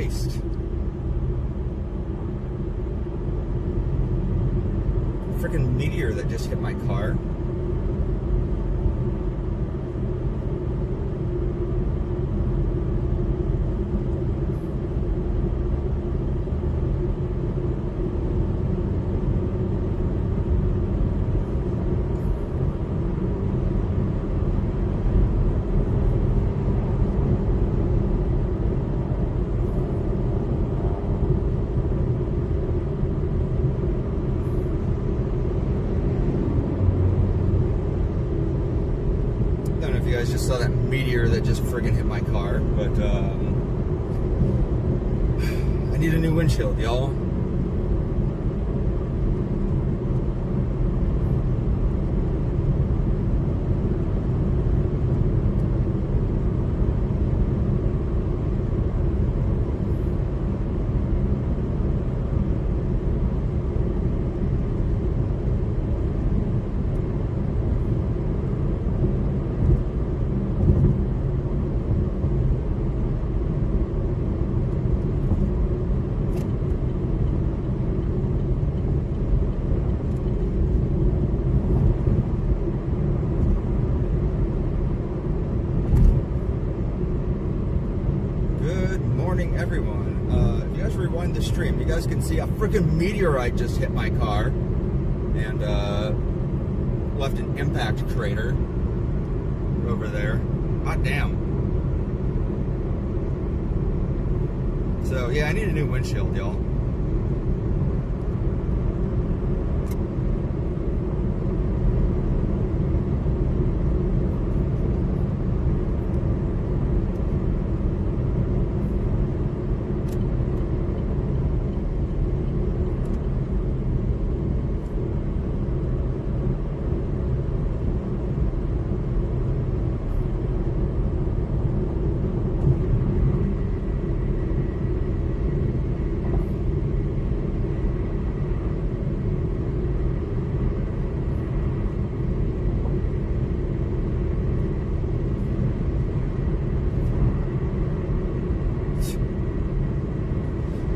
Christ. Freaking meteor that just hit my car. You guys just saw that meteor that just friggin' hit my car, but I need a new windshield, y'all. Everyone, if you guys rewind the stream, you guys can see a freaking meteorite just hit my car and left an impact crater over there. Hot damn. So yeah, I need a new windshield, y'all.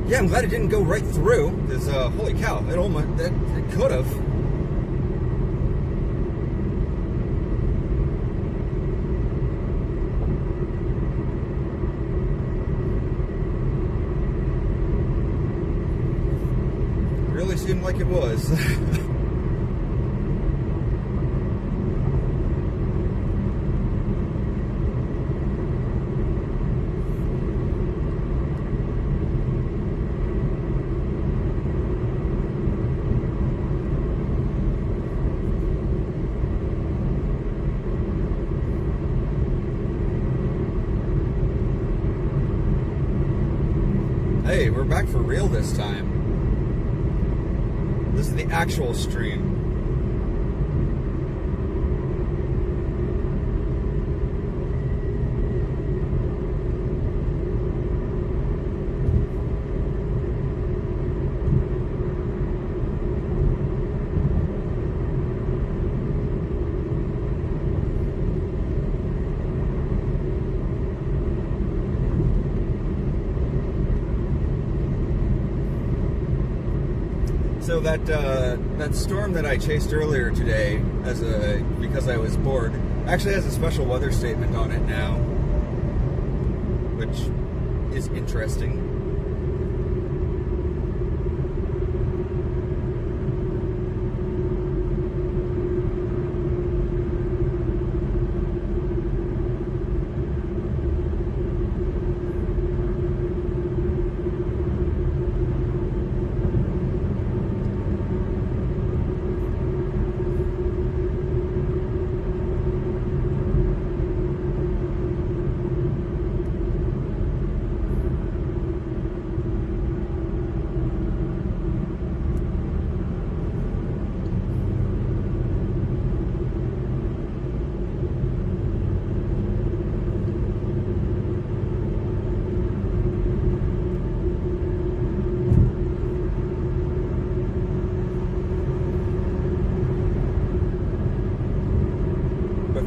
Yeah, I'm glad it didn't go right through, because holy cow, it almost, it could have. It really seemed like it was. Hey, we're back for real this time. This is the actual stream. So that storm that I chased earlier today, because I was bored, actually has a special weather statement on it now, which is interesting.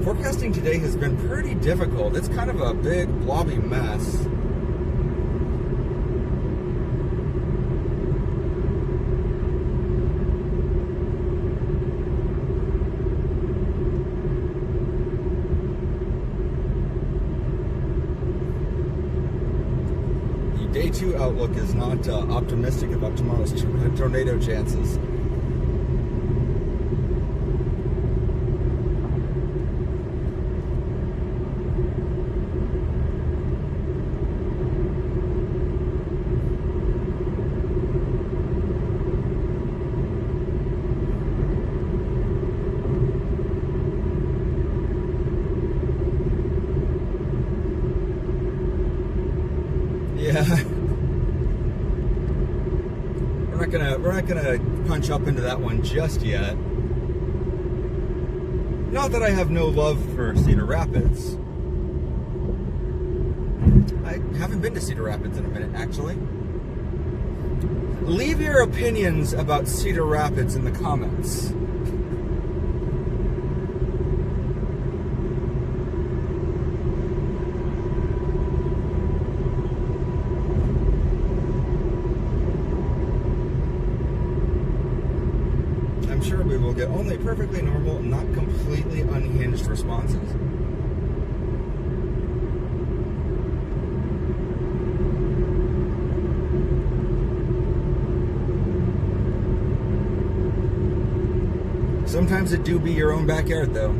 Forecasting today has been pretty difficult. It's kind of a big blobby mess. 2022 outlook is not optimistic about tomorrow's tornado chances. Yeah, we're not gonna punch up into that one just yet. Not that I have no love for Cedar Rapids. I haven't been to Cedar Rapids in a minute, actually. Leave your opinions about Cedar Rapids in the comments. I'm sure we will get only perfectly normal, not completely unhinged responses. Sometimes it do be your own backyard, though.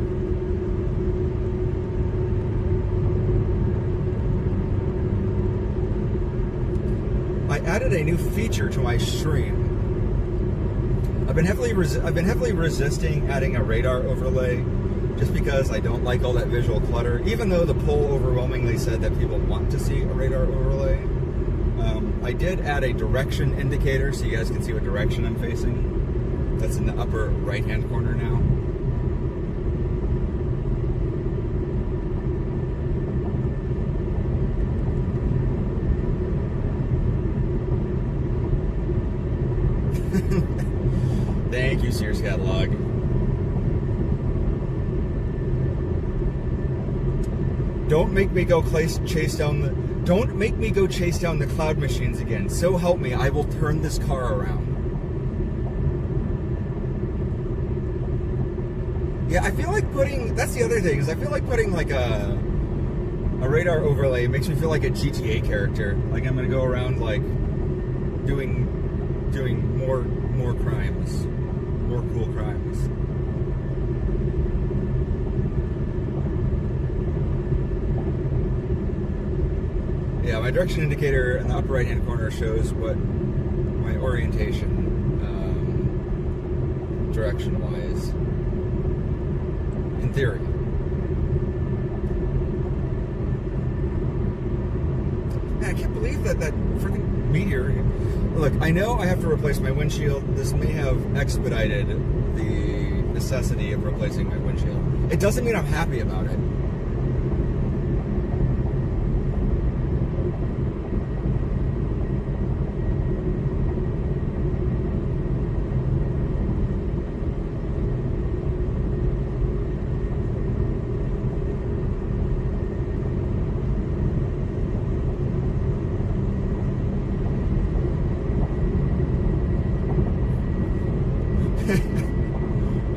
I added a new feature to my stream. I've been heavily resisting adding a radar overlay, just because I don't like all that visual clutter. Even though the poll overwhelmingly said that people want to see a radar overlay, I did add a direction indicator so you guys can see what direction I'm facing. That's in the upper right-hand corner now. Thank you, Sears Catalog. Don't make me go chase down the cloud machines again. So help me, I will turn this car around. Yeah, I feel like that's the other thing, is I feel like putting like a radar overlay makes me feel like a GTA character. Like I'm gonna go around like doing more crimes. More cool crimes. Yeah, my direction indicator in the upper right hand corner shows what my orientation direction wise in theory. Man, I can't believe that freaking meteor. Look, I know I have to replace my windshield. This may have expedited the necessity of replacing my windshield. It doesn't mean I'm happy about it.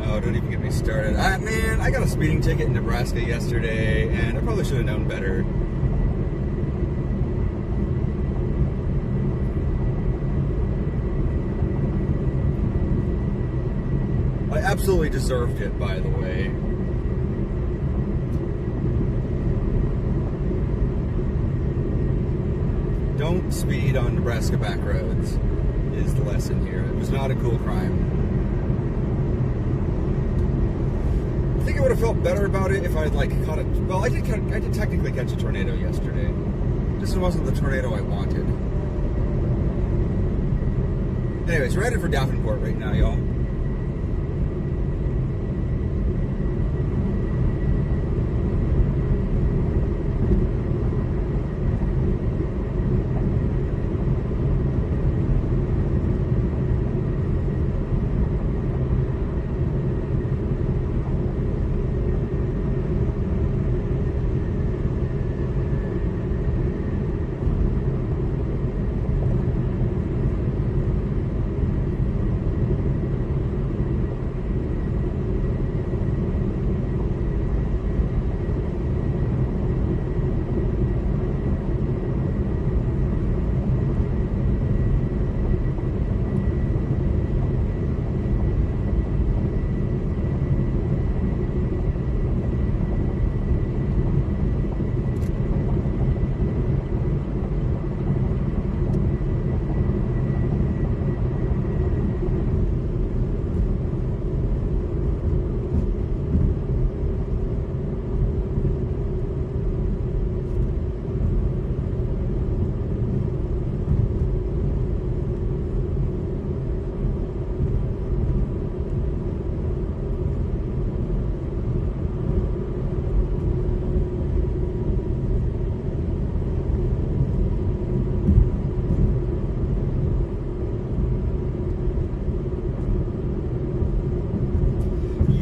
Oh, don't even get me started. Man, I got a speeding ticket in Nebraska yesterday, and I probably should have known better. I absolutely deserved it, by the way. Don't speed on Nebraska back roads is the lesson here. It was not a cool crime. I think I would have felt better about it if I had like caught it. Well, I did technically catch a tornado yesterday. Just wasn't the tornado I wanted. Anyways, we're headed for Davenport right now, y'all.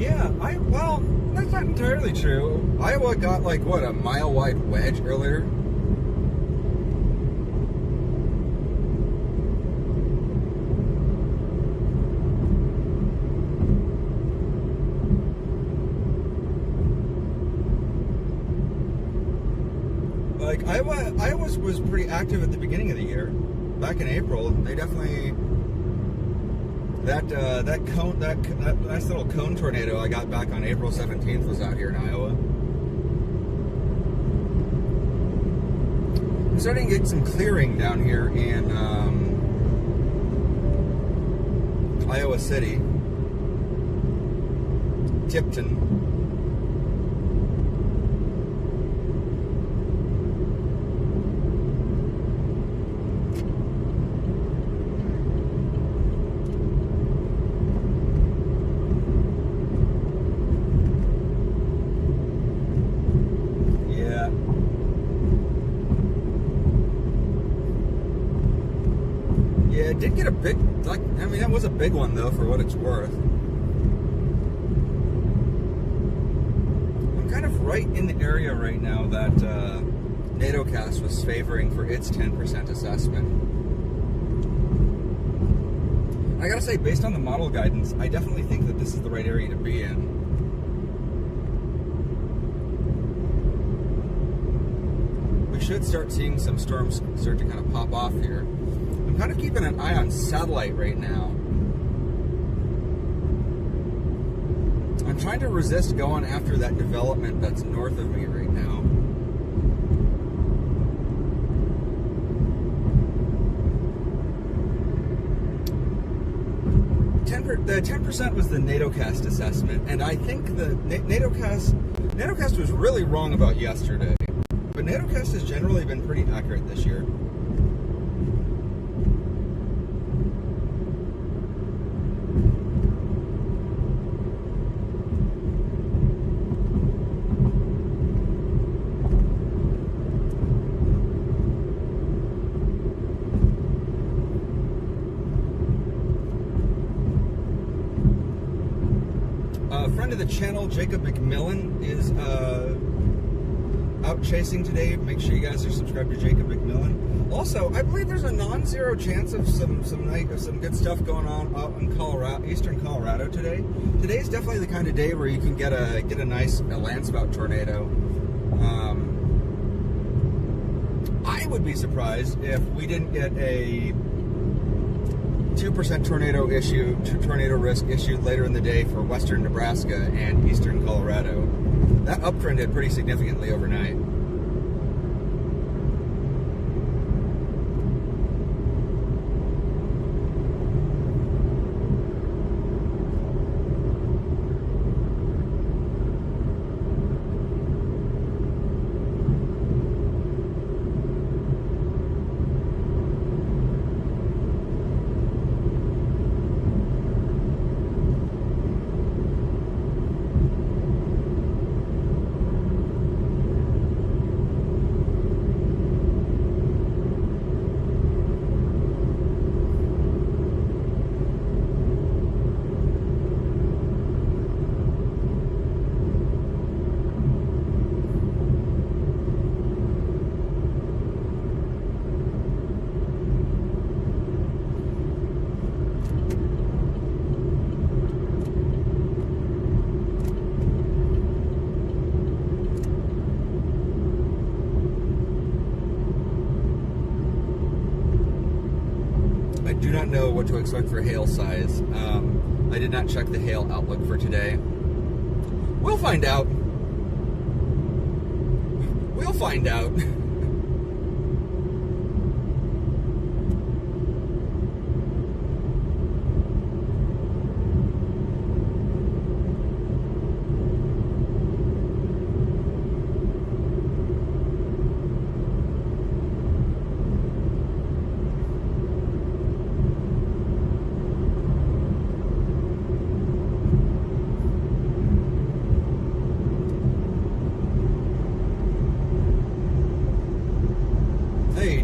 Yeah, well, that's not entirely true. Iowa got like, what, a mile-wide wedge earlier? Like, Iowa was pretty active at the beginning of the year. Back in April, they definitely... That nice little cone tornado I got back on April 17th was out here in Iowa. I'm starting to get some clearing down here in Iowa City, Tipton. It did get a big, that was a big one though, for what it's worth. I'm kind of right in the area right now that NATOcast was favoring for its 10% assessment. I gotta say, based on the model guidance, I definitely think that this is the right area to be in. We should start seeing some storms start to kind of pop off here. I'm kind of keeping an eye on satellite right now. I'm trying to resist going after that development that's north of me right now. The 10% was the NATOcast assessment, and I think the NATOcast was really wrong about yesterday. But NATOcast has generally been pretty accurate this year. Friend of the channel, Jacob McMillan, is out chasing today. Make sure you guys are subscribed to Jacob McMillan. Also, I believe there's a non-zero chance of some good stuff going on out in Colorado, eastern Colorado today. Today's definitely the kind of day where you can get a nice landspout tornado. I would be surprised if we didn't get a 2% tornado risk issued later in the day for western Nebraska and eastern Colorado. That uptrended pretty significantly overnight. I do not know what to expect for hail size. I did not check the hail outlook for today. We'll find out. We'll find out.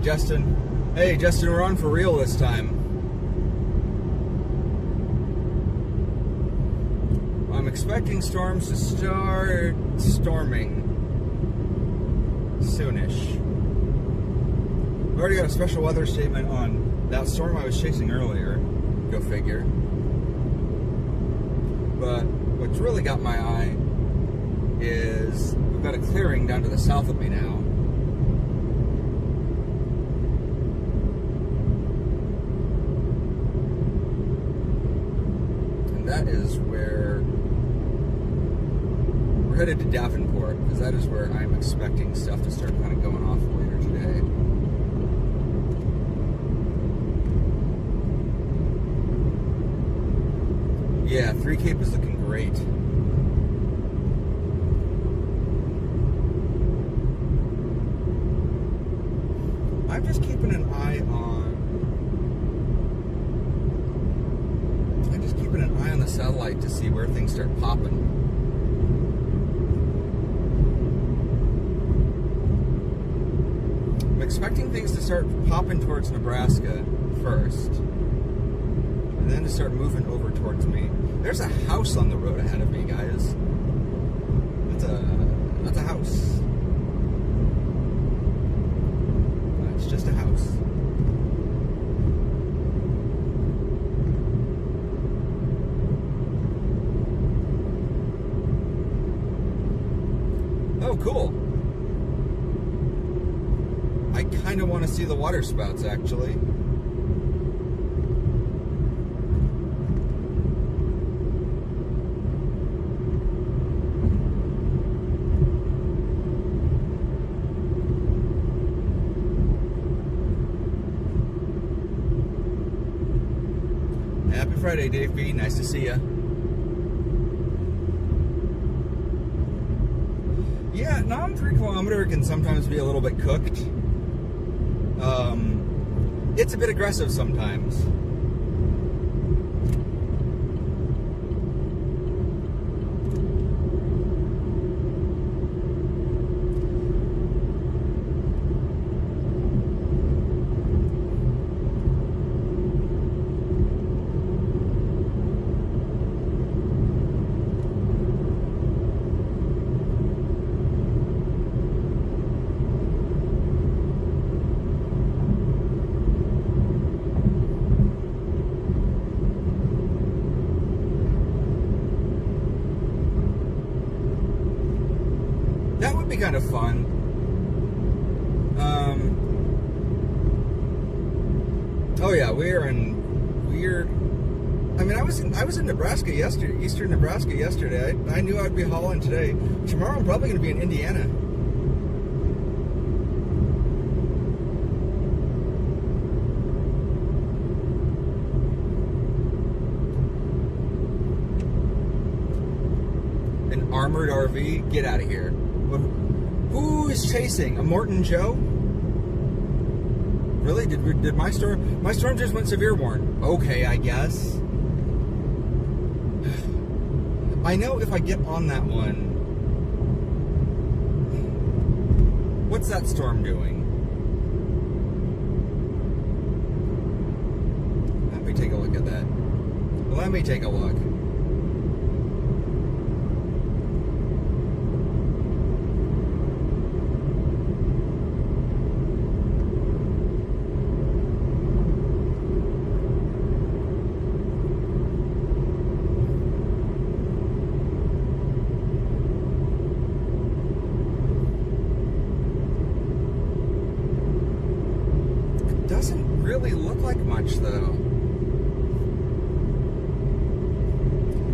Justin. Hey, Justin, we're on for real this time. I'm expecting storms to start storming soonish. I've already got a special weather statement on that storm I was chasing earlier. Go figure. But what's really got my eye is we've got a clearing down to the south of me now. And that is where we're headed to Davenport, because that is where I'm expecting stuff to start kind of going off later today. Yeah, 3 Cape is looking great. I'm just keeping an eye on the satellite to see where things start popping. I'm expecting things to start popping towards Nebraska first, and then to start moving over towards me. There's a house on the road ahead of me, guys. That's a house. It's just a house. Oh, cool. I kind of want to see the water spouts, actually. Happy Friday, Dave B. Nice to see ya. Yeah, non-3 kilometer can sometimes be a little bit cooked. It's a bit aggressive sometimes. That would be kind of fun. Oh yeah, we're in weird. I mean, I was in Nebraska yesterday, eastern Nebraska yesterday. I knew I'd be hauling today. Tomorrow I'm probably going to be in Indiana. An armored RV? Get out of here. Who is chasing? A Morton Joe? Really? Did my storm just went severe warn? Okay, I guess. I know if I get on that one. What's that storm doing? Let me take a look at that. Let me take a look. Doesn't really look like much, though.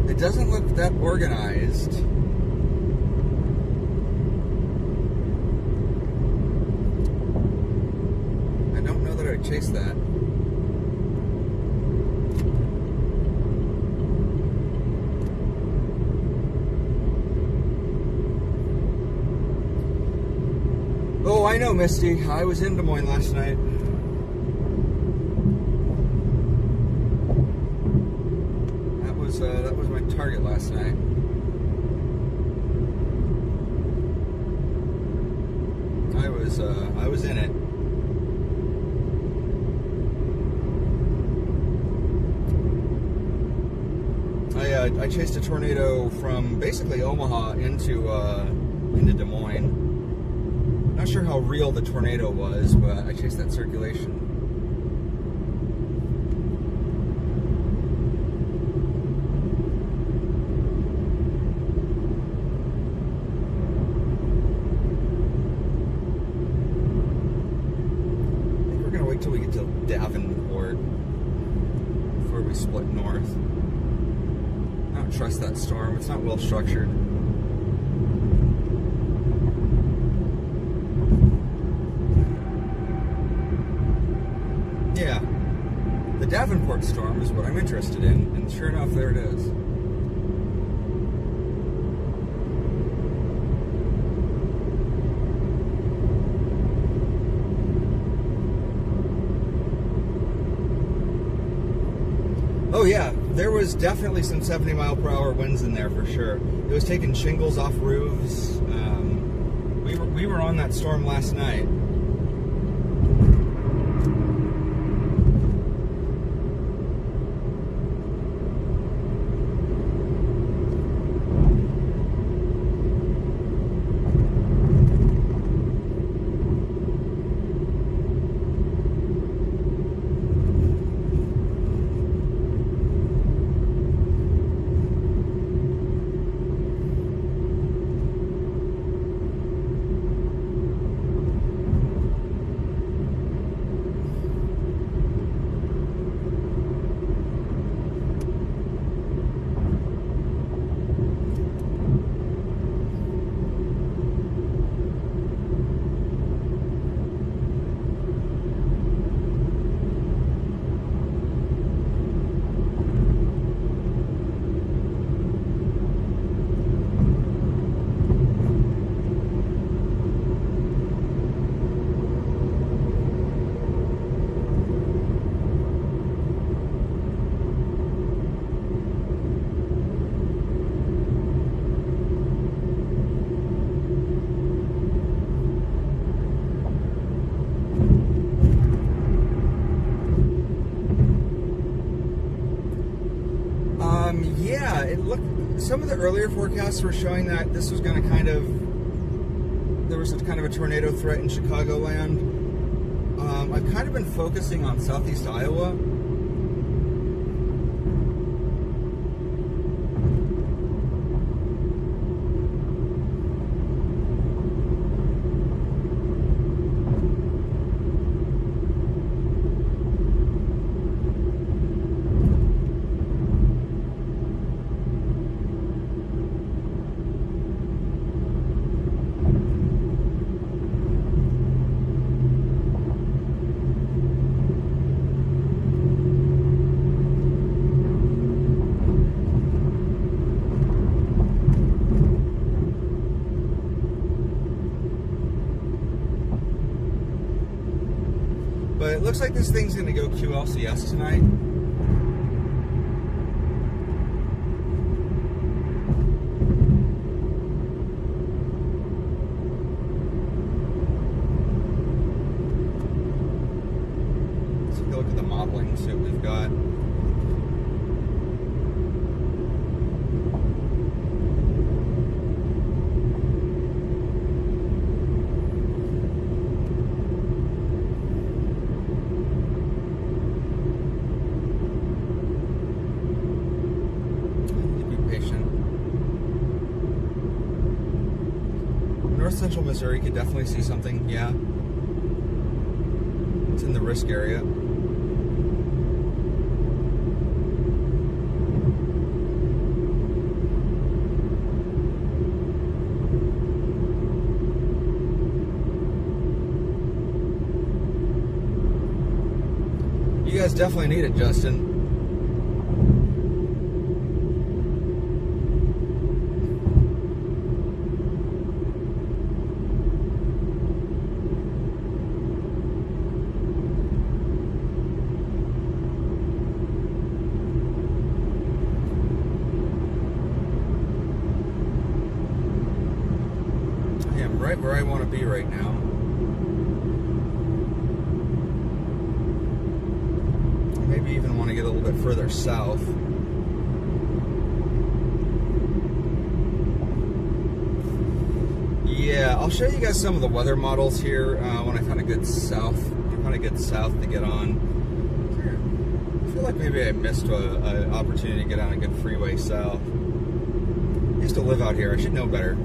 It doesn't look that organized. I don't know that I'd chase that. Oh, I know, Misty. I was in Des Moines last night. That was my target last night. I was in it. I I chased a tornado from basically Omaha into Des Moines. Not sure how real the tornado was, but I chased that circulation. Till we get to Davenport before we split north. I don't trust that storm. It's not well structured. Yeah, the Davenport storm is what I'm interested in, and sure enough, there it is. Oh yeah, there was definitely some 70-mile-per-hour winds in there for sure. It was taking shingles off roofs. We were on that storm last night. Yeah, it looked. Some of the earlier forecasts were showing that this was going to there was kind of a tornado threat in Chicagoland. I've kind of been focusing on southeast Iowa. But it looks like this thing's going to go QLCS tonight. Let's take a look at the modeling and see what we've got. North Central Missouri could definitely see something, yeah. It's in the risk area. You guys definitely need it, Justin. Right where I want to be right now. Maybe even want to get a little bit further south. I'll show you guys some of the weather models here when I find a good south. To get on. I feel like maybe I missed an opportunity to get on a good freeway south. I used to live out here. I should know better.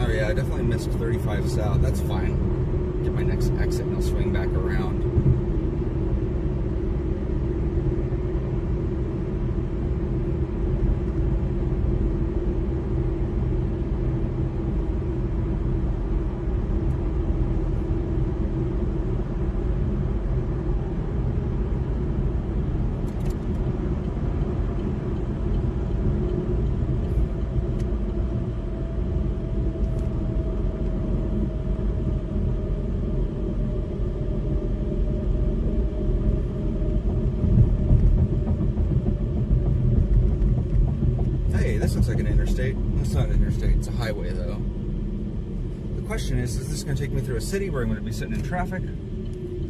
Oh yeah, I definitely missed 35 south. That's fine. Get my next exit and I'll swing back around. This looks like an interstate. It's not an interstate, it's a highway though. The question is this going to take me through a city where I'm going to be sitting in traffic?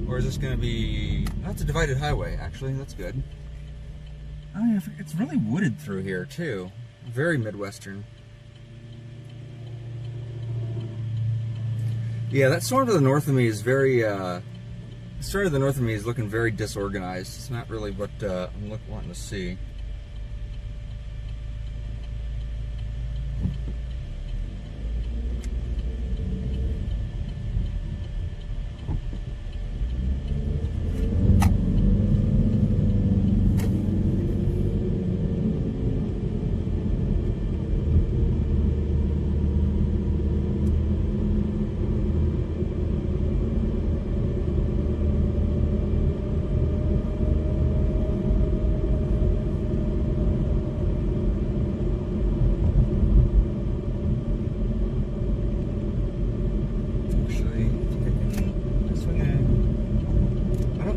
Or is this going to be... That's a divided highway, actually. That's good. Oh yeah, it's really wooded through here too. Very Midwestern. Yeah, that storm to the north of me is very... the storm to the north of me is looking very disorganized. It's not really what I'm wanting to see.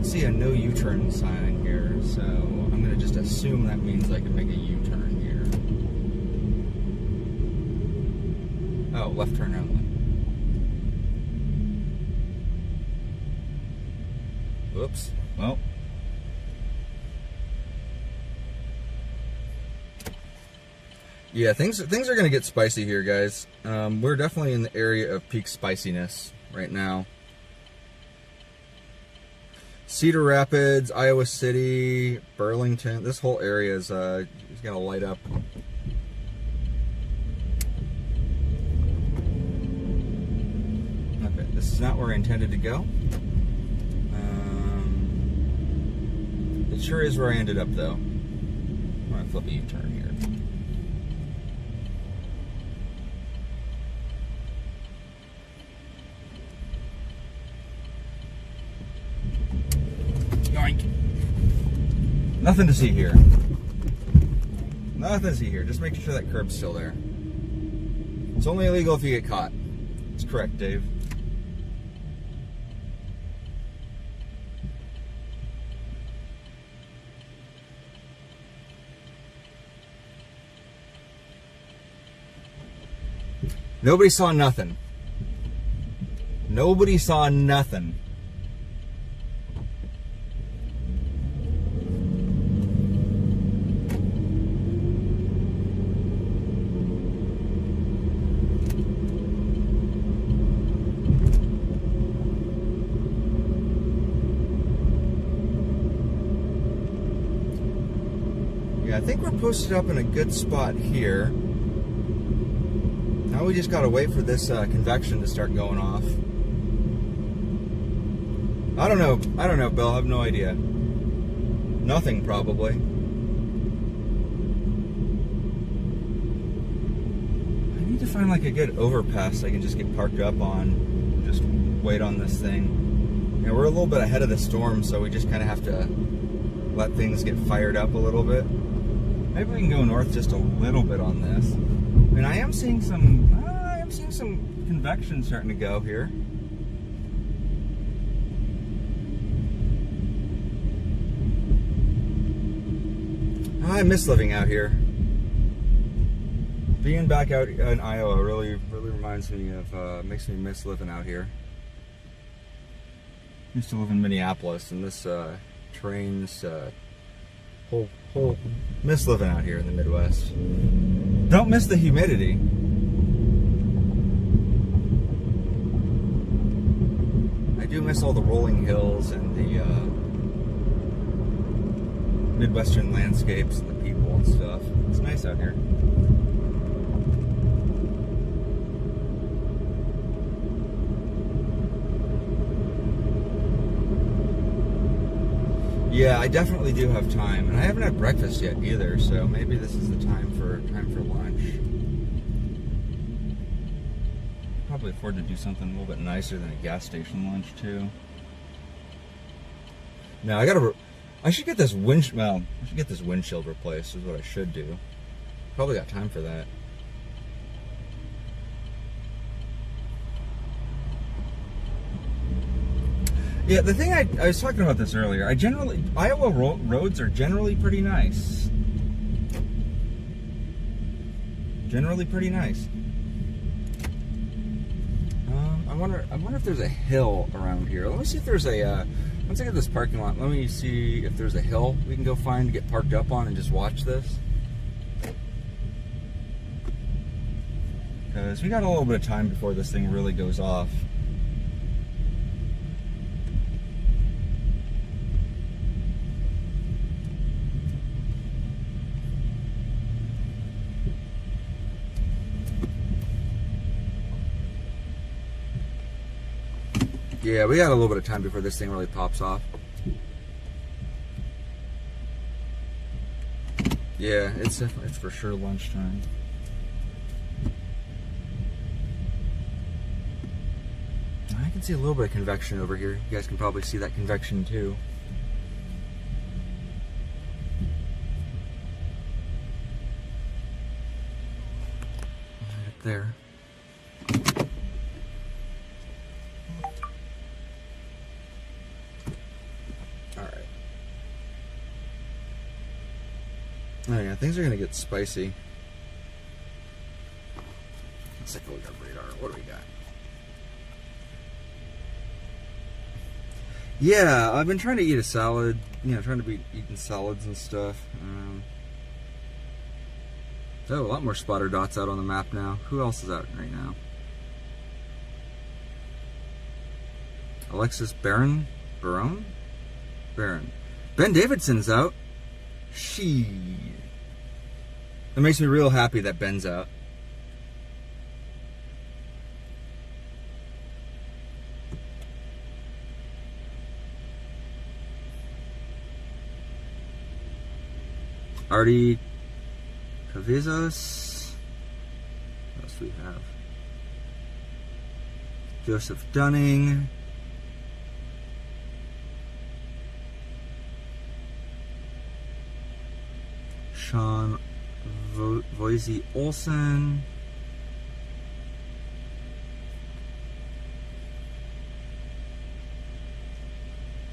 See a no U-turn sign here, so I'm going to just assume that means I can make a U-turn here. Oh, left turn only. Whoops. Well. Yeah, things are going to get spicy here, guys. We're definitely in the area of peak spiciness right now. Cedar Rapids, Iowa City, Burlington, this whole area is going to light up. Okay, this is not where I intended to go. It sure is where I ended up, though. I'm going to flip a U-turn here. Nothing to see here. Nothing to see here. Just making sure that curb's still there. It's only illegal if you get caught. That's correct, Dave. Nobody saw nothing. Nobody saw nothing. I think we're posted up in a good spot here. Now we just gotta wait for this convection to start going off. I don't know, Bill. I have no idea. Nothing, probably. I need to find like a good overpass I can just get parked up on. Just wait on this thing. Yeah, we're a little bit ahead of the storm, so we just kind of have to let things get fired up a little bit. Maybe we can go north just a little bit on this. I mean, I am seeing some convection starting to go here. I miss living out here. Being back out in Iowa really reminds me of, makes me miss living out here. Used to live in Minneapolis, and this terrain's Whole miss living out here in the Midwest. Don't miss the humidity. I do miss all the rolling hills and the Midwestern landscapes and the people and stuff. It's nice out here. Yeah, I definitely do have time, and I haven't had breakfast yet either, so maybe this is the time for lunch. Probably afford to do something a little bit nicer than a gas station lunch too. Now I should get this windshield replaced. Is what I should do. Probably got time for that. Yeah, the thing I was talking about this earlier. Iowa roads are generally pretty nice. Generally pretty nice. I wonder if there's a hill around here. Let me see if there's a. Once I get this parking lot, let me see if there's a hill we can go find to get parked up on and just watch this. Because we got a little bit of time before this thing really goes off. Yeah, we got a little bit of time before this thing really pops off. Yeah, it's for sure lunchtime. I can see a little bit of convection over here. You guys can probably see that convection too. Right up there. Oh yeah, things are gonna get spicy. Let's take a look at our radar. What do we got? Yeah, I've been trying to eat a salad. Trying to be eating salads and stuff. Oh, a lot more spotter dots out on the map now. Who else is out right now? Alexis Barron? Ben Davidson's out. It makes me real happy that Ben's out. Artie Cavizos. What else do we have? Joseph Dunning. Sean Voisey Olsen.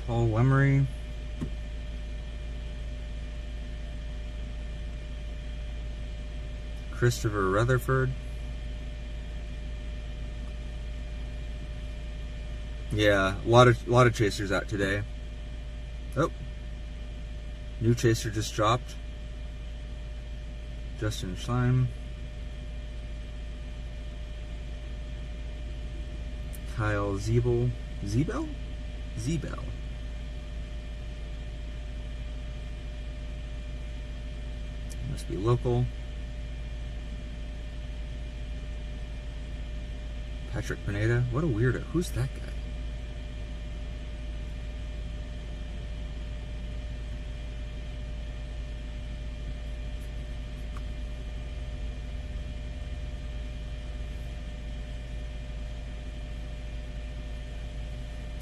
Paul Lemery. Christopher Rutherford. Yeah, a lot of chasers out today. Oh, new chaser just dropped. Justin Schleim. Kyle Zebel. Zebel? Must be local. Patrick Pineda. What a weirdo. Who's that guy?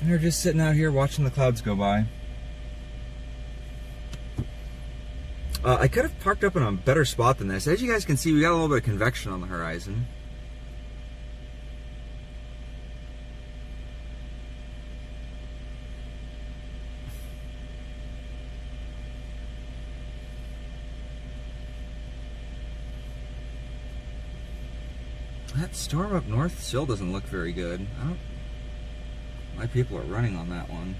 We're just sitting out here watching the clouds go by. I could have parked up in a better spot than this. As you guys can see, we got a little bit of convection on the horizon. That storm up north still doesn't look very good. My people are running on that one.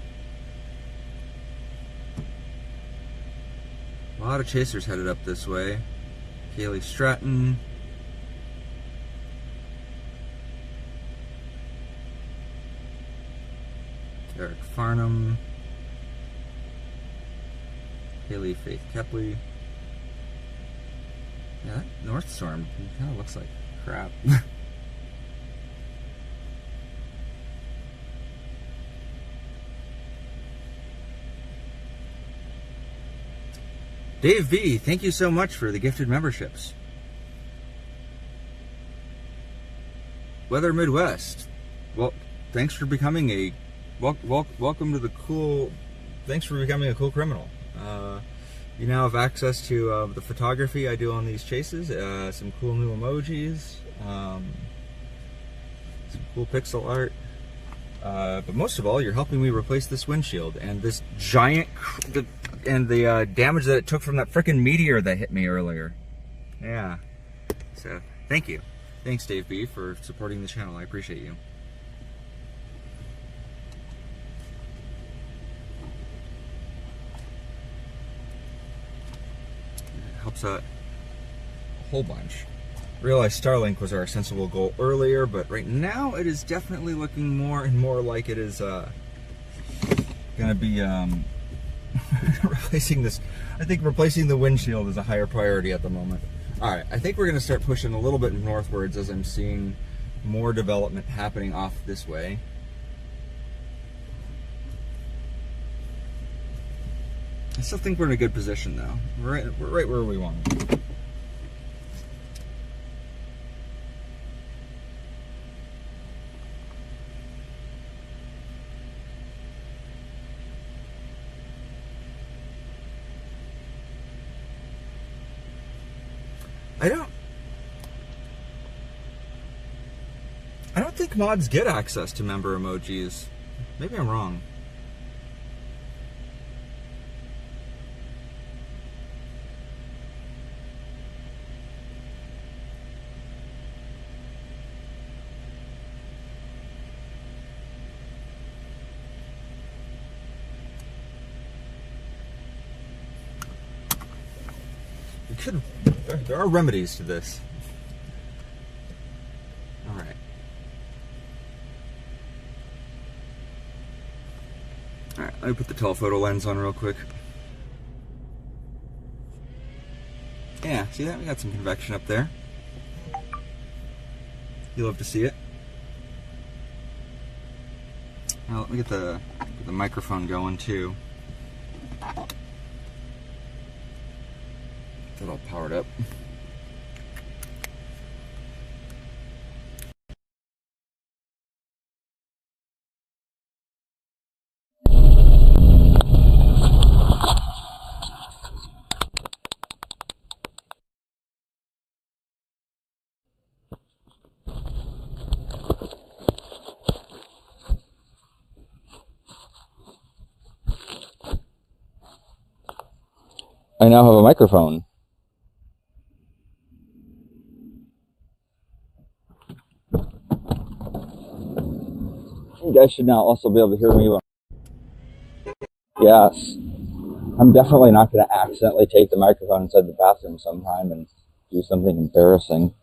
lot of chasers headed up this way. Kaylee Stratton. Eric Farnham. Haley Faith Kepley. Yeah, that North Storm kind of looks like crap. Dave V, thank you so much for the gifted memberships. Weather Midwest. Well, thanks for becoming a welcome to the cool. Thanks for becoming a cool criminal. You now have access to the photography I do on these chases. Some cool new emojis. Some cool pixel art. But most of all, you're helping me replace this windshield and this giant and the damage that it took from that frickin' meteor that hit me earlier. Yeah. So thank you. Thanks, Dave B, for supporting the channel. I appreciate you. Helps out a whole bunch. Realized Starlink was our sensible goal earlier, but right now it is definitely looking more and more like it is gonna be replacing this. I think replacing the windshield is a higher priority at the moment. Alright, I think we're gonna start pushing a little bit northwards as I'm seeing more development happening off this way. I still think we're in a good position though. We're right where we want to be. I don't think mods get access to member emojis. Maybe I'm wrong. There are remedies to this. All right. All right, let me put the telephoto lens on real quick. Yeah, see that? We got some convection up there. You love to see it. Now let me get the microphone going too. Get it all powered up. I now have a microphone. You guys should now also be able to hear me. Yes. I'm definitely not going to accidentally take the microphone inside the bathroom sometime and do something embarrassing.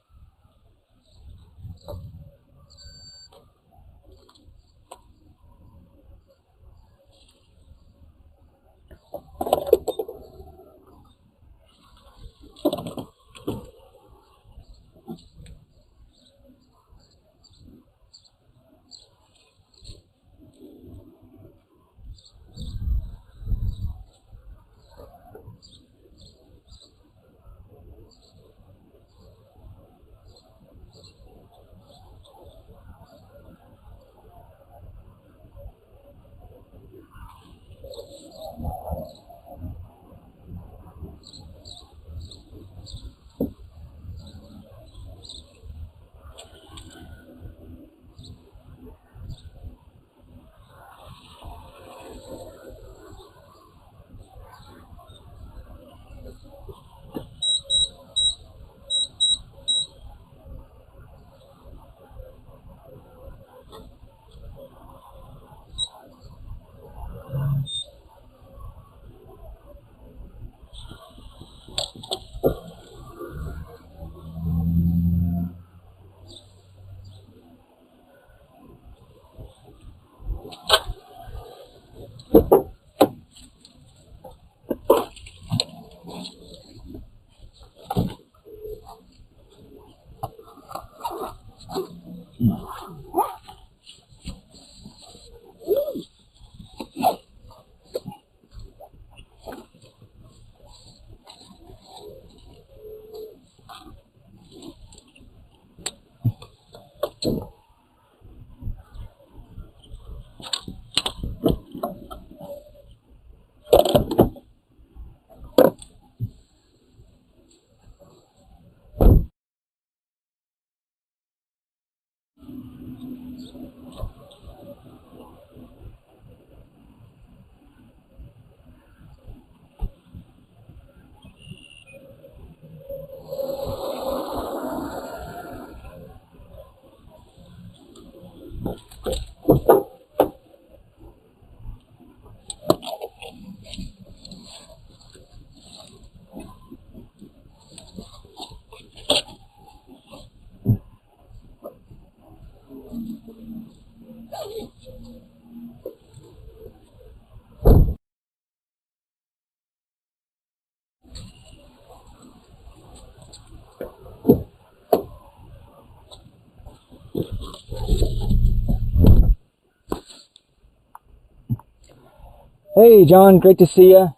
Hey John, great to see you.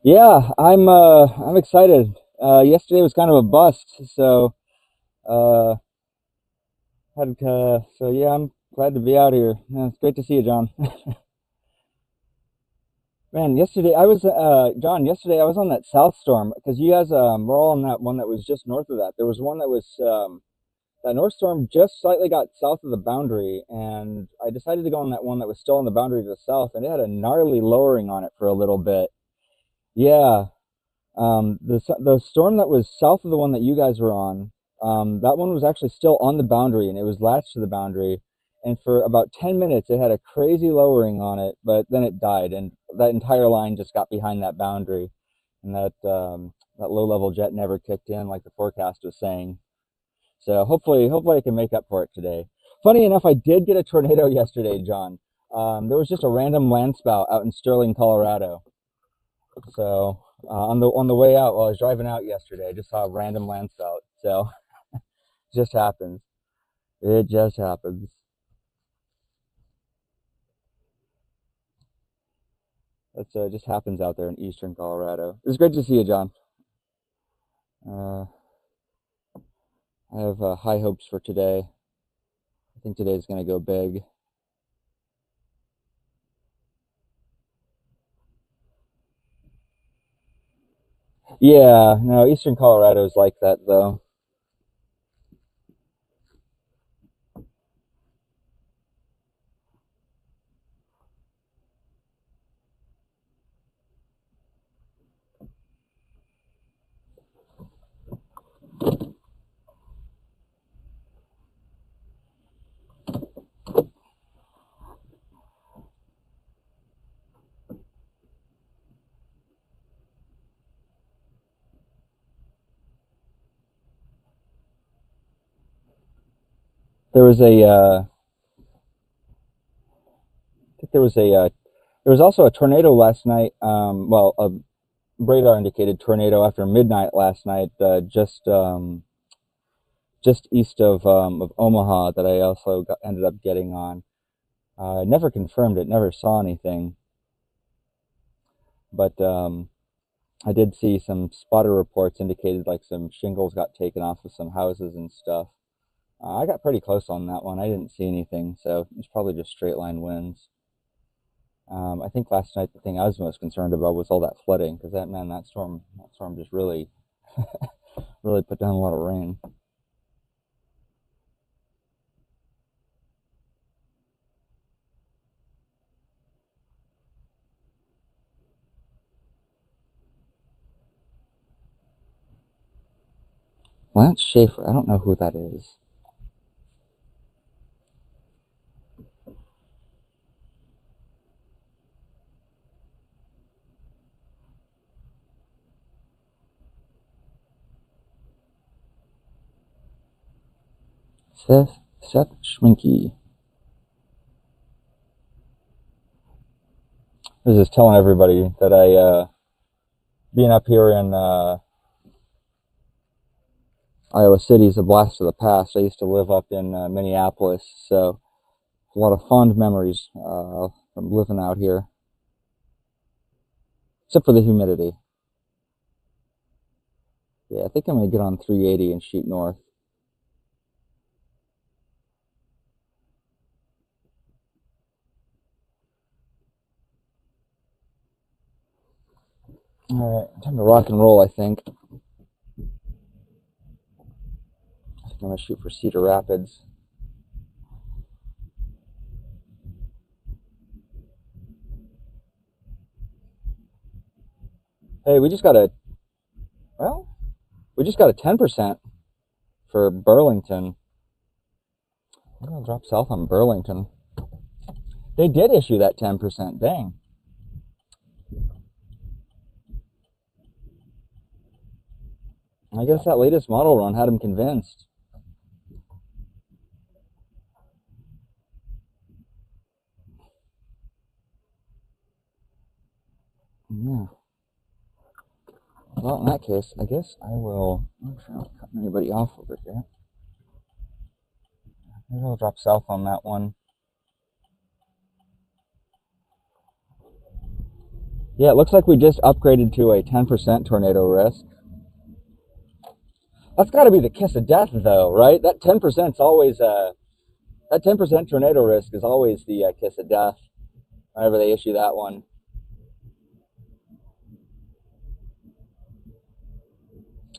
Yeah, I'm excited. Yesterday was kind of a bust, so uh yeah, I'm glad to be out here. Yeah, it's great to see you, John. Man, yesterday I was on that south storm because you guys were all on that one that was just north of that. There was one that was that north storm just slightly got south of the boundary, and I decided to go on that one that was still on the boundary to the south, and it had a gnarly lowering on it for a little bit. Yeah. The storm that was south of the one that you guys were on, that one was actually still on the boundary and it was latched to the boundary. And for about 10 minutes, it had a crazy lowering on it, but then it died, and that entire line just got behind that boundary, and that low-level jet never kicked in like the forecast was saying. So hopefully I can make up for it today. Funny enough, I did get a tornado yesterday, John. There was just a random landspout out in Sterling, Colorado. So on the way out, while I was driving out yesterday, I just saw a random landspout. So it just happens. It just happens. That's just happens out there in eastern Colorado. It's great to see you, John. Uh, I have high hopes for today. I think today's going to go big. Yeah, no, eastern Colorado is like that though. There was a, I think there was also a tornado last night. Well, a radar indicated tornado after midnight last night, just east of Omaha that I also ended up getting on. Never confirmed it, never saw anything, but I did see some spotter reports indicated like some shingles got taken off of some houses and stuff. I got pretty close on that one. I didn't see anything, so it's probably just straight line winds. I think last night the thing I was most concerned about was all that flooding because that storm just really, really put down a lot of rain. Lance Schaefer, I don't know who that is. Seth Schminke. I was just telling everybody that being up here in Iowa City is a blast of the past. I used to live up in Minneapolis, so a lot of fond memories from living out here, except for the humidity. Yeah, I think I'm going to get on 380 and shoot north. All right, time to rock and roll, I think. I'm going to shoot for Cedar Rapids. Hey, we just got a 10% for Burlington. Maybe I'll drop south on Burlington. They did issue that 10%. Dang. I guess that latest model run had him convinced. Yeah. Well, in that case, I guess I will. I'm not cutting anybody off over here. Maybe I'll drop south on that one. Yeah, it looks like we just upgraded to a 10% tornado risk. That's got to be the kiss of death, though, right? That 10% is always that 10% tornado risk is always the kiss of death whenever they issue that one.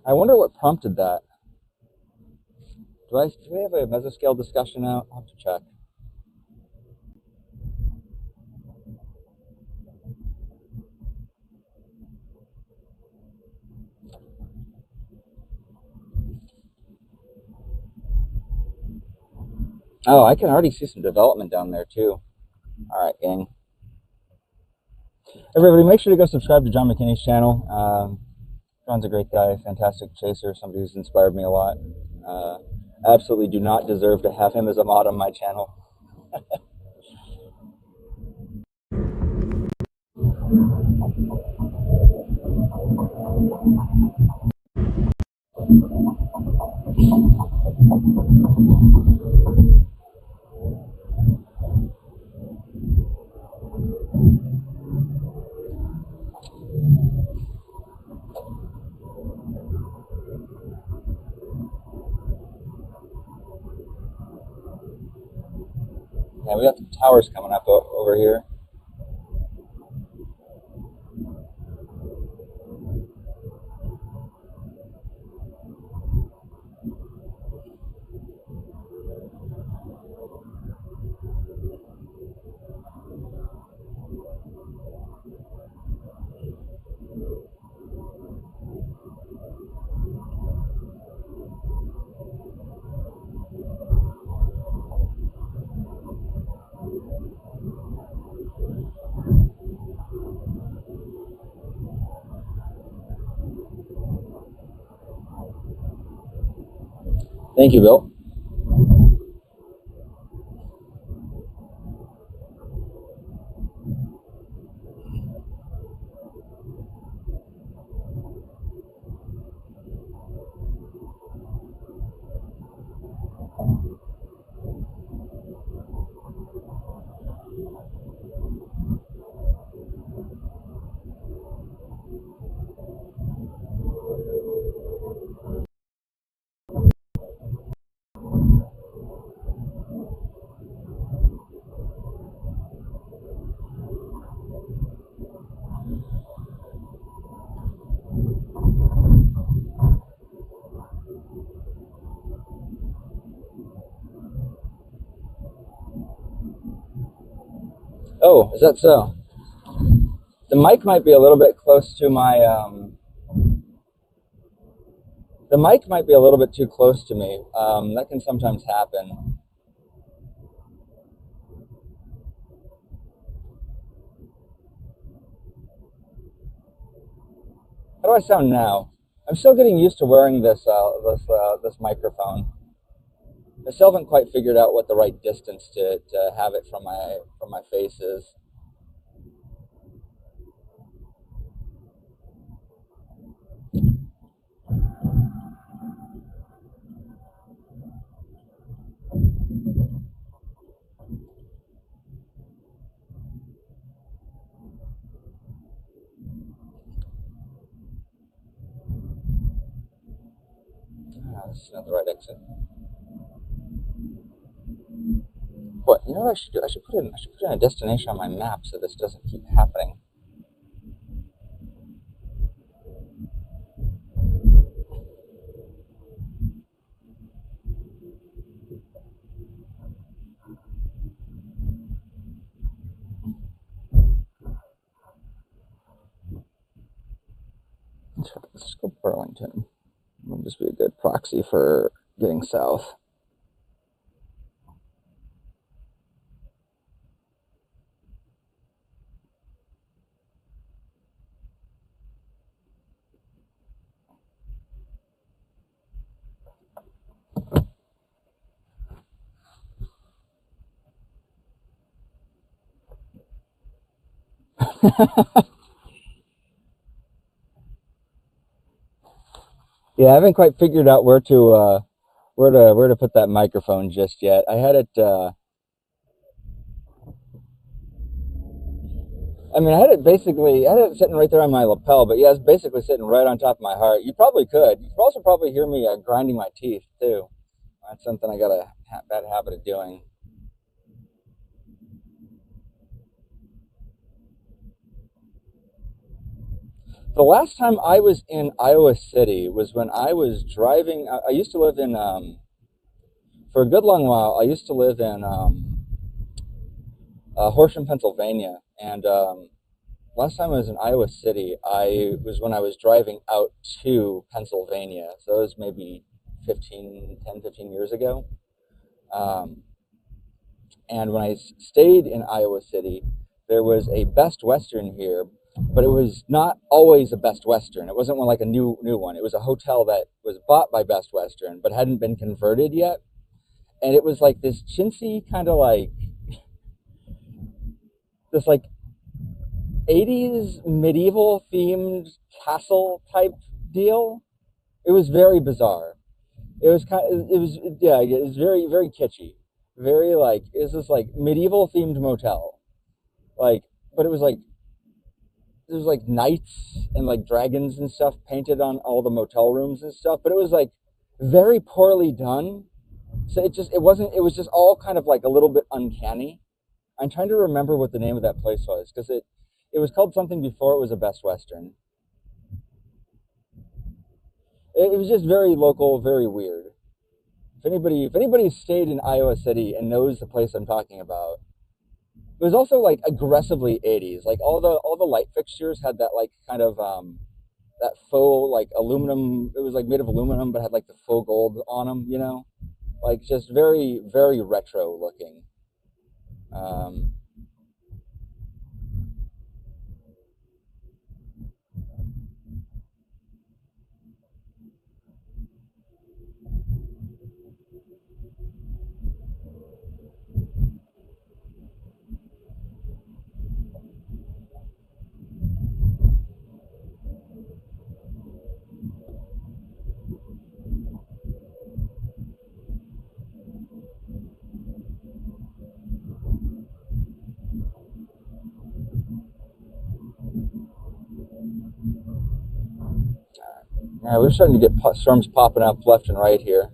I wonder what prompted that. Do we have a mesoscale discussion out? I'll have to check. Oh, I can already see some development down there too. All right, gang. Everybody, make sure to go subscribe to John McKinney's channel. John's a great guy, fantastic chaser, somebody who's inspired me a lot. Absolutely do not deserve to have him as a mod on my channel. Yeah, we got the towers coming up over here. Thank you, Bill. Oh, is that so? The mic might be a little bit close to my, the mic might be a little bit too close to me. That can sometimes happen. How do I sound now? I'm still getting used to wearing this microphone. I still haven't quite figured out what the right distance to have it from my face is. This is not the right exit. What, you know what I should do? I should put in a destination on my map so this doesn't keep happening. Let's go Burlington. It'll just be a good proxy for getting south. Yeah, I haven't quite figured out where to put that microphone just yet. I had it. I mean, I had it sitting right there on my lapel, but yeah, it's basically sitting right on top of my heart. You probably could. You could also probably hear me grinding my teeth too. That's something I got a bad habit of doing. The last time I was in Iowa City was when I was driving. I used to live in, for a good long while, I used to live in Horsham, Pennsylvania. And last time I was in Iowa City, I was when I was driving out to Pennsylvania. So it was maybe 15 years ago. Um, and when I stayed in Iowa City, there was a Best Western here, but it was not always a Best Western. It wasn't one like a new one. It was a hotel that was bought by Best Western, but hadn't been converted yet. And it was like this chintzy kind of like this like 80s medieval themed castle type deal. It was very bizarre. It was yeah, it was very kitschy. Very like, it's this like medieval themed motel. Like, but it was like, there's like knights and like dragons and stuff painted on all the motel rooms and stuff, but it was like very poorly done. So it was just all kind of like a little bit uncanny. I'm trying to remember what the name of that place was, because it was called something before it was a Best Western. It was just very local, very weird. If anybody stayed in Iowa City and knows the place I'm talking about, it was also like aggressively 80s. Like all the light fixtures had that like kind of that faux like aluminum. It was like made of aluminum, but had like the faux gold on them. You know, like just very retro looking. Um, yeah, we're starting to get storms popping up left and right here.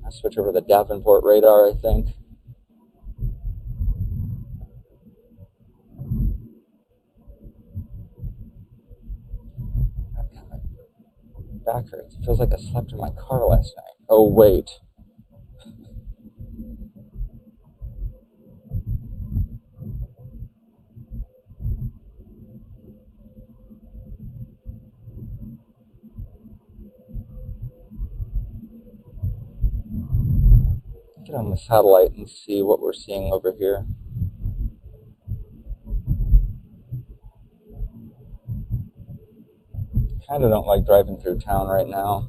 I switch over to the Davenport radar, I think. Back hurts. It feels like I slept in my car last night. Oh wait. Get on the satellite and see what we're seeing over here. Kind of don't like driving through town right now.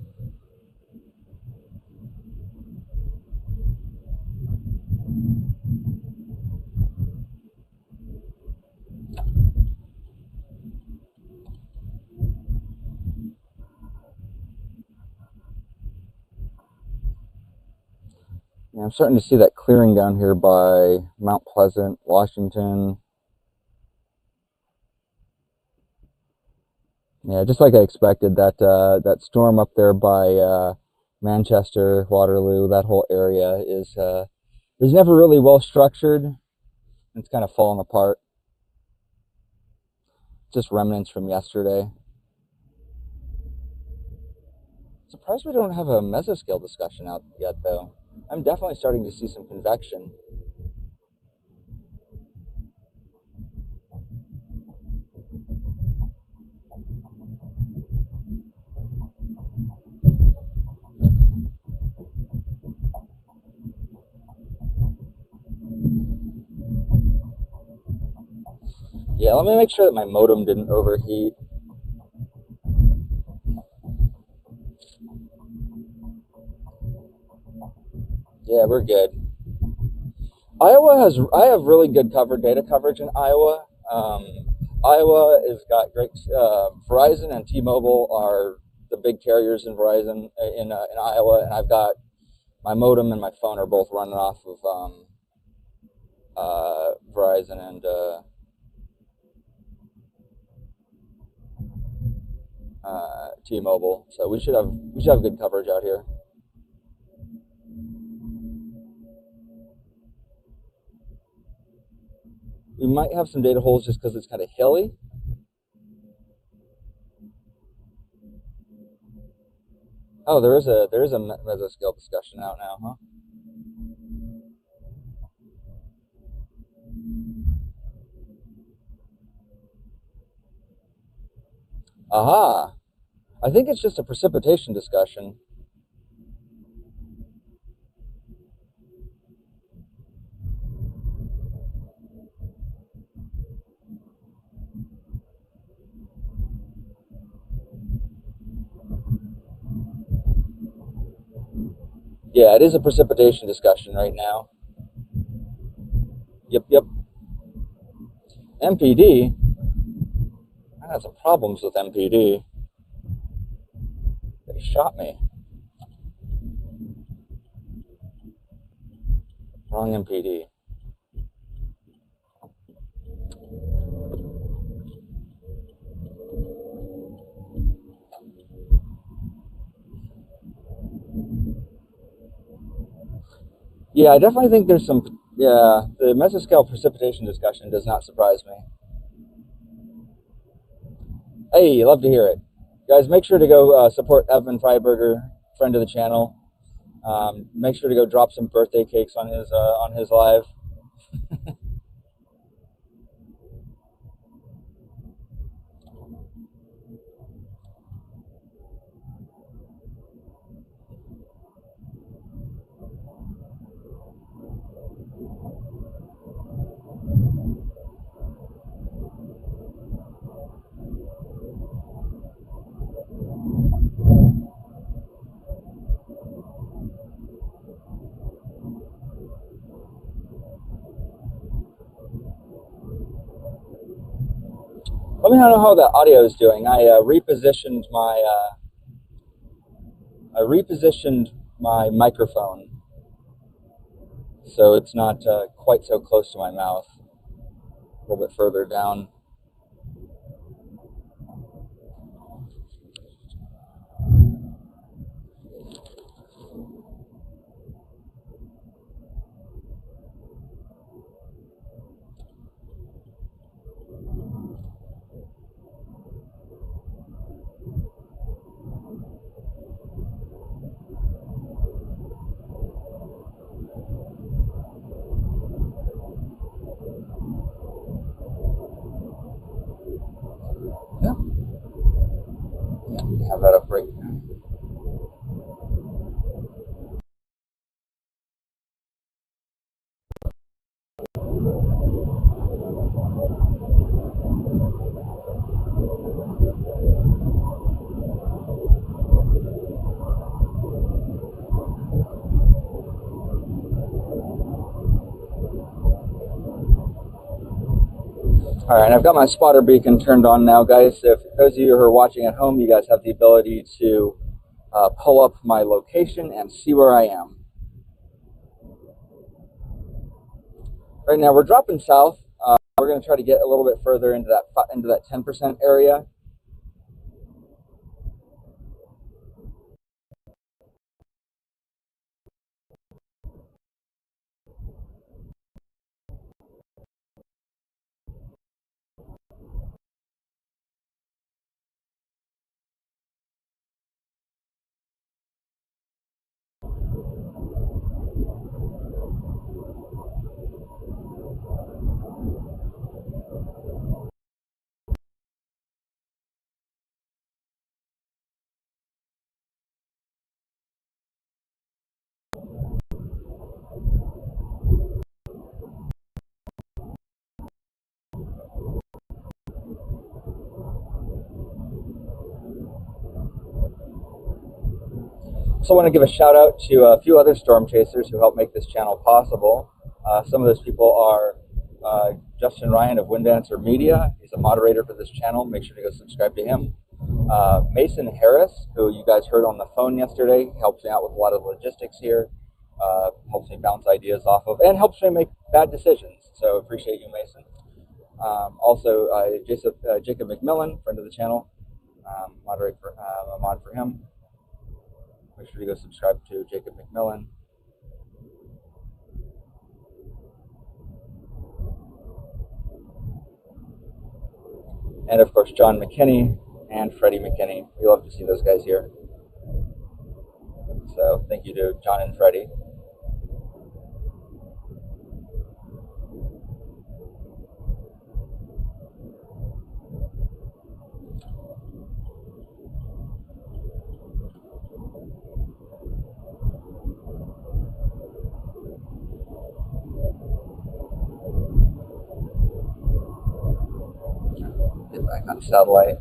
Yeah, I'm starting to see that clearing down here by Mount Pleasant, Washington. Yeah, just like I expected, that storm up there by Manchester, Waterloo, that whole area is never really well structured. It's kind of falling apart. Just remnants from yesterday. Surprised we don't have a mesoscale discussion out yet, though. I'm definitely starting to see some convection. Yeah, let me make sure that my modem didn't overheat. Yeah, we're good. I have really good data coverage in Iowa. Iowa has got great, Verizon and T-Mobile are the big carriers in Verizon, in Iowa, and I've got my modem and my phone are both running off of, Verizon and, T-Mobile, so we should have good coverage out here. We might have some data holes just because it's kind of hilly. Oh, there is a mesoscale discussion out now, huh? Aha! I think it's just a precipitation discussion. Yeah, it is a precipitation discussion right now. Yep. MPD? I had some problems with MPD. They shot me. Wrong MPD. Yeah, I definitely think there's some. Yeah, the mesoscale precipitation discussion does not surprise me. Hey, love to hear it. Guys, make sure to go support Evan Fryberger, friend of the channel. Make sure to go drop some birthday cakes on his live. Let me know how the audio is doing. I repositioned my microphone so it's not quite so close to my mouth. A little bit further down. Yeah, have that up right now. All right, I've got my spotter beacon turned on now, guys. If those of you who are watching at home, you guys have the ability to pull up my location and see where I am. Right now, we're dropping south. We're going to try to get a little bit further into that 10% area. Also want to give a shout out to a few other storm chasers who helped make this channel possible. Some of those people are Justin Ryan of Wind Dancer Media. He's a moderator for this channel. Make sure to go subscribe to him. Mason Harris, who you guys heard on the phone yesterday, helps me out with a lot of logistics here, helps me bounce ideas off of, and helps me make bad decisions. So appreciate you, Mason. Also, Jacob McMillan, friend of the channel, a mod for him. Make sure to go subscribe to Jacob McMillan. And of course, John McKinney and Freddie McKinney. We love to see those guys here. So thank you to John and Freddie. Get back on satellite.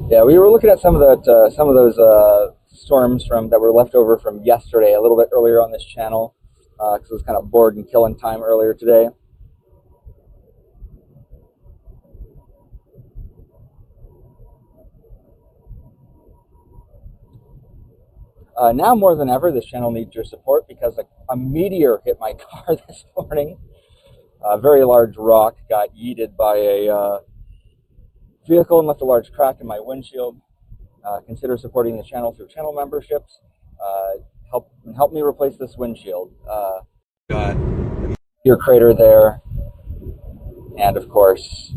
Yeah, we were looking at some of those storms that were left over from yesterday, a little bit earlier on this channel, because I was kind of bored and killing time earlier today. Now more than ever, this channel needs your support because a meteor hit my car this morning. A very large rock got yeeted by a vehicle and left a large crack in my windshield. Consider supporting the channel through channel memberships. Help me replace this windshield. Got your crater there, and of course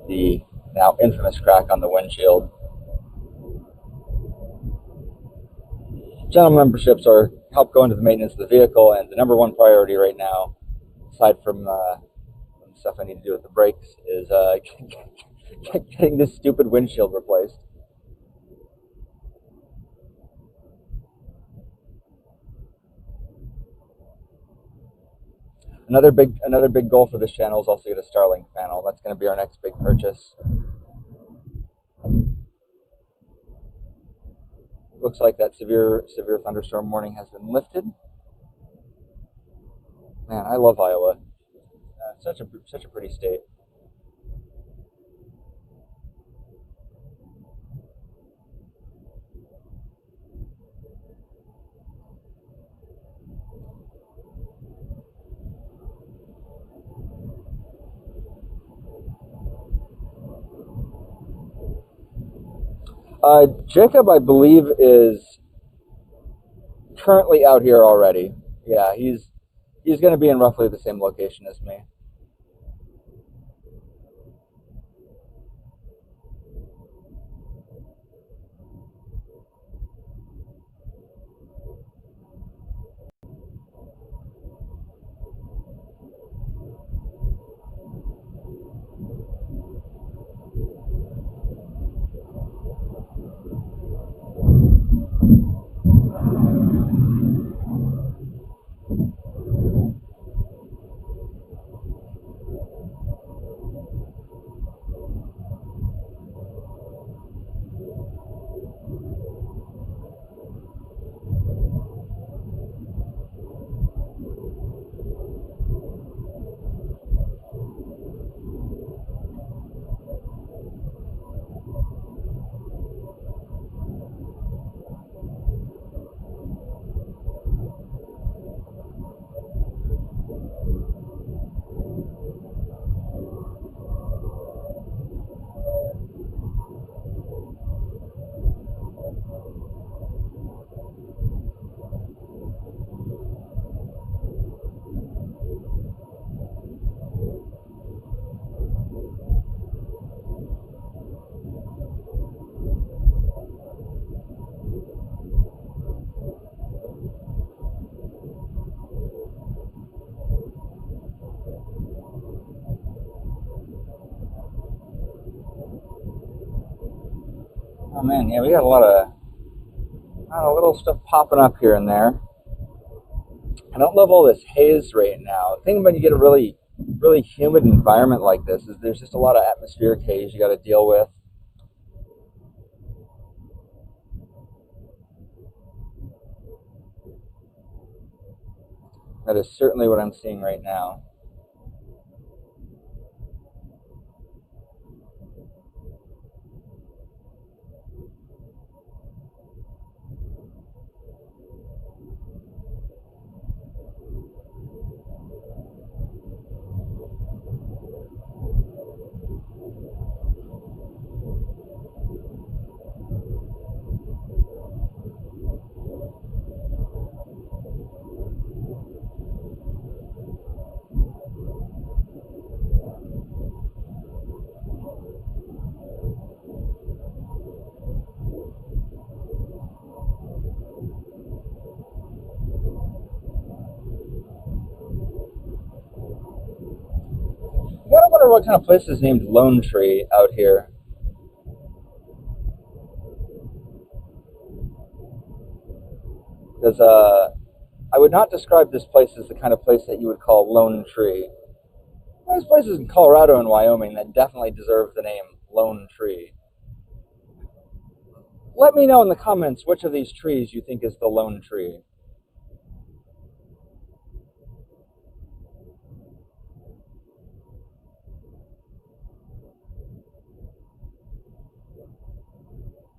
the now infamous crack on the windshield. Channel memberships help go into the maintenance of the vehicle, and the number one priority right now, aside from stuff I need to do with the brakes, is getting this stupid windshield replaced. Another big goal for this channel is also to get a Starlink panel. That's going to be our next big purchase. Looks like that severe thunderstorm warning has been lifted. Man, I love Iowa. Such a pretty state. Jacob, I believe, is currently out here already. Yeah, he's going to be in roughly the same location as me. Oh man, yeah, we got a lot of little stuff popping up here and there. I don't love all this haze right now. The thing when you get a really, really humid environment like this is there's just a lot of atmospheric haze you got to deal with. That is certainly what I'm seeing right now. You gotta wonder what kind of place is named Lone Tree out here. Because I would not describe this place as the kind of place that you would call Lone Tree. There's places in Colorado and Wyoming that definitely deserve the name Lone Tree. Let me know in the comments which of these trees you think is the Lone Tree.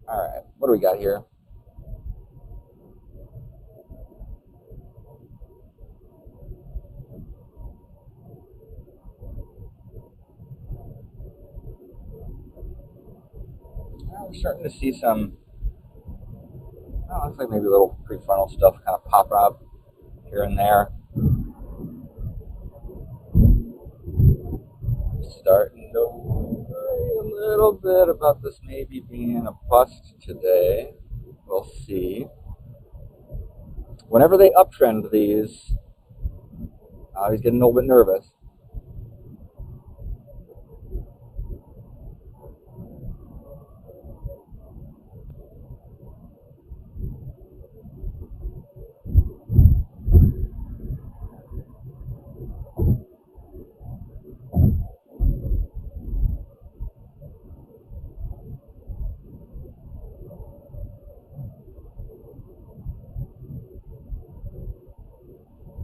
Alright, what do we got here? Well, we're starting to see some, looks like maybe a little prefrontal stuff kind of popping up here and there. Starting to worry a little bit about this maybe being a bust today. We'll see. Whenever they uptrend these, he's getting a little bit nervous.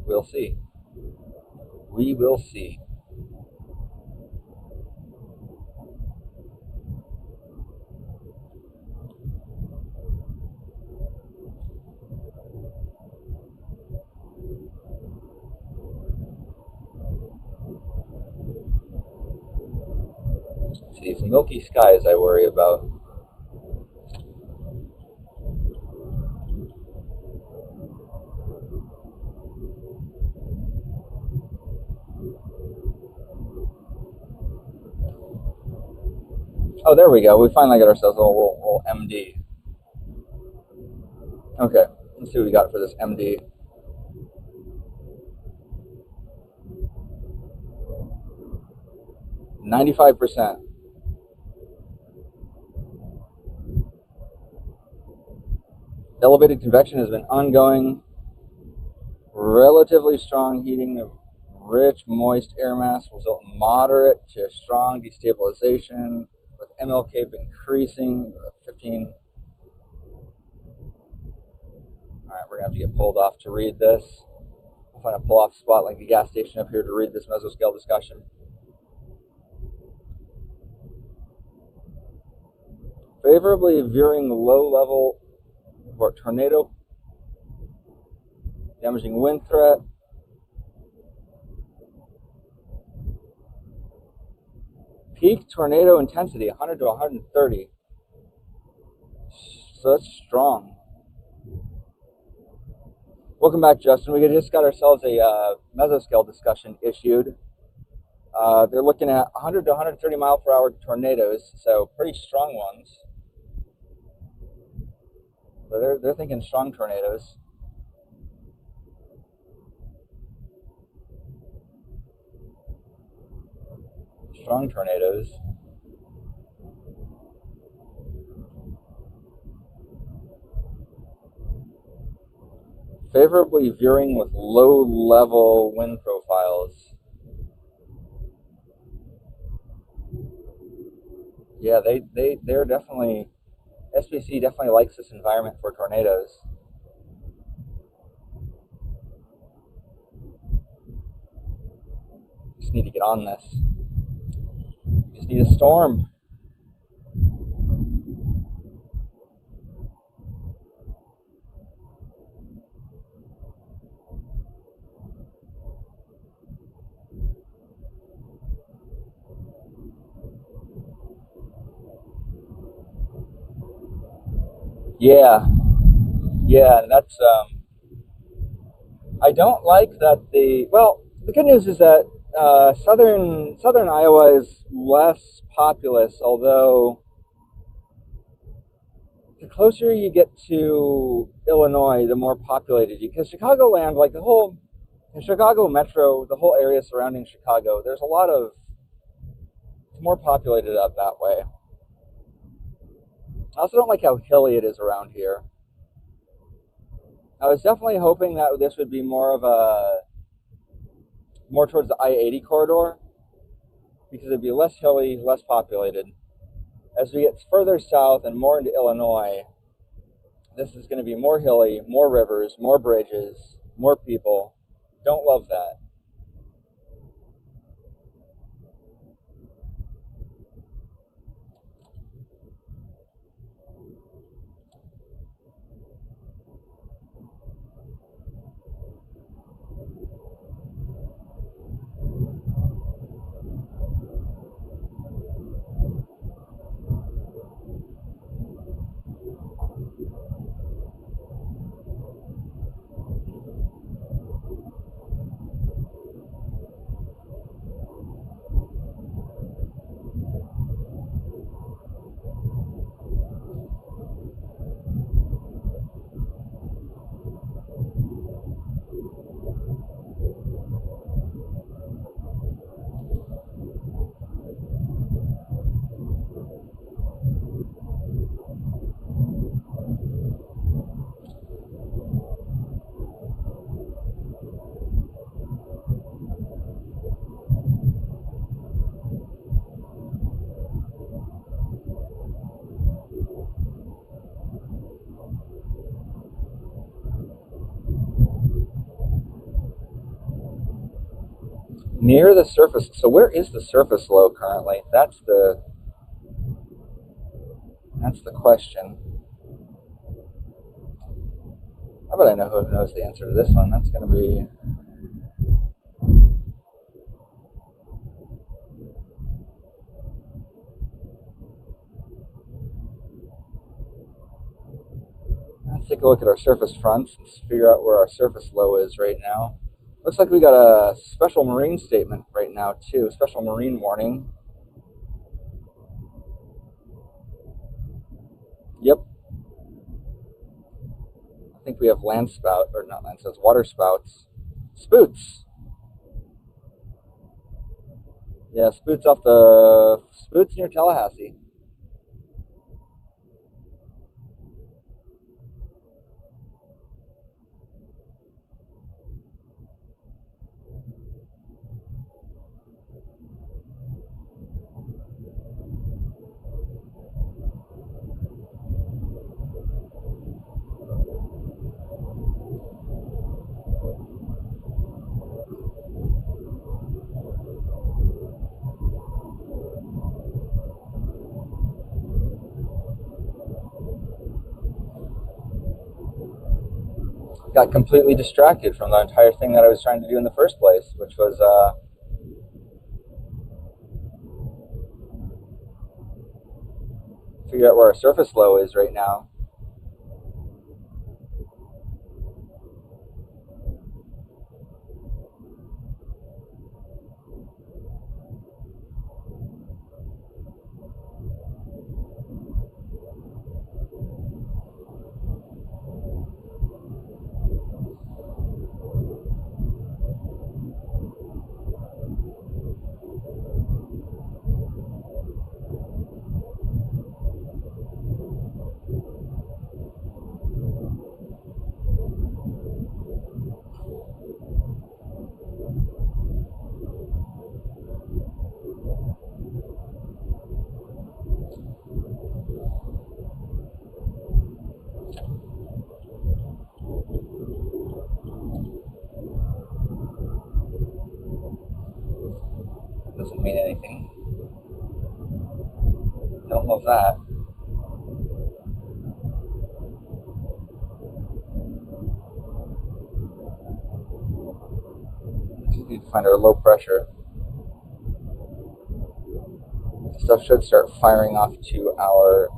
We'll see. We will see. It's these milky skies I worry about. Oh, there we go. We finally got ourselves a little MD. Okay, let's see what we got for this MD. 95%. Elevated convection has been ongoing. Relatively strong heating of rich, moist air mass will result in moderate to strong destabilization, with MLK increasing 15. Alright, we're going to have to get pulled off to read this. I'll find a pull-off spot like the gas station up here to read this mesoscale discussion. Favorably veering low-level for tornado, damaging wind threat. Peak tornado intensity, 100 to 130. So that's strong. Welcome back, Justin. We just got ourselves a mesoscale discussion issued. They're looking at 100 to 130 mile per hour tornadoes, so pretty strong ones. So they're thinking strong tornadoes. Strong tornadoes. Favorably veering with low-level wind profiles. Yeah, they're definitely, SPC definitely likes this environment for tornadoes. Just need to get on this. You just need a storm. Yeah, yeah, that's I don't like that the good news is that southern Iowa is less populous, although the closer you get to Illinois, the more populated because Chicagoland, like the Chicago metro, the whole area surrounding Chicago, there's a lot of, it's more populated up that way. I also don't like how hilly it is around here. I was definitely hoping that this would be more towards the I-80 corridor because it'd be less hilly, less populated. As we get further south and more into Illinois, this is going to be more hilly, more rivers, more bridges, more people. Don't love that. Near the surface. So where is the surface low currently? That's the question. How about I know who knows the answer to this one? That's going to be let's take a look at our surface fronts and figure out where our surface low is right now. Looks like we got a special marine statement right now too, special marine warning. Yep. I think we have land spout, or not land spouts, water spouts. Spoots. Yeah, spoots near Tallahassee. Got completely distracted from the entire thing that I was trying to do in the first place, which was figure out where our surface low is right now. doesn't mean anything. Don't love that. We need to find our low pressure. Stuff should start firing off to our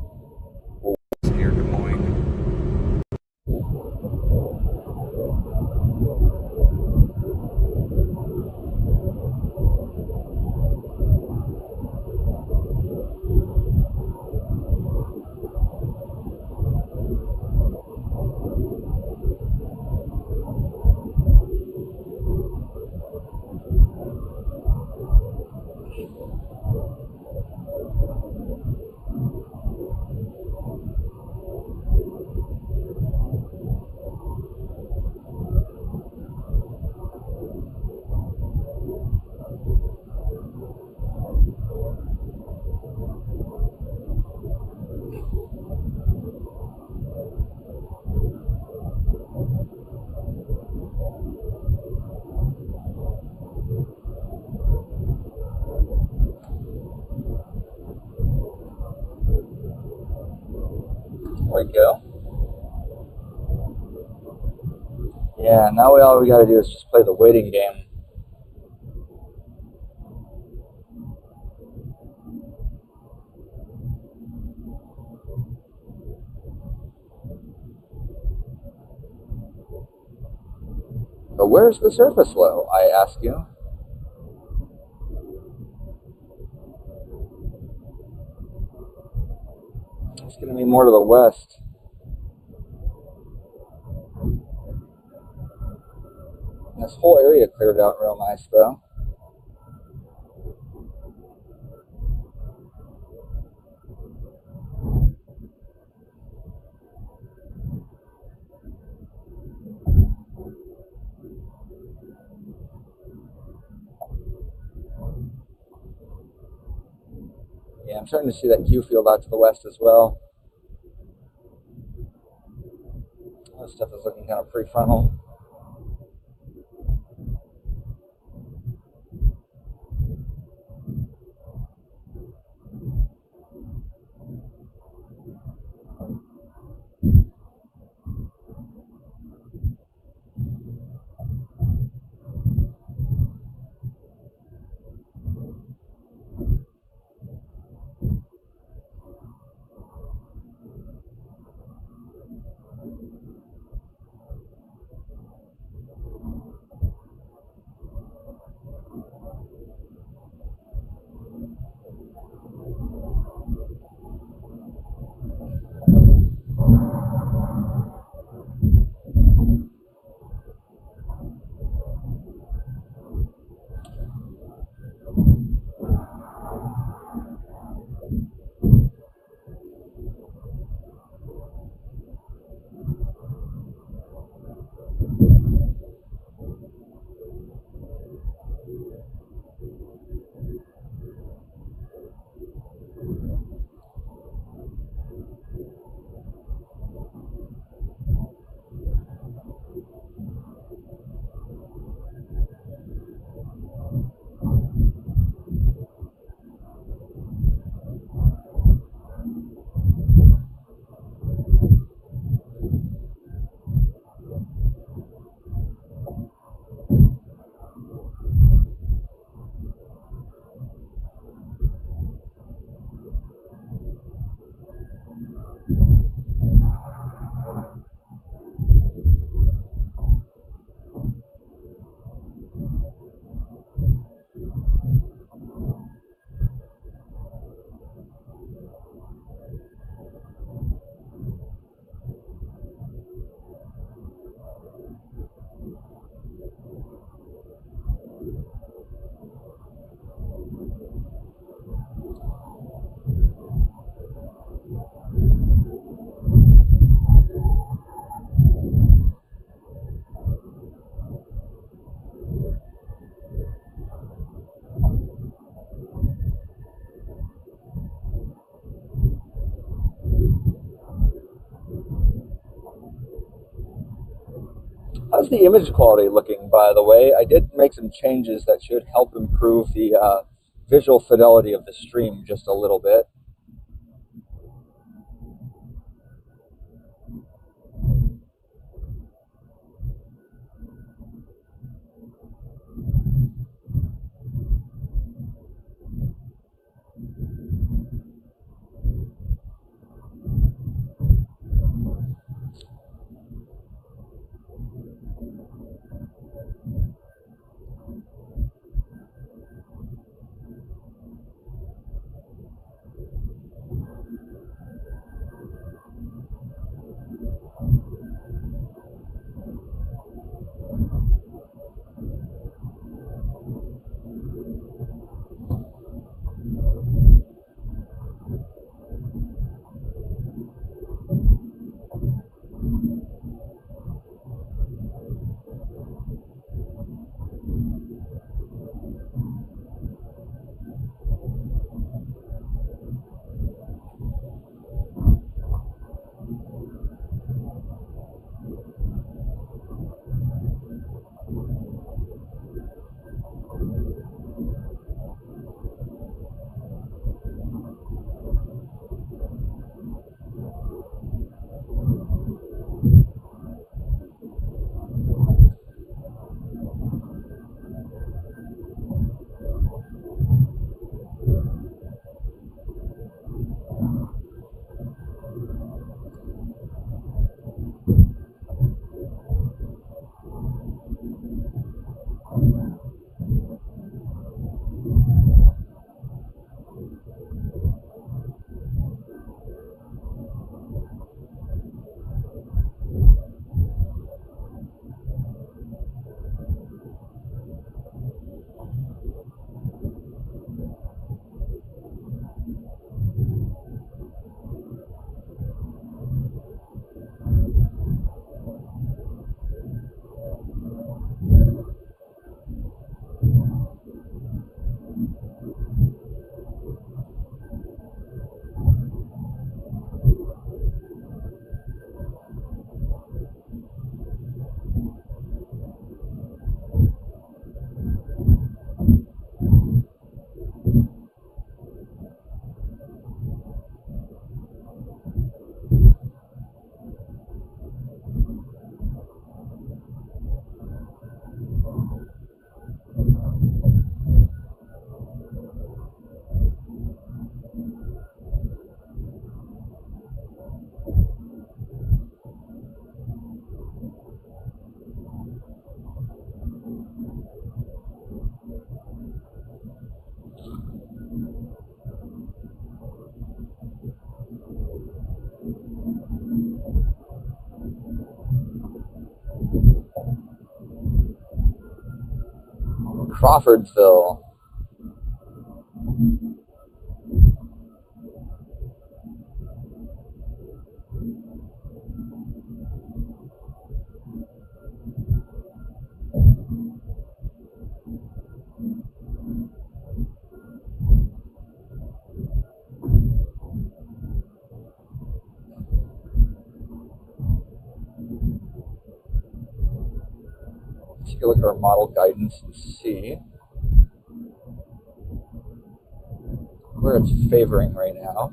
near Des Moines. There we go. Yeah, now all we gotta do is just play the waiting game. But where's the surface low, I ask you? It's gonna be more to the west. This whole area cleared out real nice, though. Yeah, I'm starting to see that Q field out to the west as well. This stuff is looking kind of prefrontal. How's the image quality looking, by the way? I did make some changes that should help improve the visual fidelity of the stream just a little bit. Crawfordsville. Take a look at our model guidance and see where it's favoring right now.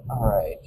All right.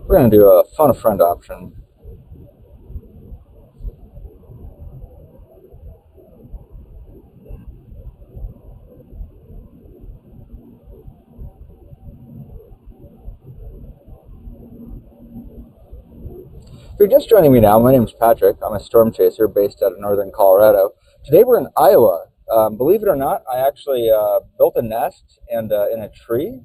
We're going to do a phone a friend option. If you're just joining me now, my name is Patrick. I'm a storm chaser based out of northern Colorado. Today we're in Iowa. Believe it or not, I actually built a nest and in a tree,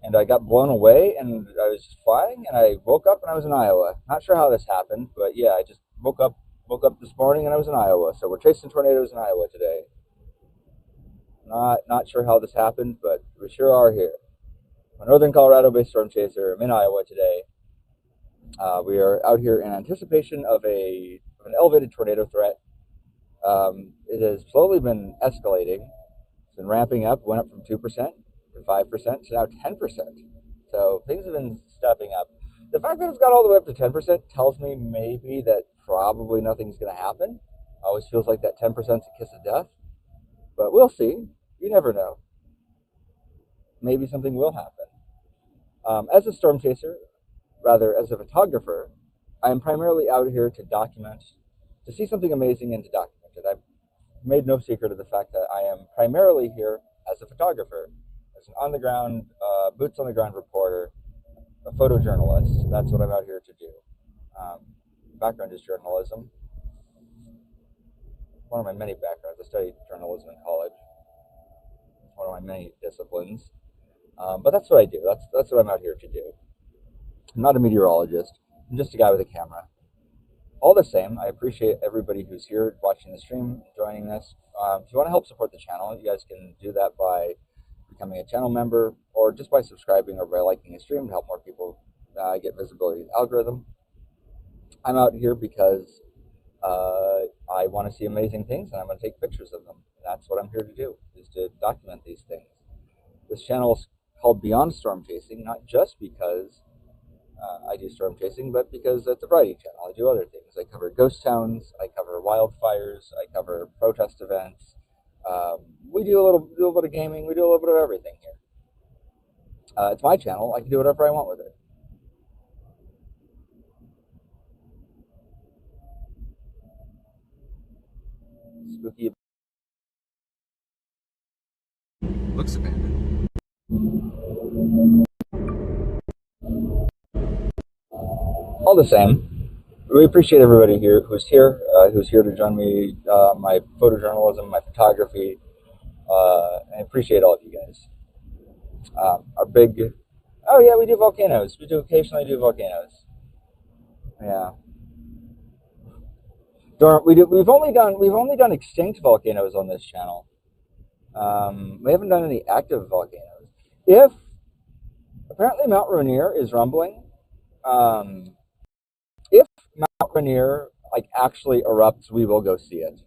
and I got blown away, and I was flying, and I woke up and I was in Iowa. Not sure how this happened, but yeah, I just woke up this morning and I was in Iowa. So we're chasing tornadoes in Iowa today. Not sure how this happened, but we sure are here. a northern Colorado-based storm chaser. I'm in Iowa today. We are out here in anticipation of an elevated tornado threat. It has slowly been escalating. It's been ramping up. Went up from 2% to 5% to now 10%. So things have been stepping up. The fact that it's got all the way up to 10% tells me maybe that probably nothing's going to happen. Always feels like that 10% is a kiss of death. But we'll see. You never know. Maybe something will happen. As a storm chaser, rather as a photographer, I am primarily out here to document, to see something amazing and to document it. I've made no secret of the fact that I am primarily here as a photographer, as an on-the-ground, boots on the ground reporter, a photojournalist. That's what I'm out here to do. Background is journalism. One of my many backgrounds. I studied journalism in college. It's one of my many disciplines. But that's what I do. That's what I'm out here to do. I'm not a meteorologist. I'm just a guy with a camera. All the same, I appreciate everybody who's here watching the stream, joining this. If you want to help support the channel, you guys can do that by becoming a channel member or just by subscribing or by liking the stream to help more people get visibility in the algorithm. I'm out here because I want to see amazing things and I'm going to take pictures of them. That's what I'm here to do, is to document these things. This channel is called Beyond Storm Chasing, not just because I do storm chasing, but because it's a variety channel. I do other things. I cover ghost towns, I cover wildfires, I cover protest events. We do a little bit of gaming, we do a little bit of everything here. It's my channel, I can do whatever I want with it. Spooky. Looks abandoned. All the same, we appreciate everybody here who's here to join me, my photojournalism, my photography. I appreciate all of you guys. Our big, oh yeah, we do volcanoes. We do occasionally do volcanoes. Yeah. We've only done extinct volcanoes on this channel. We haven't done any active volcanoes. If apparently Mount Rainier is rumbling. If Mount Rainier actually erupts, we will go see it.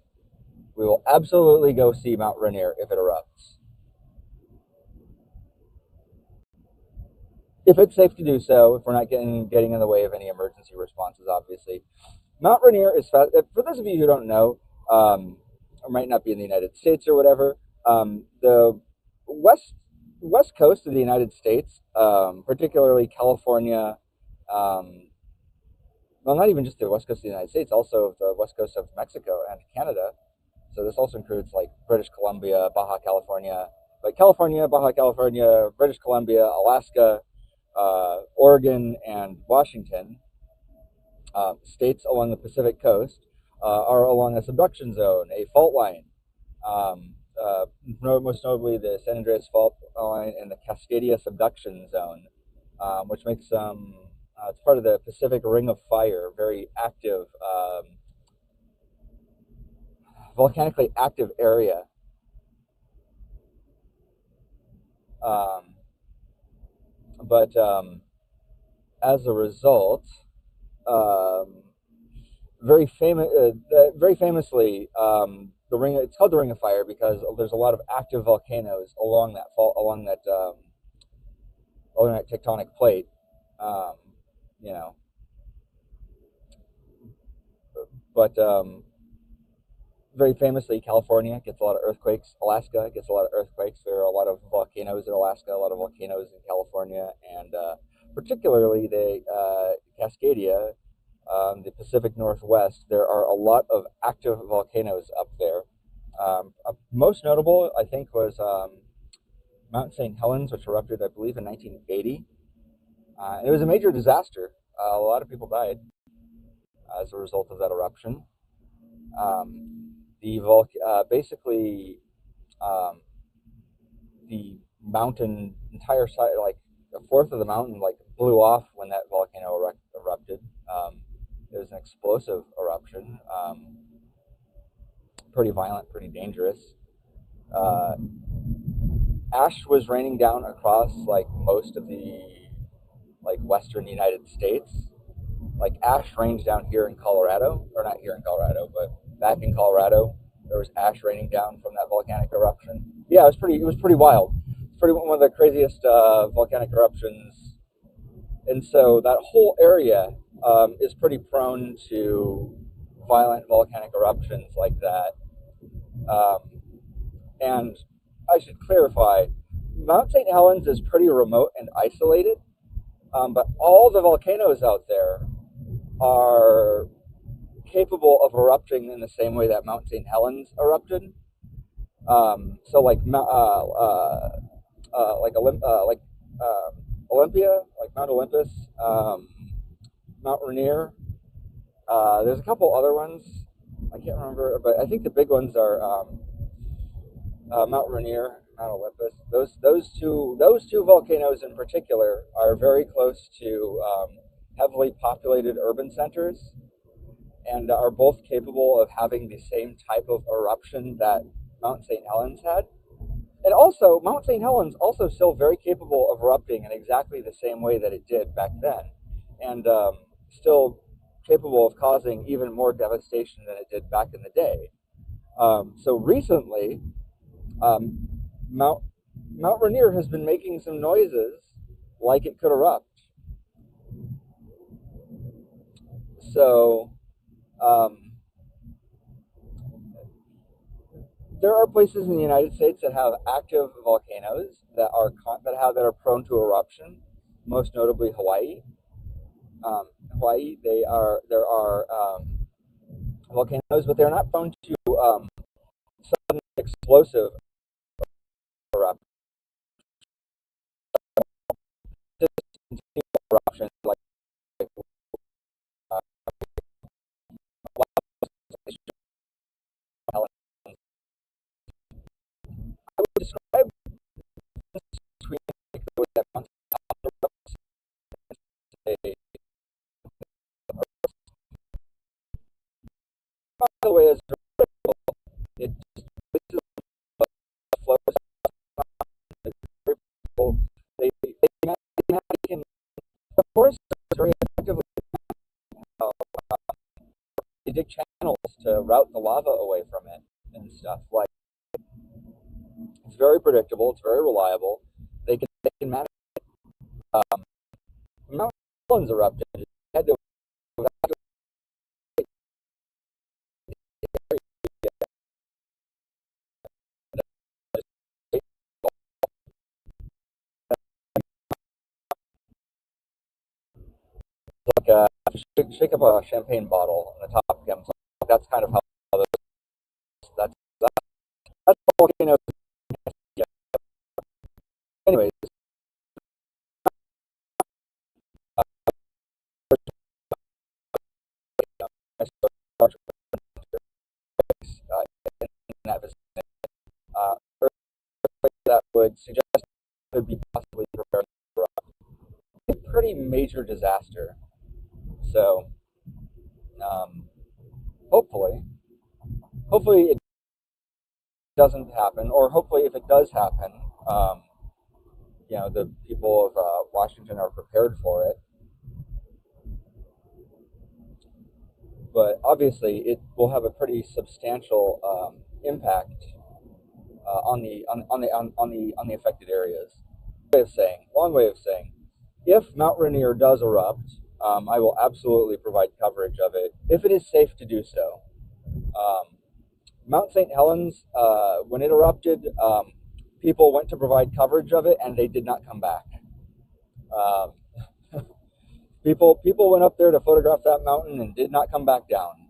We will absolutely go see Mount Rainier if it erupts. If it's safe to do so, if we're not getting in the way of any emergency responses, obviously. Mount Rainier is fast. For those of you who don't know, or might not be in the United States or whatever, the west coast of the United States, particularly California, well, not even just the west coast of the United States, also the west coast of Mexico and Canada. So this also includes British Columbia, Baja California, California, Baja California, British Columbia, Alaska, Oregon, and Washington. States along the Pacific coast are along a subduction zone, a fault line. Most notably the San Andreas fault line and the Cascadia subduction zone, which makes it's part of the Pacific Ring of Fire, very active, volcanically active area. But as a result, very famously, the ring. It's called the Ring of Fire because there's a lot of active volcanoes along that fault, along that tectonic plate. You know, but very famously, California gets a lot of earthquakes. Alaska gets a lot of earthquakes. There are a lot of volcanoes in Alaska, a lot of volcanoes in California, and particularly the Cascadia, the Pacific Northwest. There are a lot of active volcanoes up there. Most notable, I think, was Mount St. Helens, which erupted, I believe, in 1980. It was a major disaster. A lot of people died as a result of that eruption. Basically, the mountain, entire side, a fourth of the mountain, blew off when that volcano erupted. It was an explosive eruption, pretty violent, pretty dangerous. ash was raining down across like most of the like western United States. Like ash rains down here in Colorado, or not here in Colorado, but back in Colorado, there was ash raining down from that volcanic eruption. Yeah, it was pretty wild. It's pretty one of the craziest volcanic eruptions, and so that whole area is pretty prone to violent volcanic eruptions like that. Um, and I should clarify, Mount St. Helens is pretty remote and isolated, but all the volcanoes out there are capable of erupting in the same way that Mount St. Helens erupted. So Olympia, like Mount Olympus, Mount Rainier. There's a couple other ones I can't remember, but I think the big ones are Mount Rainier, Mount Olympus. Those two volcanoes in particular are very close to heavily populated urban centers, and are both capable of having the same type of eruption that Mount St. Helens had. And also, Mount St. Helens also still very capable of erupting in exactly the same way that it did back then, and still capable of causing even more devastation than it did back in the day. So recently, Mount Rainier has been making some noises like it could erupt. So there are places in the United States that have active volcanoes that are prone to eruption. Most notably, Hawaii. There are volcanoes, but they're not prone to sudden explosive eruptions. Eruptions like I would describe between that the way is it just flows. They can, of course, very effectively. They dig channels to route the lava away from it and stuff. Like it's very predictable. It's very reliable. They can manage. Mount Helens erupted. It had to evacuate like shake up a champagne bottle and the top comes. That's kind of how that's volcanoes. Anyways, in that vicinity, that would suggest could be possibly prepared for a pretty major disaster. So, hopefully it doesn't happen, or hopefully if it does happen, the people of Washington are prepared for it. But obviously, it will have a pretty substantial impact on the affected areas. Long way of saying, if Mount Rainier does erupt, I will absolutely provide coverage of it if it is safe to do so. Mount St. Helens, when it erupted, people went to provide coverage of it, and they did not come back. People went up there to photograph that mountain and did not come back down.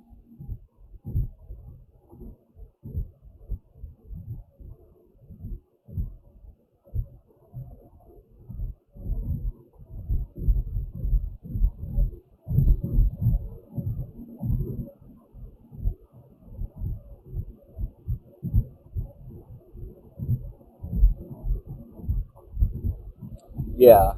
Yeah.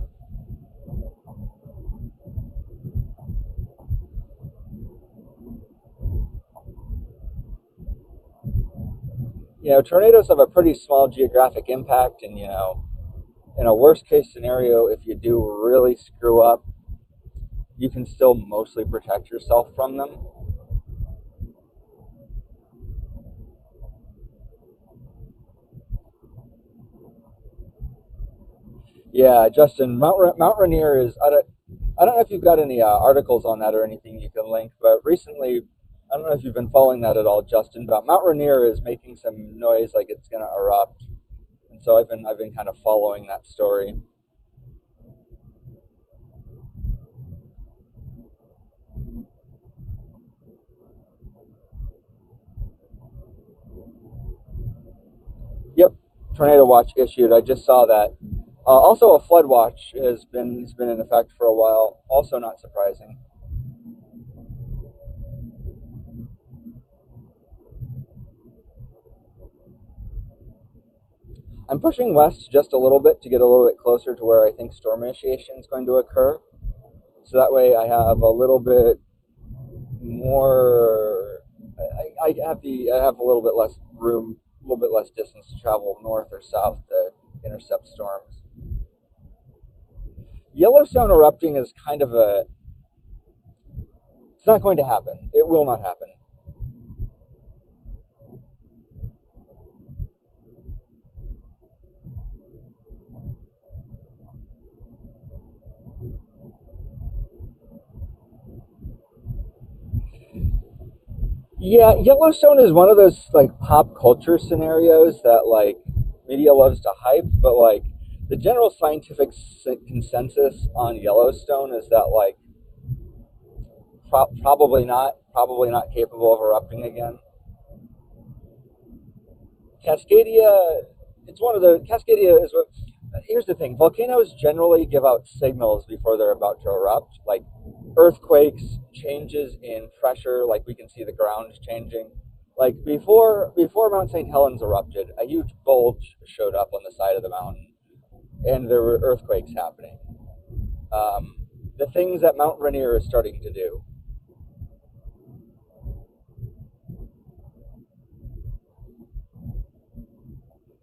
tornadoes have a pretty small geographic impact, and in a worst case scenario, if you do really screw up, you can still mostly protect yourself from them. Yeah, Justin, Mount Rainier is, I don't know if you've got any articles on that or anything you can link, but recently, I don't know if you've been following that at all, Justin, but Mount Rainier is making some noise like it's going to erupt. And so I've been kind of following that story. Yep, tornado watch issued. I just saw that. Also, a flood watch has been in effect for a while. Also, not surprising. I'm pushing west just a little bit to get a little bit closer to where I think storm initiation is going to occur. So that way, I have a little bit more. I have a little bit less room, a little bit less distance to travel north or south to intercept storms. Yellowstone erupting is kind of it's not going to happen. It will not happen. Yeah, Yellowstone is one of those like pop culture scenarios that like media loves to hype, but like the general scientific consensus on Yellowstone is that like probably not capable of erupting again. Cascadia, it's one of the Cascadia is what. Here's the thing: volcanoes generally give out signals before they're about to erupt, like earthquakes, changes in pressure, like we can see the ground changing. Like before Mount St. Helens erupted, a huge bulge showed up on the side of the mountain, and there were earthquakes happening. The things that Mount Rainier is starting to do.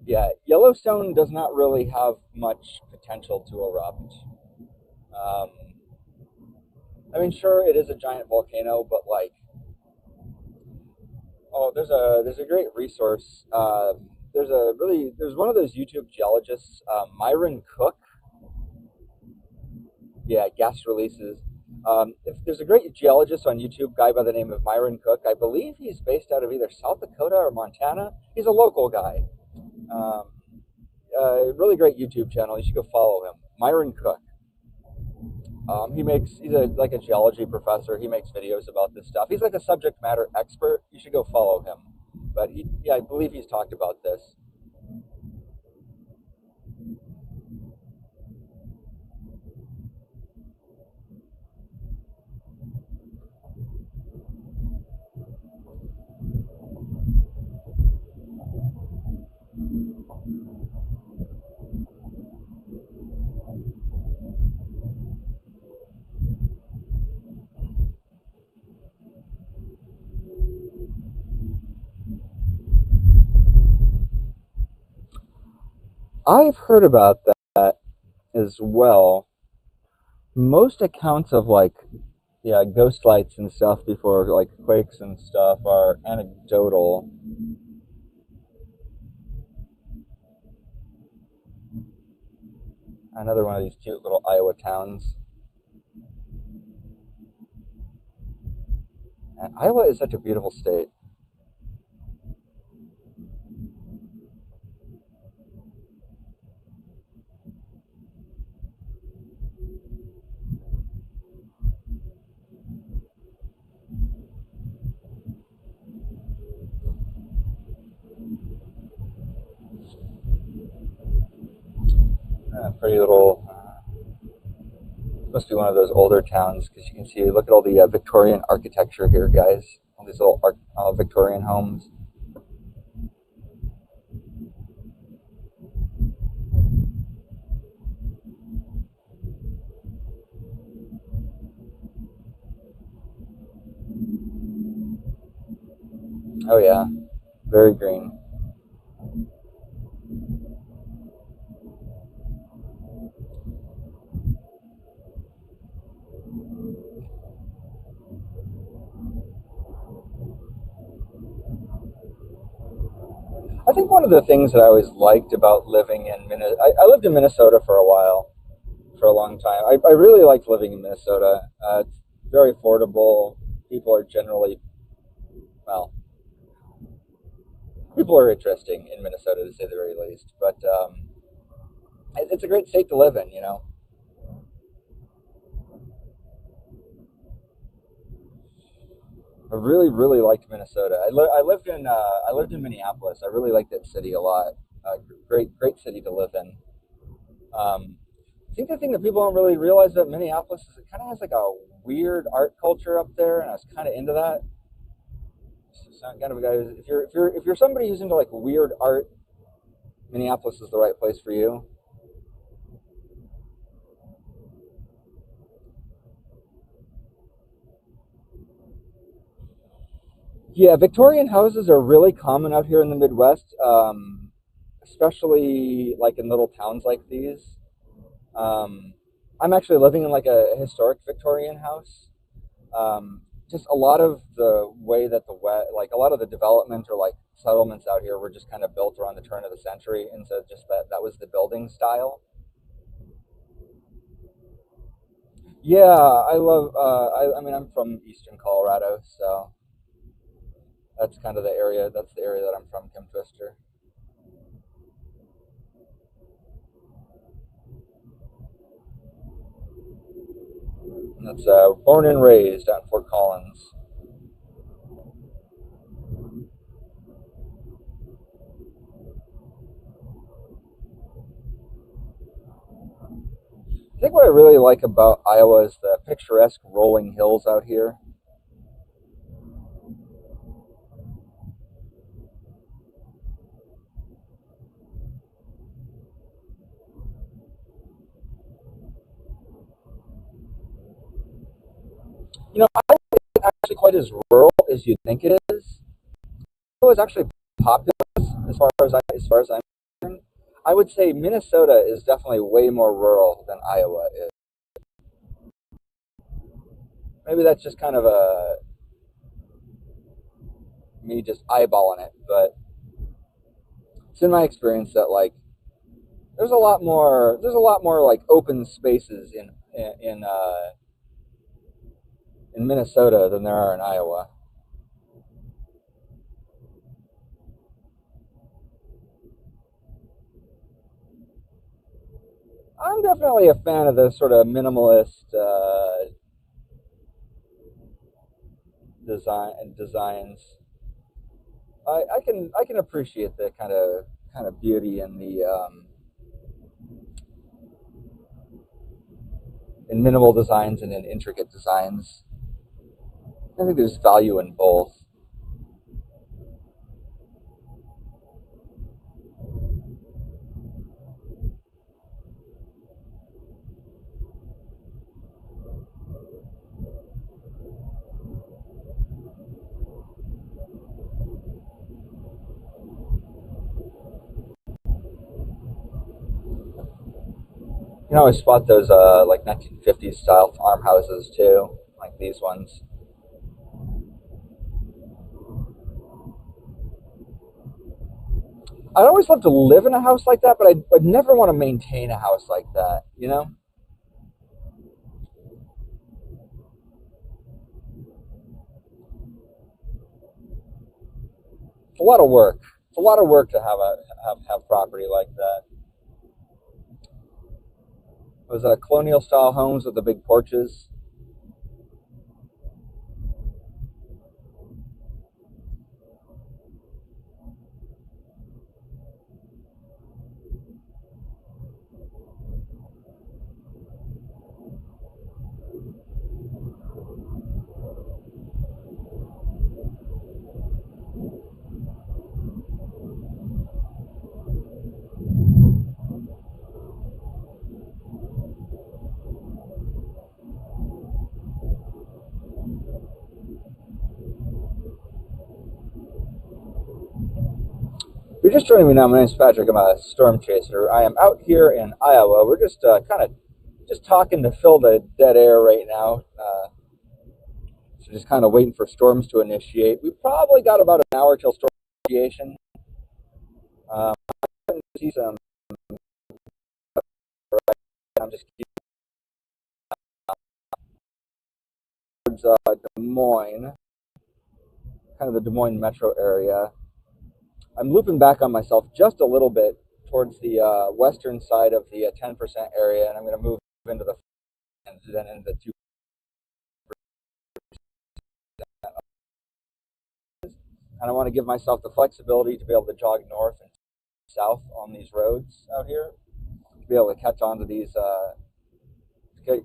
Yeah, Yellowstone does not really have much potential to erupt. Um, I mean, sure, it is a giant volcano, but like, oh, there's a great resource. There's one of those YouTube geologists, Myron Cook. Yeah, gas releases. If there's a great geologist on YouTube, guy by the name of Myron Cook. I believe he's based out of either South Dakota or Montana. He's a local guy. Um, really great YouTube channel. You should go follow him, Myron Cook. He's like a geology professor. He makes videos about this stuff. He's like a subject matter expert. You should go follow him. But I believe he's talked about this. I've heard about that as well. Most accounts of like, yeah, ghost lights and stuff before like quakes and stuff are anecdotal. Another one of these cute little Iowa towns. And Iowa is such a beautiful state. Pretty little. Must be one of those older towns because you can see. Look at all the Victorian architecture here, guys. All these little Victorian homes. Oh yeah, very green. think one of the things that I always liked about living in Minnesota, I lived in Minnesota for a while, for a long time. I really liked living in Minnesota. It's very affordable. People are generally, well, people are interesting in Minnesota, to say the very least. But it's a great state to live in, you know. I really, really liked Minnesota. I lived in Minneapolis. I really liked that city a lot. Great city to live in. I think the thing that people don't really realize about Minneapolis is it kind of has like a weird art culture up there, and I was kind of into that. So I'm kind of a guy. If you're somebody who's into like weird art, Minneapolis is the right place for you. Yeah, Victorian houses are really common out here in the Midwest, especially like in little towns like these. Um, I'm actually living in like a historic Victorian house. Just a lot of the way that like a lot of the development or like settlements out here were just kind of built around the turn of the century, and so just that was the building style. Yeah, I love. I mean, I'm from Eastern Colorado, so that's kind of the area. That's the area that I'm from, Kim Twister. And that's born and raised out in Fort Collins. I think what I really like about Iowa is the picturesque rolling hills out here. You know, Iowa isn't actually quite as rural as you'd think it is. Iowa is actually populous as far as I'm concerned. I would say Minnesota is definitely way more rural than Iowa is. Maybe that's just kind of a me just eyeballing it, but it's in my experience that like there's a lot more like open spaces in Minnesota than there are in Iowa. I'm definitely a fan of the sort of minimalist designs. I can appreciate the kind of beauty in minimal designs and in intricate designs. I think there's value in both. You can always spot those like 1950s style farmhouses too, like these ones. I'd always love to live in a house like that, but I'd never want to maintain a house like that. You know, it's a lot of work. It's a lot of work to have property like that. Was colonial style homes with the big porches. If you're just joining me now, my name is Patrick. I'm a storm chaser. I am out here in Iowa. We're just kind of just talking to fill the dead air right now. So just kind of waiting for storms to initiate. We probably got about an hour till storm initiation. to see some. I'm just keeping towards Des Moines, kind of the Des Moines metro area. I'm looping back on myself just a little bit towards the western side of the 10% area, and I'm going to move into the and then into the 2%. And I want to give myself the flexibility to be able to jog north and south on these roads out here, to be able to catch onto these,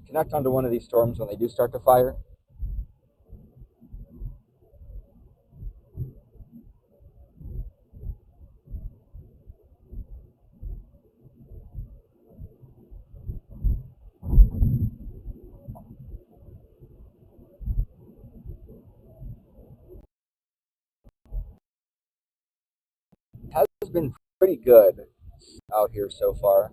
connect onto one of these storms when they do start to fire. It has been pretty good out here so far.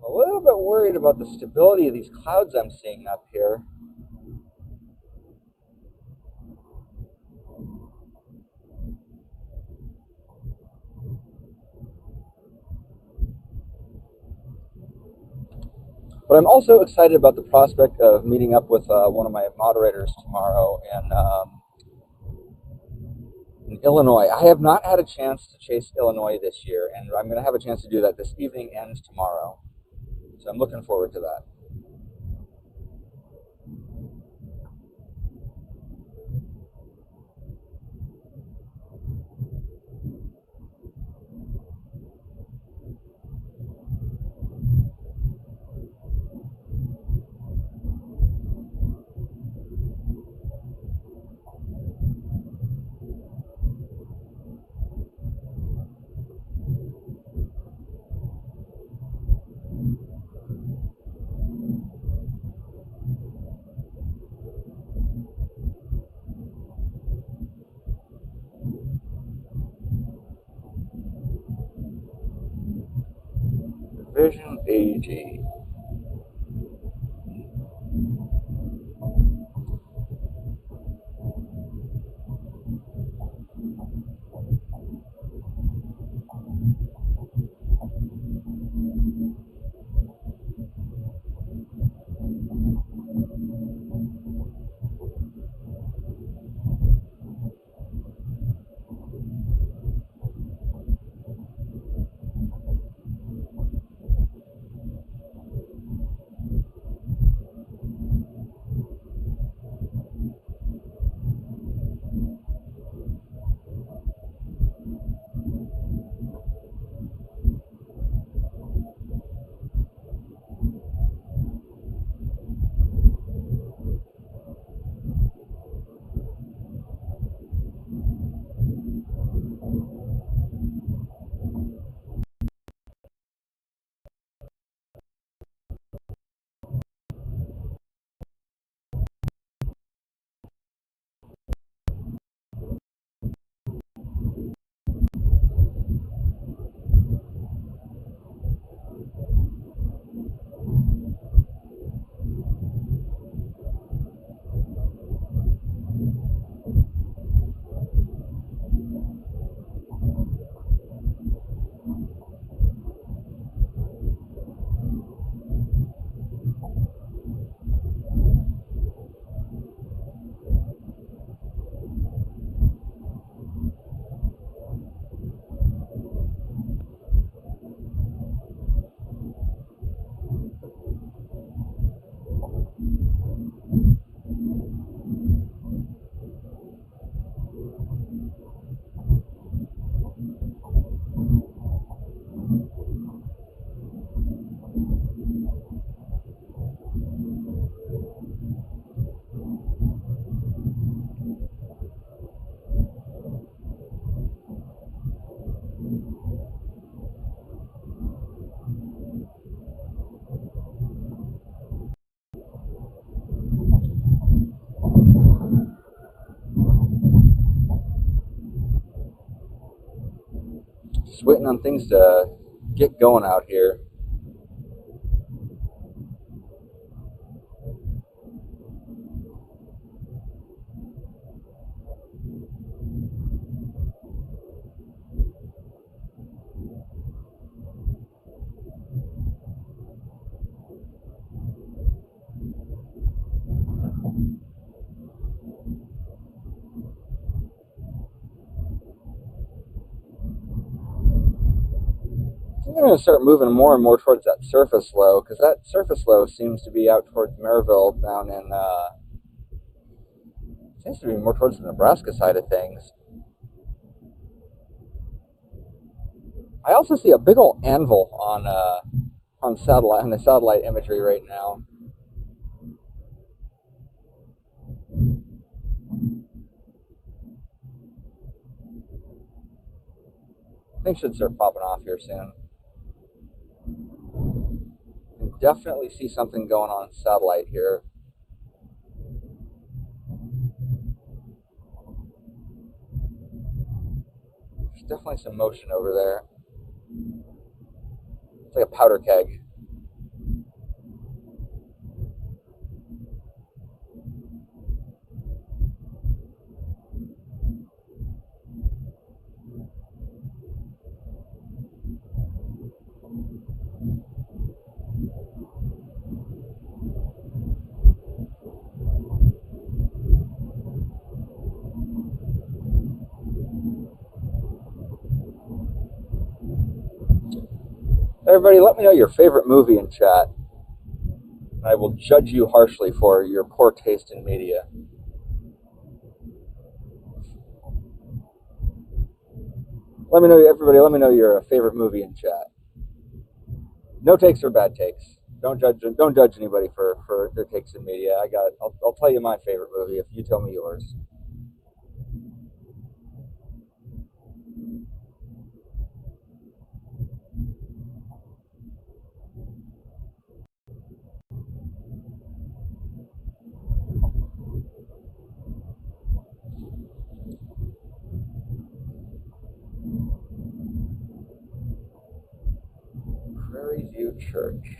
A little bit worried about the stability of these clouds I'm seeing up here. But I'm also excited about the prospect of meeting up with one of my moderators tomorrow in Illinois. I have not had a chance to chase Illinois this year, and I'm going to have a chance to do that this evening and tomorrow. So I'm looking forward to that. Vision AG. Just waiting on things to get going out here. I'm going to start moving more and more towards that surface low, because that surface low seems to be out towards Maryville, down in, seems to be more towards the Nebraska side of things. I also see a big old anvil on the satellite imagery right now. Things should start popping off here soon. You can definitely see something going on satellite here. There's definitely some motion over there. It's like a powder keg. Everybody, let me know your favorite movie in chat. I will judge you harshly for your poor taste in media. Let me know, everybody. Let me know your favorite movie in chat. No takes or bad takes. Don't judge anybody for their takes in media. I'll tell you my favorite movie if you tell me yours. Prairie View Church.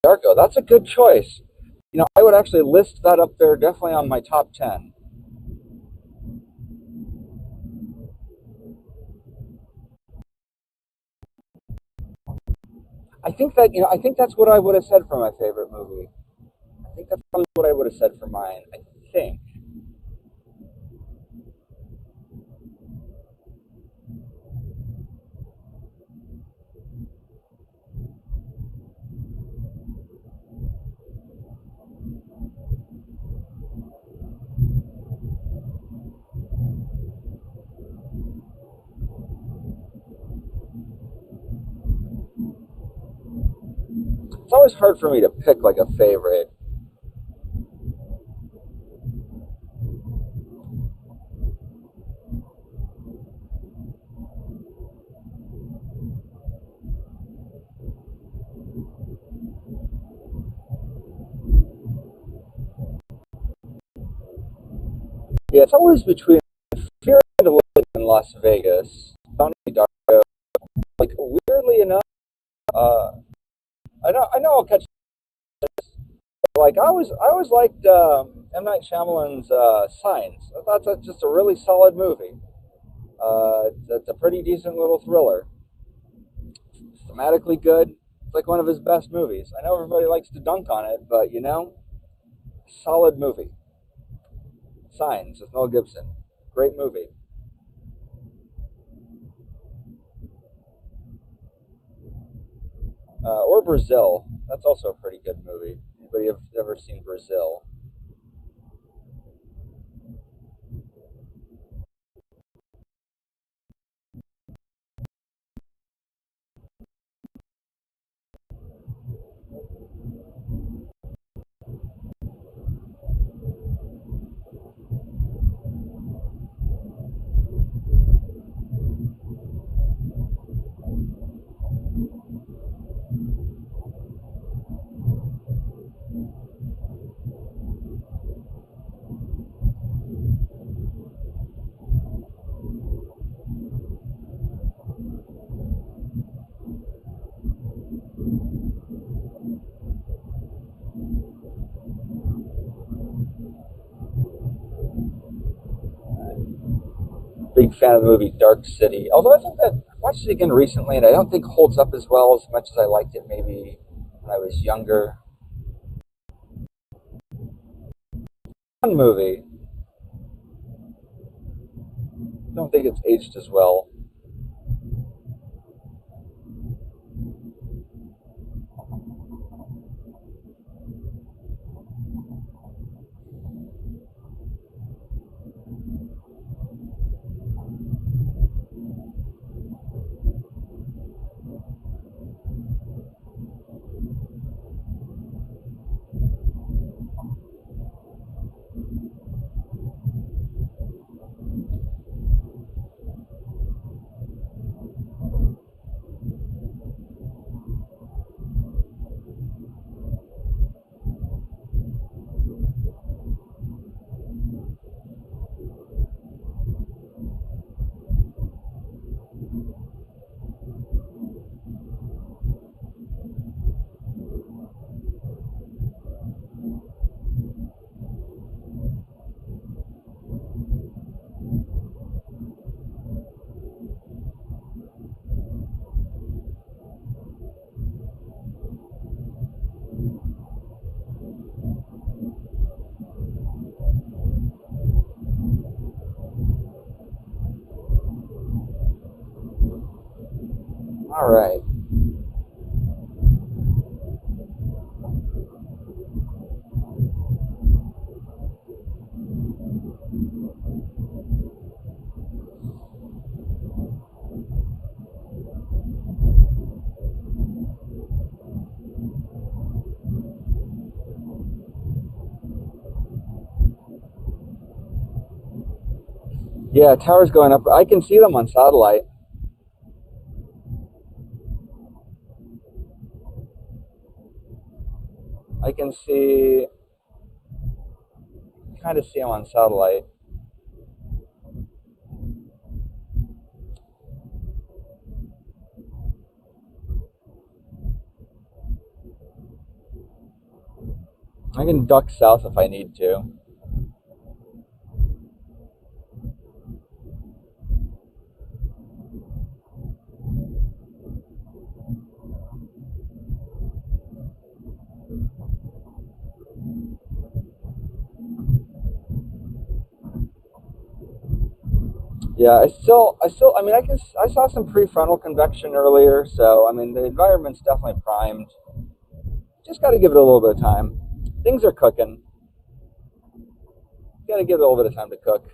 Darko, that's a good choice. You know, I would actually list that up there definitely on my top 10. I think that's what I would have said for my favorite movie. I think that's probably what I would have said for mine. I think. It's always hard for me to pick like a favorite. Yeah, it's always between Fear to Live in Las Vegas, Donnie Darko. Like, weirdly enough, Uh, I know I'll catch. Like I always liked M. Night Shyamalan's Signs. I thought that's just a really solid movie. It's a pretty decent little thriller. It's thematically good. It's like one of his best movies. I know everybody likes to dunk on it, but you know, solid movie. Signs with Mel Gibson. Great movie. Or Brazil. That's also a pretty good movie. Anybody have ever seen Brazil? Big fan of the movie Dark City. Although I think that I watched it again recently, and I don't think it holds up as well as much as I liked it maybe when I was younger. Fun movie. I don't think it's aged as well. All right. Yeah, towers going up. I can see them on satellite. I can see, kind of see them on satellite. I can duck south if I need to. Yeah, I mean, I saw some prefrontal convection earlier, so I mean, the environment's definitely primed. Just got to give it a little bit of time. Things are cooking. Got to give it a little bit of time to cook.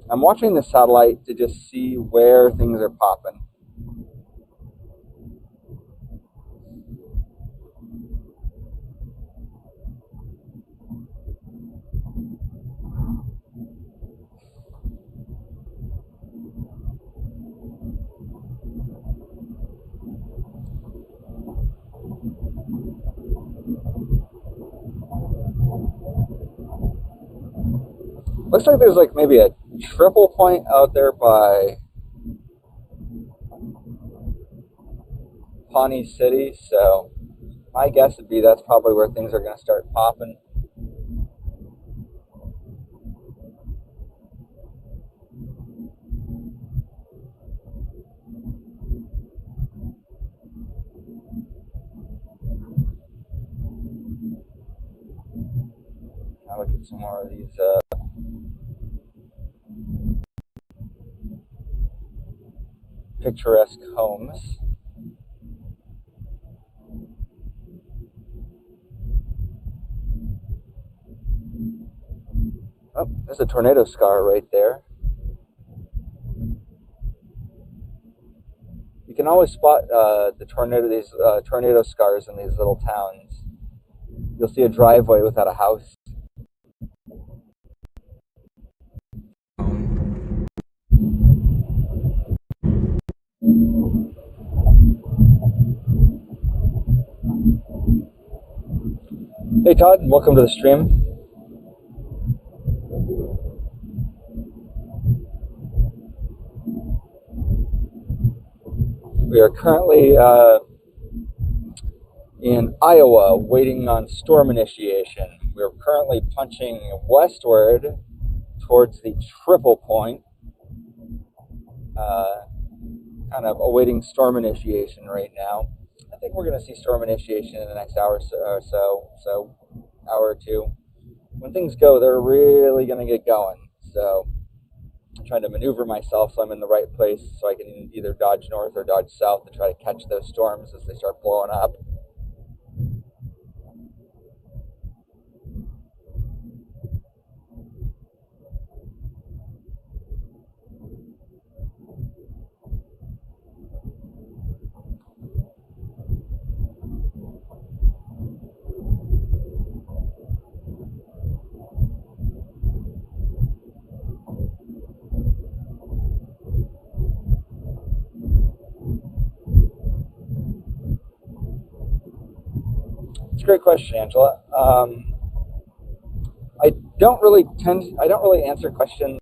I'm watching the satellite to just see where things are popping. Looks like there's like maybe a triple point out there by Pawnee City, so my guess would be that's probably where things are going to start popping. Now look at some more of these picturesque homes. Oh, there's a tornado scar right there. You can always spot these tornado scars in these little towns. You'll see a driveway without a house. Hey Todd, welcome to the stream. We are currently in Iowa waiting on storm initiation. We're currently punching westward towards the triple point, kind of awaiting storm initiation right now. I think we're going to see storm initiation in the next hour or so, hour or two. When things go, they're really going to get going. So I'm trying to maneuver myself so I'm in the right place so I can either dodge north or dodge south to try to catch those storms as they start blowing up. It's a great question, Angela. I don't really answer questions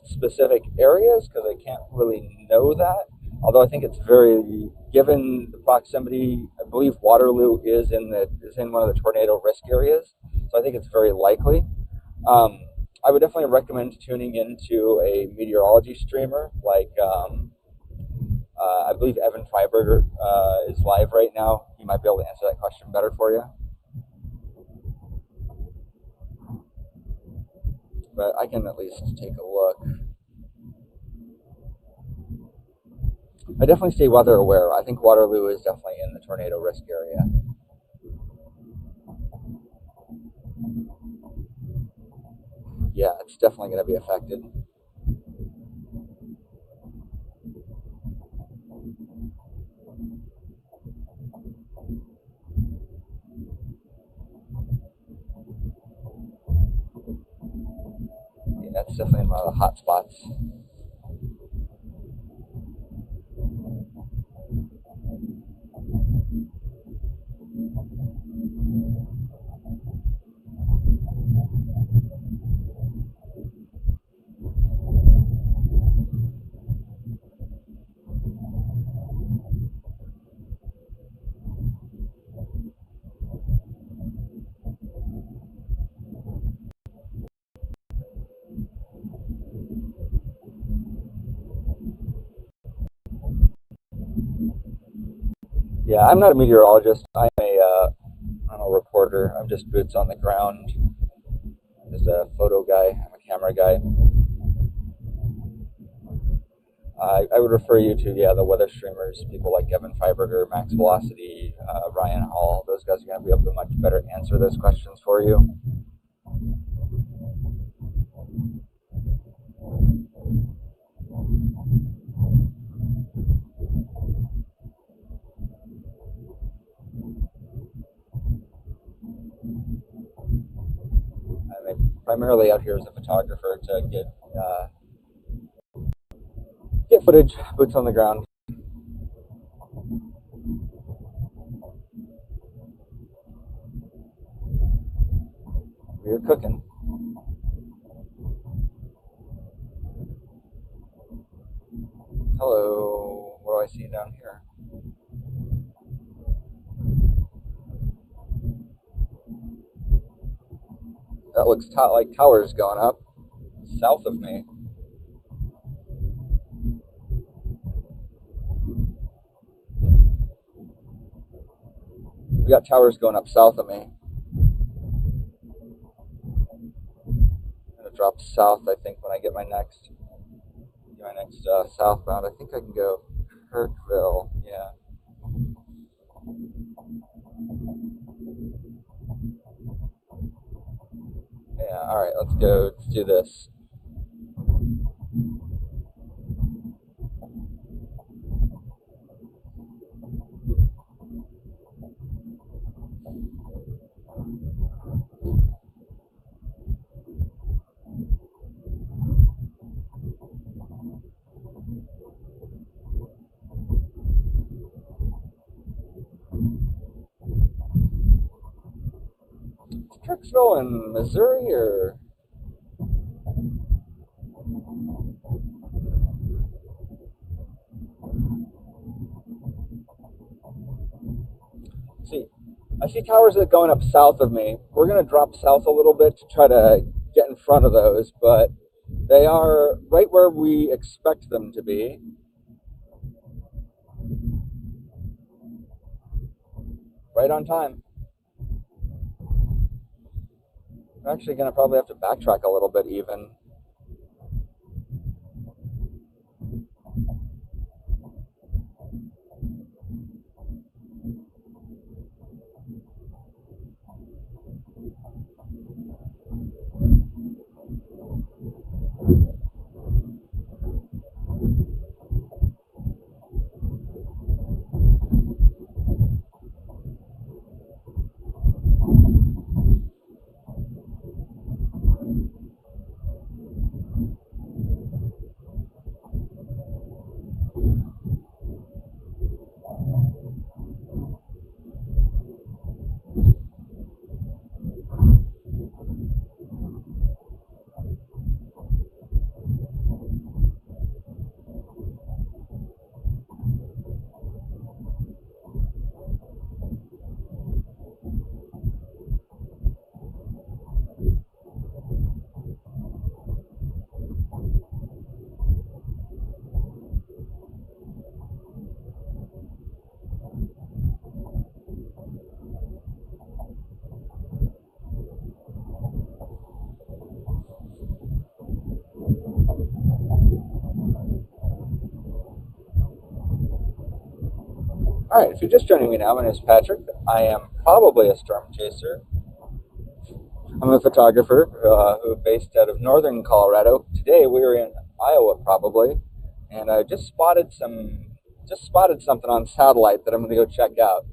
specific areas because I can't really know that. Although I think it's very, given the proximity, I believe Waterloo is in one of the tornado risk areas, so I think it's very likely. I would definitely recommend tuning into a meteorology streamer like I believe Evan Fryberger is live right now. He might be able to answer that question better for you. But I can at least take a look. I definitely stay weather aware. I think Waterloo is definitely in the tornado risk area. Yeah, it's definitely going to be affected. Yeah, that's definitely one of the hot spots. Yeah, I'm not a meteorologist. I'm a reporter. I'm just boots on the ground. I'm just a photo guy. I'm a camera guy. I would refer you to the weather streamers, people like Evan Fryberger, Max Velocity, Ryan Hall. Those guys are going to be able to much better answer those questions for you. I'm primarily out here as a photographer to get footage, boots on the ground. We're cooking. Hello. What do I see down here? That looks like towers going up south of me. We got towers going up south of me. I'm gonna drop south, I think, when I get my next southbound. I think I can go Kirkville. Yeah. Yeah. All right. Let's go. Let's do this. Is Kirksville in Missouri or? See, I see towers that are going up south of me. We're gonna drop south a little bit to try to get in front of those, but they are right where we expect them to be. Right on time. I'm actually gonna probably have to backtrack a little bit even. All right, if you're just joining me now, my name is Patrick. I am probably a storm chaser. I'm a photographer who based out of northern Colorado. Today we are in Iowa, probably, and I just spotted something on satellite that I'm going to go check out.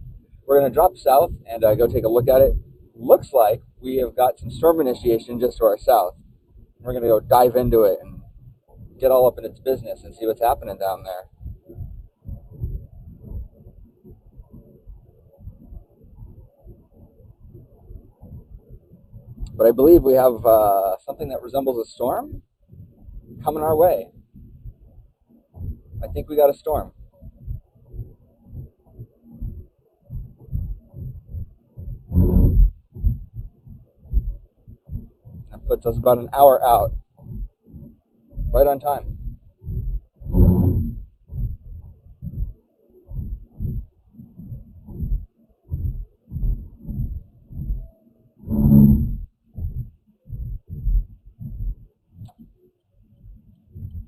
We're going to drop south and go take a look at it. Looks like we have got some storm initiation just to our south. We're going to go dive into it and get all up in its business and see what's happening down there. But I believe we have something that resembles a storm coming our way. I think we got a storm. That puts us about an hour out. Right on time.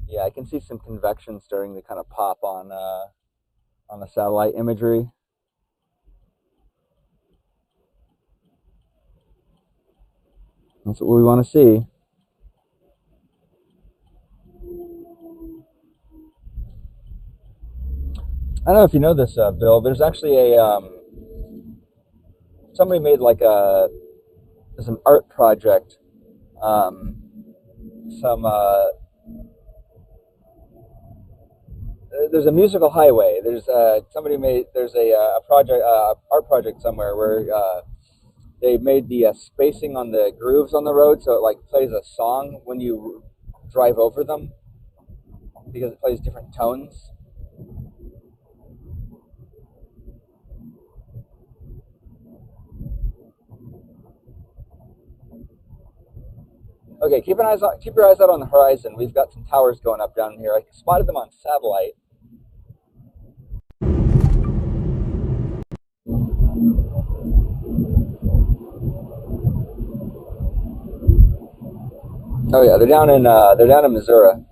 Yeah, I can see some convection starting to kind of pop on the satellite imagery. That's what we want to see. I don't know if you know this, Bill. There's actually a somebody made like there's an art project. There's a musical highway. There's somebody made there's a project art project somewhere where they made the spacing on the grooves on the road so it like plays a song when you drive over them. because it plays different tones. Okay, keep your eyes out on the horizon. We've got some towers going up down here. I spotted them on satellite. Oh yeah, they're down in Missouri.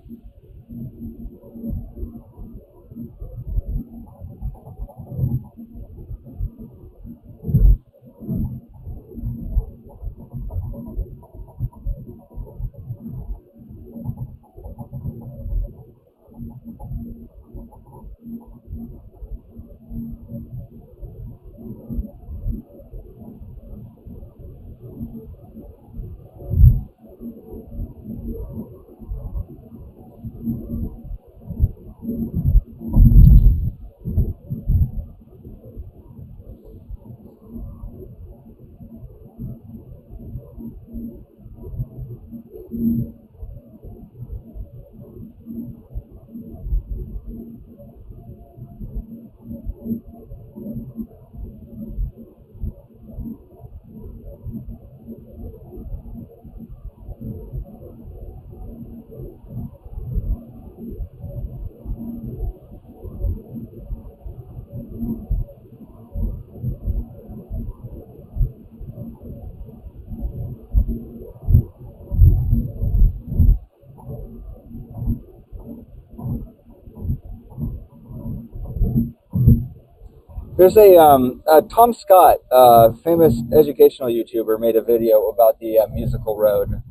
There's a Tom Scott, famous educational YouTuber, made a video about the musical road.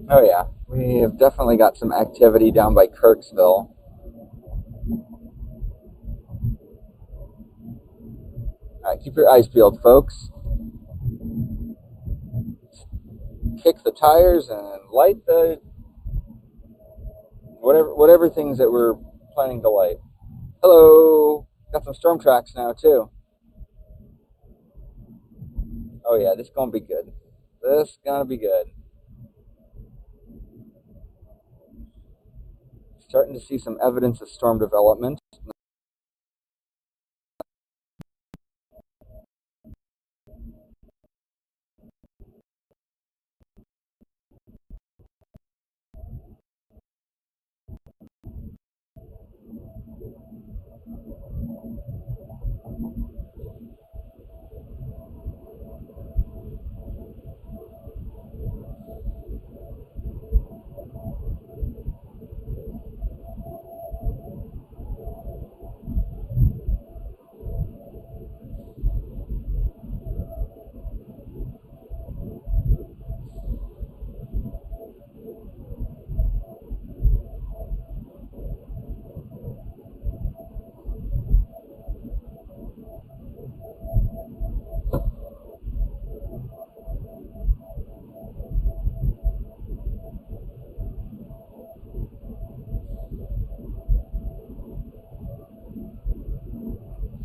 Oh yeah, we have definitely got some activity down by Kirksville. All right, keep your eyes peeled, folks. Kick the tires and light the whatever things that we're planning to light. Hello, got some storm tracks now too. Oh yeah, this is gonna be good. This is gonna be good. Starting to see some evidence of storm development.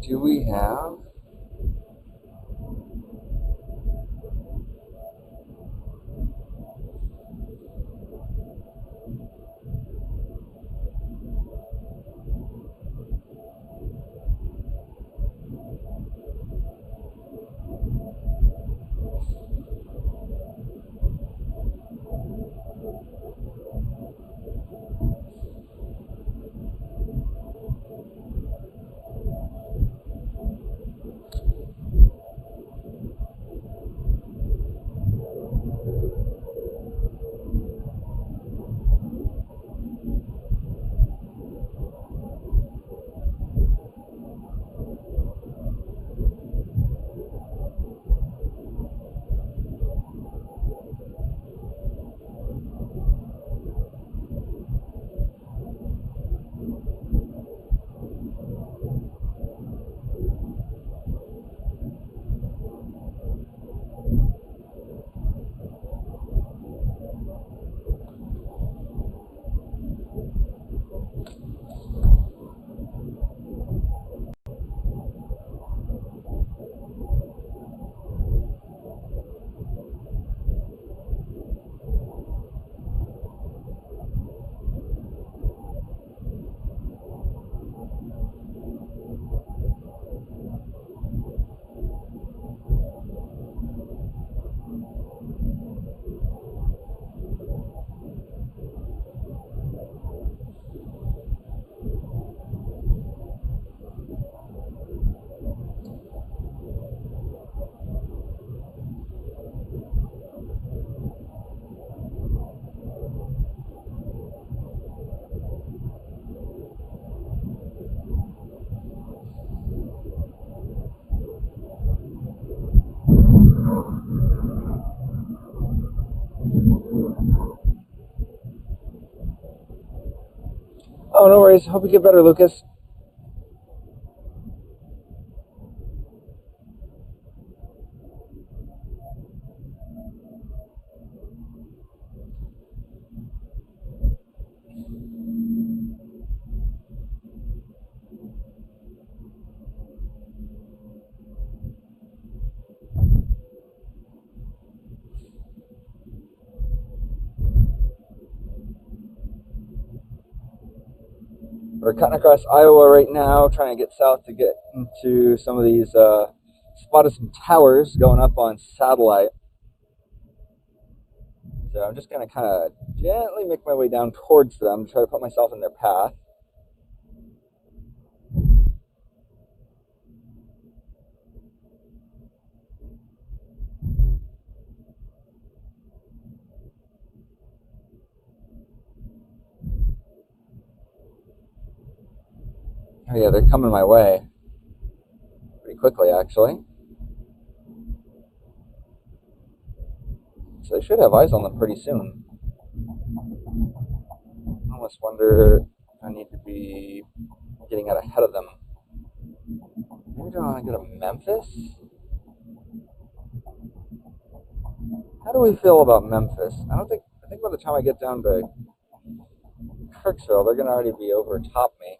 Do we have? Oh, no worries. Hope you get better, Lucas. We're cutting across Iowa right now, trying to get south to get into some of these, spotted some towers going up on satellite. So I'm just going to kind of gently make my way down towards them, try to put myself in their path. Oh yeah, they're coming my way. Pretty quickly, actually. So I should have eyes on them pretty soon. I almost wonder if I need to be getting out ahead of them. Maybe do I want to go to Memphis? How do we feel about Memphis? I think by the time I get down to Kirksville, they're going to already be over top me.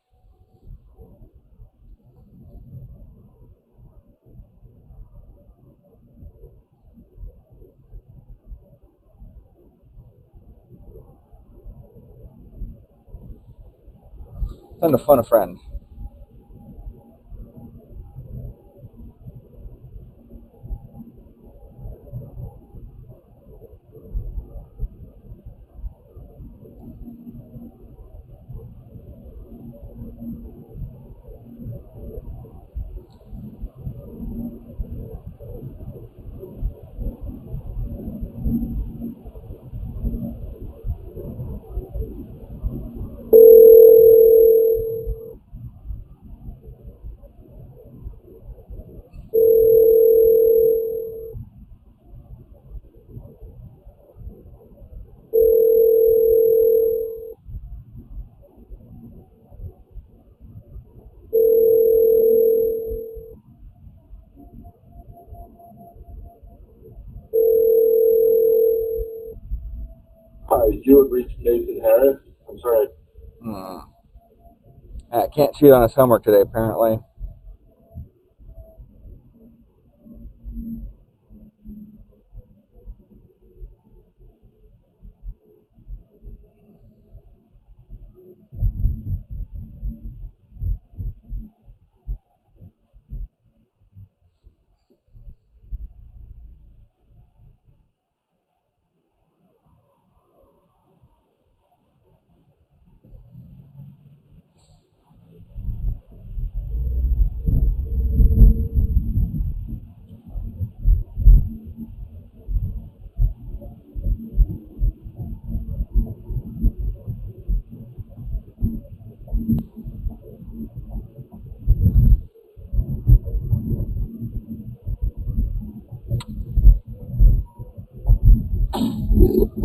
Time to phone a friend. Hi, you have reached Nathan Harris. I'm sorry. I can't cheat on his homework today, apparently.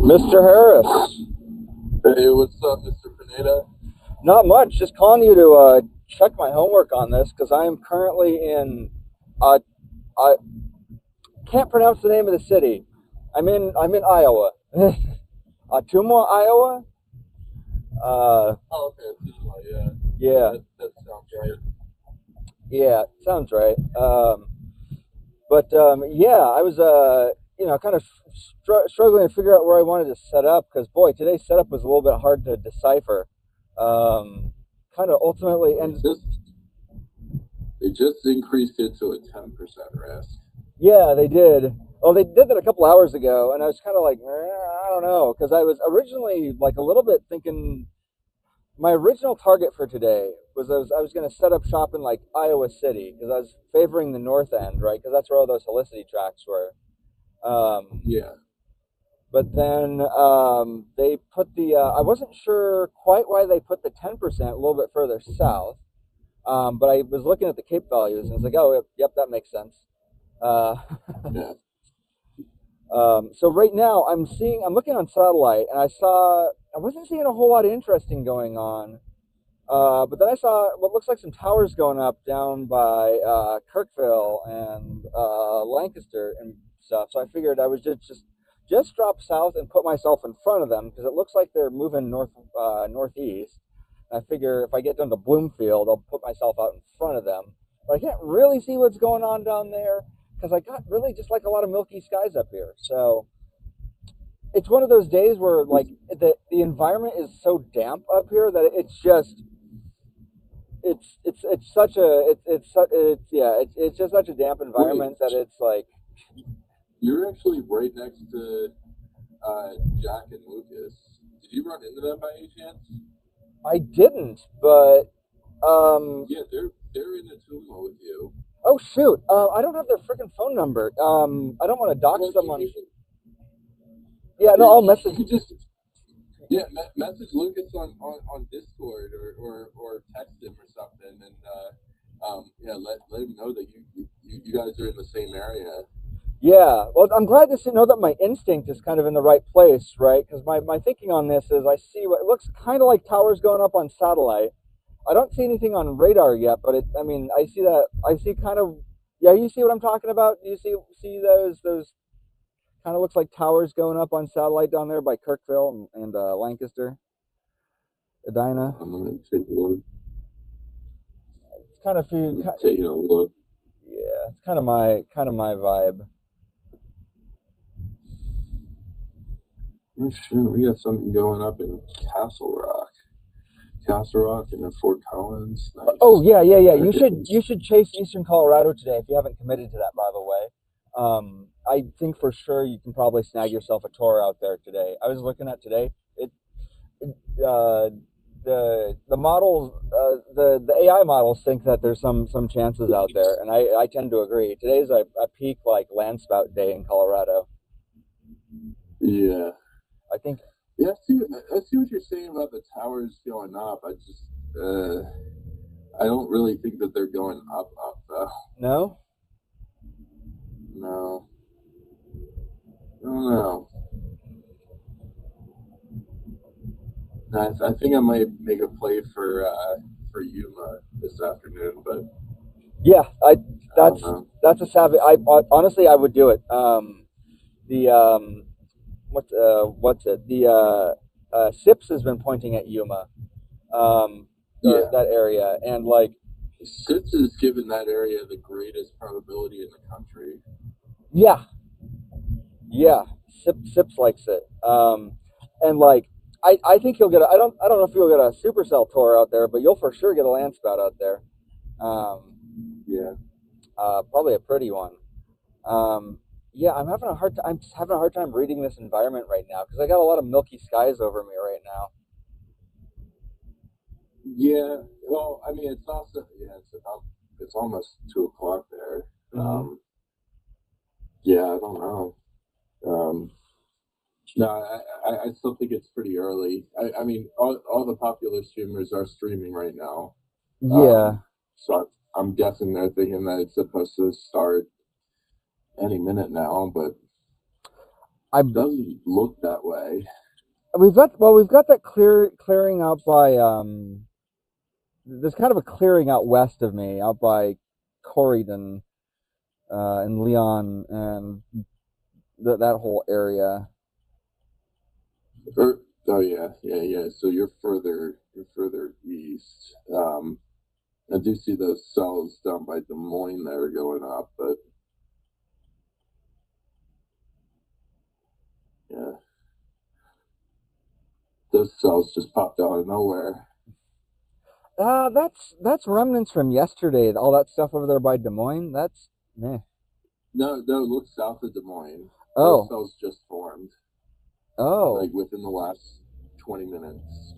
Mr. Harris. Hey, what's up, Mr. Pineda? Not much. Just calling you to check my homework on this because I am currently in. I can't pronounce the name of the city. I'm in Iowa. Ottumwa, Iowa. Oh, okay. Yeah. Yeah. That sounds right. Yeah, sounds right. Yeah, I was kind of struggling to figure out where I wanted to set up because boy, today's setup was a little bit hard to decipher. Kind of ultimately ended. They just increased it to a 10% risk. Yeah, they did. Well, they did that a couple hours ago, and I was kind of like, I don't know, because I was originally like a little bit thinking. My original target for today was I was going to set up shop in like Iowa City because I was favoring the north end, right? Because that's where all those Helicity tracks were. Yeah. But then they put the. I wasn't sure quite why they put the 10% a little bit further south. But I was looking at the Cape values and I was like, oh, yep, that makes sense. Yeah. So right now I'm looking on satellite and I wasn't seeing a whole lot of interesting going on. But then I saw what looks like some towers going up down by Kirkville and Lancaster and stuff. So I figured I would just drop south and put myself in front of them because it looks like they're moving northeast. I figure if I get down to Bloomfield, I'll put myself out in front of them. But I can't really see what's going on down there because I got really just like a lot of milky skies up here. So it's one of those days where like the environment is so damp up here that it's just it's just such a damp environment that it's like. You're actually right next to Jack and Lucas. Did you run into them by any chance? I didn't, but yeah, they're in the Tumo with you. Oh shoot! I don't have their freaking phone number. I don't want to dox someone. Yeah, no, I'll message. Message Lucas on Discord or text him or something, and let him know that you guys are in the same area. Yeah, well, I'm glad to know that my instinct is kind of in the right place, right? Because my thinking on this is I see what looks kind of like towers going up on satellite. I don't see anything on radar yet, but I see that. I see kind of, yeah, you see what I'm talking about? Do you see those kind of looks like towers going up on satellite down there by Kirkville and Lancaster, Edina? I'm going to take a look. It's kind of taking a look. Yeah, it's kind of my vibe. Oh, sure, we got something going up in Castle Rock and then Fort Collins. Nice. Oh yeah. You should chase Eastern Colorado today if you haven't committed to that, by the way. I think for sure you can probably snag yourself a tour out there today. I was looking at today. The models, the AI models think that there's some chances out there, and I tend to agree. Today's a peak like land spout day in Colorado. Yeah. I think. Yeah, I see what you're saying about the towers going up. I just, I don't really think that they're going up though. No? No. I don't know. I think I might make a play for Yuma this afternoon, but yeah, that's a savvy. Honestly I would do it. What's it? The SIPS has been pointing at Yuma, that area, and like SIPS has given that area the greatest probability in the country. Yeah. SIPS likes it, and like I think you'll get. I don't know if you'll get a supercell tour out there, but you'll for sure get a land spout out there. Yeah. Probably a pretty one. Yeah, I'm having a hard time reading this environment right now because I got a lot of milky skies over me right now. Yeah, well, I mean, it's also it's almost 2:00 there. Mm-hmm. Yeah, I don't know. No, I still think it's pretty early. I mean, all the popular streamers are streaming right now. Yeah. So I'm guessing they're thinking that it's supposed to start any minute now, but doesn't look that way. We've got that clearing out by there's kind of a clearing out west of me, out by Corydon and Leon and that whole area. Oh yeah. So you're further east. I do see those cells down by Des Moines that are going up, but yeah, those cells just popped out of nowhere. That's remnants from yesterday. All that stuff over there by Des Moines. That's meh. No, look south of Des Moines. Oh. Those cells just formed. Oh. Like within the last 20 minutes.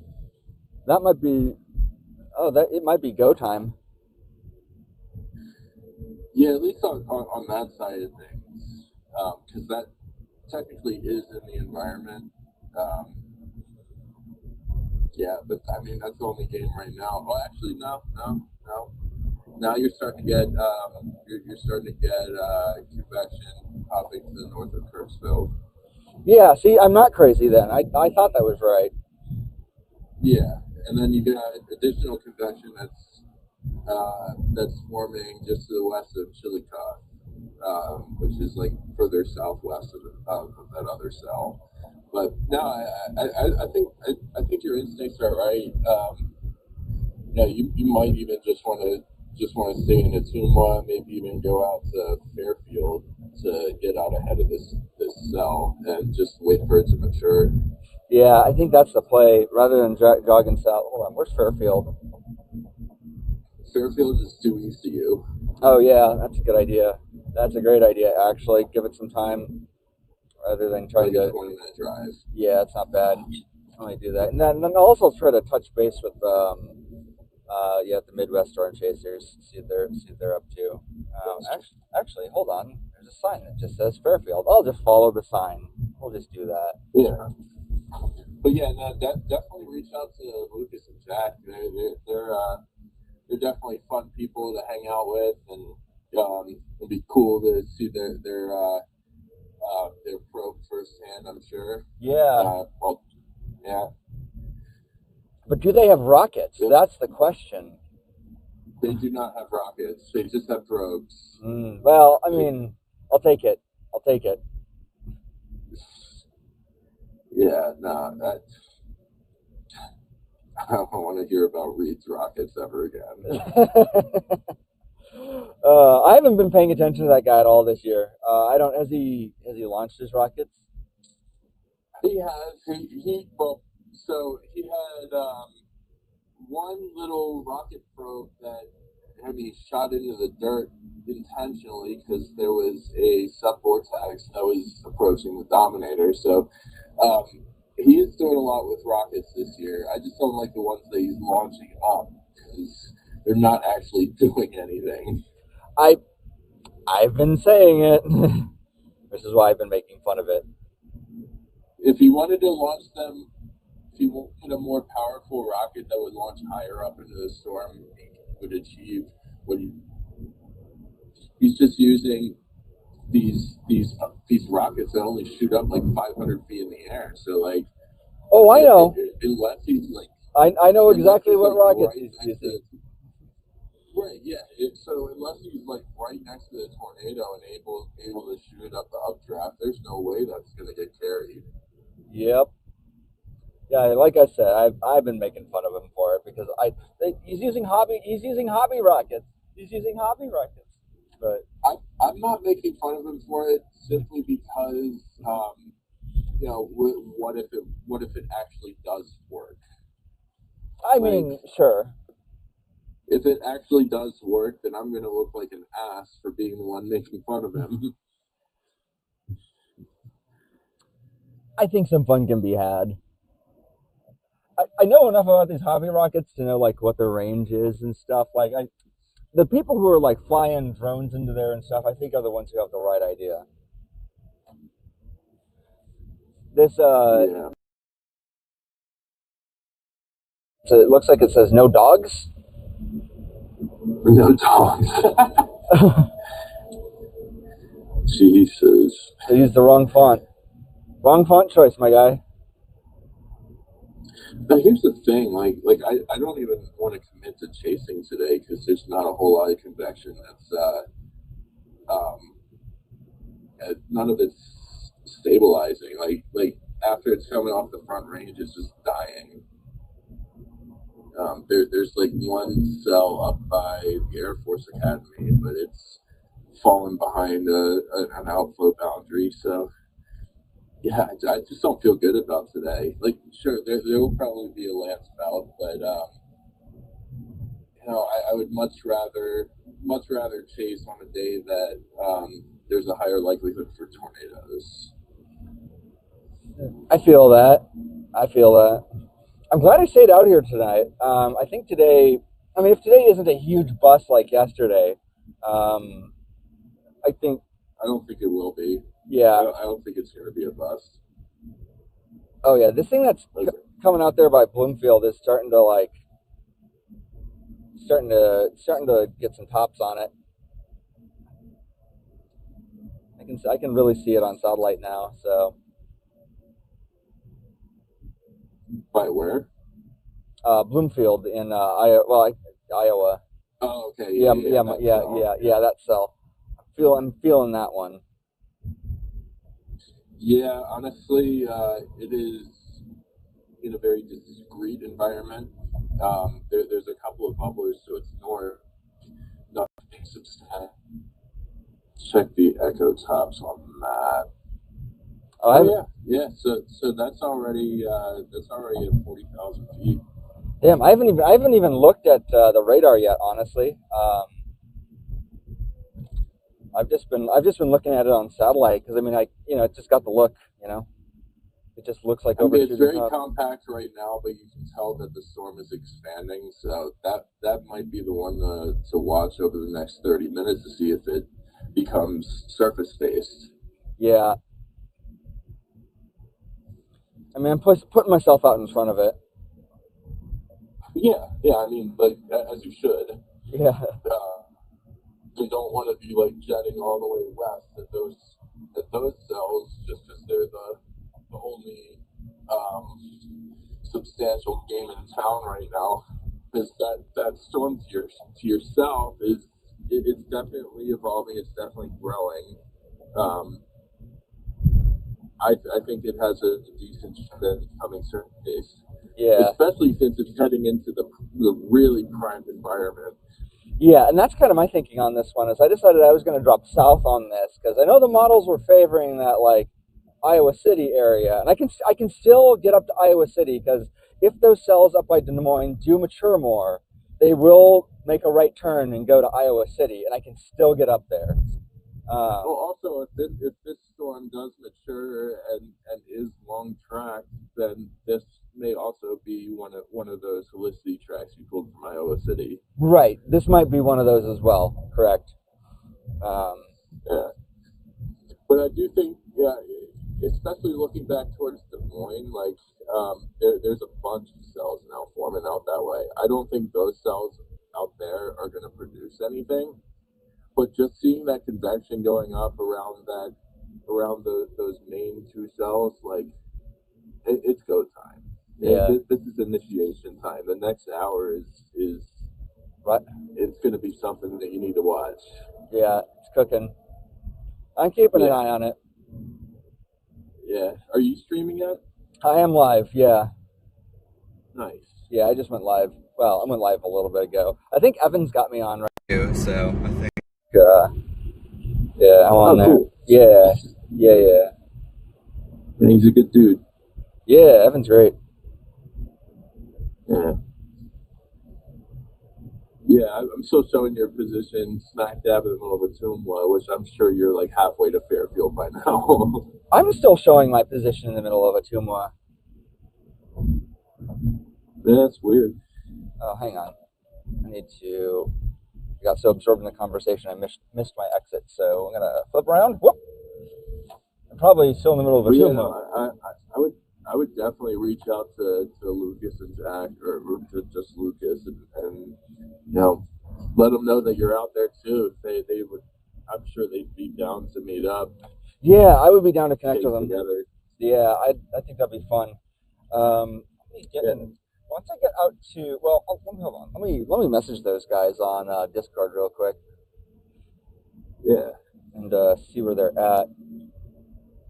That might be. Oh, it might be go time. Yeah, at least on that side of things, because that technically is in the environment. Yeah, but I mean that's the only game right now. Well, actually, no. Now you're starting to get convection popping to the north of Kirksville. Yeah, see, I'm not crazy then. I thought that was right. Yeah, and then you got additional convection that's forming just to the west of Chillicothe, which is like further southwest of that other cell. But no, I think your instincts are right. You might even just want to stay in Ottumwa, maybe even go out to Fairfield to get out ahead of this cell and just wait for it to mature. Yeah, I think that's the play rather than jogging south. Hold on, where's Fairfield? Fairfield is due east of you. Oh yeah, that's a good idea. That's a great idea. Actually, give it some time rather than trying to. 20-minute drive. Yeah, it's not bad. Only do that, and then also try to touch base with the Midwest Storm Chasers. See what they're up to. Actually, hold on. There's a sign that just says Fairfield. I'll just follow the sign. We'll just do that. Yeah. But yeah, no, definitely reach out to Lucas and Jack. They're definitely fun people to hang out with, and it'd be cool to see their probe firsthand. I'm sure. Yeah. Yeah. But do they have rockets? Yeah. That's the question. They do not have rockets. They just have probes. Well, I mean, I'll take it. Yeah, no, I don't want to hear about Reed's rockets ever again. I haven't been paying attention to that guy at all this year. Has he launched his rockets? He has. So he had one little rocket probe that he shot into the dirt intentionally because there was a subvortex that was approaching the Dominator. So he is doing a lot with rockets this year. I just don't like the ones that he's launching up because they're not actually doing anything. I've been saying it. This is why I've been making fun of it. If he wanted to launch them, if he wanted a more powerful rocket that would launch higher up into the storm, he would achieve what he's just using these rockets that only shoot up like 500 feet in the air. So like, oh, I know. Unless he's like, I know exactly what rockets he's using. Right, yeah. So unless he's like right next to the tornado and able to shoot up the updraft, there's no way that's going to get carried. Yep. Yeah, like I said, I've been making fun of him for it because he's using hobby rockets. But I'm not making fun of him for it simply because what if it actually does work? I mean, sure. If it actually does work, then I'm going to look like an ass for being the one making fun of him. I think some fun can be had. I know enough about these hobby rockets to know like what their range is and stuff. Like the people who are like flying drones into there and stuff, I think are the ones who have the right idea. This Yeah. So it looks like it says no dogs. No dogs. Jesus. They used the wrong font. Wrong font choice, my guy. But here's the thing, I don't even want to commit to chasing today because there's not a whole lot of convection that's none of it's stabilizing. Like after it's coming off the front range, it's just dying. There's like one cell up by the Air Force Academy, but it's fallen behind an outflow boundary. So yeah, I just don't feel good about today. Like, sure, there will probably be a land spout, but I would much rather chase on a day that there's a higher likelihood for tornadoes. I feel that. I'm glad I stayed out here tonight. I think today, I mean, if today isn't a huge bust like yesterday, I don't think it will be. Yeah. I don't think it's going to be a bust. Oh yeah, this thing that's coming out there by Bloomfield is starting to get some tops on it. I can really see it on satellite now. So. By where? Bloomfield in Iowa. Oh, okay. Yeah. That cell. I'm feeling that one. Yeah, honestly, it is in a very discrete environment. There's a couple of bubblers, so it's nothing substantial. Check the echo tops on that. Oh yeah. So that's already at 40,000 feet. Damn, I haven't even looked at the radar yet, honestly. I've just been looking at it on satellite because it just got the look, It just looks like it's very compact right now, but you can tell that the storm is expanding. So that might be the one to watch over the next 30 minutes to see if it becomes surface based. Yeah. I mean, I'm putting myself out in front of it. Yeah. I mean, as you should. Yeah. You don't want to be jetting all the way west at those cells just because they're the only substantial game in town right now. Because that storm to your south it's definitely evolving. It's definitely growing. I think it has a decent shot at becoming certain days. Yeah. Especially since it's heading into the really primed environment. Yeah, and that's kind of my thinking on this one. Is I decided I was going to drop south on this because I know the models were favoring that Iowa City area, and I can still get up to Iowa City because if those cells up by Des Moines do mature more, they will make a right turn and go to Iowa City, and I can still get up there. Well, also, if this storm does mature and is long tracked, then this may also be one of those helicity tracks you pulled from Iowa City. Right. This might be one of those as well. Correct. Yeah. But I do think, especially looking back towards Des Moines, there's a bunch of cells now forming out that way. I don't think those cells out there are going to produce anything. But just seeing that convection going up around those main two cells, it's go time. Yeah. This is initiation time. The next hour is right. It's going to be something that you need to watch. Yeah, it's cooking. I'm keeping an eye on it. Yeah. Are you streaming yet? I am live. Yeah. Nice. Yeah, I just went live. Well, I went live a little bit ago. I think Evan's got me on right now, so I think. Yeah, I'm on there. Cool. Yeah. And he's a good dude. Yeah, Evan's great. Yeah, I'm still showing your position smack dab in the middle of Ottumwa, which I'm sure you're halfway to Fairfield by now. I'm still showing my position in the middle of Ottumwa. Yeah, that's weird. Oh, hang on. I got so absorbed in the conversation I missed my exit, so I'm gonna flip around. Whoop! I'm probably still in the middle of Ottumwa. I would definitely reach out to Lucas and Jack, or to just Lucas, and let them know that you're out there too. They would, I'm sure they'd be down to meet up. Yeah, I would be down to connect with them. Together. Yeah, I think that'd be fun. Let me get Yeah. in. Once I get out to, well, let me, hold on. Let me message those guys on Discord real quick Yeah. and see where they're at.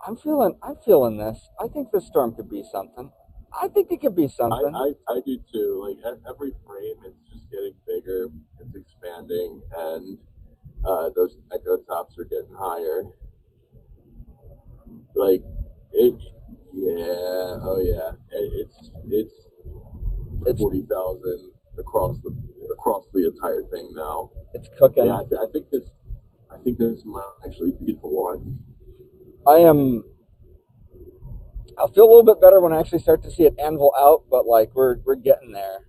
I'm feeling this. I think this storm could be something. I think it could be something. I do too. Like every frame, it's just getting bigger. It's expanding, and those echo tops are getting higher. Like it, yeah, oh yeah. It's 40,000 across the entire thing now. It's cooking. Yeah, I think this might actually be the one. I'll feel a little bit better when I actually start to see it anvil out, but like we're getting there.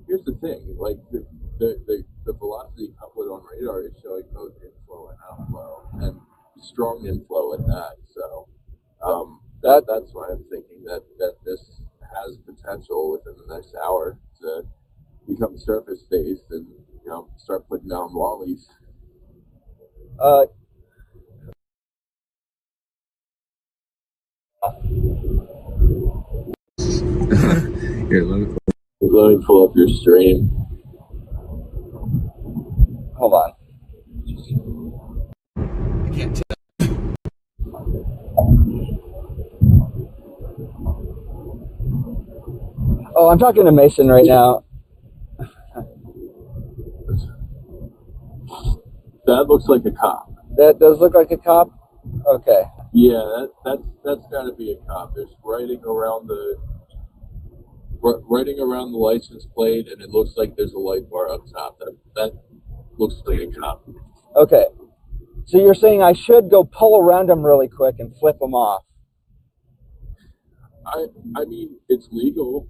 Here's the thing, like the velocity couplet on radar is showing both inflow and outflow, and strong inflow at that. So that's why I'm thinking that this has potential within the next hour to become surface based and start putting down lollies. Here, Let me pull up your stream. Hold on. I can't tell. Oh, I'm talking to Mason right now. That looks like a cop. That does look like a cop. Okay. Yeah, that's got to be a cop. There's writing around the license plate, and it looks like there's a light bar up top. That looks like a cop. Okay. So you're saying I should go pull around him really quick and flip him off? I mean, it's legal.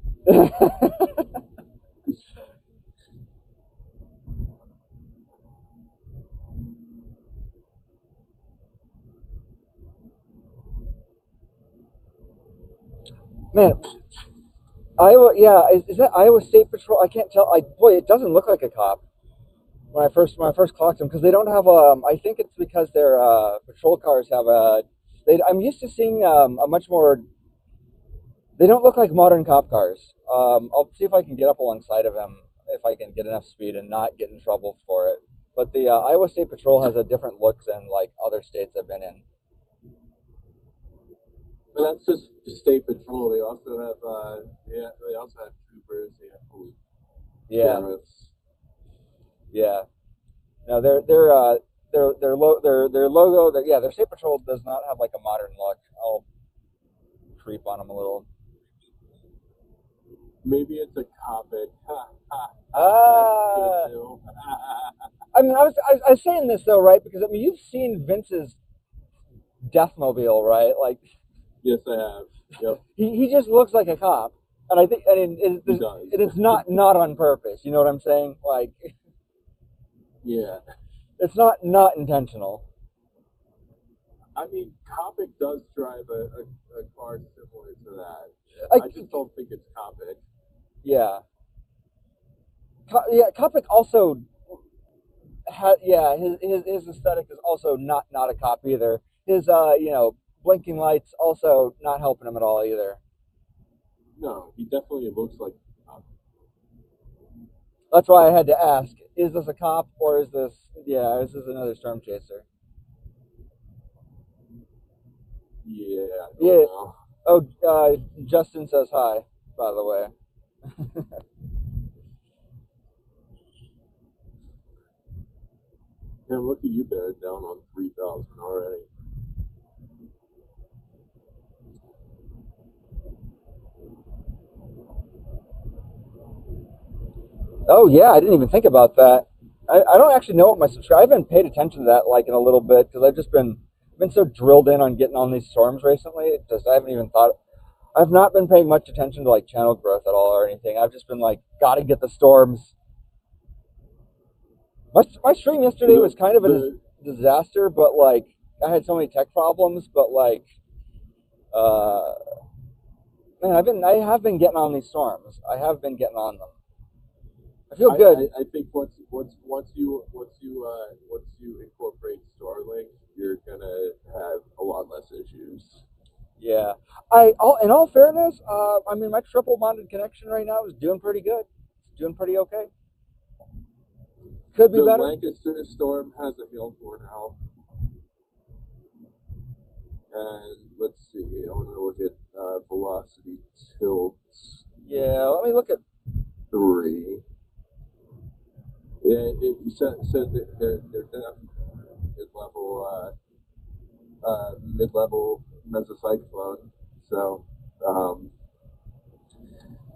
Man, Iowa, yeah, is that Iowa State Patrol? I can't tell. Boy, it doesn't look like a cop when I first clocked them because they don't have I think it's because their patrol cars have I'm used to seeing a much more. They don't look like modern cop cars. I'll see if I can get up alongside of them if I can get enough speed and not get in trouble for it. But the Iowa State Patrol has a different look than like other states I've been in. But that's just the state patrol. They also have they also have troopers. They have police. Yeah. Sheriffs. Yeah. No, their logo. Their state patrol does not have like a modern look. I'll creep on them a little. Maybe it's a Copic. I mean, I was saying this though, right? Because I mean, you've seen Vince's Deathmobile, right? Like, yes, I have. Yep. He just looks like a cop, and I think, and it's not on purpose. You know what I'm saying? Like, yeah, it's not intentional. I mean, Copic does drive a car similar to that. I just don't think it's Copic. Yeah. Copic also his aesthetic is also not a cop either. His blinking lights also not helping him at all either. No, he definitely looks like a cop. That's why I had to ask, is this a cop or is this another storm chaser? Yeah. Yeah. Oh, Justin says hi, by the way. Man, look at you there, down on 3,000 already. Oh yeah, I didn't even think about that. I don't actually know what my subscribe. I haven't paid attention to that like in a little bit because I've just been so drilled in on getting on these storms recently. I haven't even thought. I've not been paying much attention to like channel growth at all or anything. I've just been like, gotta get the storms. My stream yesterday was kind of a disaster, but like I had so many tech problems. But like, man, I have been getting on these storms. I have been getting on them. I feel good. I think once you incorporate Starlink, you're gonna have a lot less issues. in all fairness, I mean, my triple bonded connection right now is doing pretty good. It's doing pretty okay. Could be The better. Lancaster storm has a hail for now. And let's see, I want to look at velocity tilts. Yeah, let me look at 3. Yeah, it said that they're mid-level mesocyclone. So,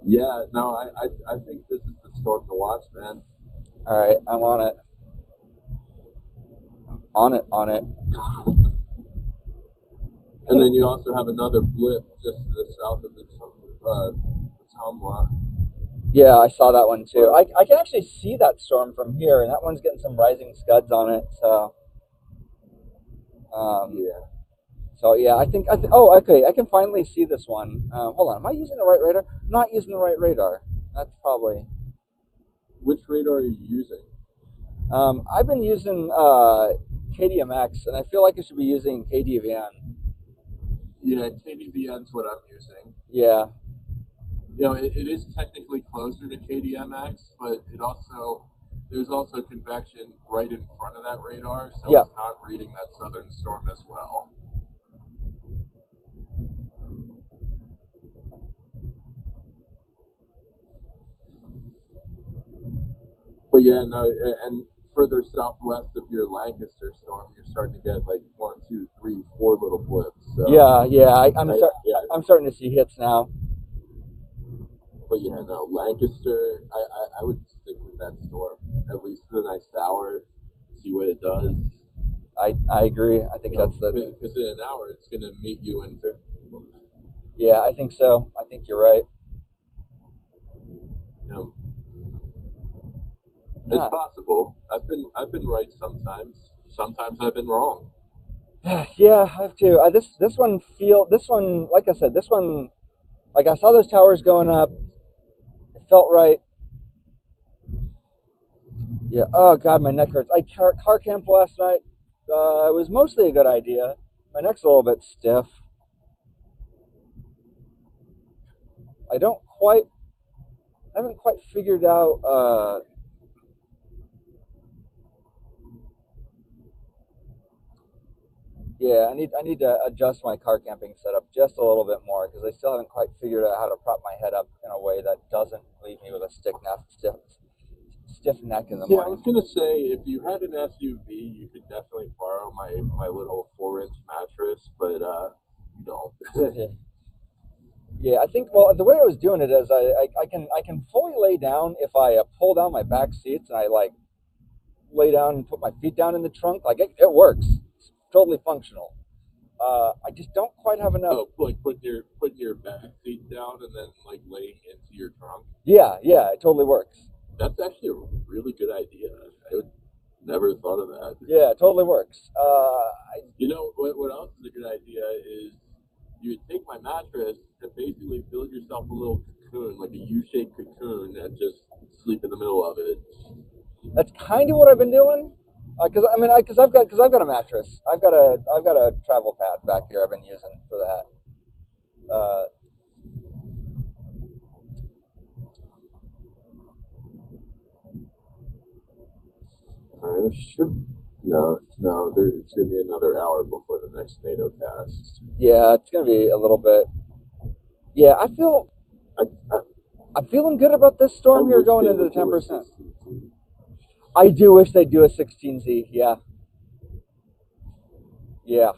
yeah, no, I think this is the storm to watch, man. All right, I'm on it. On it. And then you also have another blip just to the south of the Tamwa. Yeah, I saw that one too. I can actually see that storm from here, and that one's getting some rising scuds on it. So, Yeah. So yeah, oh, okay, I can finally see this one. Hold on, am I using the right radar? I'm not using the right radar. That's probably. Which radar are you using? I've been using KDMX, and I feel like I should be using KDVN. Yeah, KDVN's what I'm using. Yeah. You know, it is technically closer to KDMX, but there's also convection right in front of that radar, so yeah. It's not reading that southern storm as well. But yeah, no, and further southwest of your Lancaster storm, you're starting to get like 1, 2, 3, 4 little blips. So, I'm starting to see hits now. But yeah, no, Lancaster, I would stick with that storm at least for the next hour, see what it does. I agree. I think that's the. Because in an hour, it's going to meet you in. Yeah, I think so. I think you're right. Yeah. It's possible. I've been right sometimes. Sometimes I've been wrong. Yeah, I have to. This one, like I said, like I saw those towers going up. It felt right. Yeah. Oh God, my neck hurts. I car camped last night. It was mostly a good idea. My neck's a little bit stiff. I haven't quite figured out. Yeah, I need to adjust my car camping setup just a little bit more because I still haven't quite figured out how to prop my head up in a way that doesn't leave me with a stiff neck in the morning. Yeah, I was gonna say if you had an SUV, you could definitely borrow my little 4-inch mattress, but you don't. Yeah, I think the way I was doing it is I can fully lay down if I pull down my back seats and I like lay down and put my feet down in the trunk. Like it works. Totally functional. I just don't quite have enough. Oh, like put your back seat down and then like laying into your trunk. Yeah, it totally works. That's actually a really good idea. I would never thought of that. Yeah, it totally works. You know what else is a good idea is you would take my mattress and basically build yourself a little cocoon, like a U-shaped cocoon, and just sleep in the middle of it. That's kind of what I've been doing. Because I've got a mattress. I've got a travel pad back here I've been using for that. No, it's going to be another hour before the next NATO cast. Yeah, it's going to be a little bit. Yeah, I'm feeling good about this storm here going into the 10%. I do wish they'd do a 16Z, yeah. Yeah.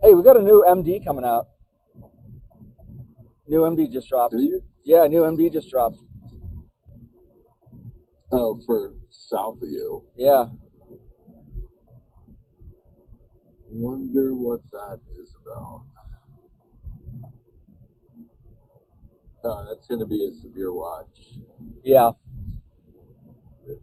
Hey, we got a new MD coming out. New MD just dropped. Do you? Yeah, new MD just dropped. Oh, for south of you. Yeah. Wonder what that is about. That's going to be a severe watch. Yeah.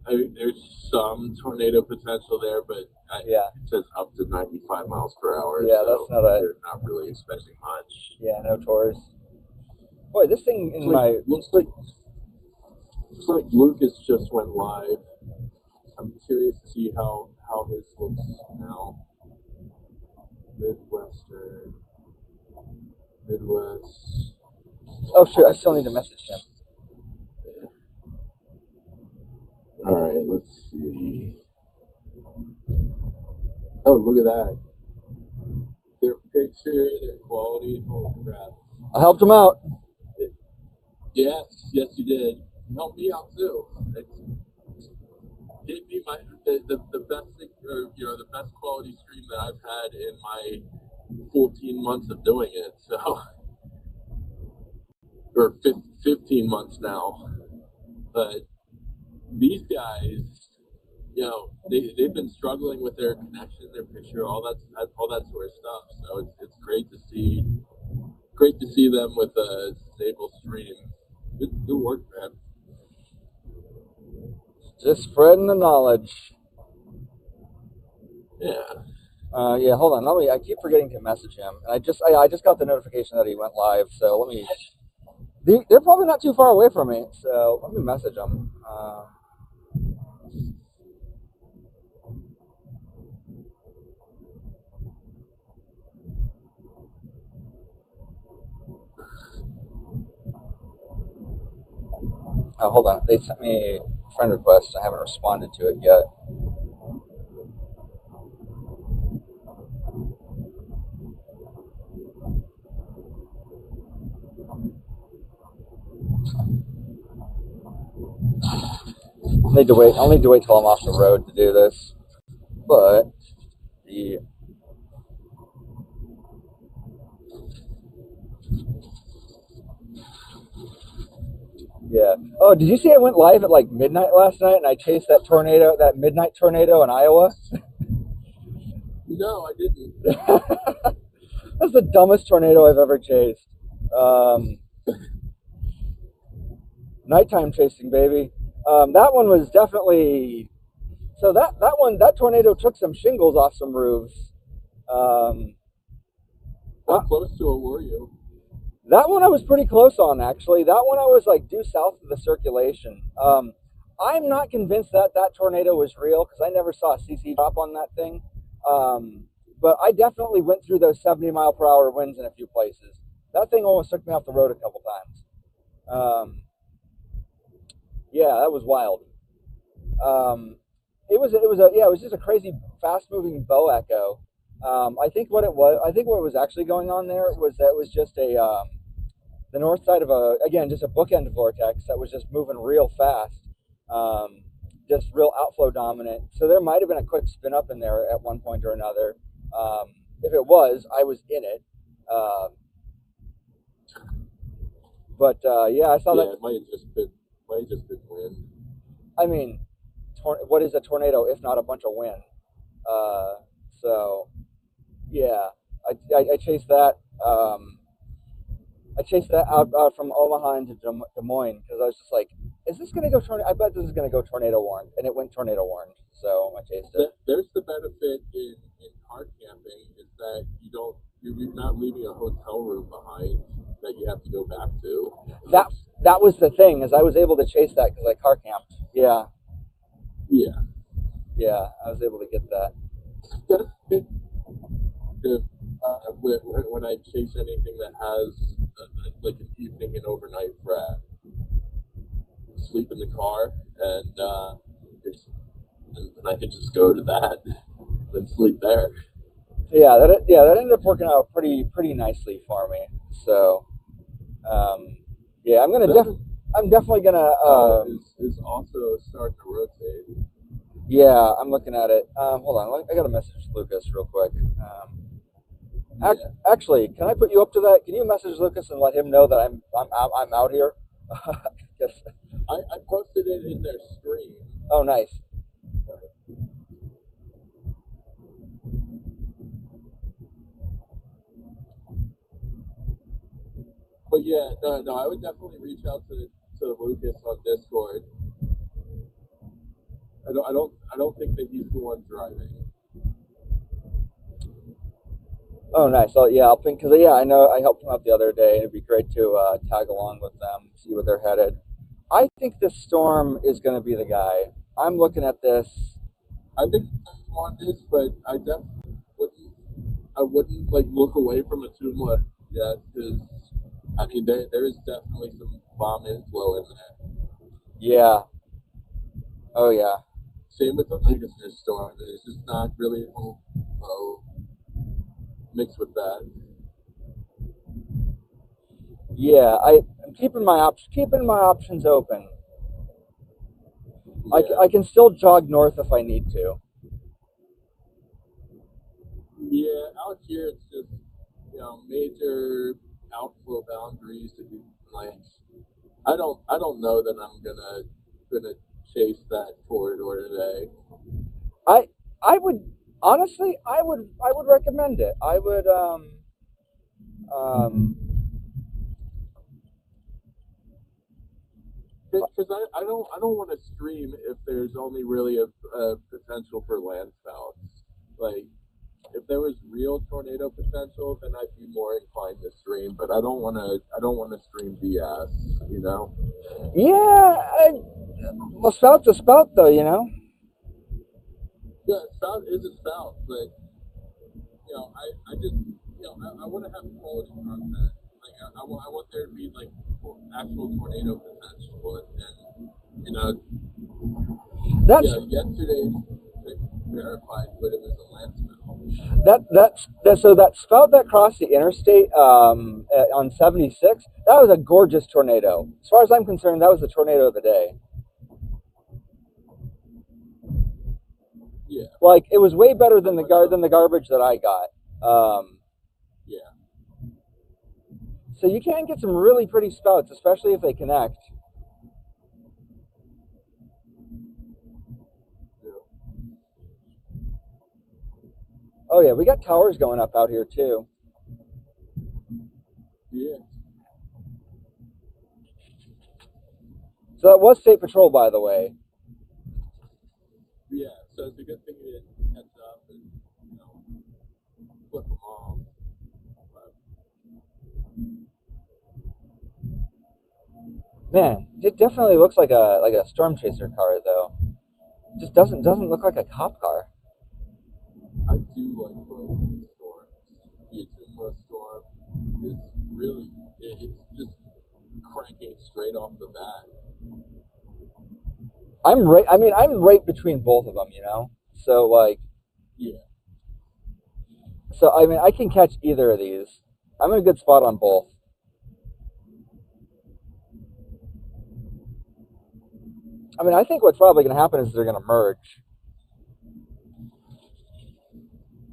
There's some tornado potential there, but it says up to 95 miles per hour. Yeah, so that's not they're not really expecting much. Yeah, no tours. Boy, this thing in looks like Lucas just went live. I'm curious to see how his looks now. Midwestern. Midwest. Oh, shoot, I still need to message him. All right, let's see. Oh, look at that. Their picture, their quality, holy crap. I helped him out. Yes, you did. Help me out too. Gave me the best thing, or, the best quality stream that I've had in my 14 months of doing it. So, or 15 months now. But these guys, they've been struggling with their connection, their picture, all that sort of stuff. So it's great to see them with a stable stream. Good work, man. Just spreading the knowledge. Yeah. Yeah, hold on. I keep forgetting to message him. And I just got the notification that he went live. So let me. They're probably not too far away from me. So let me message them. Oh, hold on. They sent me a friend request. I haven't responded to it yet. I'll need to wait till I'm off the road to do this. But yeah. Oh, did you see I went live at like midnight last night and I chased that midnight tornado in Iowa? No, I didn't. That's the dumbest tornado I've ever chased. Nighttime chasing, baby. That one was definitely. So that tornado took some shingles off some roofs. How close to it were you? That one I was pretty close on, actually. That one I was like due south of the circulation. I'm not convinced that tornado was real because I never saw a CC drop on that thing. But I definitely went through those 70-mile-per-hour winds in a few places. That thing almost took me off the road a couple times. Yeah, that was wild. It was just a crazy fast-moving bow echo. I think what was actually going on there was that it was just the north side of just a bookend vortex that was just moving real fast, just real outflow dominant. So there might have been a quick spin up in there at one point or another. If it was, I was in it. Yeah, I saw that. It might have just been wind. I mean, what is a tornado if not a bunch of wind? So yeah, I chased that. I chased that out from Omaha into Des Moines because I was just like, is this going to go tornado? I bet this is going to go tornado warned. And it went tornado warned. So I chased it. There's the benefit in car camping is that you're not leaving a hotel room behind that you have to go back to. That was the thing, is I was able to chase that because I car camped. Yeah. Yeah. Yeah, I was able to get that. When I chase anything that has like an evening and overnight frat, sleep in the car, and I could just go to that and sleep there. Yeah, that ended up working out pretty nicely for me. So, yeah, I'm definitely gonna. Is also starting to rotate. Yeah, I'm looking at it. Hold on, I gotta message Lucas real quick. Actually, can I put you up to that? Can you message Lucas and let him know that I'm out here? I posted it in their stream. Oh, nice. But yeah, no, I would definitely reach out to Lucas on Discord. I don't think that he's the one driving. Oh, nice. Oh, yeah, I'll think, because I know I helped them out the other day. It'd be great to tag along with them, see where they're headed. I think this storm is going to be the guy. I'm looking at this. I think one is, but I definitely wouldn't like look away from a Joomla Yeah, because I mean, there is definitely some bomb inflow in there. Yeah. Oh yeah. Same with the Pegasus storm. There's just not really a whole flow mixed with that. Yeah. I'm keeping my options open. Yeah. I can still jog north if I need to. Yeah, out here it's just, major outflow boundaries to be like. I don't know that I'm gonna chase that corridor today. I would honestly I would recommend it. I would um Because I don't want to stream if there's only really a potential for landfalls. Like if there was real tornado potential, then I'd be more inclined to stream. But I don't want to stream BS. You know. yeah, well, spout's a spout though, you know. Yeah, spout is a spout, but I just I want to have quality content. Like I want there to be like actual tornado potential, and That's yesterday they verified, but it was a landfill. so that spout that crossed the interstate on 76. That was a gorgeous tornado. As far as I'm concerned, that was the tornado of the day. Yeah. Like it was way better than the garbage that I got. Yeah. So you can get some really pretty spouts, especially if they connect. Oh yeah, we got towers going up out here too. Yeah. So that was State Patrol, by the way. Yeah, so it's a good thing you didn't catch up and flip them off. But Man, it definitely looks like a storm chaser car though. It just doesn't look like a cop car. I do like both storms. The Atuma storm is really it's just cranking straight off the bat. I'm right between both of them, you know. So like, Yeah. so I mean, I can catch either of these. I'm in a good spot on both. I mean, I think what's probably going to happen is they're going to merge.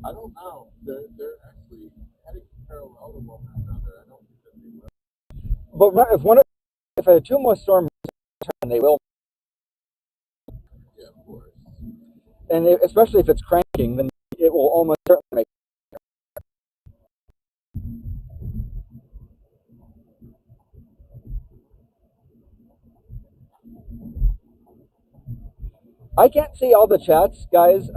I don't know. They're actually heading parallel to one another. I don't think that they will. But if a Atuma storm turn, they will. Yeah, of course. And especially if it's cranking, then it will almost certainly make. I can't see all the chats, guys.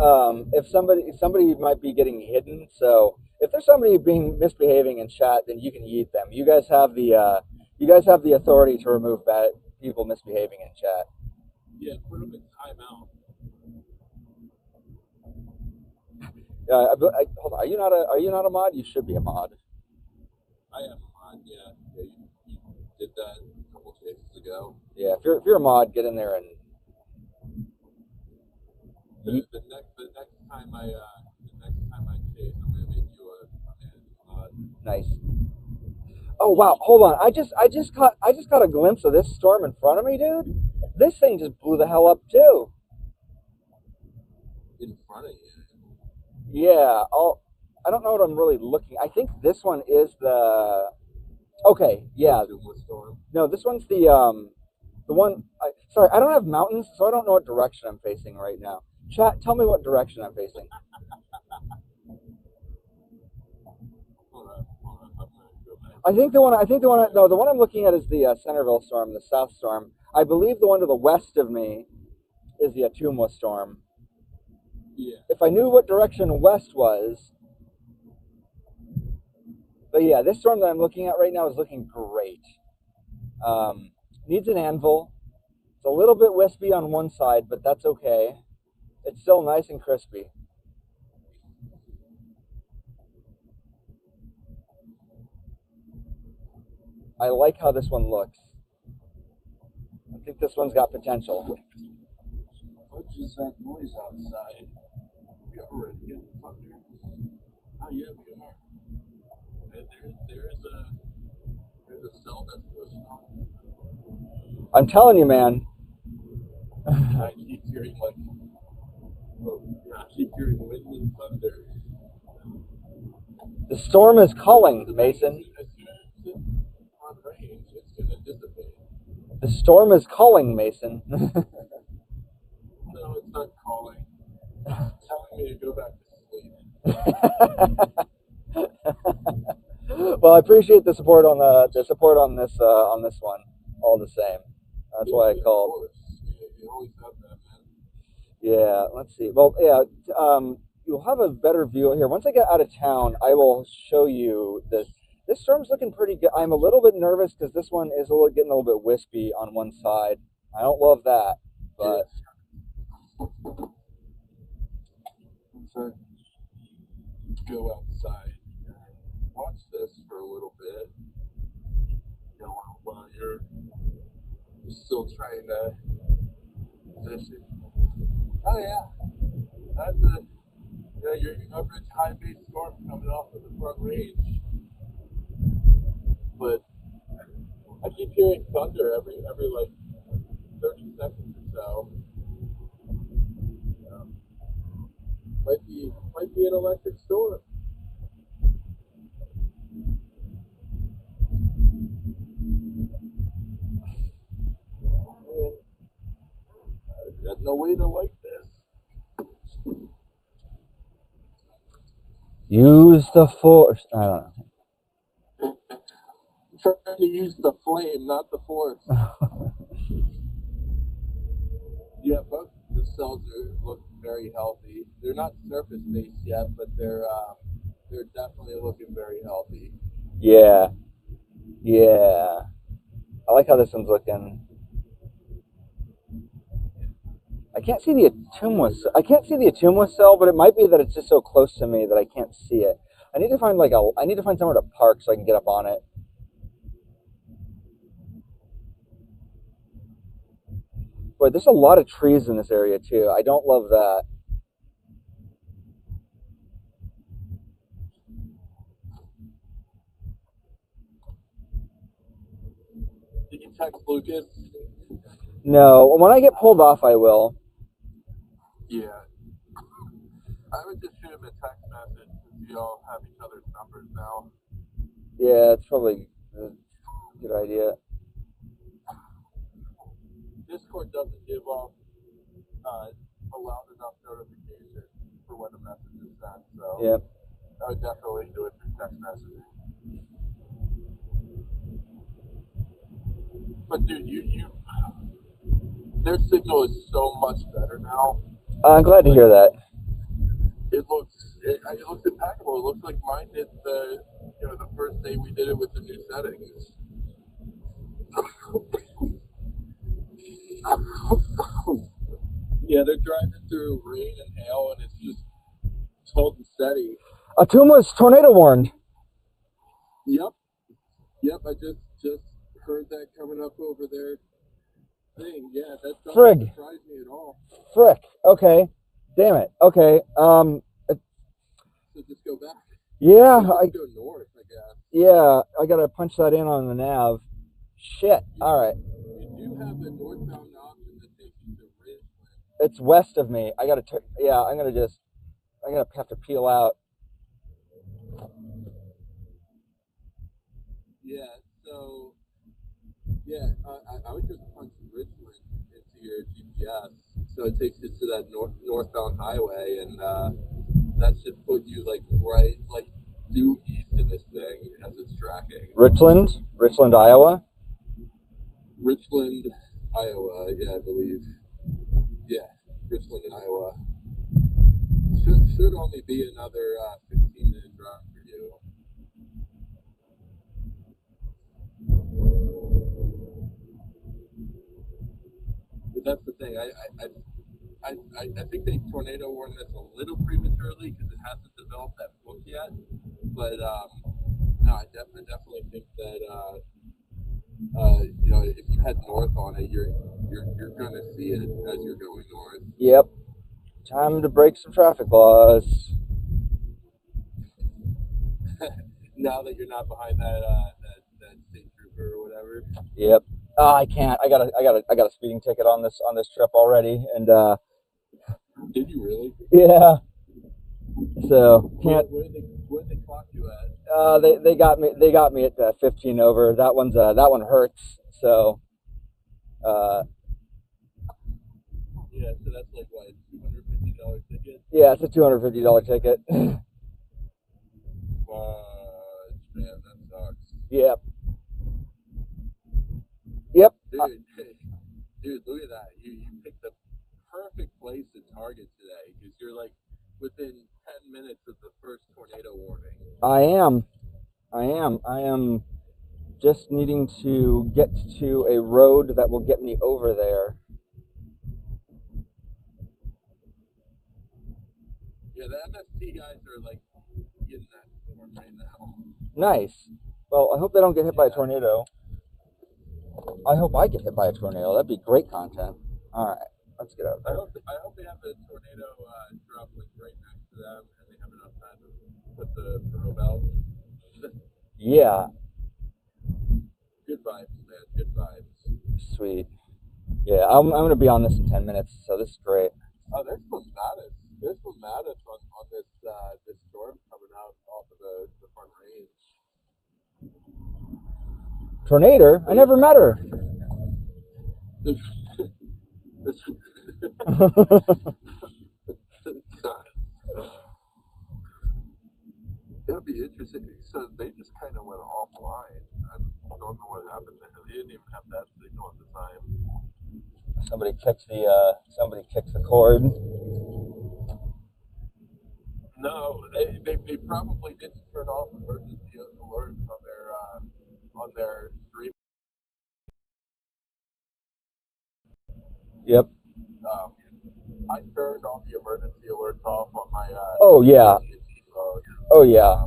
If somebody might be getting hidden, so if there's somebody being misbehaving in chat, then you can yeet them. You guys have the authority to remove bad people misbehaving in chat. Yeah, put them in timeout. Hold on. Are you not a mod? You should be a mod. I am a mod. Yeah, you did that a couple of cases ago. Yeah, if you're a mod, get in there and. The next time I chase, I'm gonna make you a mod. Nice. Oh wow, hold on. I just got a glimpse of this storm in front of me, dude. This thing just blew the hell up too. In front of you. Yeah, I don't know what I'm really looking. I think this one is the. Okay, yeah. Storm. No, this one's the one. Sorry, I don't have mountains, so I don't know what direction I'm facing right now. Chat, tell me what direction I'm facing. I think the one I'm looking at is the Centerville storm, the South storm. I believe the one to the west of me is the Atuma storm. Yeah. If I knew what direction west was. But yeah, this storm that I'm looking at right now is looking great. Needs an anvil. It's a little bit wispy on one side, but that's okay. It's still nice and crispy. I like how this one looks. I think this one's got potential. What is that noise outside? We are already getting thunder. Oh yeah, we are. There's a cell that's pushing on. I'm telling you, man. I keep hearing I keep hearing wind and thunder. The storm is calling, Mason. As soon as it's on range, it's going to dissipate. The storm is calling, Mason. No, it's not calling. It's telling me to go back to sleep. Well, I appreciate the support on on this one. All the same. That's why I called. You always have that, man. Yeah, let's see. Well, yeah, you'll have a better view here. Once I get out of town, I will show you this. This storm's looking pretty good. I'm a little bit nervous because this one is getting a little bit wispy on one side. I don't love that, but... So, go outside and watch this for a little bit. You know, while you're still trying to position. Oh yeah, that's your average high base storm coming off of the front range. But I keep hearing thunder every like 30 seconds or so. Might be an electric storm. There's no way to like this. Use the force. I don't know. I'm trying to use the flame, not the force. Yeah, both the cells look very healthy. They're not surface based yet, but they're definitely looking very healthy. Yeah. Yeah. I like how this one's looking. I can't see the Atumwa cell, but it might be that it's just so close to me that I can't see it. I need to find somewhere to park so I can get up on it. Boy, there's a lot of trees in this area too. I don't love that. Did you text Lucas? No, when I get pulled off, I will. Yeah. I would just shoot him a text message since you all have each other's numbers now. Yeah, it's probably a good idea. Discord doesn't give off a loud enough notification for when a message is sent, so Yep. I would definitely do it through text messaging. But dude, their signal is so much better now. I'm glad to hear that. It looks impeccable. It looks like mine did the first day we did it with the new settings. Yeah, they're driving through rain and hail, and it's just holding steady. Atuma's tornado warned. Yep. I just heard that coming up over their thing. Yeah, that doesn't surprise me at all. Frick. Okay. Damn it. Okay. So just go back. Yeah. Just go north, I guess. Yeah, I gotta punch that in on the nav. Shit. All right. You do have the northbound option that takes you to Ridgeland. It's west of me. I gotta. Yeah, I'm gonna have to peel out. Yeah. So. Yeah, I would just punch Richmond into your GPS, so it takes you to that northbound highway, and that should put you due east of this thing as it's tracking. Richland, Iowa. Richland, Iowa. Yeah, I believe. Yeah, Richland, Iowa. Should only be another 15-minute drive for you. But that's the thing. I think they tornado warned this a little prematurely because it hasn't developed that book yet. But no, I definitely think that You know, if you head north on it, you're going to see it as you're going north. Yep. Time to break some traffic laws. Now that you're not behind that state trooper or whatever. Yep. Oh, I can't. I got a speeding ticket on this trip already, and Did you really? yeah. So can't. Where did they clock you at? They got me at 15 over. That one hurts. So. Yeah, so that's like what, $250 ticket? Yeah, it's a $250 ticket. Fudge, man, that sucks. Yep. Yep. Dude, look at that. You picked the perfect place to target today because you're like within 10 minutes of the first tornado warning. I am just needing to get to a road that will get me over there. Yeah, the MST guys are like getting that storm right now. Nice. Well, I hope they don't get hit by a tornado. I hope I get hit by a tornado. That'd be great content. All right, let's get out there. I hope they have the tornado drop like right next to them and they have enough time to put the probe out. Yeah. Good vibes, man. Good vibes. Sweet. Yeah, I'm going to be on this in 10 minutes, so this is great. Oh, there's some Mattis. There's some Mattis on this this storm coming out off of the front range. Tornado? I never met her. It'll be interesting. So they just kind of went offline. I don't know what happened there. They didn't even have that signal at the time. Somebody kicks the cord. No, they probably didn't turn off emergency alerts on their stream. Yep. I turned all the emergency alerts off on my. Oh yeah. Oh yeah.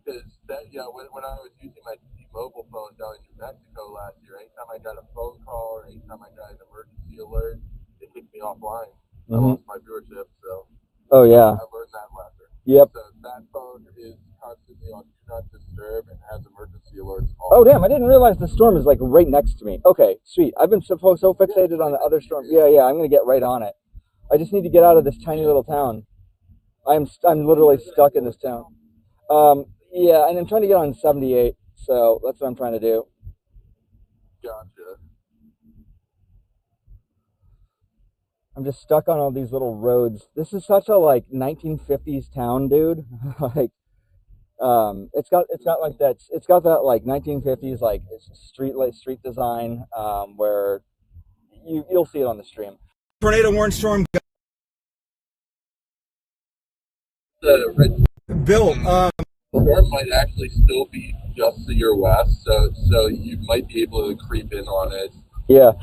Because that when I was using my T-Mobile phone down in New Mexico last year, anytime I got a phone call or anytime I got an emergency alert, it kicked me offline. I lost my viewership, so. Oh yeah. I learned that lesson. Yep. So that phone is constantly on Do Not Disturb and has emergency alerts on. Oh damn! I didn't realize the storm is like right next to me. Okay, sweet. I've been so fixated on the other storm. Yeah, I'm gonna get right on it. I just need to get out of this tiny little town. I'm literally stuck in this town. Yeah, and I'm trying to get on 78, so that's what I'm trying to do. Gotcha. I'm just stuck on all these little roads. This is such a like 1950s town, dude. Like, it's got that like 1950s like street design, where you'll see it on the stream. Tornado warning storm. Bill, storm might actually still be just to your west, so you might be able to creep in on it. Yeah.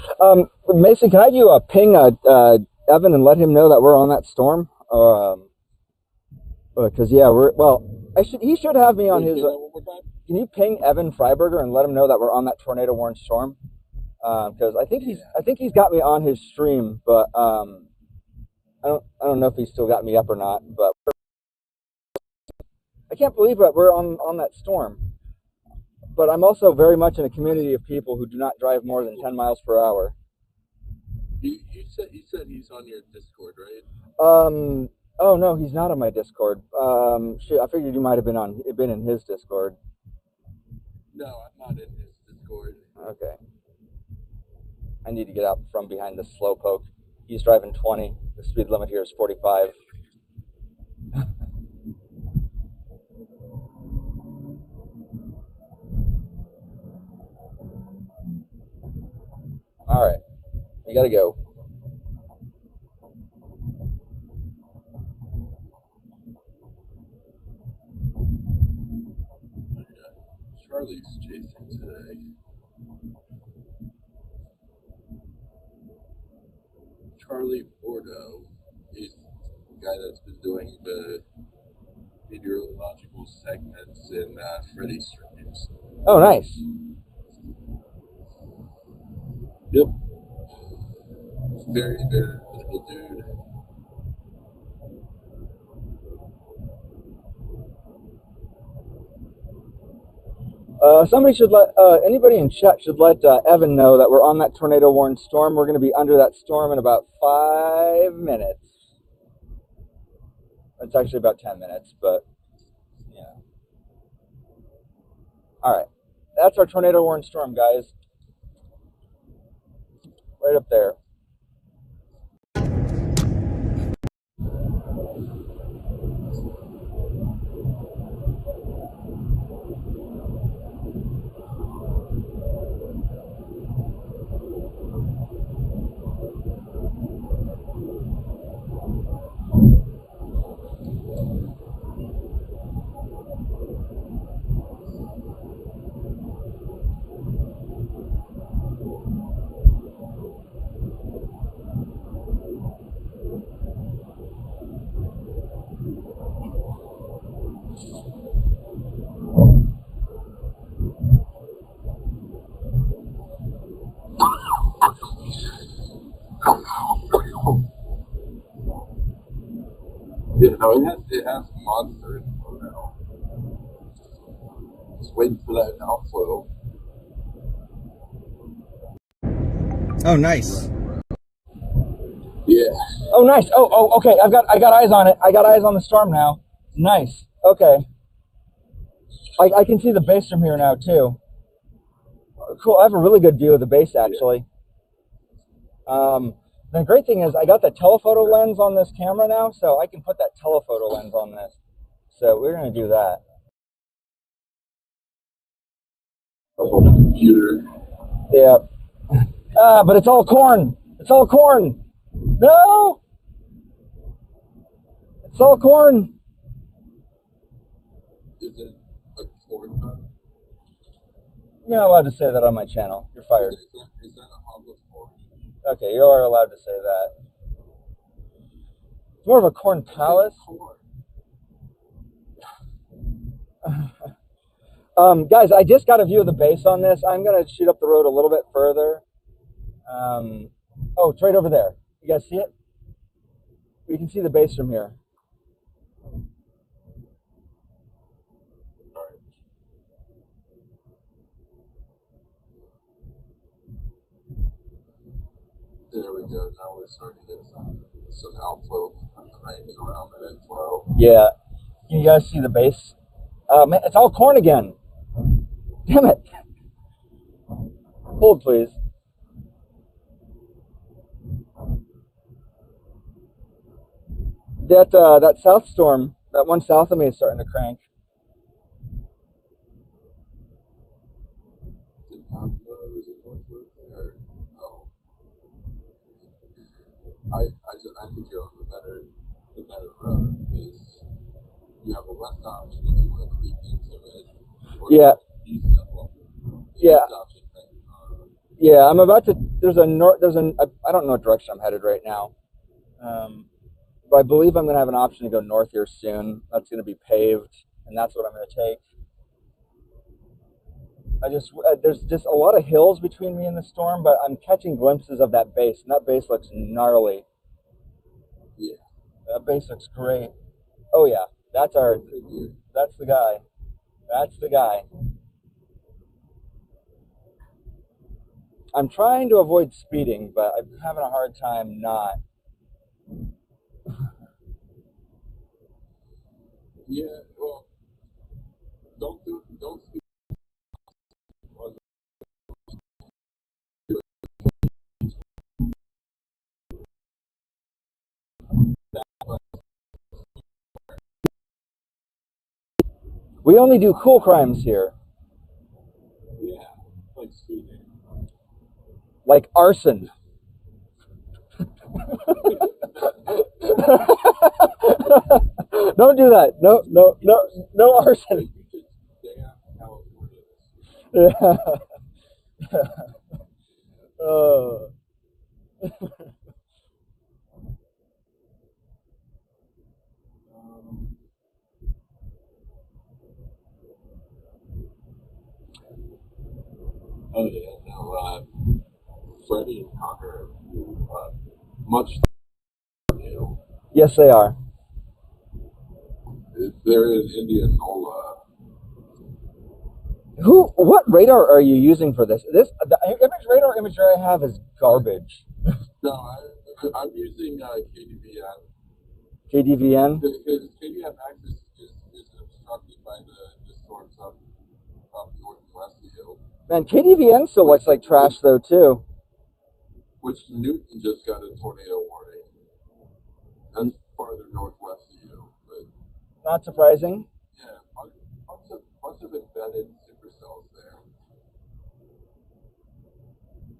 Mason, can I do a ping Evan and let him know that we're on that storm? Because yeah, he should have me on his. Can you ping Evan Fryberger and let him know that we're on that tornado warning storm? Because I think he's got me on his stream, but I don't know if he's still got me up or not. But I can't believe that we're on that storm. But I'm also very much in a community of people who do not drive more than 10 miles per hour. You said he's on your Discord, right? Oh no, he's not on my Discord. Shit, I figured you might have been in his Discord. No, I'm not in his Discord. Okay. I need to get out from behind this slowpoke. He's driving 20. The speed limit here is 45. All right, we gotta go. Charlie's chasing today. Charlie Bordeaux is the guy that's been doing the meteorological segments in Freddy's streams. Oh, nice. Yep. Very, very cool dude. Somebody should let, anybody in chat should let Evan know that we're on that tornado-warned storm. We're going to be under that storm in about 5 minutes. It's actually about 10 minutes, but yeah. All right. That's our tornado-warned storm, guys. Right up there. Yeah, no, it has monster info now. Just waiting for that outflow. Oh, nice. Yeah. Oh, nice. Oh, okay. I got eyes on it. I got eyes on the storm now. Nice. Okay. I can see the base from here now too. Cool. I have a really good view of the base actually. The great thing is I got the telephoto lens on this camera now, so I can put that telephoto lens on this. So we're gonna do that. Computer. Yeah. But it's all corn. It's all corn. No. It's all corn. Is it a corn nut? You're not allowed to say that on my channel. You're fired. Is that a harmless corn? Okay, you are allowed to say that. It's more of a corn palace. Guys, I just got a view of the base on this. I'm gonna shoot up the road a little bit further. Oh, it's right over there. You guys see it? You can see the base from here. There we go. Now we're starting to get some outflow cranking around that inflow. Yeah. Can you guys see the base? Man, it's all corn again. Damn it. Hold, please. That south storm, that one south of me is starting to crank. I think you're on the better road because you have a left option if you want to creep into it. Or Yeah. Yeah. Yeah, I'm about to. I don't know what direction I'm headed right now. But I believe I'm going to have an option to go north here soon. That's going to be paved, and that's what I'm going to take. There's just a lot of hills between me and the storm, but I'm catching glimpses of that base, and that base looks gnarly. Yeah. That base looks great. Oh yeah, that's the guy. That's the guy. I'm trying to avoid speeding, but I'm having a hard time not. Yeah, well, don't speed. We only do cool crimes here. Yeah, like speeding. Like arson. Don't do that. No arson. Yeah. Oh yeah, no, Freddie and Connor much tornado. Yes, they are. They're in Indianola. What radar are you using for this? The radar imagery I have is garbage. No, I'm using KDVN. KDVN? Because KDVX is obstructed by the storms up north and west of you. Man, KDVN still looks like trash though too. Which Newton just got a tornado warning. That's farther northwest of you. But not surprising. yeah, bunch of embedded supercells there.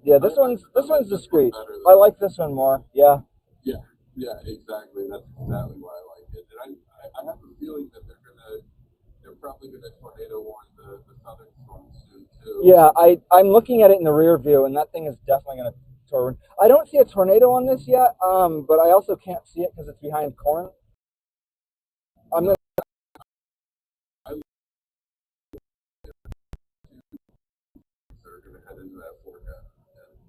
Yeah, this one's discreet. I like this one more. Yeah. Yeah, exactly. That's exactly why I like it. And I have a feeling that they're probably gonna tornado warn the southern storms soon too. Yeah, I'm looking at it in the rear view, and that thing is definitely gonna tornado. I don't see a tornado on this yet, but I also can't see it because it's behind corn. I'm gonna.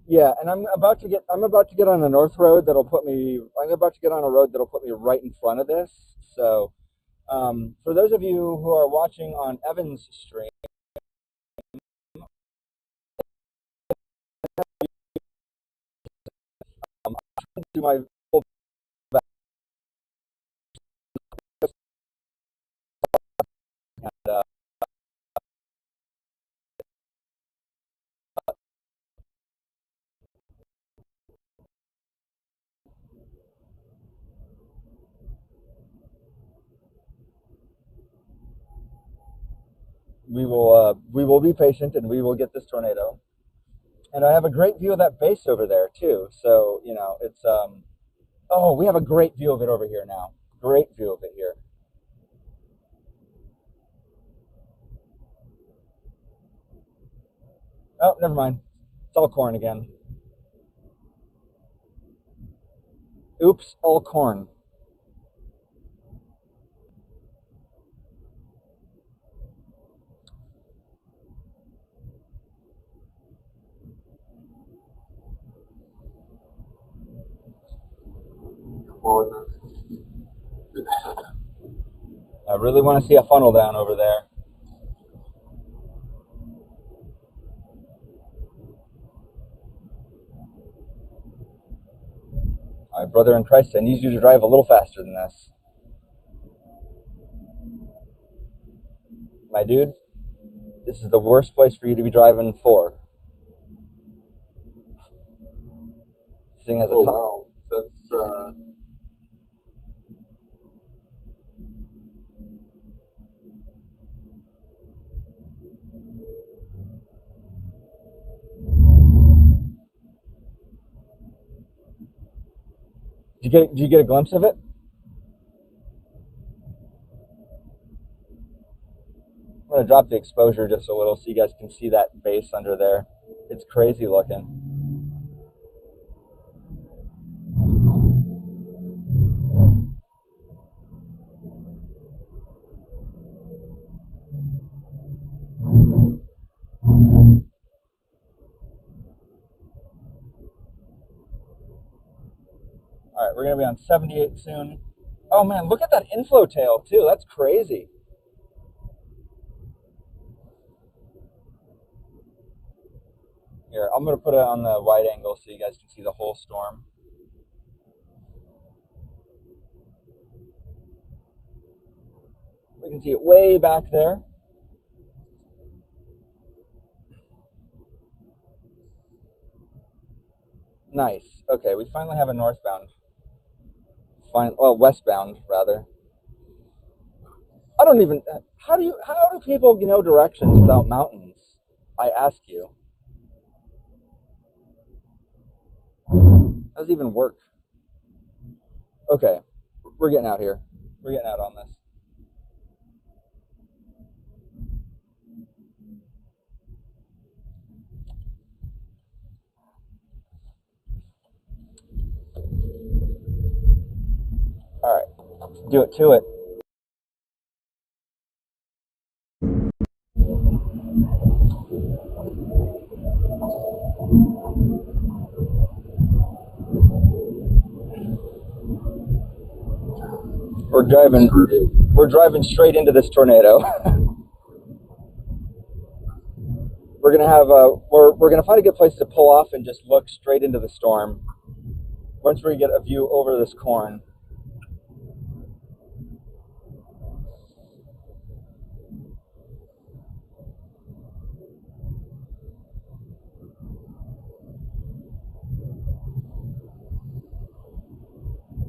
Yeah, and I'm about to get on a north road that'll put me. I'm about to get on a road that'll put me right in front of this. So, for those of you who are watching on Evan's stream, I'm trying to do my full back and, we will be patient and we will get this tornado. And I have a great view of that base over there too. So it's oh, we have a great view of it over here now. Great view of it here. Oh, never mind. It's all corn again. Oops, all corn. I really want to see a funnel down over there. My brother in Christ, I need you to drive a little faster than this. My dude, this is the worst place for you to be driving for. This thing has a wow. That's Did you get a glimpse of it? I'm going to drop the exposure just a little so you guys can see that base under there. It's crazy looking. All right, we're going to be on 78 soon. Oh man, look at that inflow tail too. That's crazy. Here, I'm going to put it on the wide angle so you guys can see the whole storm. We can see it way back there. Nice. Okay, we finally have a northbound. Well, westbound rather. I don't even. How do people know directions without mountains? I ask you. How does it even work? Okay, we're getting out here. We're getting out on this. All right, let's do it to it. We're driving straight into this tornado. We're gonna have we're gonna find a good place to pull off and just look straight into the storm. Once we get a view over this corn.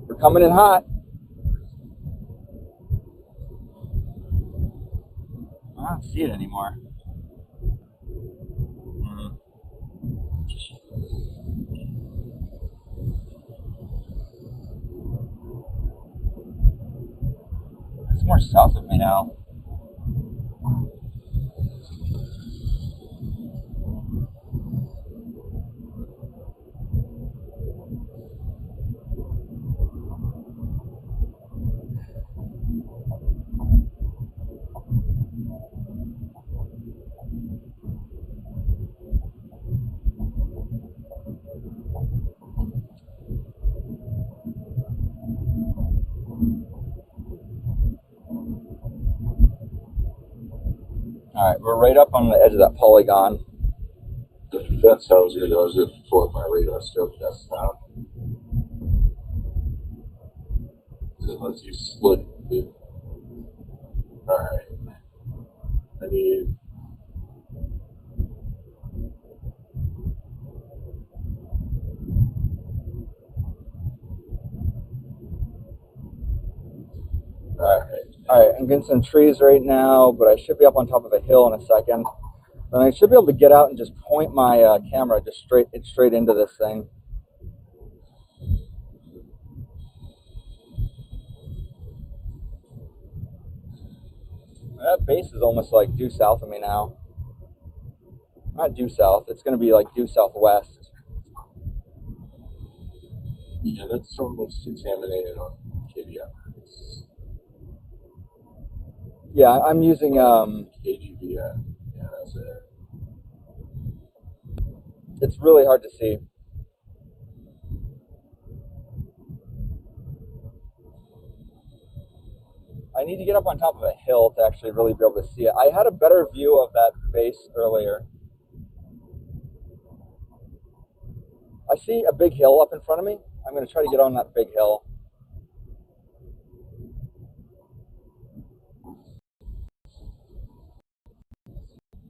We're coming in hot. I don't see it anymore. It's more south of me now. All right, we're right up on the edge of that polygon. That sounds good. I was going to pull up my radar scope desktop. It lets you split it. Alright. I need. Alright, I'm getting some trees right now, but I should be up on top of a hill in a second. And I should be able to get out and just point my camera just straight into this thing. That base is almost like due south of me now. Not due south, it's going to be like due southwest. Yeah, that storm looks contaminated on KDF. Yeah, I'm using KDVF. Yeah, that's it. It's really hard to see. I need to get up on top of a hill to actually really be able to see it. I had a better view of that base earlier. I see a big hill up in front of me. I'm going to try to get on that big hill.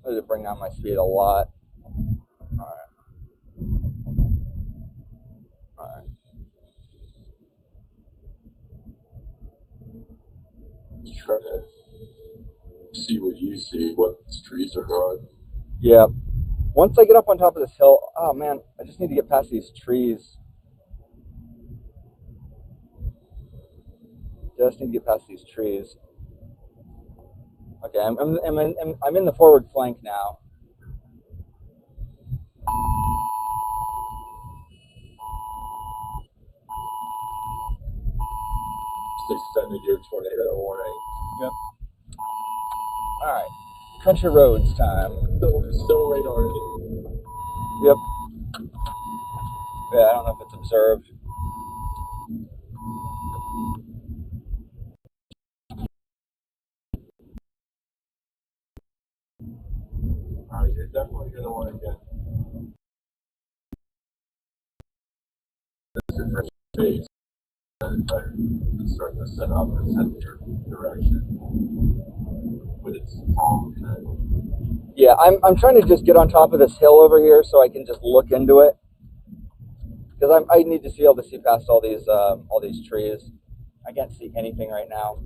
I need to bring down my speed a lot. Alright. Try to see what you see, what trees are gone. Yeah. Once I get up on top of this hill, oh man, I just need to get past these trees. Just need to get past these trees. Okay, I'm in the forward flank now. Just extended your tornado warning. Yep. All right, country roads time. Still radar. Yep. Yeah, I don't know if it's observed. You're definitely going to want to get this different space and start to set up and set your direction when it's calm. Yeah, I'm trying to just get on top of this hill over here so I can just look into it, because I need to be able to see past all these trees. I can't see anything right now.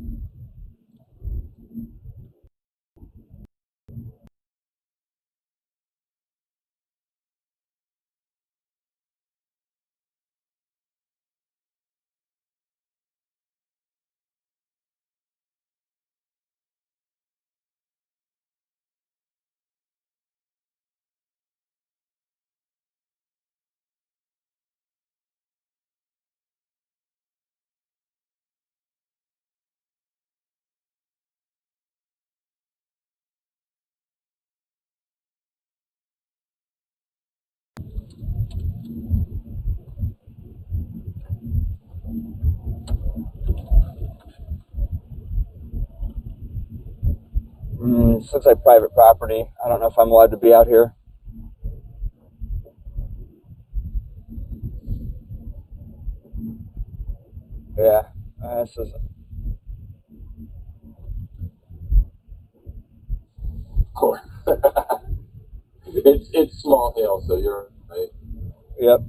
This looks like private property. I don't know if I'm allowed to be out here. Yeah, this is. Of course. It's small hail, so you're right. Yep.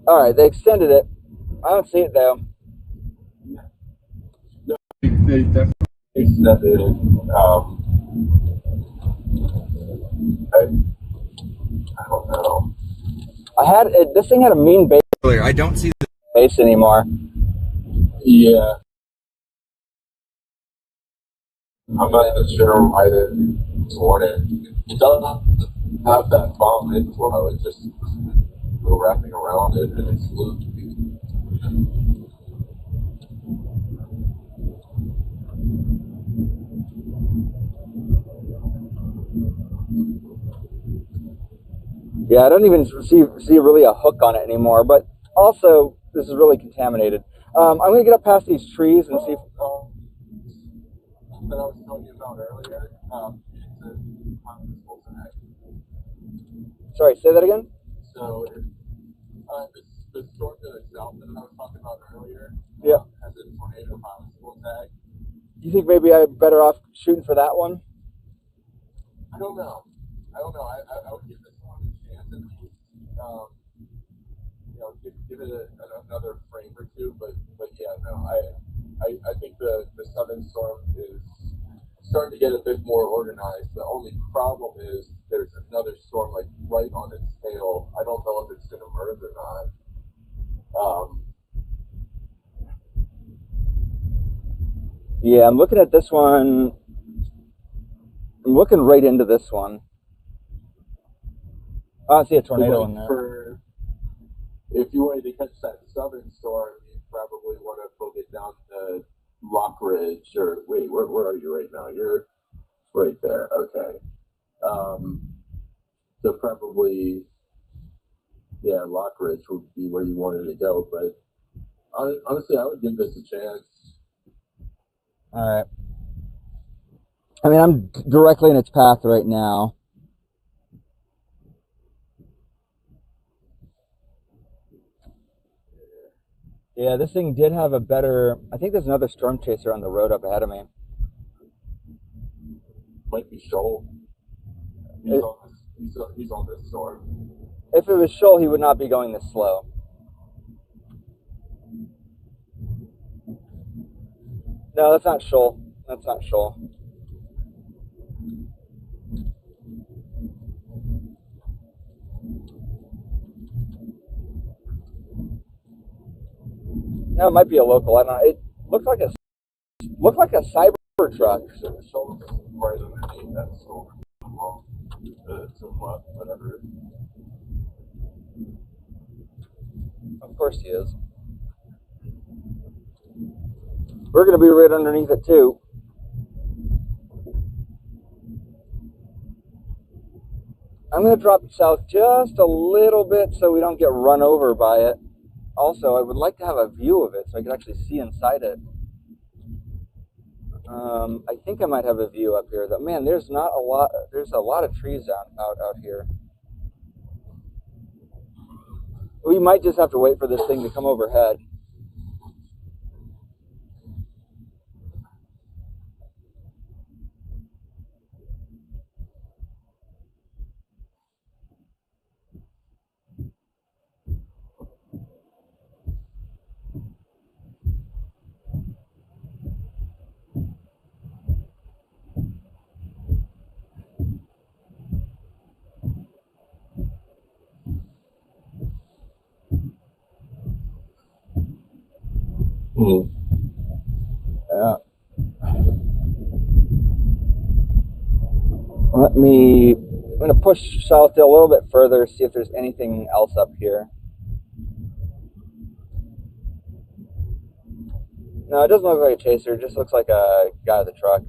All right, they extended it. I don't see it though. No, they definitely extended it. I don't know. I had it. This thing had a mean base. I don't see the Base anymore. Yeah. I'm not even sure why they torn it. It doesn't have that bomb inflow. It just go wrapping around it and it's looped. Yeah, I don't even see really a hook on it anymore. But also, this is really contaminated. I'm gonna get up past these trees and see if. That I was telling you about earlier. It's a harmful tag. Sorry, say that again. So, the storm to the south that I was talking about earlier. Yeah. Has a tornado harmful tag. You think maybe I'm better off shooting for that one? I don't know. I would give this one a chance at least. Give it another frame or two. But yeah, no. I think the southern storm is starting to get a bit more organized. The only problem is there's another storm like right on its tail. I don't know if it's going to merge or not. Yeah, I'm looking at this one. I'm looking right into this one. Oh, I see a tornado in there. If you wanted to catch that southern storm, you probably want to book it down to Lockridge, or wait, where are you right now? You're right there. Okay. So probably, yeah, Lockridge would be where you wanted to go. But honestly, I would give this a chance. All right. I mean, I'm directly in its path right now. Yeah, this thing did have a better. I think there's another storm chaser on the road up ahead of me. Might be Shoal. He's on this storm. If it was Shoal, he would not be going this slow. No, that's not Shoal. That's not Shoal. No, it might be a local. I don't know. It looked like a cyber truck. So Shoal is right underneath that storm. Whatever. Of course he is. We're going to be right underneath it too. I'm going to drop south just a little bit so we don't get run over by it. Also, I would like to have a view of it so I can actually see inside it. I think I might have a view up here. Though, man, there's not a lot. There's a lot of trees out here. We might just have to wait for this thing to come overhead. Yeah. I'm going to push south a little bit further, see if there's anything else up here. No, it doesn't look like a chaser. It just looks like a guy with a truck.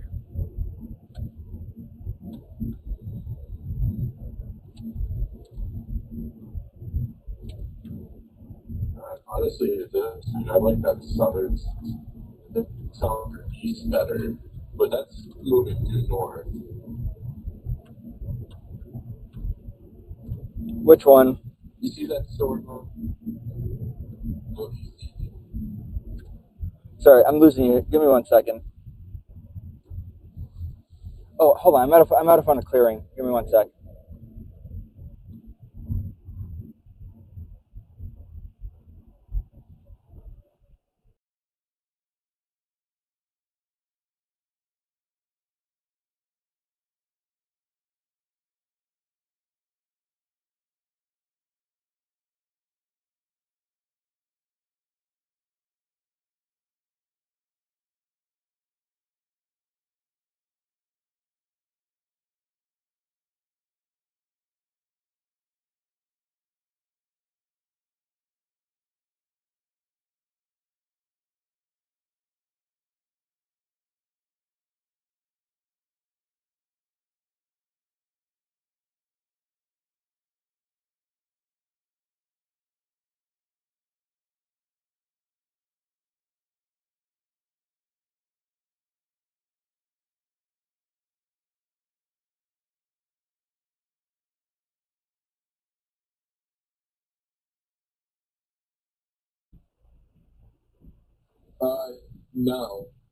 Honestly, it is. I like that southern east better, but that's moving due north. Which one? You see that store? Sorry, I'm losing you. Give me 1 second. Oh, hold on. I'm out of on a clearing. Give me 1 sec.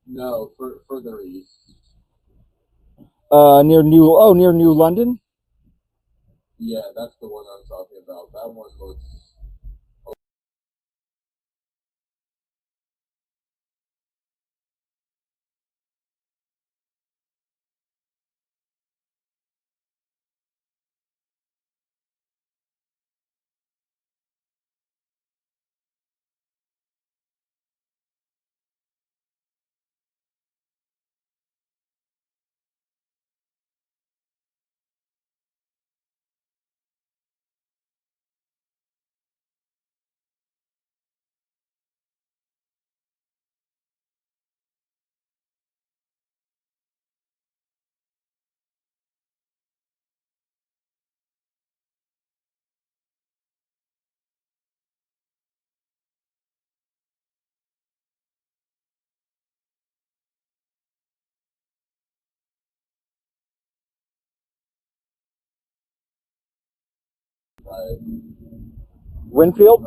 No, further east. Near New London? Yeah, that's the one I'm talking about. That one looks. Winfield?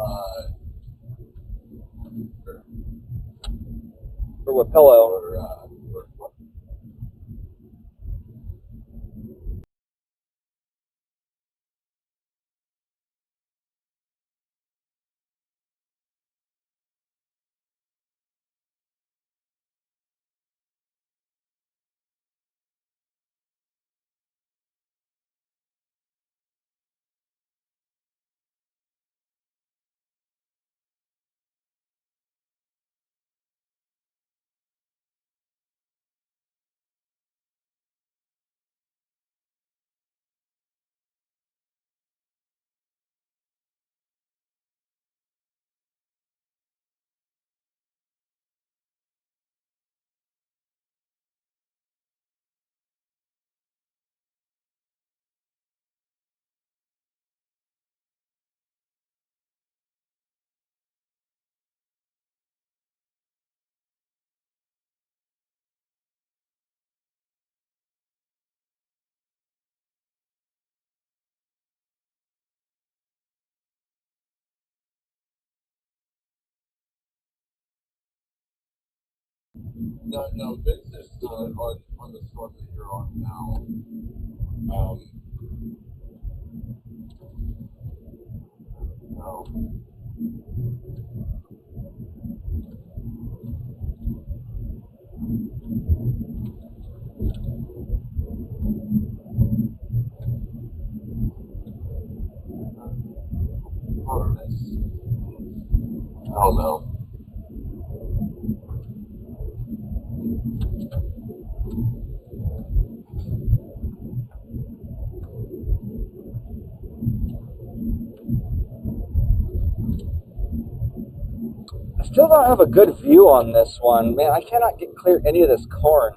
Or Wapello? No, this is on the storm that you're on now. No. Harvest. I don't know. I still don't have a good view on this one. Man, I cannot get clear any of this corn.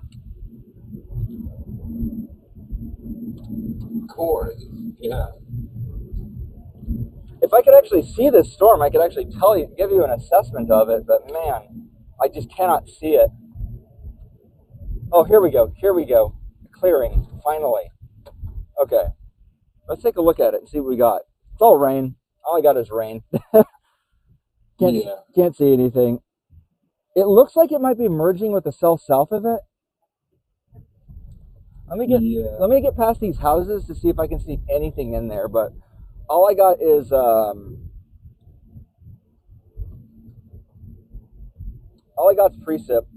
Corn, yeah. if I could actually see this storm, I could actually tell you, give you an assessment of it, but man, I just cannot see it. Oh, here we go. Here we go. Clearing, finally. Okay. Let's take a look at it and see what we got. It's all rain. All I got is rain. Can't see anything. It looks like it might be merging with the cell south of it. Let me get past these houses to see if I can see anything in there, but all I got is precip.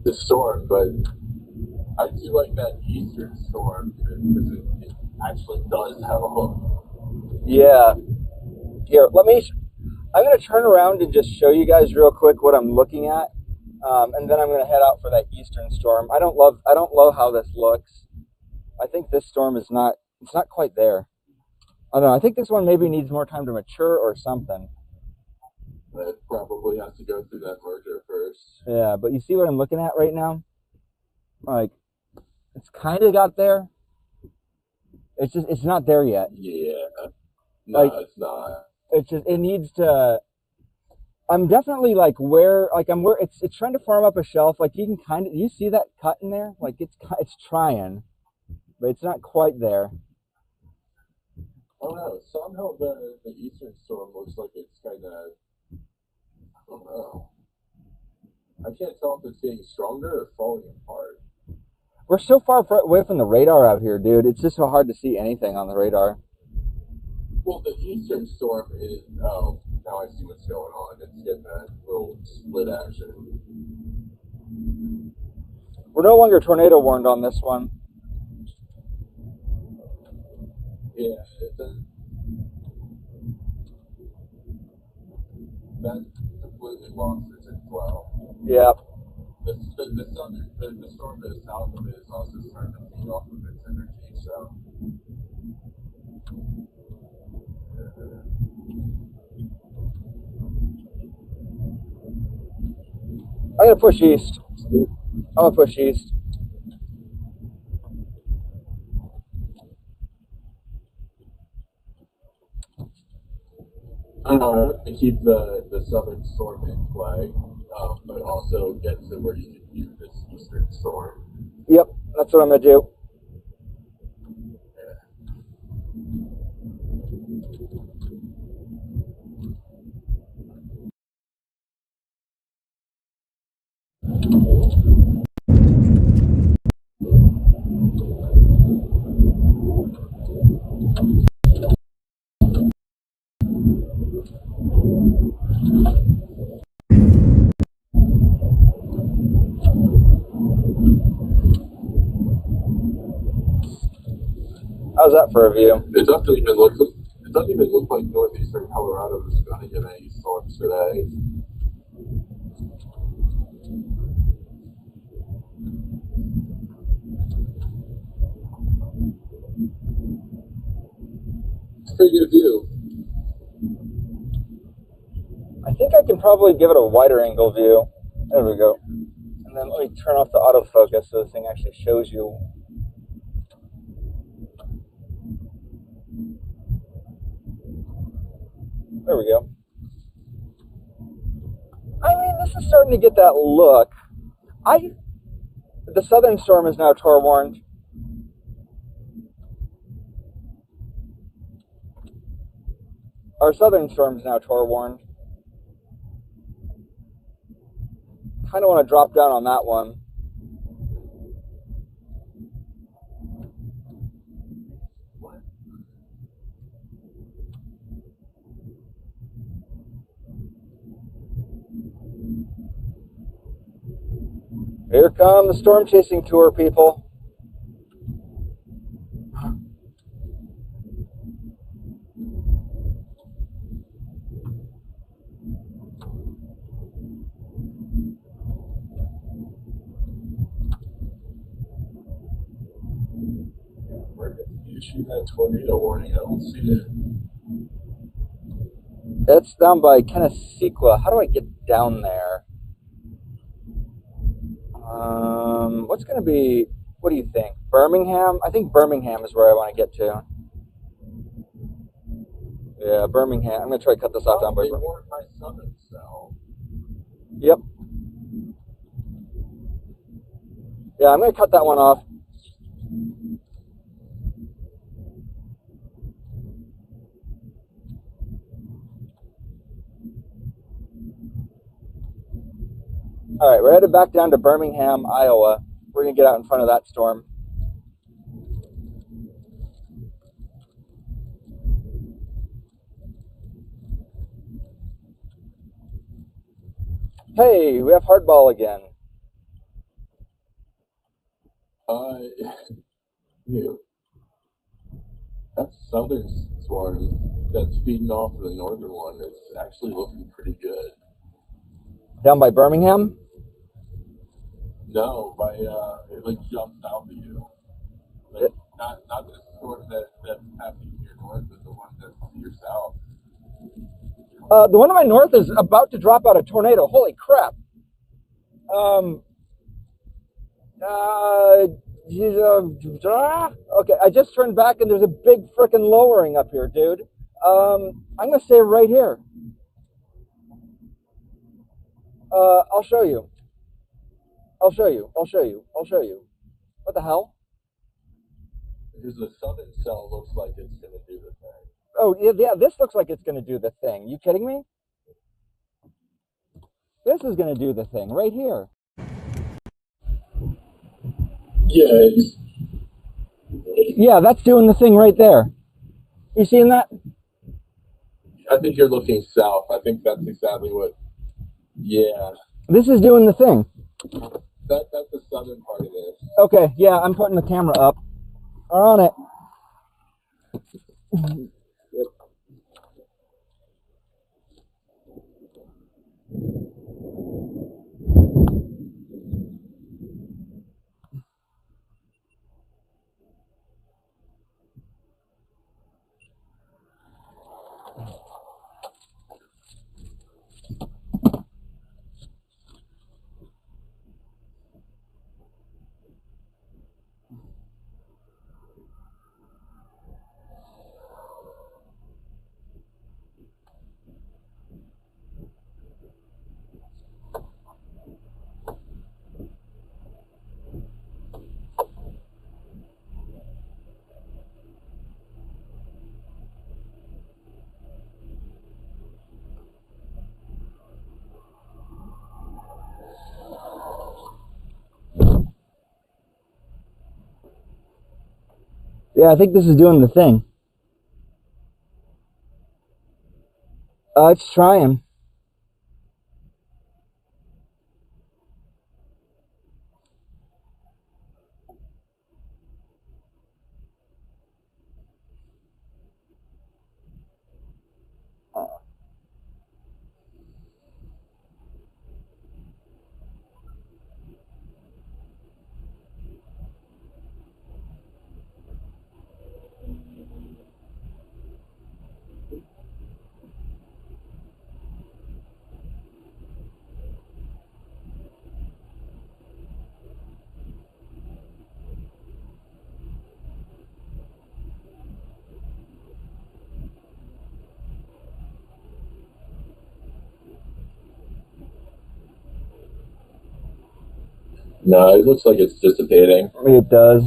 The storm, but I do like that eastern storm because it actually does have a hook. Yeah. Here, I'm going to turn around and just show you guys real quick what I'm looking at, and then I'm going to head out for that eastern storm. I don't love how this looks. I think this storm it's not quite there. I don't know. I think this one maybe needs more time to mature or something. It probably has to go through that merger first. Yeah, but you see what I'm looking at right now? Like, it's kind of got there. It's not there yet. Yeah. No, like, it's not. It needs to. I'm definitely like where it's trying to form up a shelf. Like you can you see that cut in there? Like it's trying, but it's not quite there. Oh no! Somehow the eastern storm looks like it's kind of. I don't know. I can't tell if it's getting stronger or falling apart. We're so far away from the radar out here, dude. It's just so hard to see anything on the radar. Well, the eastern storm is, oh, now I see what's going on. It's getting that little split action. We're no longer tornado warned on this one. Yeah, that completely lost its inflow. Yeah. The storm to the south of it is also starting to feed off of its energy, so. I'm going to push east. I'm going to push east. To keep the southern storm in play, but also get to where you can view this eastern storm. Yep, that's what I'm going to do. How's that for a view? It doesn't even look like northeastern Colorado is going to get any storms today. It's a pretty good view. I think I can probably give it a wider angle view. There we go. And then let me turn off the autofocus so this thing actually shows you. There we go. I mean, this is starting to get that look. The southern storm is now tor warned. Our southern storm is now tor warned. Kind of want to drop down on that one. Here come the storm chasing tour, people. issue that tornado warning? I don't see it. It's down by Kennesequa. How do I get down there? What's going to be, what do you think? Birmingham? I think Birmingham is where I want to get to. Yeah, Birmingham. I'm going to try to cut this off down by Birmingham. My southern cell. Yep. Yeah, I'm going to cut that one off. All right, we're headed back down to Birmingham, Iowa. We're going to get out in front of that storm. Hey, we have hardball again. Yeah. That southern swarm that's feeding off of the northern one is actually looking pretty good. Down by Birmingham? No, it like jumped out of you. Like, not the storm that's happening to your north, but the one that's to your south. The one to my north is about to drop out a tornado. Holy crap. Okay, I just turned back and there's a big frickin' lowering up here, dude. I'm gonna stay right here. I'll show you. I'll show you. What the hell? Because the southern cell looks like it's going to do the thing. Oh, yeah, this looks like it's going to do the thing. You kidding me? This is going to do the thing right here. Yeah, that's doing the thing right there. You seeing that? I think you're looking south. I think that's exactly what. Yeah. This is doing the thing. That's the southern part of this. Okay, yeah, I'm putting the camera up. We're on it. Yeah, I think this is doing the thing. It's trying. No, it looks like it's dissipating. It does.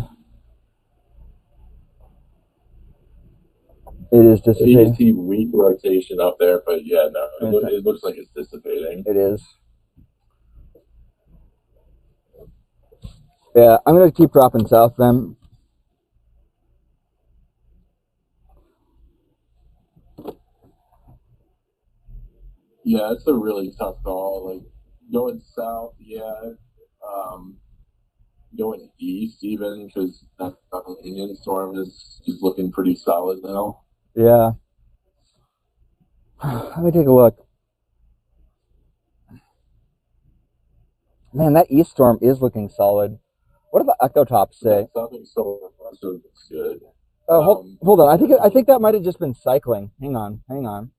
It is dissipating. You can see weak rotation up there, but yeah, no, it looks like it's dissipating. It is. Yeah, I'm going to keep dropping south then. Yeah, it's a really tough call. Like, going south, yeah. Going east even, because that Indian storm is looking pretty solid now. Yeah. Let me take a look. Man, that east storm is looking solid. What do the echo tops say? Southern solar cluster looks good. Oh, hold on. I think that might have just been cycling. Hang on.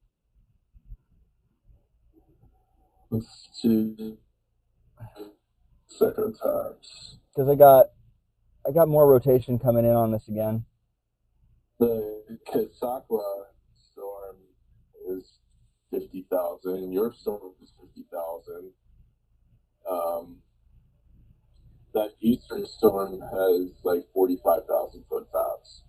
Let's see. Second times. Because I got more rotation coming in on this again. The Kisakwa storm is 50,000. Your storm is 50,000. That eastern storm has like 45,000 foot fabs.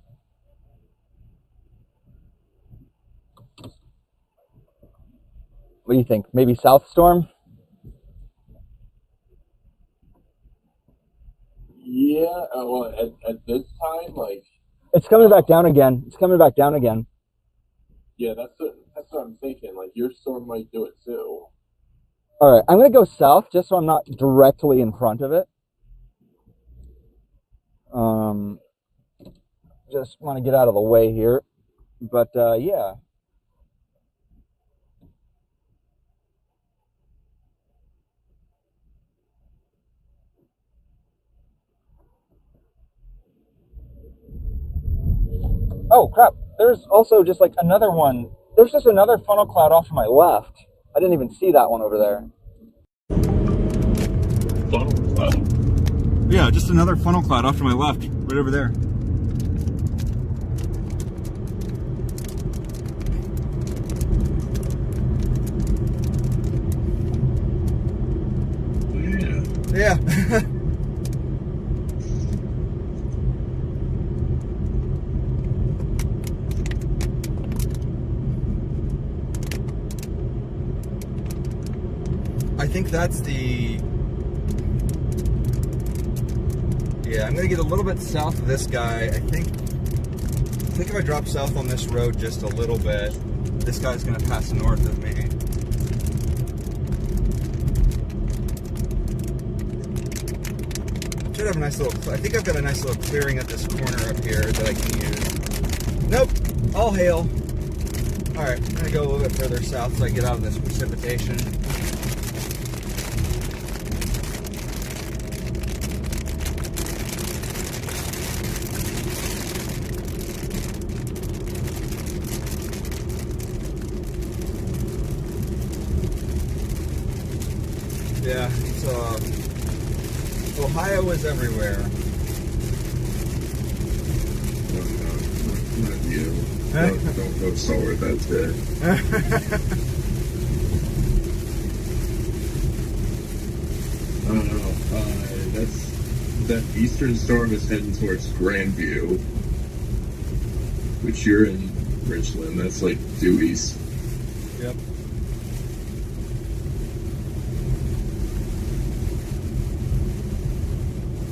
What do you think? Maybe south storm? Yeah, well, at this time, like... It's coming back down again. Yeah, that's what I'm thinking. Like, your storm might do it too. All right, I'm going to go south just so I'm not directly in front of it. Just want to get out of the way here. But, yeah. Oh, crap. There's also just like another one. There's just another funnel cloud off to my left. I didn't even see that one over there. Funnel cloud? Yeah, just another funnel cloud off to my left, right over there. Yeah. I think that's the... Yeah, I'm gonna get a little bit south of this guy. I think if I drop south on this road just a little bit, this guy's gonna pass north of me. Should have a nice little... I think I've got a nice little clearing at this corner up here that I can use. Nope, all hail. All right, I'm gonna go a little bit further south so I get out of this precipitation. Yeah, so Ohio is everywhere. No, not you. Don't go somewhere that's good. I don't know. That eastern storm is heading towards Grandview, which you're in Richland. That's like due east. Yep.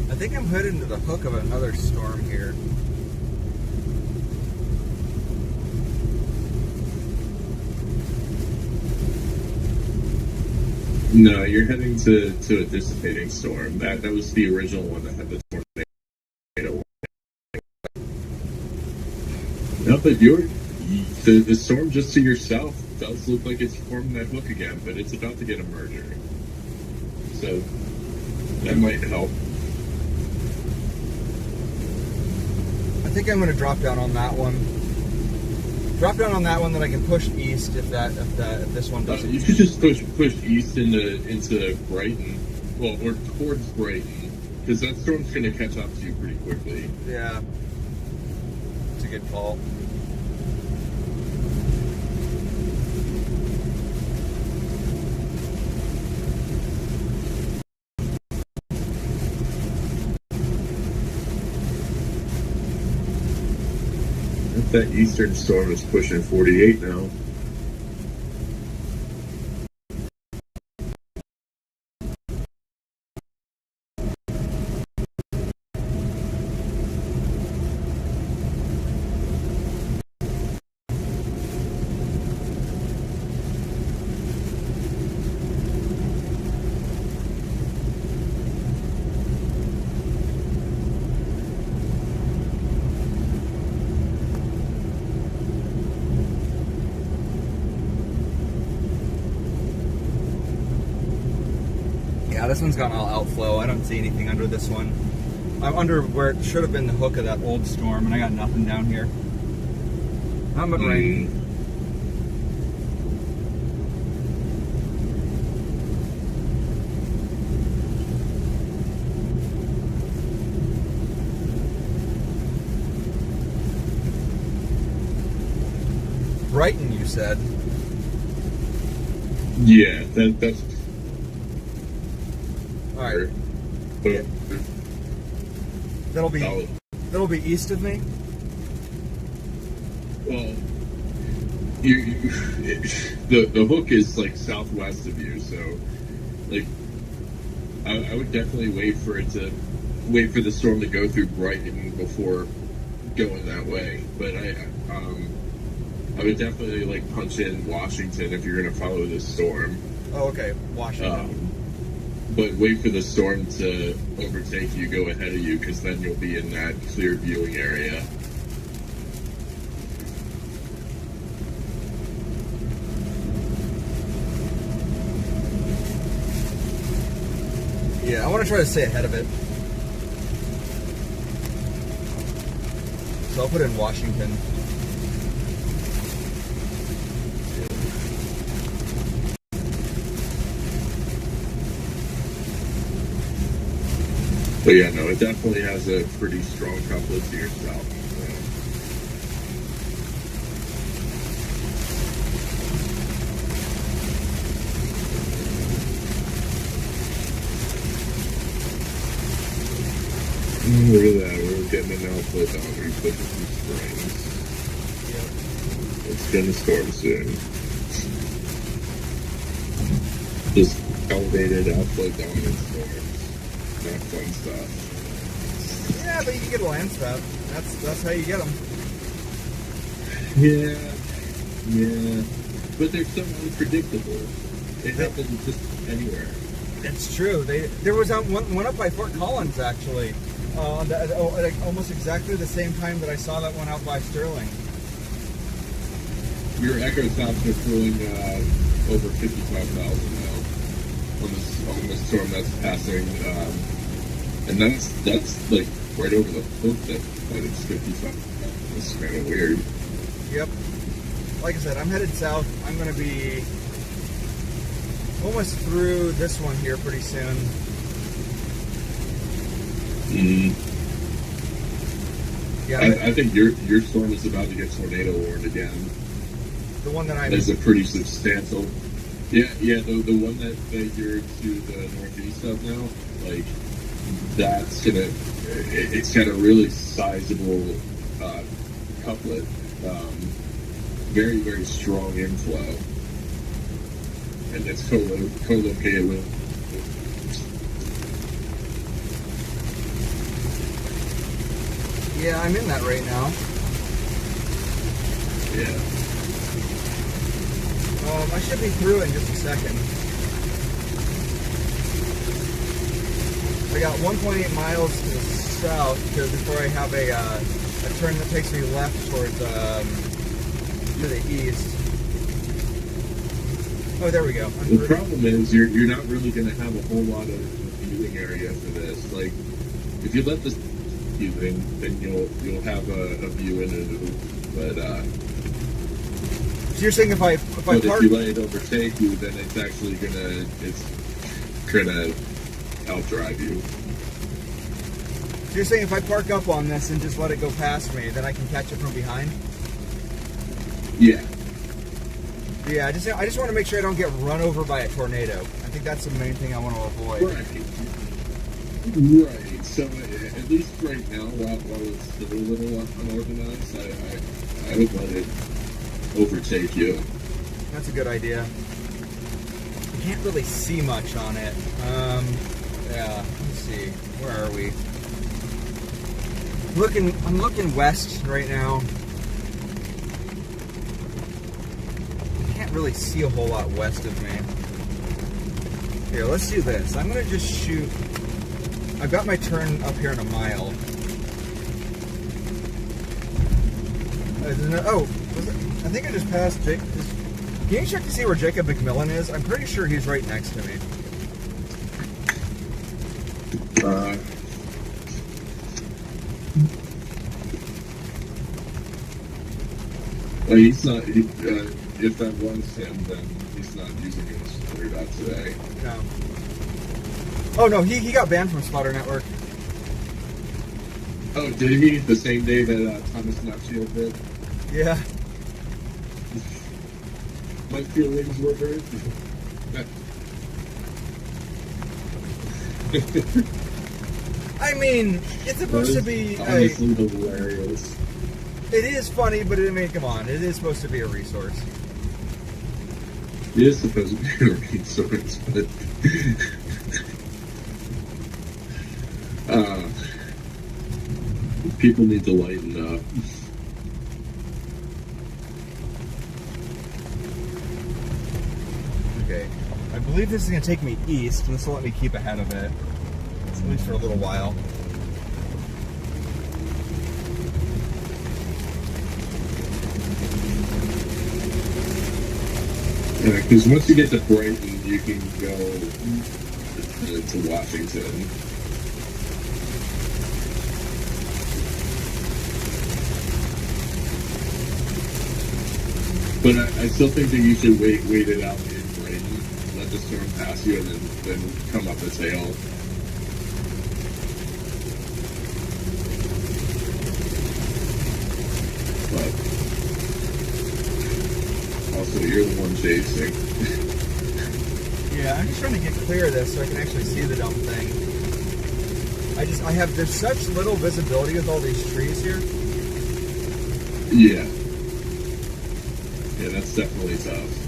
I think I'm heading to the hook of another storm here. No, you're heading to a dissipating storm. That was the original one that had the tornado. No, but the storm just to your south does look like it's forming that hook again, but it's about to get a merger. So that might help. I think I'm going to drop down on that one. Drop down on that one, then I can push east if this one doesn't. You should just push east into Brighton, well, or towards Brighton, because that storm's going to catch up to you pretty quickly. Yeah, it's a good call. That eastern storm is pushing 48 now. Yeah, this one's got all outflow. I don't see anything under this one. I'm under where it should have been the hook of that old storm, and I got nothing down here. Nothing but rain. Brighton, you said? Yeah, that's... Alright. Yeah. That'll be east of me? Well, the hook is like southwest of you, so like I would definitely wait for the storm to go through Brighton before going that way. But I would definitely like punch in Washington if you're gonna follow this storm. Oh, okay, Washington. But wait for the storm to overtake you, go ahead of you, because then you'll be in that clear viewing area. Yeah, I want to try to stay ahead of it. So I'll put in Washington. But yeah, no, it definitely has a pretty strong couplet to yourself. Look at that, we're getting an outlet on. We put some springs. Yep. It's gonna storm soon. Just elevated outlet dominant storms. Not fun stuff. Yeah, but you can get a land stop. That's how you get them. Yeah. But they're so unpredictable. They happen just anywhere. It's true. There was one up by Fort Collins actually. Like almost exactly the same time that I saw that one out by Sterling. Your echo stops are filling over 55,000 now on the storm that's passing, and that's like right over the hook that it's 55. It's kind of weird. Yep. Like I said, I'm headed south. I'm going to be almost through this one here pretty soon. Yeah, I think your storm is about to get tornado warned again. The one that I'm... There's a pretty substantial... Yeah, the one that you're to the northeast of now, like, that's gonna... It's got a really sizable couplet. Very, very strong inflow. And it's co-located with... Yeah, I'm in that right now. Yeah. I should be through in just a second. I got 1.8 miles to the south before I have a turn that takes me left towards to the east. Oh, there we go. The problem is you're not really going to have a whole lot of viewing area for this. Like, if you let this viewing, then you'll have a view into it. But so you're saying if I park... if you let it overtake you, then it's actually gonna outdrive you. So you're saying if I park up on this and just let it go past me, then I can catch it from behind? Yeah. Yeah, I just want to make sure I don't get run over by a tornado. I think that's the main thing I want to avoid. Right. So at least right now, while it's still a little unorganized, I would let it overtake you. That's a good idea. You can't really see much on it. Yeah, let's see. Where are we? I'm looking west right now. I can't really see a whole lot west of me. Here, let's do this. I'm gonna just shoot. I've got my turn up here in a mile. I think I just passed Jake. Can you check to see where Jacob McMillan is? I'm pretty sure he's right next to me. Well, he's not. If that was him, then he's not using his Twitter today. No. Oh no, he got banned from Spotter Network. Oh, did he? The same day that Thomas Nutfield did? Yeah. My feelings were hurt. I mean, it's supposed to be honestly hilarious. It is funny, but I mean, come on, it is supposed to be a resource. It is supposed to be a resource, but people need to lighten up. Okay, I believe this is going to take me east, and this will let me keep ahead of it, at least for a little while. Yeah, because once you get to Brighton, you can go to Washington. But I still think that you should wait it out in Brighton, let the storm pass you, and then come up the hill. But also, you're the one chasing. Yeah, I'm just trying to get clear of this so I can actually see the dumb thing. There's such little visibility with all these trees here. Yeah. Yeah, that's definitely tough.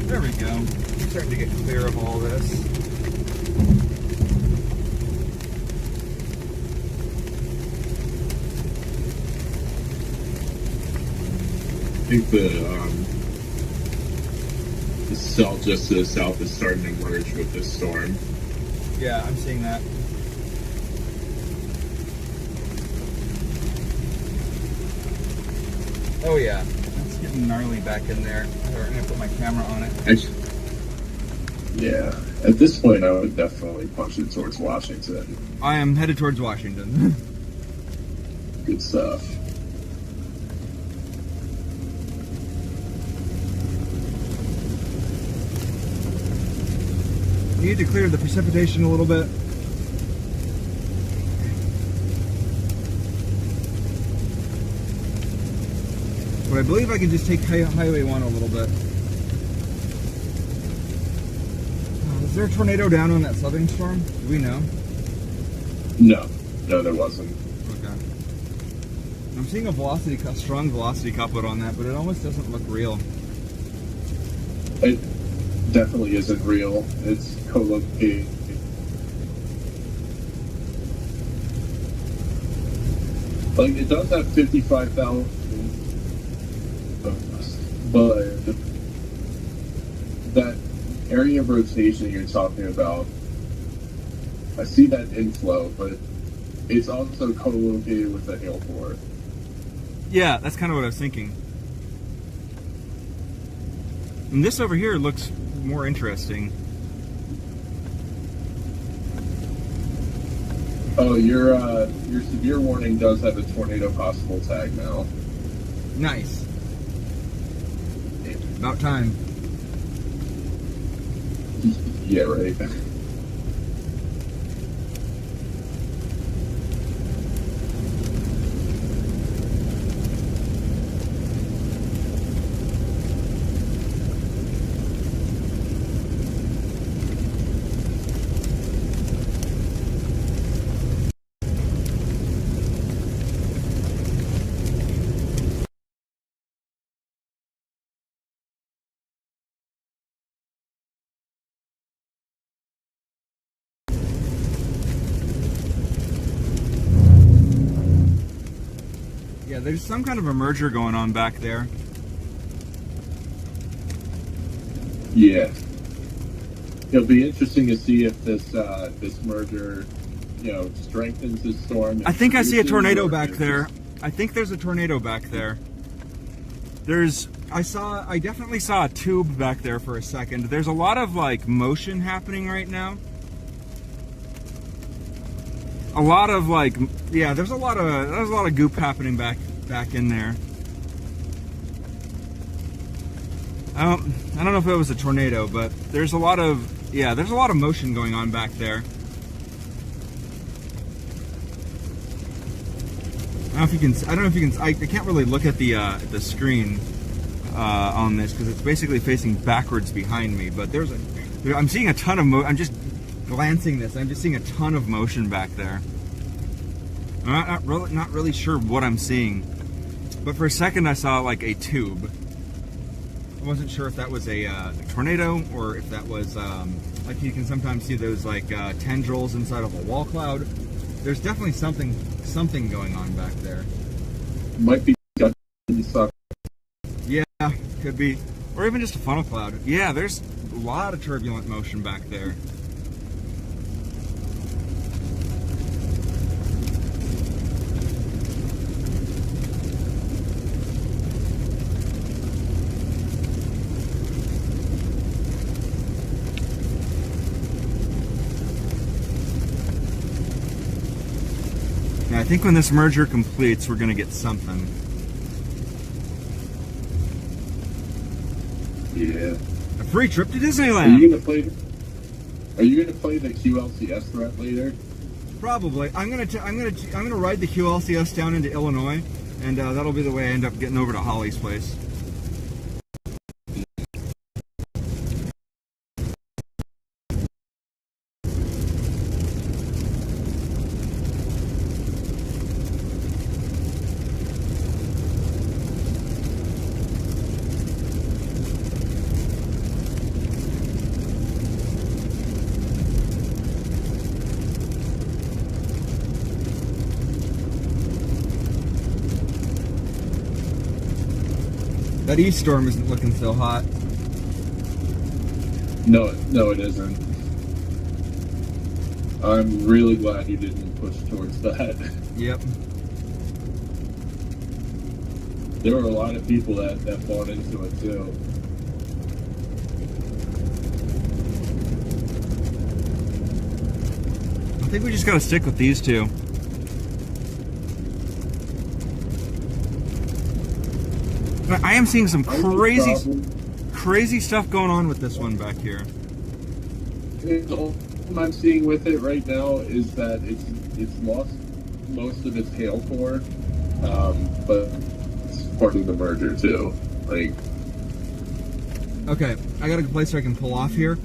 There we go. I'm starting to get clear of all this. I think the cell just to the south is starting to merge with this storm. Yeah, I'm seeing that. Oh yeah, it's getting gnarly back in there. I'm gonna put my camera on it. Actually, yeah, at this point I would definitely punch it towards Washington. I am headed towards Washington. Good stuff. You need to clear the precipitation a little bit. But I believe I can just take Highway 1 a little bit. Is there a tornado down on that southern storm? Do we know? No, there wasn't. Okay. I'm seeing a strong velocity couplet on that, but it almost doesn't look real. It definitely isn't real. It's co-located. Like, it does have 55,000, but that area of rotation you're talking about, I see that inflow, but it's also co-located with the hail port. Yeah, that's kind of what I was thinking. And this over here looks more interesting. Oh, your severe warning does have a tornado possible tag now. Nice. About time. Yeah, right. Yeah, there's some kind of a merger going on back there. Yeah. It'll be interesting to see if this merger, strengthens the storm. I think I see a tornado back there. I think there's a tornado back there. I definitely saw a tube back there for a second. There's a lot of like motion happening right now. A lot of like, yeah, there's a lot of goop happening back in there. I don't know if it was a tornado, but there's a lot of motion going on back there. I don't know if you can. I can't really look at the screen on this because it's basically facing backwards behind me. But I'm seeing a ton of I'm just glancing this. I'm just seeing a ton of motion back there. I'm not really sure what I'm seeing, but for a second I saw like a tube. I wasn't sure if that was a tornado or if that was like you can sometimes see those like tendrils inside of a wall cloud. There's definitely something going on back there. Might be suck. Yeah, could be, or even just a funnel cloud. Yeah, there's a lot of turbulent motion back there. Yeah, I think when this merger completes, we're gonna get something. Yeah. A free trip to Disneyland. Are you gonna play the QLCS threat later? Probably. I'm gonna ride the QLCS down into Illinois, and that'll be the way I end up getting over to Holly's place. That east storm isn't looking so hot. No, it isn't. I'm really glad you didn't push towards that. Yep. There were a lot of people that bought into it too. I think we just gotta stick with these two. But I am seeing some crazy stuff going on with this one back here. All I'm seeing with it right now is that it's lost most of its hail core, but it's part of the merger too. Like, okay, I got a place where I can pull off here.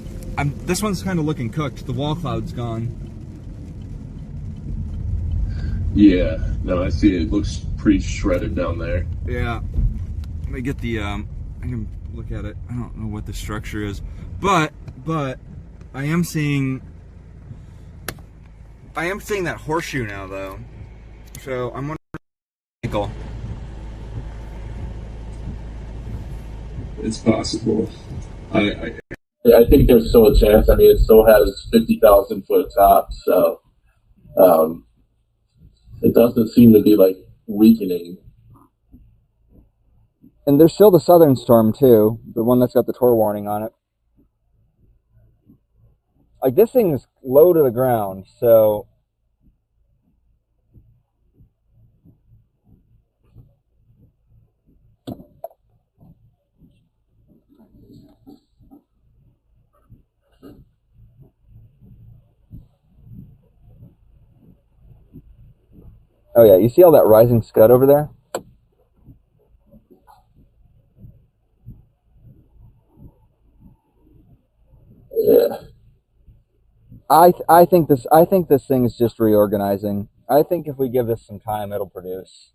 This one's kind of looking cooked. The wall cloud's gone. yeah, no, I see it. It looks pretty shredded down there. Yeah. Let me get the, I can look at it. I don't know what the structure is, but I am seeing that horseshoe now though. So I'm wondering. It's possible. I think there's still a chance. I mean, it still has 50,000 foot top, so it doesn't seem to be like weakening. And there's still the southern storm too, the one that's got the Tor warning on it. Like this thing is low to the ground, so oh yeah, you see all that rising scud over there? Yeah. I think this thing is just reorganizing. I think if we give this some time, it'll produce.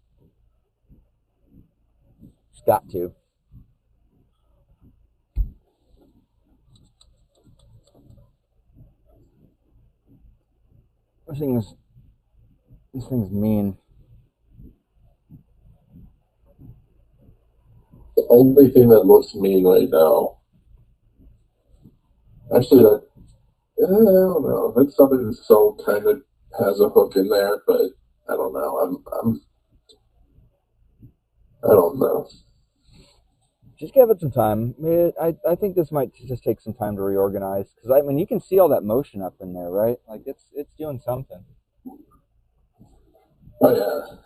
It's got to. This thing's mean. The only thing that looks mean right now Actually, I don't know. That southern soul kind of has a hook in there, but I don't know. I don't know. Just give it some time. I think this might just take some time to reorganize, because I mean, you can see all that motion up in there, right? Like it's doing something. Oh yeah.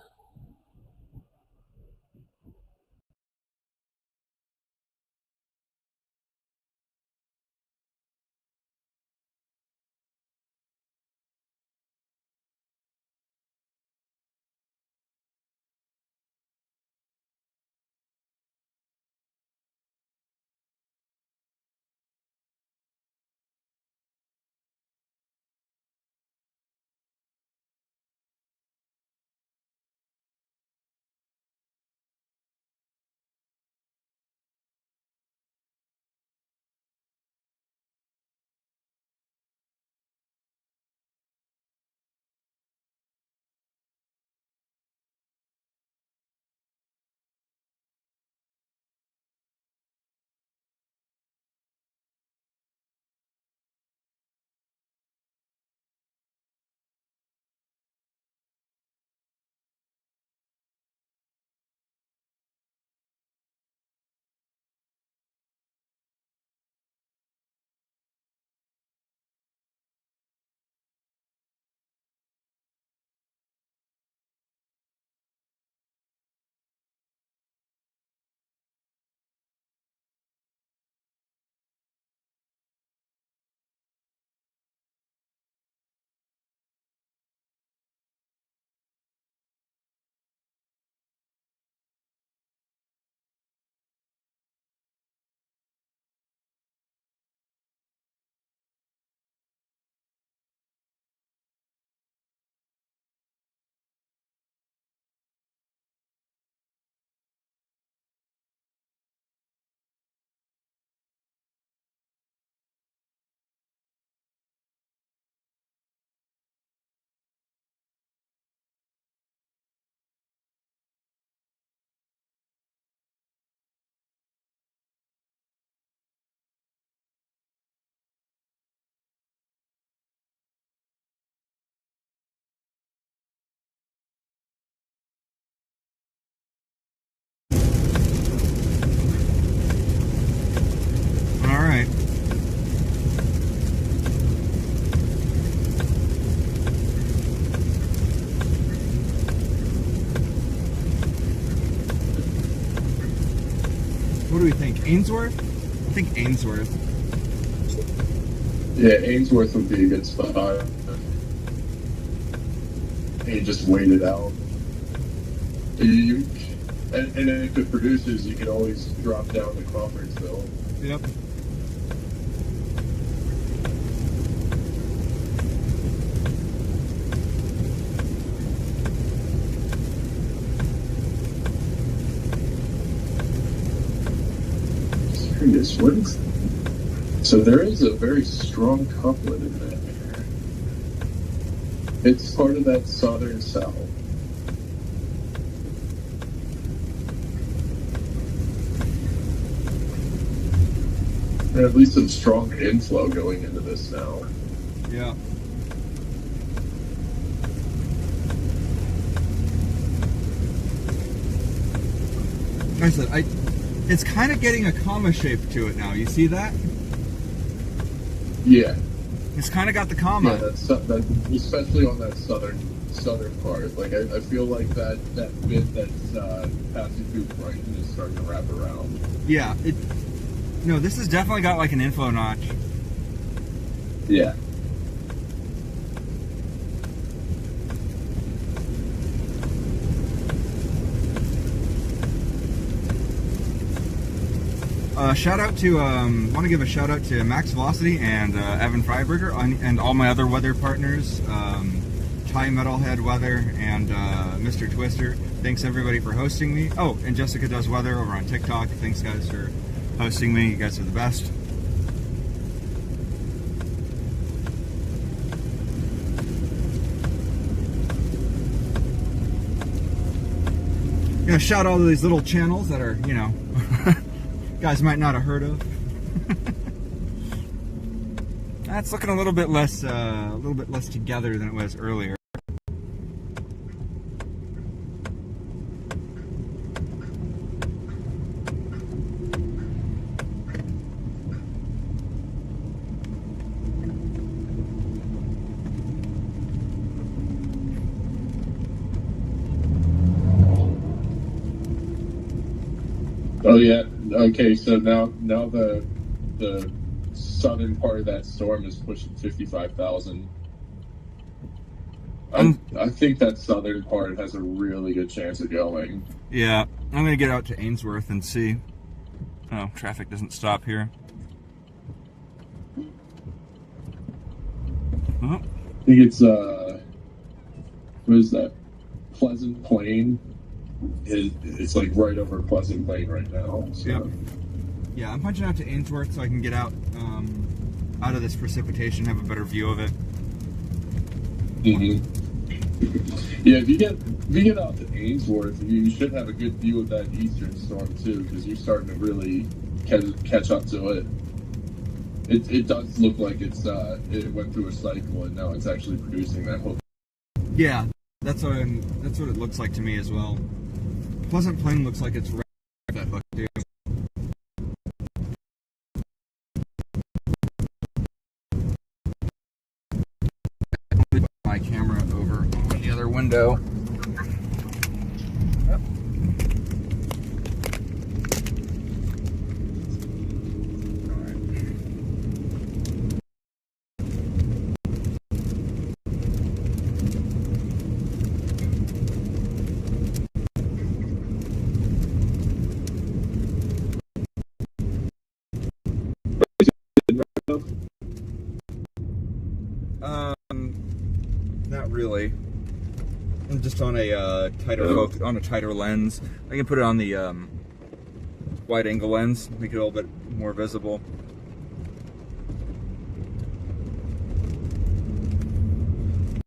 All right. What do we think? Ainsworth? I think Ainsworth. Yeah, Ainsworth would be a good spot. And you just wait it out. And if it produces, you can always drop down to Crawfordsville. Yep. Curious, what is? So there is a very strong couplet in there. It's part of that southern south. And at least some strong inflow going into this now. Yeah. Like I said, it's kind of getting a comma shape to it now. You see that? Yeah. It's kind of got the comma. Yeah, that especially on that southern part. Like I feel like that bit that's passing through Brighton is starting to wrap around. Yeah. No, this has definitely got like an inflow notch. Yeah. Shout out to, want to give a shout out to Max Velocity and Evan Fryberger and all my other weather partners, Thai Metalhead Weather and Mr. Twister. Thanks everybody for hosting me. Oh, and Jessica Does Weather over on TikTok. Thanks guys for hosting me. You guys are the best. Yeah, shout out all these little channels that are, you know, guys might not have heard of. It's looking a little bit less together than it was earlier. Oh yeah. Okay. So now the southern part of that storm is pushing 55,000. I think that southern part has a really good chance of going. Yeah, I'm gonna get out to Ainsworth and see. Oh, traffic doesn't stop here. Oh. I think it's what is that? Pleasant Plain. It's like right over Pleasant Plain right now. So. Yep. Yeah, I'm punching out to Ainsworth so I can get out of this precipitation, have a better view of it. Mm-hmm. Yeah, if you get out to Ainsworth, you should have a good view of that eastern storm too, because you're starting to really catch up to it. It does look like it went through a cycle and now it's actually producing that whole. Yeah, that's what it looks like to me as well. Pleasant Plain looks like it's right that hook too. My camera over on the other window. Yep. Not really. I'm just on a tighter focus, on a tighter lens. I can put it on the wide angle lens, make it a little bit more visible.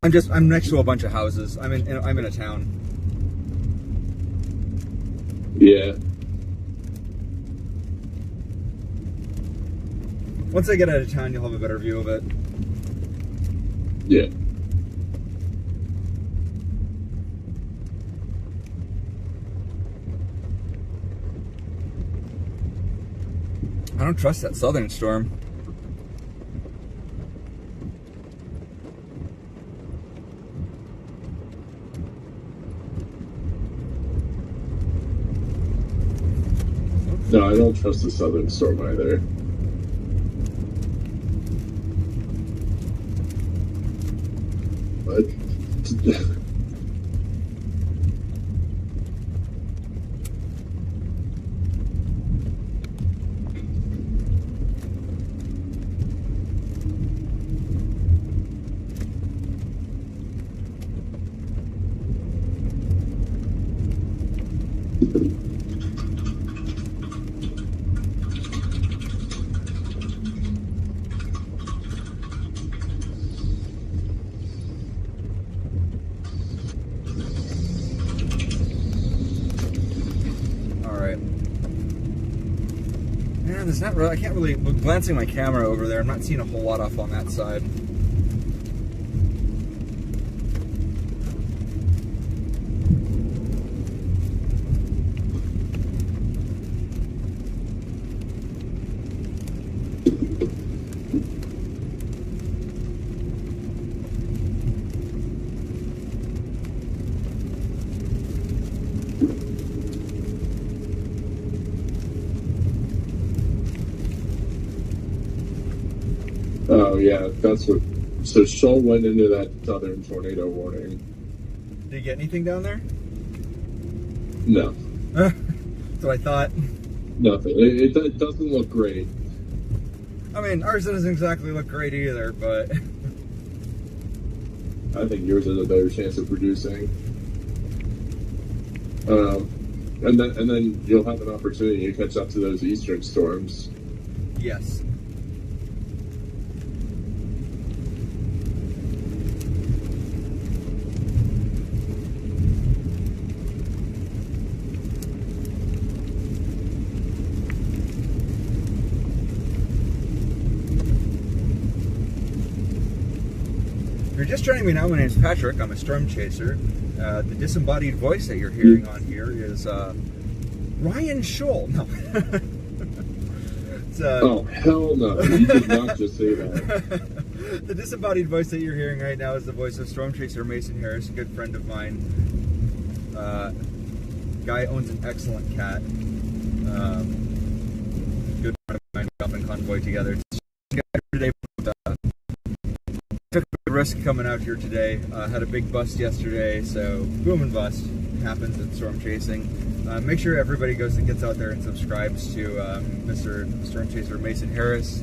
I'm next to a bunch of houses. I'm in a town. Yeah. Once I get out of town, you'll have a better view of it. Yeah. I don't trust that southern storm. No, I don't trust the southern storm either. But There's not really, I can't really, glancing my camera over there, I'm not seeing a whole lot off on that side. oh yeah, that's what. So Shoal went into that southern tornado warning. Did you get anything down there? No. That's what I thought. Nothing. It doesn't look great. I mean, ours doesn't exactly look great either, but I think yours has a better chance of producing. And then you'll have an opportunity to catch up to those eastern storms. yes. you're just joining me now, my name is Patrick. I'm a storm chaser. The disembodied voice that you're hearing on here is Ryan Scholl. No. Oh, hell no. You did not just say that. The disembodied voice that you're hearing right now is the voice of storm chaser Mason Harris, a good friend of mine. Guy owns an excellent cat. Good friend of mine. We often convoy together. Today, took a risk coming out here today. Had a big bust yesterday, so boom and bust happens in storm chasing. Make sure everybody goes and gets out there and subscribes to Mr. Storm Chaser Mason Harris,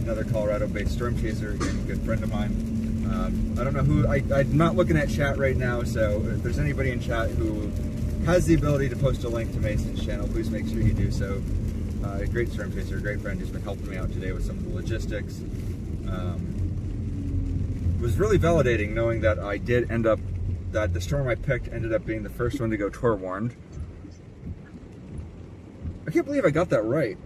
another Colorado-based storm chaser, again, a good friend of mine. I don't know who, I'm not looking at chat right now, so if there's anybody in chat who has the ability to post a link to Mason's channel, please make sure you do so. A great storm chaser, a great friend who's been helping me out today with some of the logistics. It was really validating knowing that I did end up, that the storm I picked ended up being the first one to go Tor warned. I can't believe I got that right.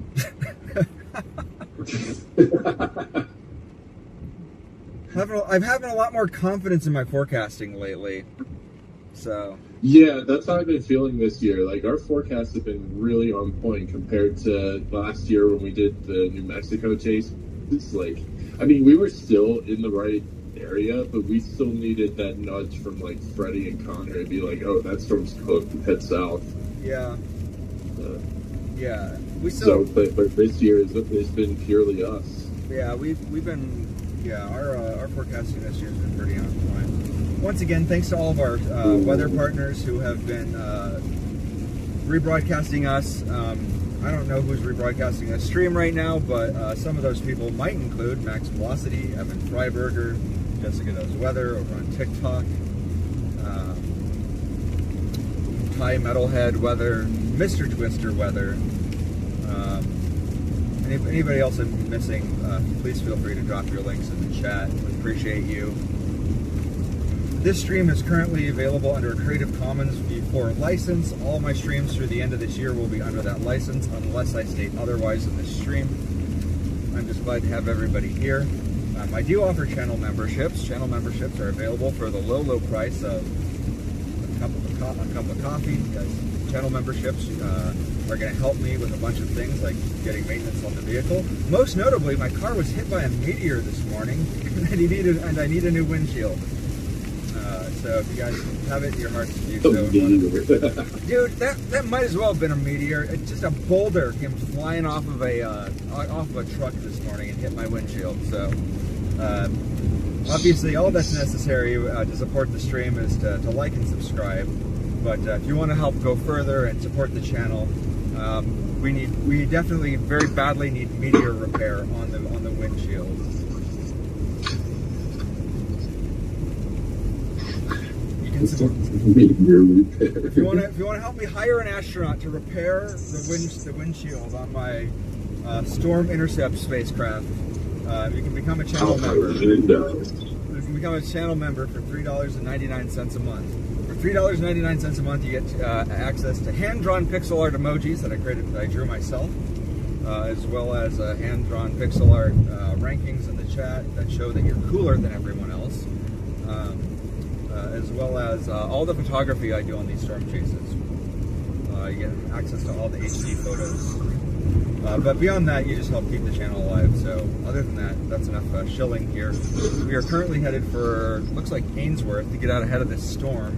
I'm having a lot more confidence in my forecasting lately. So yeah, that's how I've been feeling this year. Like, our forecasts have been really on point compared to last year when we did the New Mexico chase. It's like, I mean, we were still in the right area, but we still needed that nudge from like Freddie and Connor to be like, oh, that storm's cooked, head south. Yeah. Yeah. We still. So, but this year it's been purely us. Yeah, we've been. Yeah, our forecasting this year has been pretty on point. Once again, thanks to all of our weather partners who have been rebroadcasting us. I don't know who's rebroadcasting this stream right now, but some of those people might include Max Velocity, Evan Fryberger, Jessica Knows Weather over on TikTok, Ty Metalhead Weather, Mr. Twister Weather. Anybody else I'm missing, please feel free to drop your links in the chat. We appreciate you. This stream is currently available under a Creative Commons V4 license. All my streams through the end of this year will be under that license unless I state otherwise in this stream. I'm just glad to have everybody here. I do offer channel memberships. Channel memberships are available for the low, low price of a cup of coffee. Channel memberships are going to help me with a bunch of things like getting maintenance on the vehicle. Most notably, my car was hit by a meteor this morning, and I need a new windshield. So if you guys have it in your hearts to do so. Dude, that might as well have been a meteor. It's just a boulder came flying off of a truck this morning and hit my windshield. So obviously all that's necessary to support the stream is to like and subscribe. But if you want to help go further and support the channel, we definitely very badly need meteor repair on the windshield. If you want to help me hire an astronaut to repair the windshield on my Storm Intercept spacecraft, you can become a channel member. You can become a channel member for $3.99 a month. For $3.99 a month, you get access to hand-drawn pixel art emojis that I drew myself, as well as hand-drawn pixel art rankings in the chat that show that you're cooler than everyone else. As well as all the photography I do on these storm chases. You get access to all the HD photos. But beyond that, you just help keep the channel alive. So other than that, that's enough shilling here. We are currently headed for, looks like Ainsworth, to get out ahead of this storm.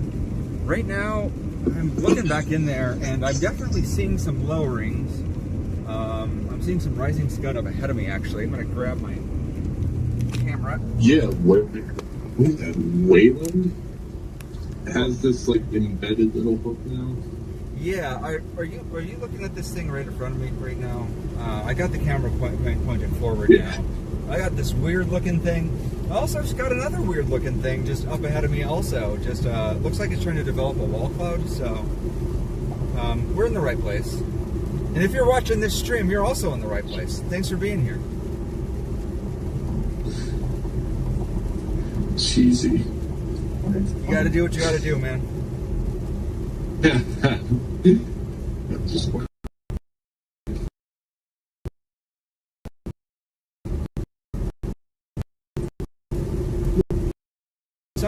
Right now, I'm looking back in there, and I'm definitely seeing some lowerings. I'm seeing some rising scud up ahead of me, actually. I'm going to grab my camera. Yeah, Wayland has this like embedded little hook now. Yeah, are you looking at this thing right in front of me right now? I got the camera pointed forward now. I got this weird looking thing. I also just got another weird looking thing just up ahead of me also. Just looks like it's trying to develop a wall cloud, so we're in the right place. And if you're watching this stream, you're also in the right place. Thanks for being here. Cheesy. You gotta do what you gotta do, man. Just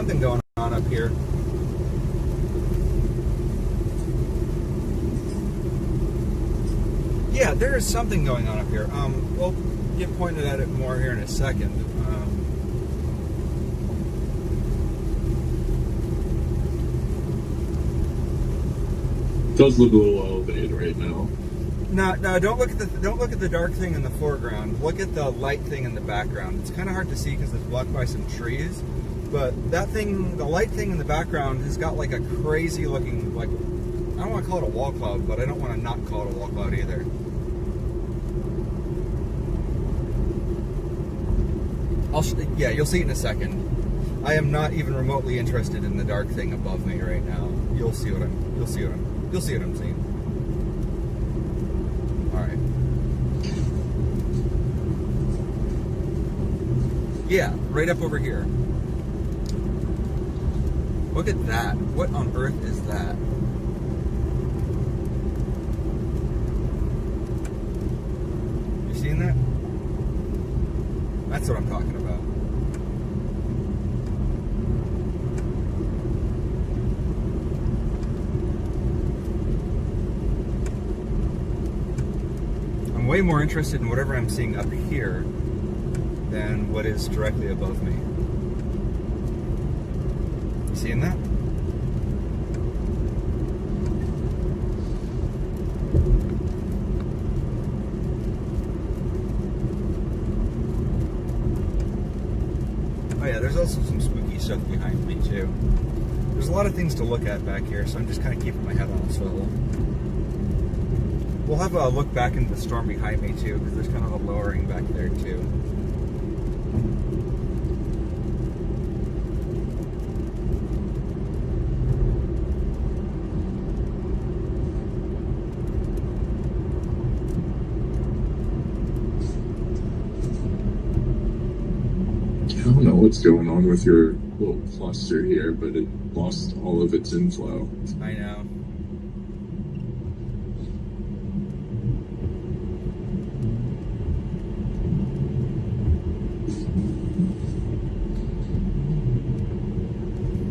something going on up here. Yeah, there is something going on up here. We'll get pointed at it more here in a second. It does look a little elevated right now. No, don't look at the dark thing in the foreground. Look at the light thing in the background. It's kind of hard to see because it's blocked by some trees. But that thing, the light thing in the background, has got like a crazy looking, like, I don't want to call it a wall cloud, but I don't want to not call it a wall cloud either. Yeah, you'll see it in a second. I am not even remotely interested in the dark thing above me right now. You'll see what I'm seeing. All right. Yeah, right up over here. Look at that. What on earth is that? You seen that? That's what I'm talking about. I'm way more interested in whatever I'm seeing up here than what is directly above me. You seeing that? Oh yeah, there's also some spooky stuff behind me too. There's a lot of things to look at back here, so I'm just kind of keeping my head on a swivel. We'll have a look back into the storm behind me too, because there's kind of a lowering back there too. I don't know what's going on with your little cluster here, but it lost all of its inflow. I know.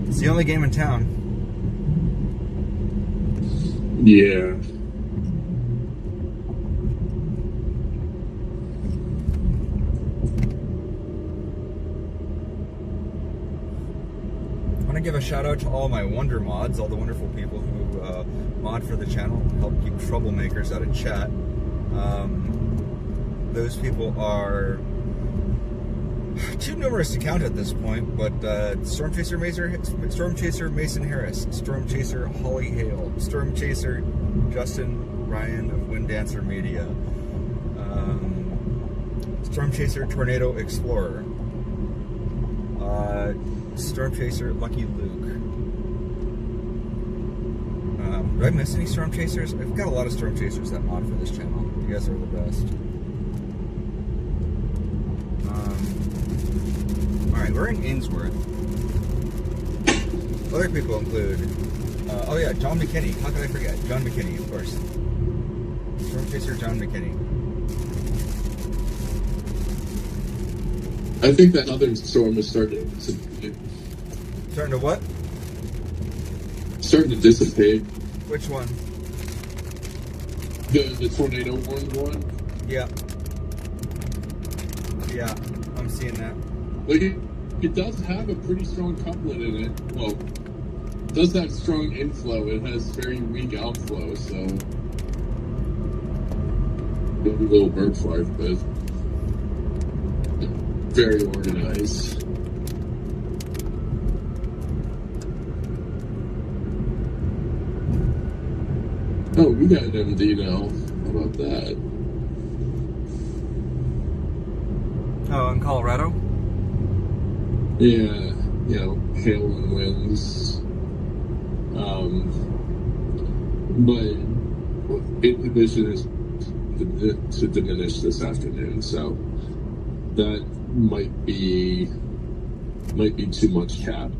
It's the only game in town. Yeah. I want to give a shout out to all my Wonder mods, all the wonderful people who mod for the channel, help keep troublemakers out of chat. Those people are too numerous to count at this point, but Stormchaser Mason Harris, Stormchaser Holly Hale, Stormchaser Justin Ryan of Wind Dancer Media, Stormchaser Tornado Explorer, Stormchaser Lucky Luke. Do I miss any Stormchasers? I've got a lot of Stormchasers that mod for this channel. You guys are the best. Alright, we're in Ainsworth. Other people include, oh yeah, John McKinney. How could I forget? John McKinney, of course. Stormchaser John McKinney. I think that other storm is starting to what? Starting to dissipate. Which one? The tornado warned one. Yeah. Yeah, I'm seeing that. Like it does have a pretty strong couplet in it. Well, it does have strong inflow. It has very weak outflow, so a little bird fart, but very organized. Oh, we got an MD now. How about that? Oh, in Colorado? Yeah, you know, hail and winds. But inhibition is to diminish this afternoon, so that might be too much cap.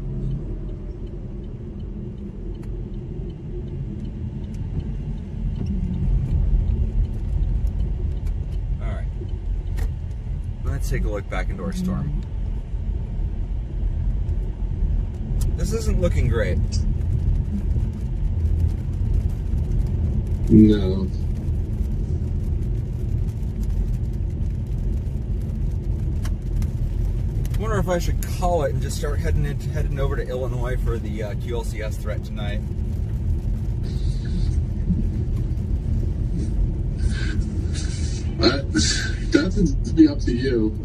Alright. Let's take a look back into our storm. This isn't looking great. No. I wonder if I should call it and just start heading over to Illinois for the QLCS threat tonight. That's be up to you.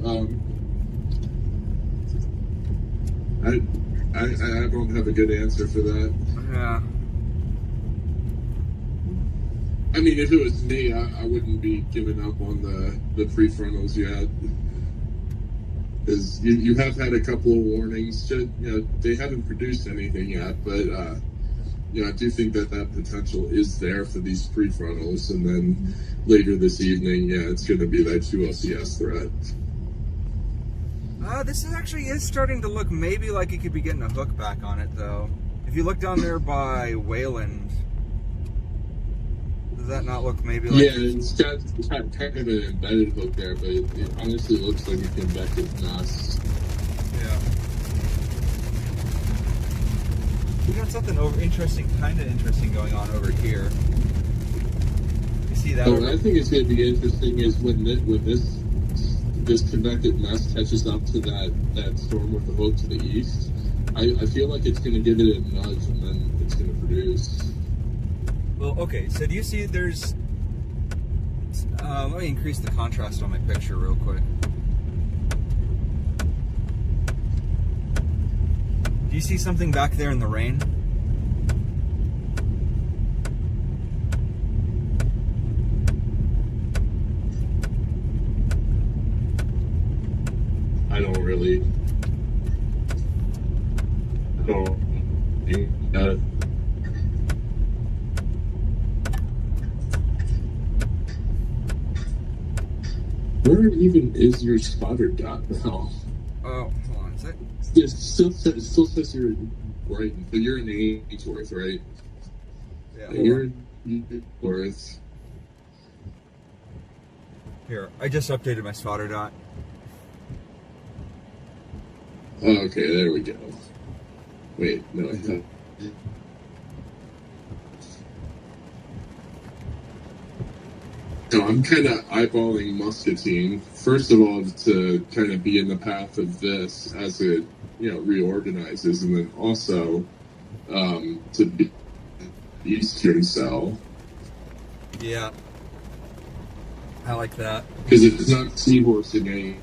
I don't have a good answer for that. Yeah. I mean, if it was me, I wouldn't be giving up on the prefrontals yet. Because you have had a couple of warnings. They haven't produced anything yet, but I do think that potential is there for these prefrontals. And then later this evening, it's going to be that QLCS threat. This actually is starting to look maybe like it could be getting a hook back on it, though. If you look down there by Wayland, does that not look maybe like... Yeah, it's got kind of an embedded hook there, but it honestly looks like a convective nest. Yeah. We got something kind of interesting going on over here. You see that? What I think is going to be interesting is when this convective nest catches up to that storm with the hook to the east. I feel like it's going to give it a nudge, and then it's going to produce. Well, okay, so do you see there's... let me increase the contrast on my picture real quick. Do you see something back there in the rain? I don't really... Where even is your spotter dot now? Oh, hold on, is that... It still says you're right, but you're in Ainsworth, right? Yeah, you're in Ainsworth. Here, I just updated my spotter dot. Oh, okay, there we go. Wait, no, I thought... No, I'm kind of eyeballing Muscatine. First of all, to kind of be in the path of this as it, reorganizes, and then also to be eastern cell. Yeah. I like that. Because it's not Seahorse in any...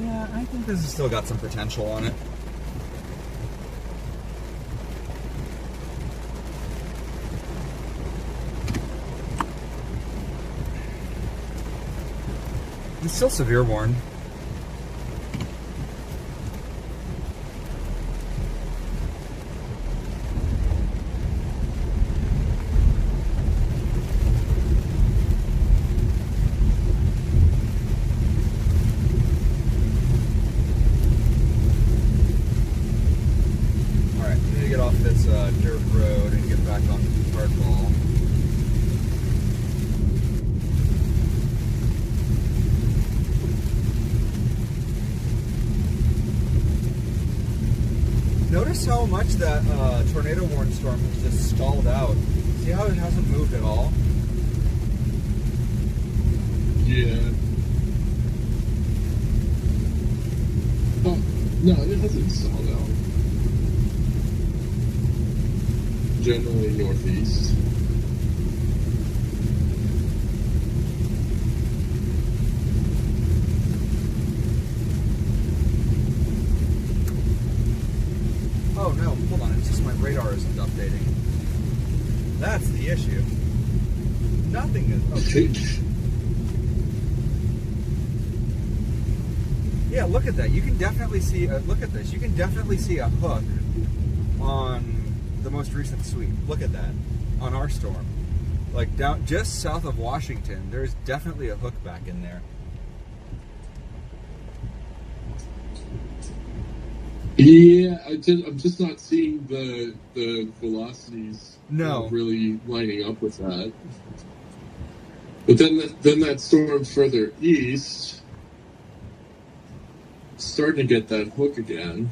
Yeah, I think this has still got some potential on it. It's still severe warned. Alright, we need to get off this dirt road and get back on the hardball. Notice how much that tornado warning storm has just stalled out. See how it hasn't moved at all? Yeah. Oh, no, it hasn't stalled out. Generally northeast. Oh no, hold on, it's just my radar isn't updating. That's the issue. Nothing is... Okay. Yeah, look at that. You can definitely see... look at this. You can definitely see a hook on the most recent sweep. Look at that. On our storm. Like, down just south of Washington, there's definitely a hook back in there. Yeah, I'm just not seeing the velocities really lining up with that. But then that storm further east, starting to get that hook again.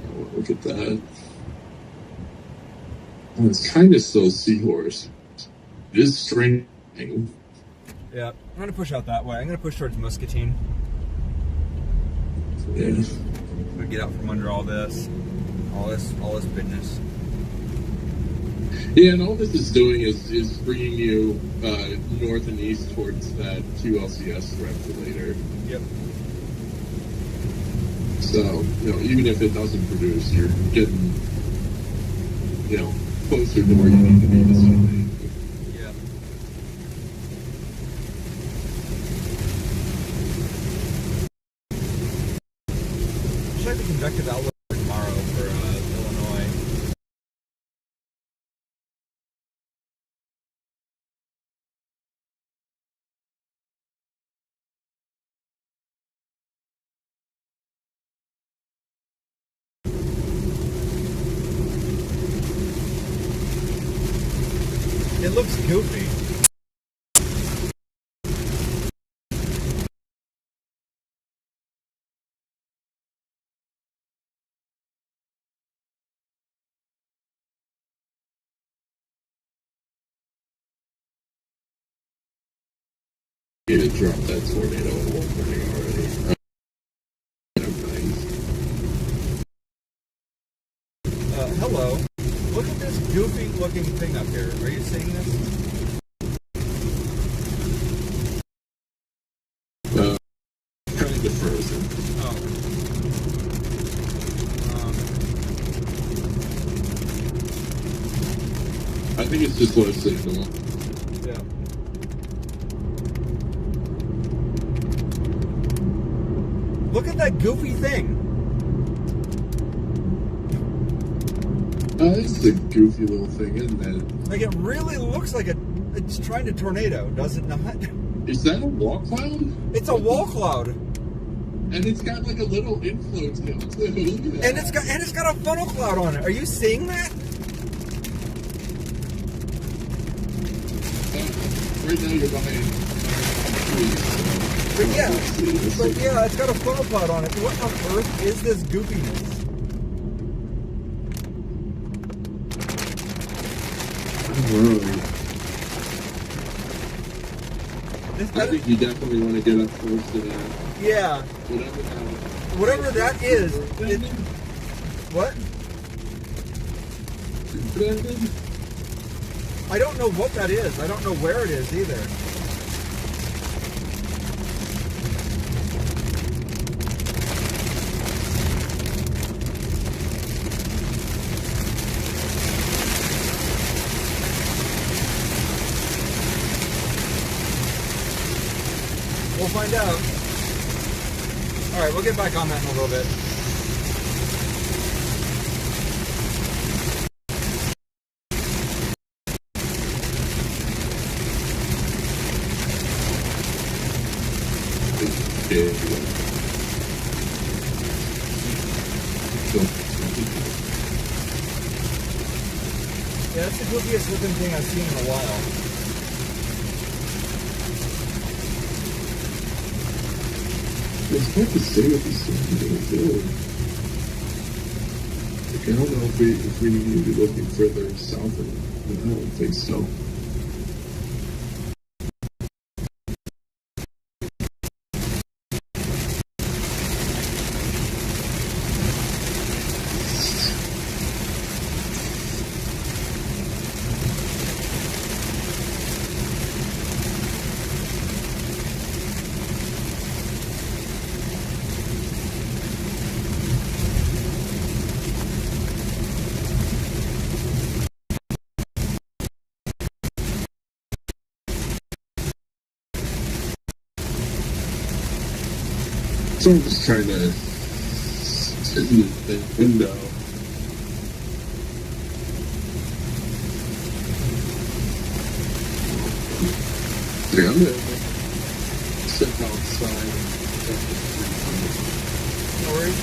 Oh, look at that. Oh, it's kind of still seahorse. It is stringing. Yeah, I'm gonna push out that way. I'm gonna push towards Muscatine. Yeah. I'm gonna get out from under all this business. Yeah, and all this is doing is bringing you north and east towards that QLCS revelator. Yep. So, even if it doesn't produce, you're getting, closer to where you need to be to something. Yeah. Check the convective outlook tomorrow for Illinois. It looks goofy. It dropped that tornado at 1:30 already. Hello. Look at this goofy looking thing up here. Are you seeing this? Kind of frozen. Oh. I think it's just low signal. Yeah. Look at that goofy thing. It's a goofy little thing, isn't it? Like, it really looks like it's trying to tornado, does it not? Is that a wall cloud? It's a wall cloud. And it's got like a little inflow tail too. Look at that. And it's got a funnel cloud on it. Are you seeing that? Right now you're behind trees. But yeah, it's got a funnel cloud on it. What on earth is this goofiness? I think you definitely want to get up close to that. Yeah. Whatever that is. What? I don't know what that is. I don't know where it is either. We'll find out. All right, we'll get back on that in a little bit. Yeah, that's the goofiest looking thing I've seen in a while. It's hard to say what these things are going to do. Like, I don't know if we need to be looking further south of it. I don't think so. So I'm just trying to sit in the window. Yeah, I'm gonna step outside. No worries.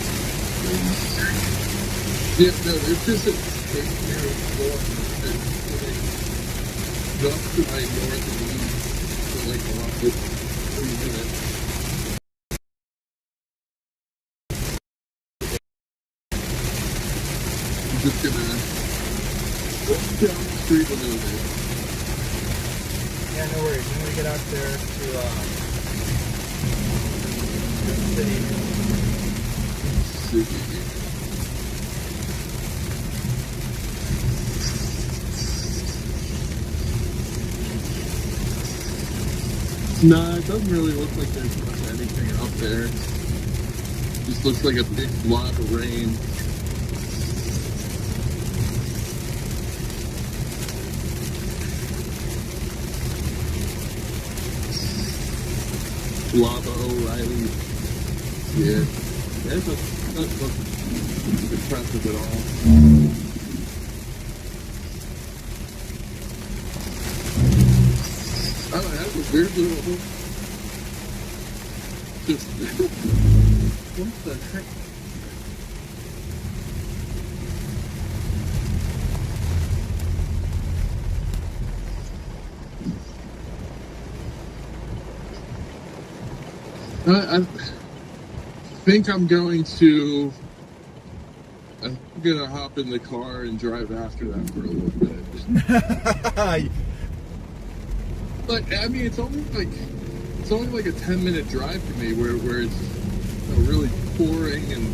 Yeah, no, it's just a stationary floor. Just to my north and east. So wait a lot for 3 minutes. I'm just gonna walk down the street a little bit. Yeah, no worries. I'm gonna get out there to the city. Nah, it doesn't really look like there's much anything out there. Just looks like a big blob of rain. Lava O'Reilly. Yeah. That doesn't look impressive at all. Oh, that's a weird little... Just... what the heck? I think I'm going to... I'm gonna hop in the car and drive after that for a little bit. But I mean, it's only like a 10-minute drive for me, where it's really pouring and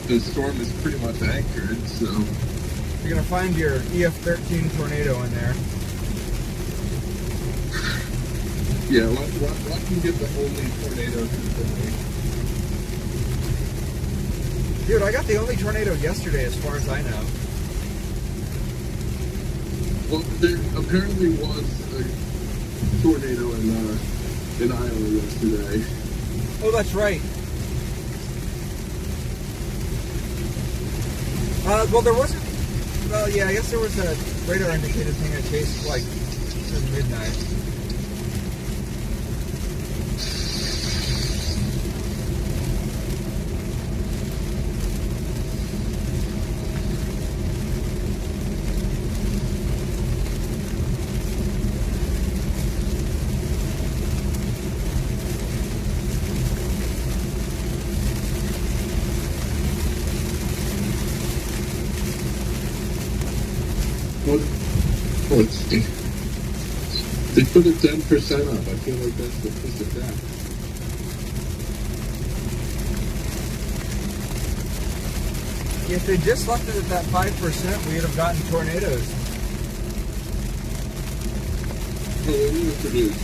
the storm is pretty much anchored. So you're gonna find your EF13 tornado in there. Yeah, let me get the only tornado today. Dude, I got the only tornado yesterday, as far as I know. Well, there apparently was a tornado in Iowa yesterday. Oh, that's right. Well, there wasn't. Well, yeah, I guess there was a radar indicated thing I chased like since midnight. Oh, they put it 10% up. I feel like that's the piece of that. If they just left it at that 5%, we'd have gotten tornadoes. Oh, what do you produce?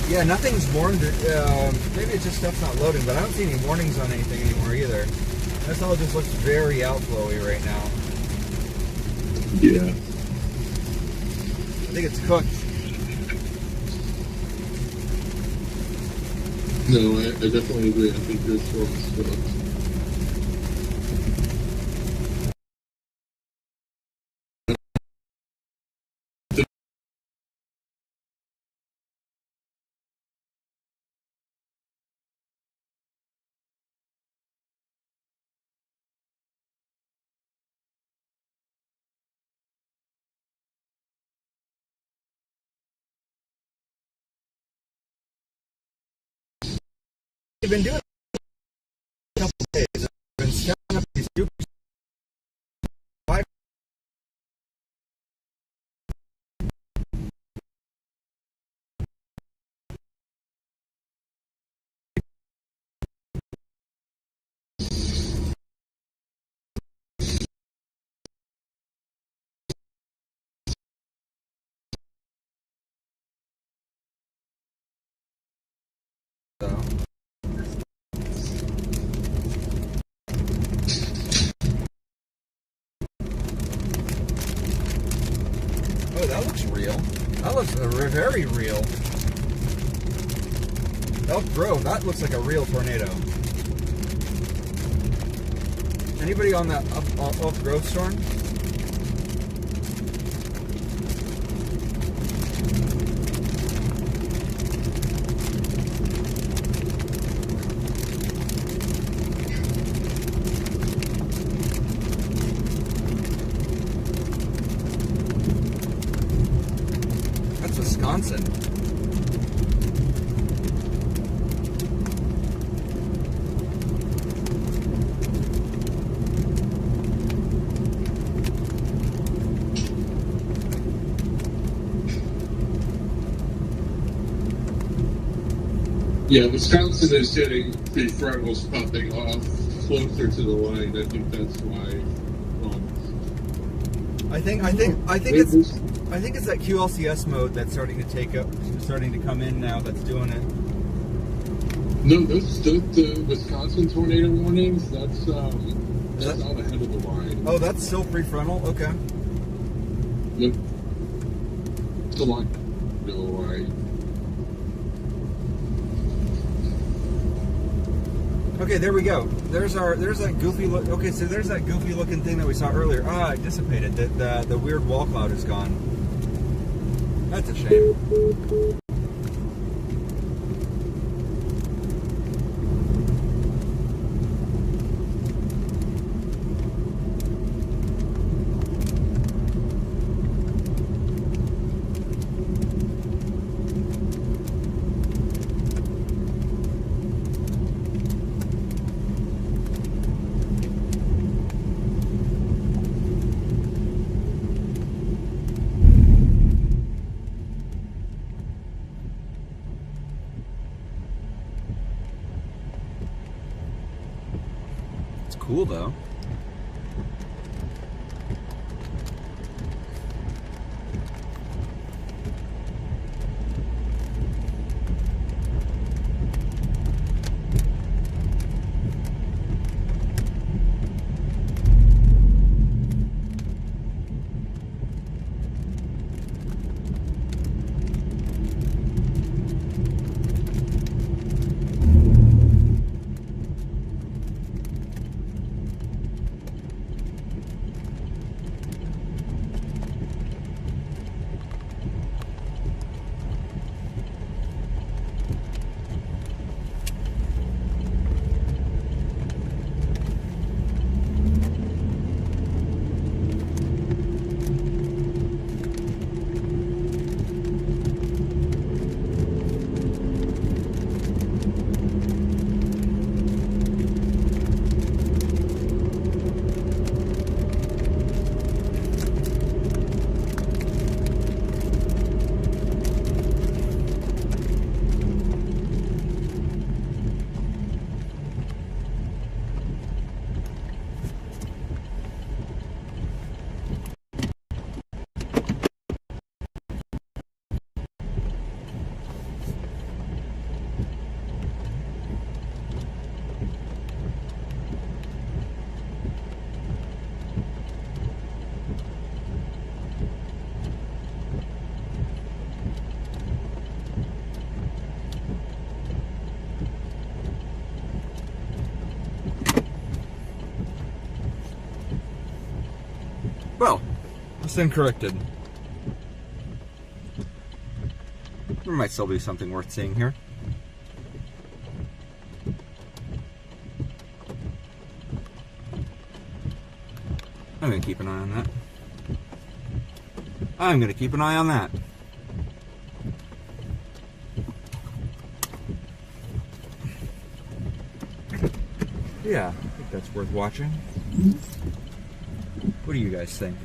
Yeah, nothing's warned. Maybe it's just stuff's not loading, but I don't see any warnings on anything anymore either. This all just looks very outflowy right now. Yeah. I think it's cooked. No, I definitely agree. I think this storm is cooked. I've been doing it a couple of days. I've been scouting up these super. Oh, that looks real. That looks very real. Elk Grove, that looks like a real tornado. Anybody on that Elk Grove storm? Wisconsin. Yeah, Wisconsin is getting the frontals popping off closer to the line. I think that's why. I think it's that QLCS mode that's starting to come in now. That's doing it. No, the Wisconsin tornado warnings. That's out ahead of the line. Oh, that's still prefrontal. Okay. Yep. It's the line. The line. Okay, there we go. There's that goofy look. Okay, so there's that goofy looking thing that we saw earlier. Ah, it dissipated. The weird wall cloud is gone. That's a shame. Cool though. Well, that's incorrected. There might still be something worth seeing here. I'm going to keep an eye on that. I'm going to keep an eye on that. Yeah, I think that's worth watching. What do you guys think?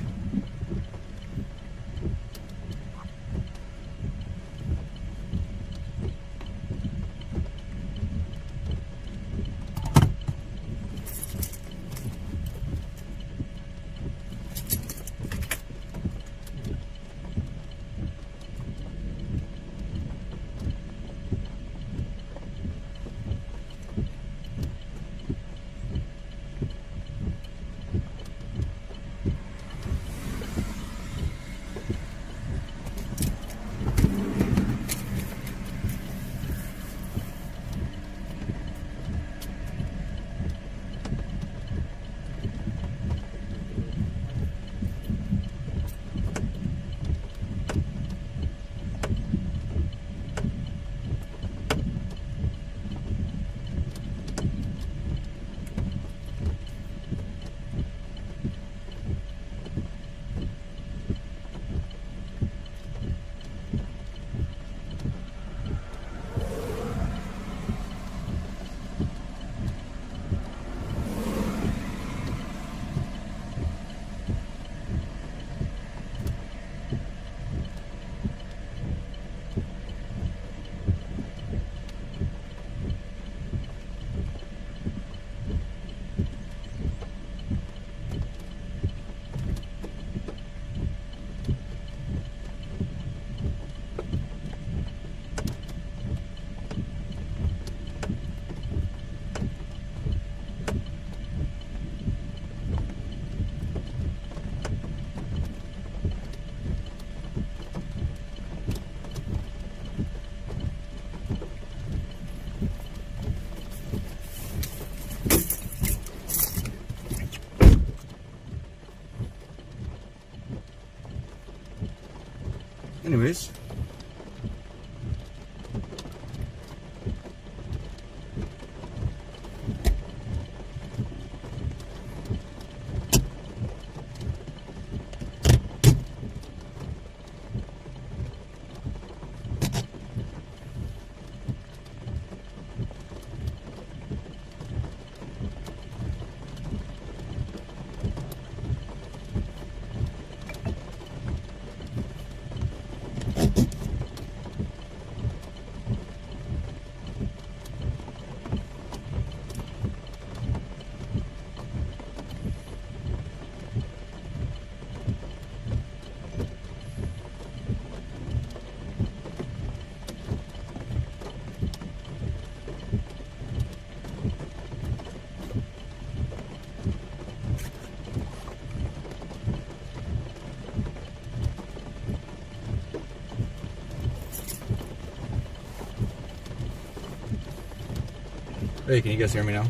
anyways. Hey, can you guys hear me now?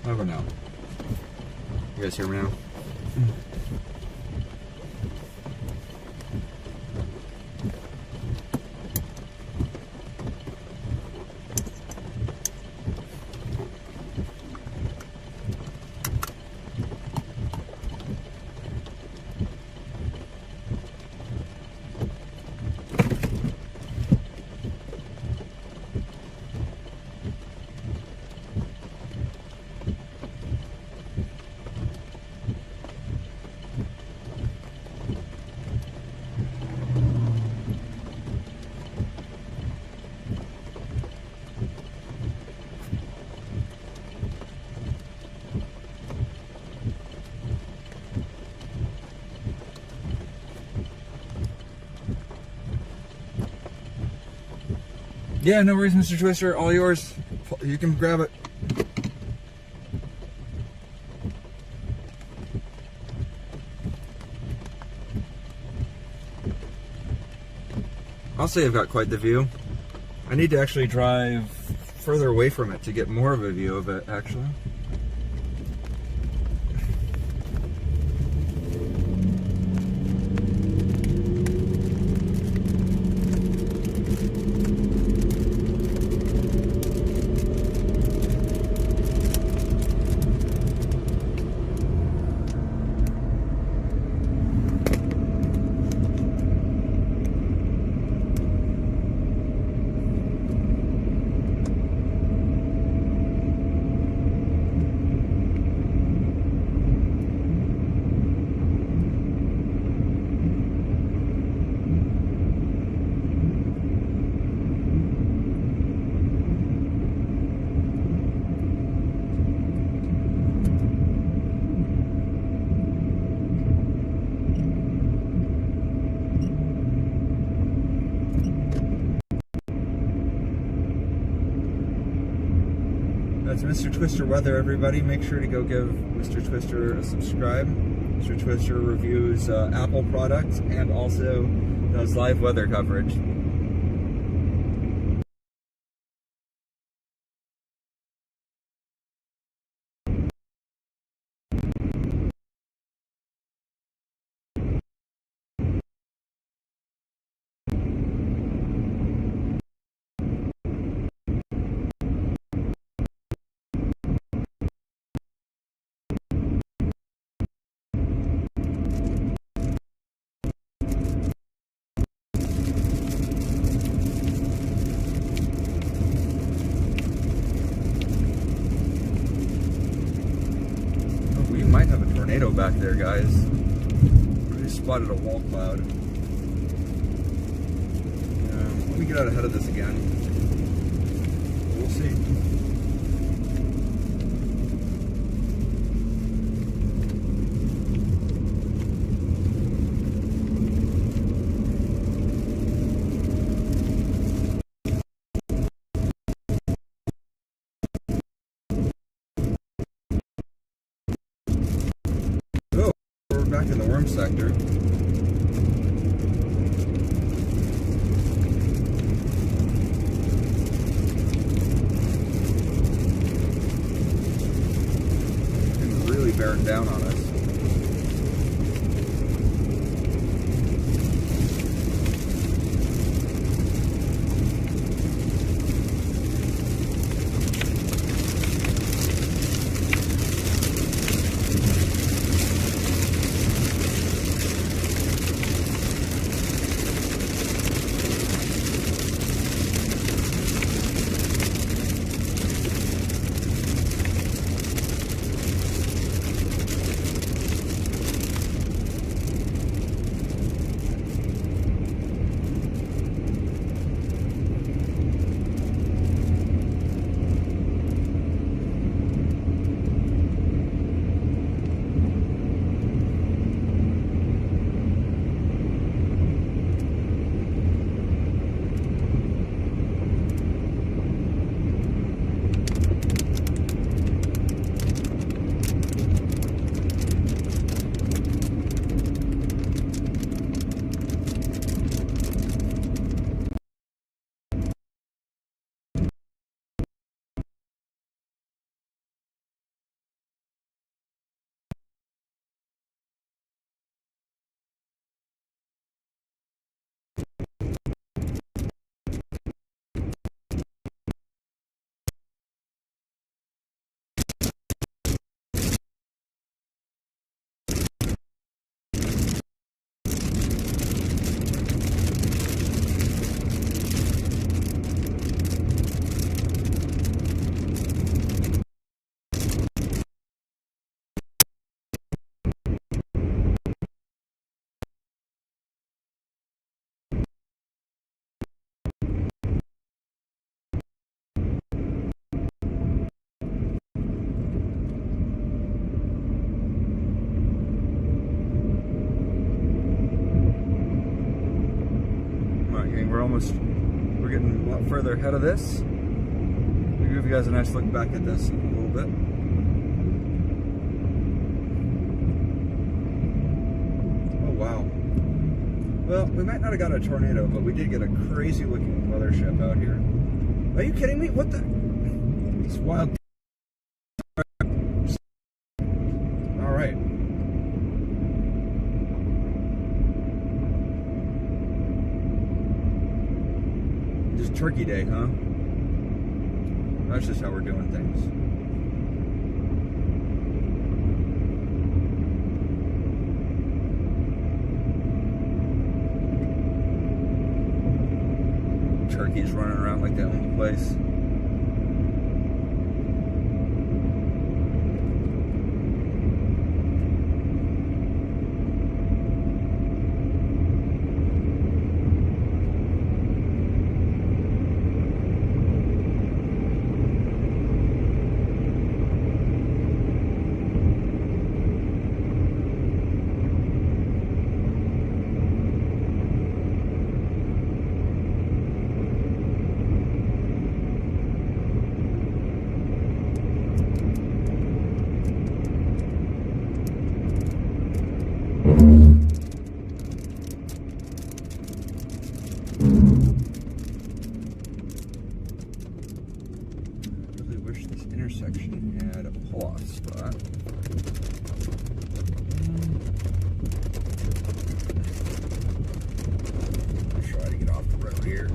How about now? You guys hear me now? Yeah, no worries, Mr. Twister. All yours. You can grab it. I'll say I've got quite the view. I need to actually drive further away from it to get more of a view of it, actually. That's Mr. Twister weather, everybody. Make sure to go give Mr. Twister a subscribe. Mr. Twister reviews Apple products and also does live weather coverage. Might have a tornado back there, guys. We just spotted a wall cloud. Let me get out ahead of this again. We'll see. Back in the worm sector. It's really bearing down on us. we're getting a lot further ahead of this. We'll give you guys a nice look back at this in a little bit. Oh wow. Well, we might not have got a tornado, but we did get a crazy looking mothership out here. Are you kidding me? What the? These wild. Alright. Just Turkey Day, huh? That's just how we're doing things. Turkeys running around like they own the place. Intersection had a pull-off spot. I'll try to get off the road here.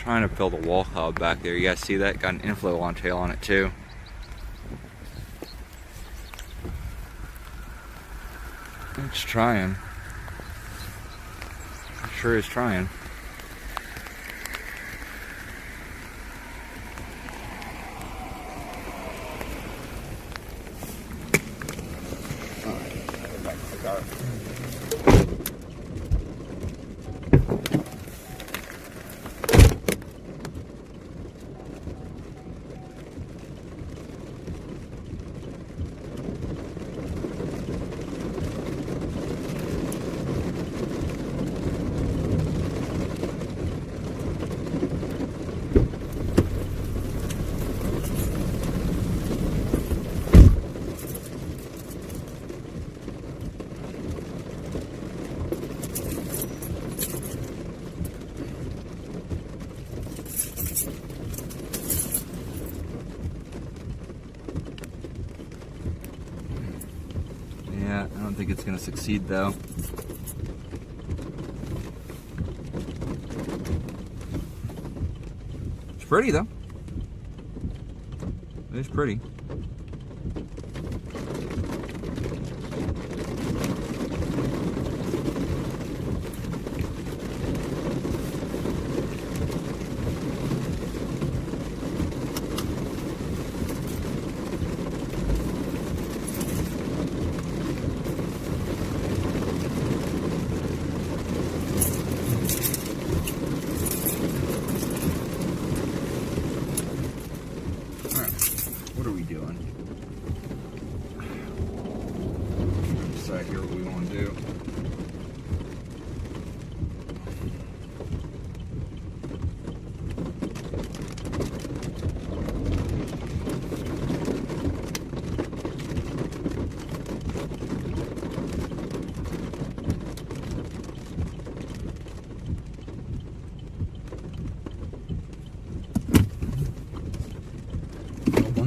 Trying to fill the wall hub back there. You guys see that? Got an inflow launch tail on it too. It's trying. It sure is trying. Alright, back to the car. I don't think it's going to succeed though. It's pretty though. It is pretty. What are we doing?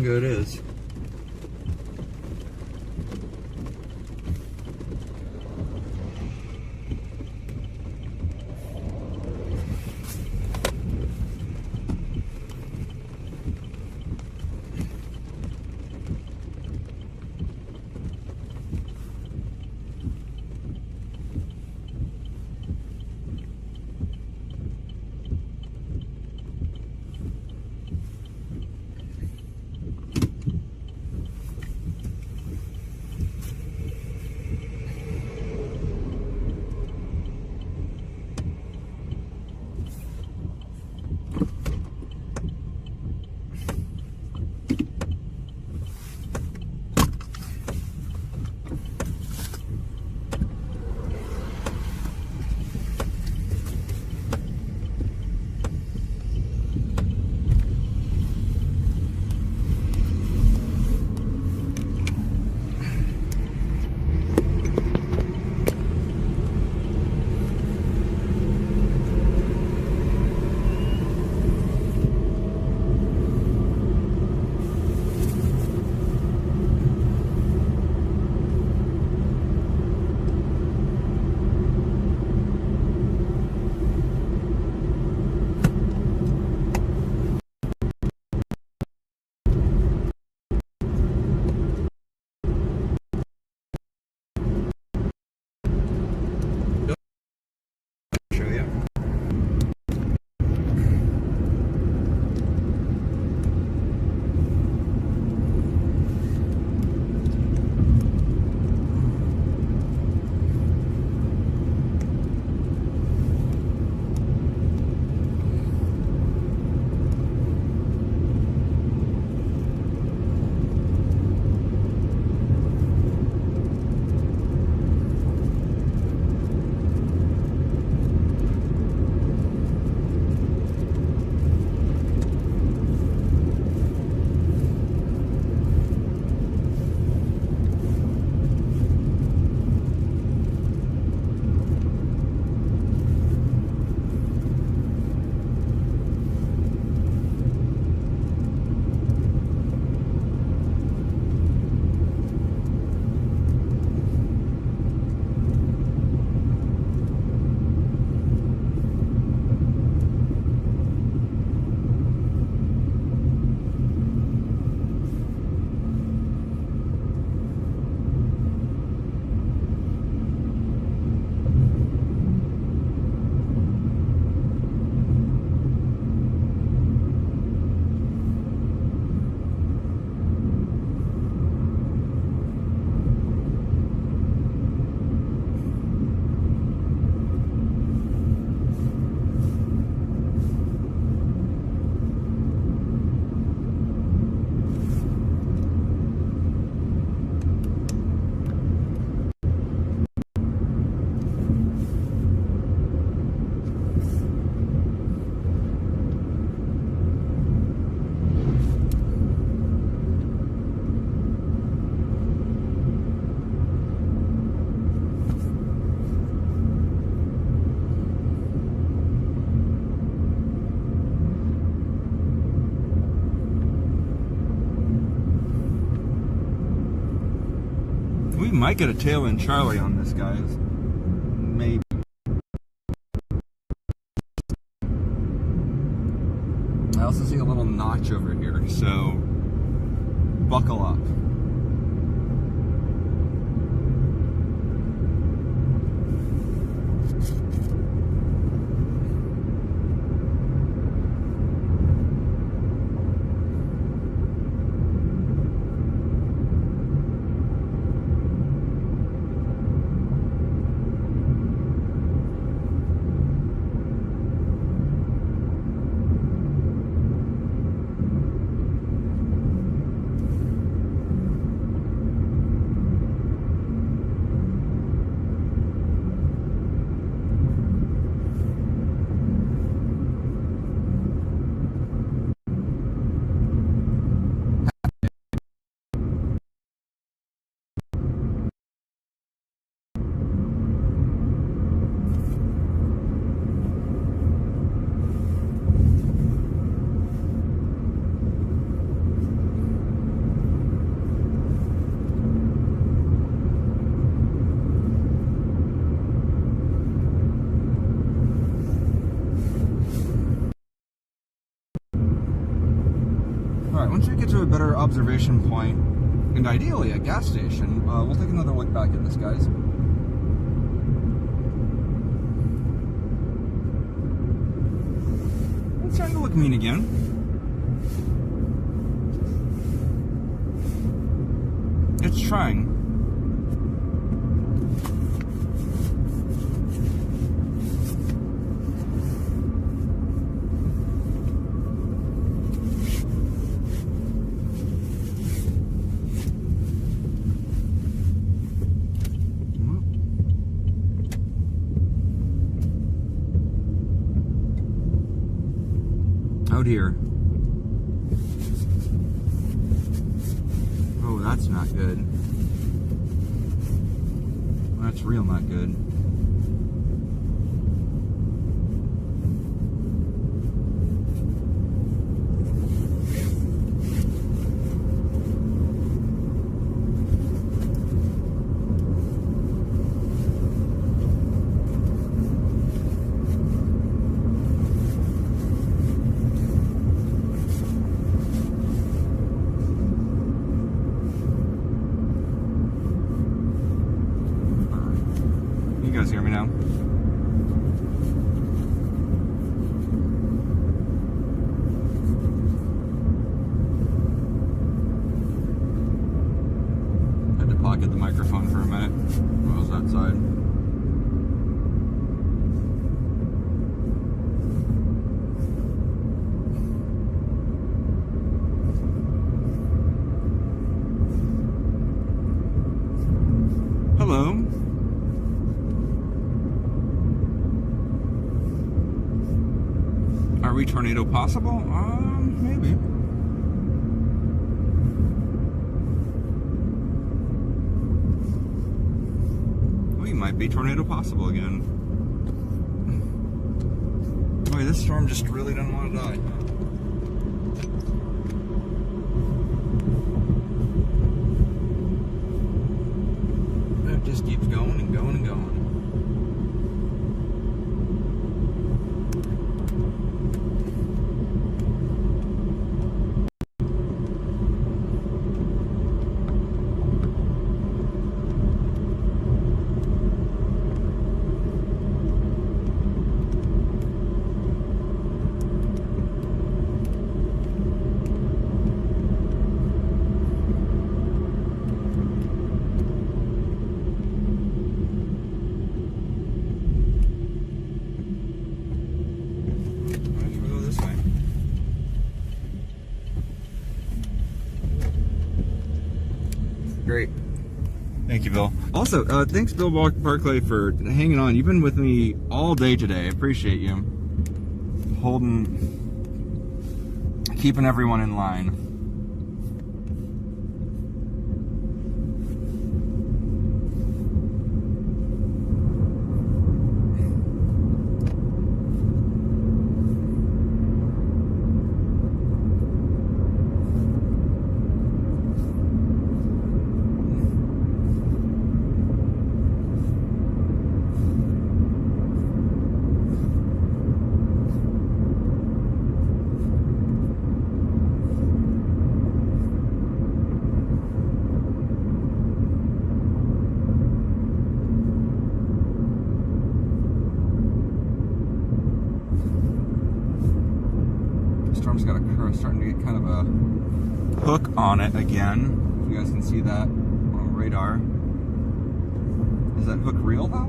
who it is. Show you. We might get a tail end Charlie on this, guys. Maybe. I also see a little notch over here, so buckle up. better observation point, and ideally a gas station. We'll take another look back at this, guys. It's starting to look mean again. It's trying. Oh dear. Oh, that's not good. That's real not good. You guys hear me now? Had to pocket the microphone for a minute while I was outside. Hello. Are we tornado possible? Maybe. We might be tornado possible again. Boy, this storm just really doesn't want to die. It just keeps going and going and going. Great. Thank you, Bill. Also, thanks, Bill Barclay, for hanging on. You've been with me all day today. I appreciate you. Keeping everyone in line. Storm's got a curve, starting to get kind of a hook on it again. If you guys can see that on radar. Is that hook real though?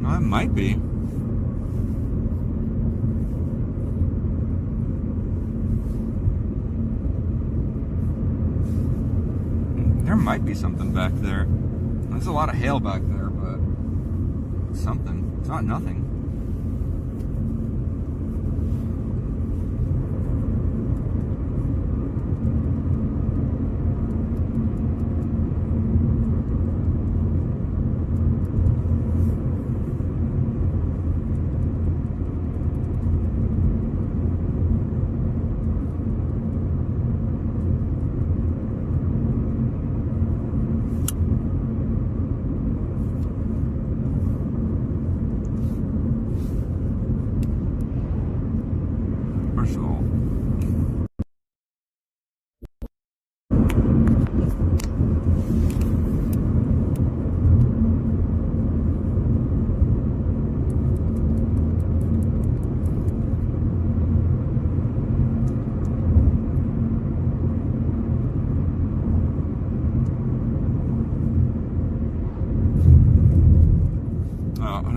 No, it might be. There might be something back there. There's a lot of hail back there, but it's something. It's not nothing.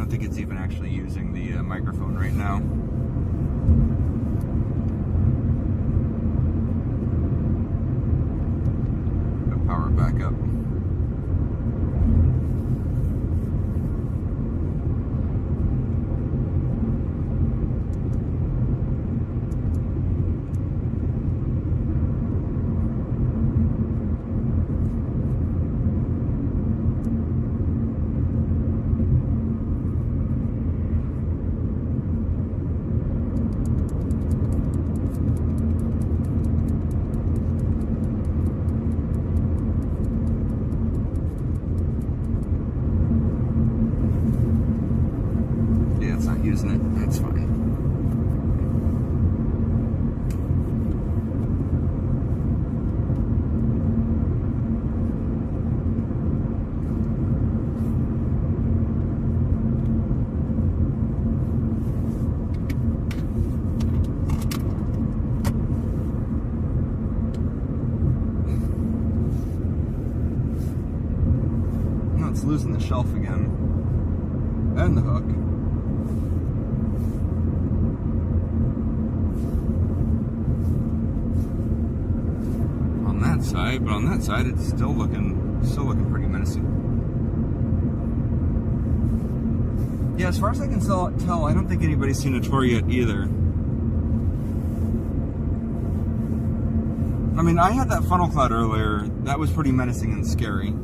don't think it's even actually using the microphone right now. Go power it back up. Using it, that's fine. No, it's losing the shelf again. And the hook. Side, but on that side it's still looking pretty menacing. Yeah, as far as I can tell, I don't think anybody's seen a tour yet either. I mean, I had that funnel cloud earlier. That was pretty menacing and scary.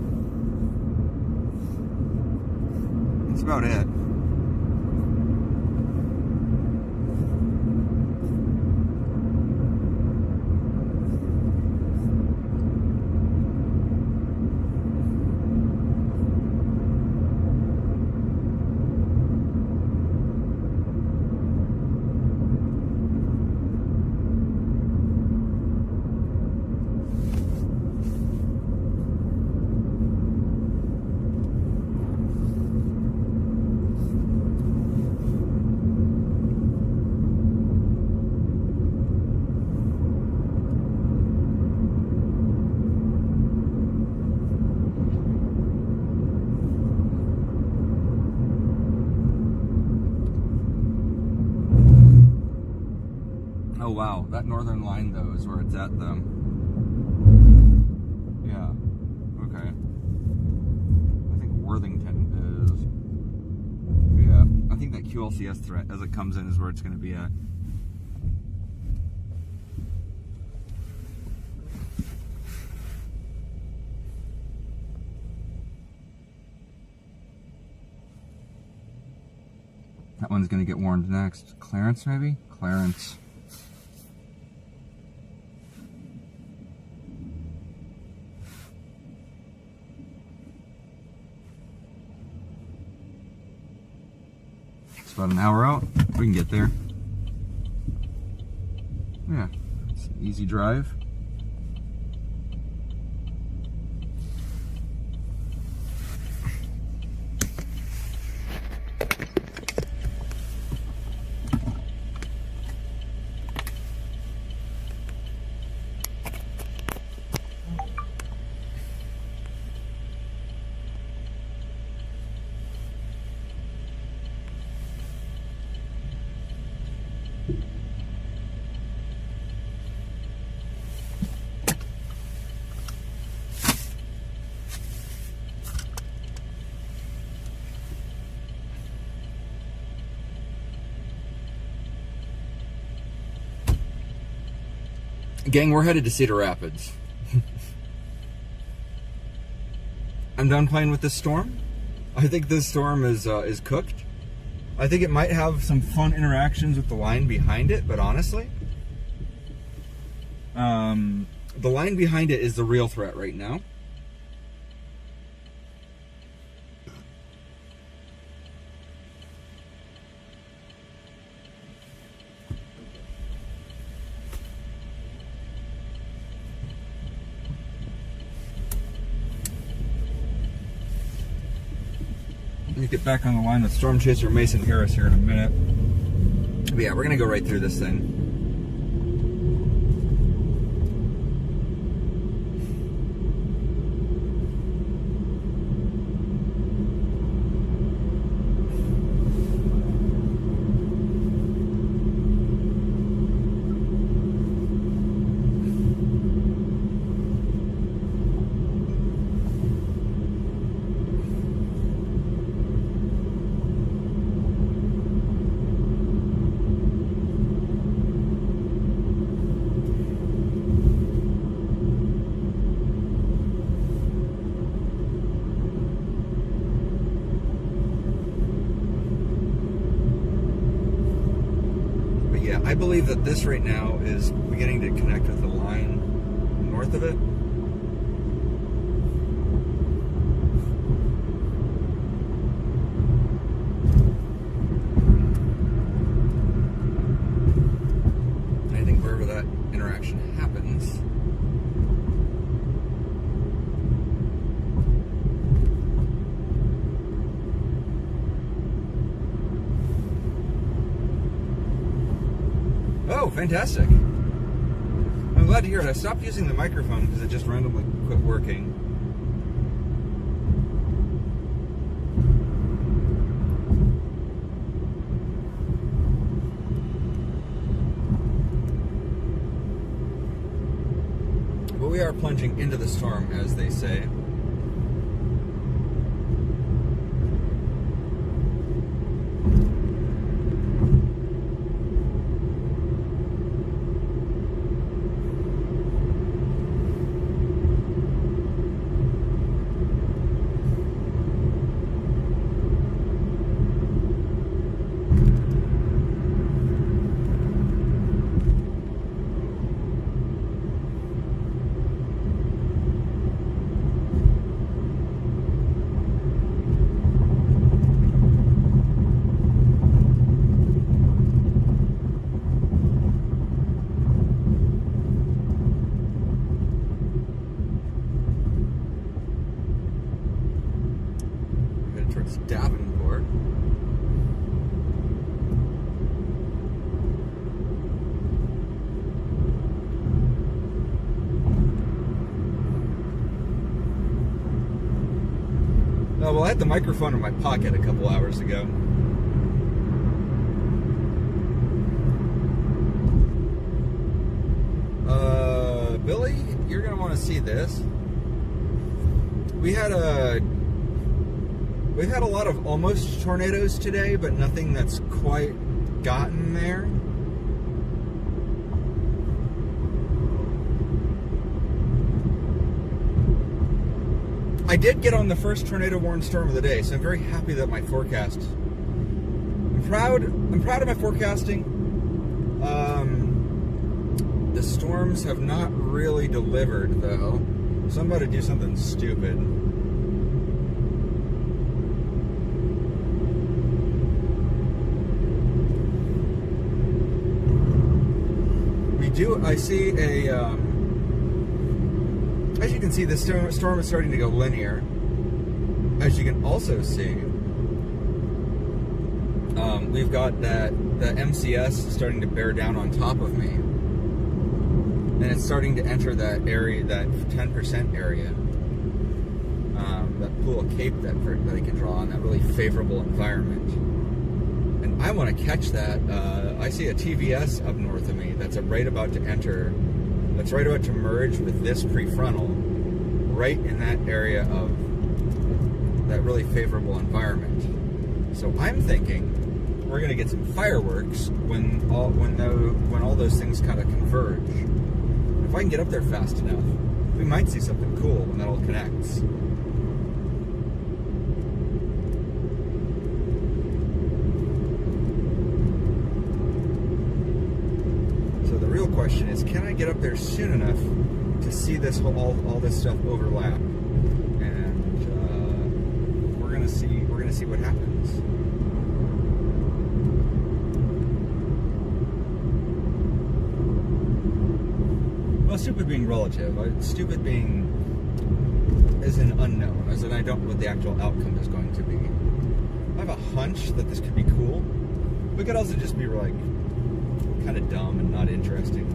That's about it. Oh wow, that northern line though is where it's at though. Yeah, okay. I think Worthington is, yeah, I think that QLCS threat as it comes in is where it's going to be at. That one's going to get warned next. Clarence maybe? Clarence. It's about an hour out. We can get there. Yeah, it's an easy drive. Gang, we're headed to Cedar Rapids. I'm done playing with this storm. I think this storm is cooked. I think it might have some fun interactions with the line behind it, but honestly, the line behind it is the real threat right now. Let me get back on the line with Storm Chaser Mason Harris here in a minute. But yeah, we're gonna go right through this thing. I believe that this right now is beginning to connect with the line north of it. I think wherever that interaction happens, oh, fantastic. I'm glad to hear it. I stopped using the microphone because it just randomly quit working. But we are plunging into the storm, as they say. Towards Davenport. Oh, well, I had the microphone in my pocket a couple hours ago. Billy, you're going to want to see this. We've had a lot of almost tornadoes today, but nothing that's quite gotten there. I did get on the first tornado warned storm of the day, so I'm very happy that my forecast. I'm proud of my forecasting. The storms have not really delivered, though, so I'm about to do something stupid. I see a, as you can see, the storm is starting to go linear. As you can also see, we've got the MCS starting to bear down on top of me. And it's starting to enter that area, that 10% area. That pool of Cape that they can draw on, that really favorable environment. I want to catch that. I see a TVS up north of me that's right about to enter, that's right about to merge with this prefrontal, right in that area of that really favorable environment. So I'm thinking we're going to get some fireworks when all those things kind of converge. If I can get up there fast enough, we might see something cool when that all connects. The real question is, can I get up there soon enough to see this all this stuff overlap? And we're gonna see what happens. Well, stupid being relative. Stupid being is an unknown, as in I don't know what the actual outcome is going to be. I have a hunch that this could be cool, but it could also just be like kind of dumb and not interesting.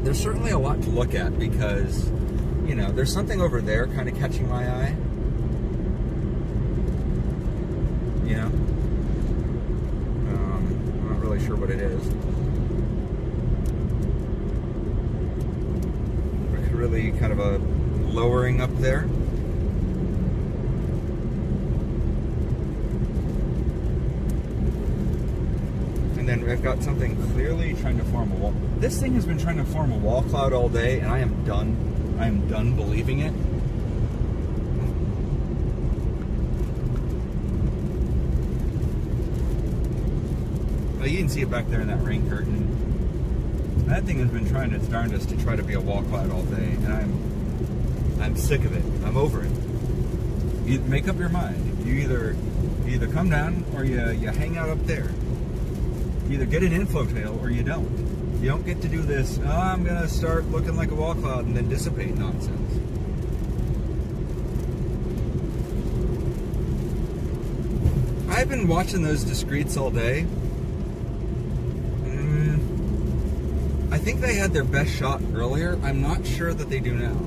There's certainly a lot to look at because, you know, there's something over there kind of catching my eye. You know? Sure what it is. It's really kind of a lowering up there. And then I've got something clearly trying to form a wall. This thing has been trying to form a wall cloud all day, and I am done. I am done believing it. Well, you can see it back there in that rain curtain. That thing has been trying its darndest to try to be a wall cloud all day, and I'm sick of it. I'm over it. You make up your mind. You either come down or you hang out up there. You either get an inflow tail or you don't. You don't get to do this, oh, I'm gonna start looking like a wall cloud and then dissipate nonsense. I've been watching those discretes all day. I think they had their best shot earlier. I'm not sure that they do now.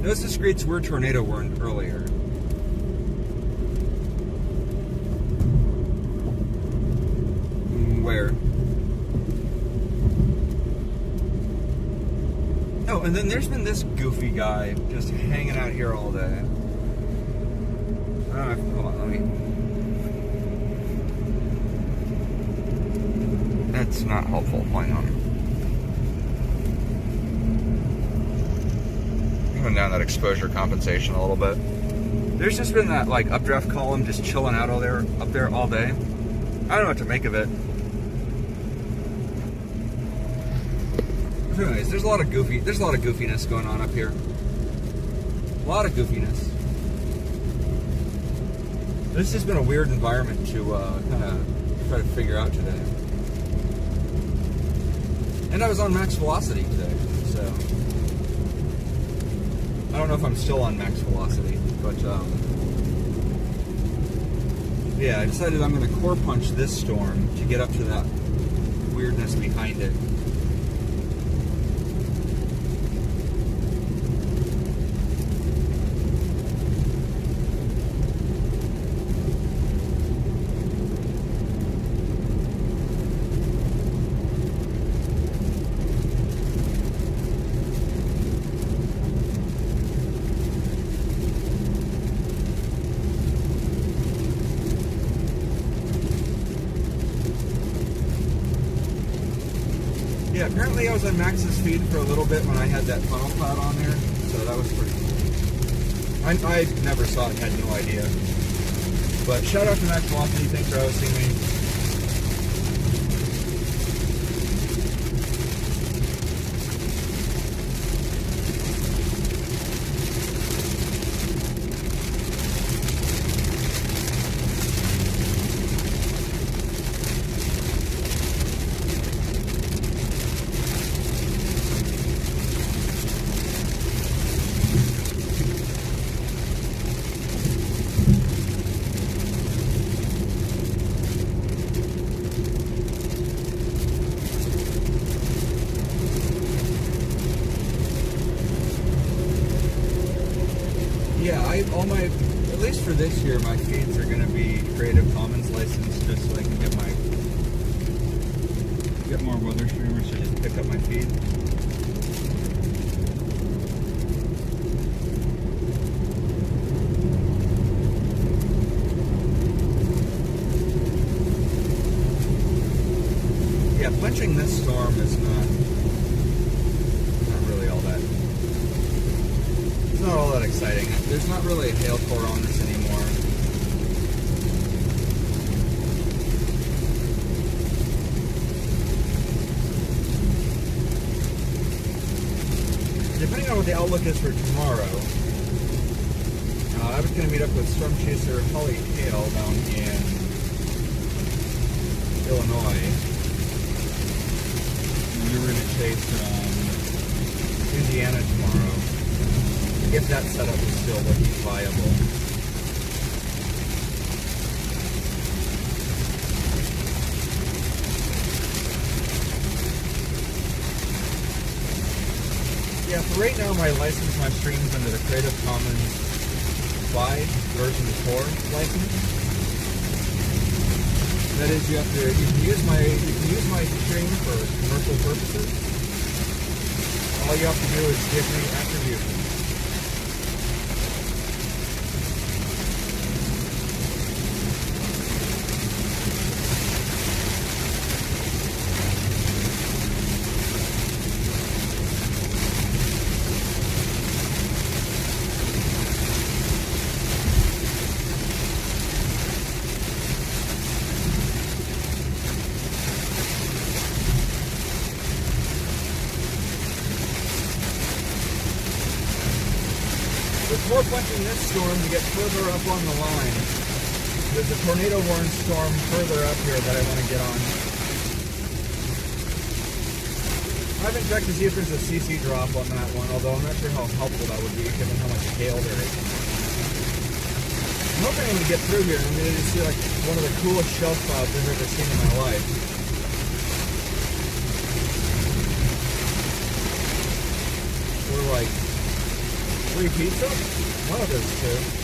Those discretes were tornado warned earlier. Where? Oh, and then there's been this goofy guy just hanging out here all day. Hold on, let me... That's not helpful. Hang on. Coming down that exposure compensation a little bit. There's just been that like updraft column just chilling out up there all day. I don't know what to make of it. But anyways, there's a lot of goofiness going on up here. A lot of goofiness. This has been a weird environment to kind of try to figure out today. And I was on max velocity today, so I don't know if I'm still on max velocity, but yeah, I decided I'm going to core punch this storm to get up to that weirdness behind it. Yeah, apparently I was on max's speed for a little bit when I had that funnel cloud on there, so that was pretty cool. I never saw it, had no idea. But shout out to Max Velocity, thanks for hosting me. Yeah, at least for this year, my feeds are going to be Creative Commons licensed, just so I can get more weather streamers to just pick up my feed. Yeah, punching this storm is not really all that. It's not all that exciting. There's not really a hail core on this anymore. Depending on what the outlook is for tomorrow, I was going to meet up with Storm Chaser Holly Hale down in Illinois. We were going to chase Indiana tomorrow, if that setup is still looking viable. Yeah, for right now, I license my streams under the Creative Commons 5 version 4 license. That is, you can use my stream for commercial purposes. All you have to do is give me attribution. more punching this storm to get further up on the line. There's a tornado warning storm further up here that I want to get on. I haven't checked to see if there's a CC drop on that one, although I'm not sure how helpful that would be given how much hail there is. I'm hoping I'm going to get through here and I'm going to see like one of the coolest shelf clouds I've ever seen in my life. Or like 3 pizza? One of those two.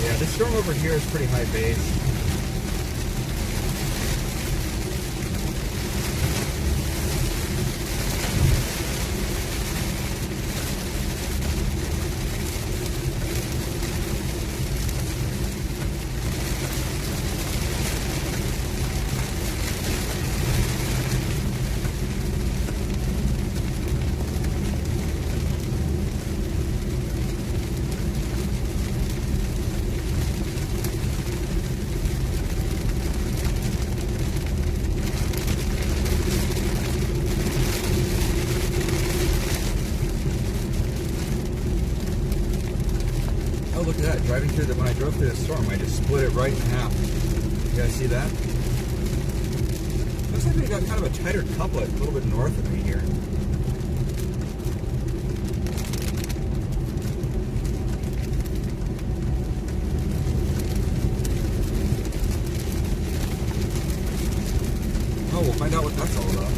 Yeah, this storm over here is pretty high base. Oh, look at that. Driving through when I drove through the storm, I just split it right in half. You guys see that? Looks like we got kind of a tighter couplet a little bit north of me here. Oh, we'll find out what that's all about.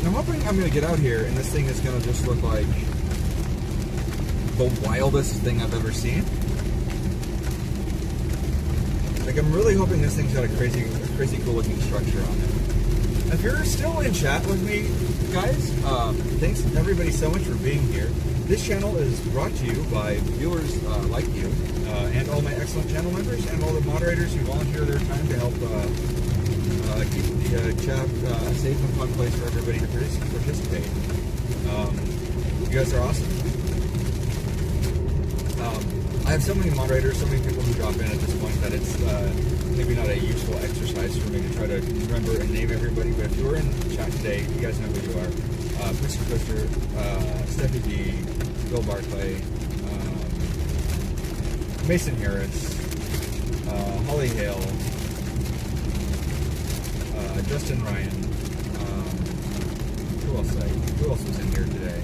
I'm hoping I'm going to get out here and this thing is going to just look like the wildest thing I've ever seen. Like, I'm really hoping this thing's got a crazy cool looking structure on it. If you're still in chat with me, guys, thanks everybody so much for being here. This channel is brought to you by viewers like you, and all my excellent channel members, and all the moderators who volunteer their time to help keep the chat a safe and fun place for everybody to participate. You guys are awesome. I have so many moderators, so many people who drop in at this point that it's maybe not a useful exercise for me to try to remember and name everybody, but if you were in chat today, you guys know who you are. Mr. Twister, Steffi D, Bill Barclay, Mason Harris, Holly Hale, Justin Ryan, who else was in here today?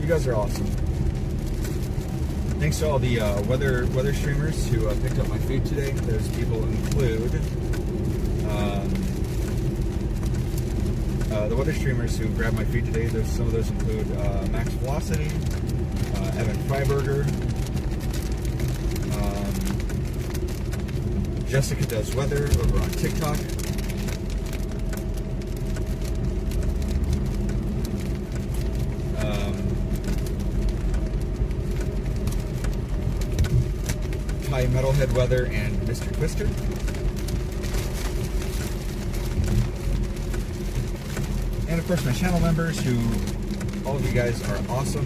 You guys are awesome. Thanks to all the weather streamers who picked up my feed today. Those people include the weather streamers who grabbed my feed today. Some of those include Max Velocity, Evan Fryberger, Jessica Does Weather over on TikTok. Metalhead Weather and Mr. Twister. And of course my channel members, who all of you guys are awesome.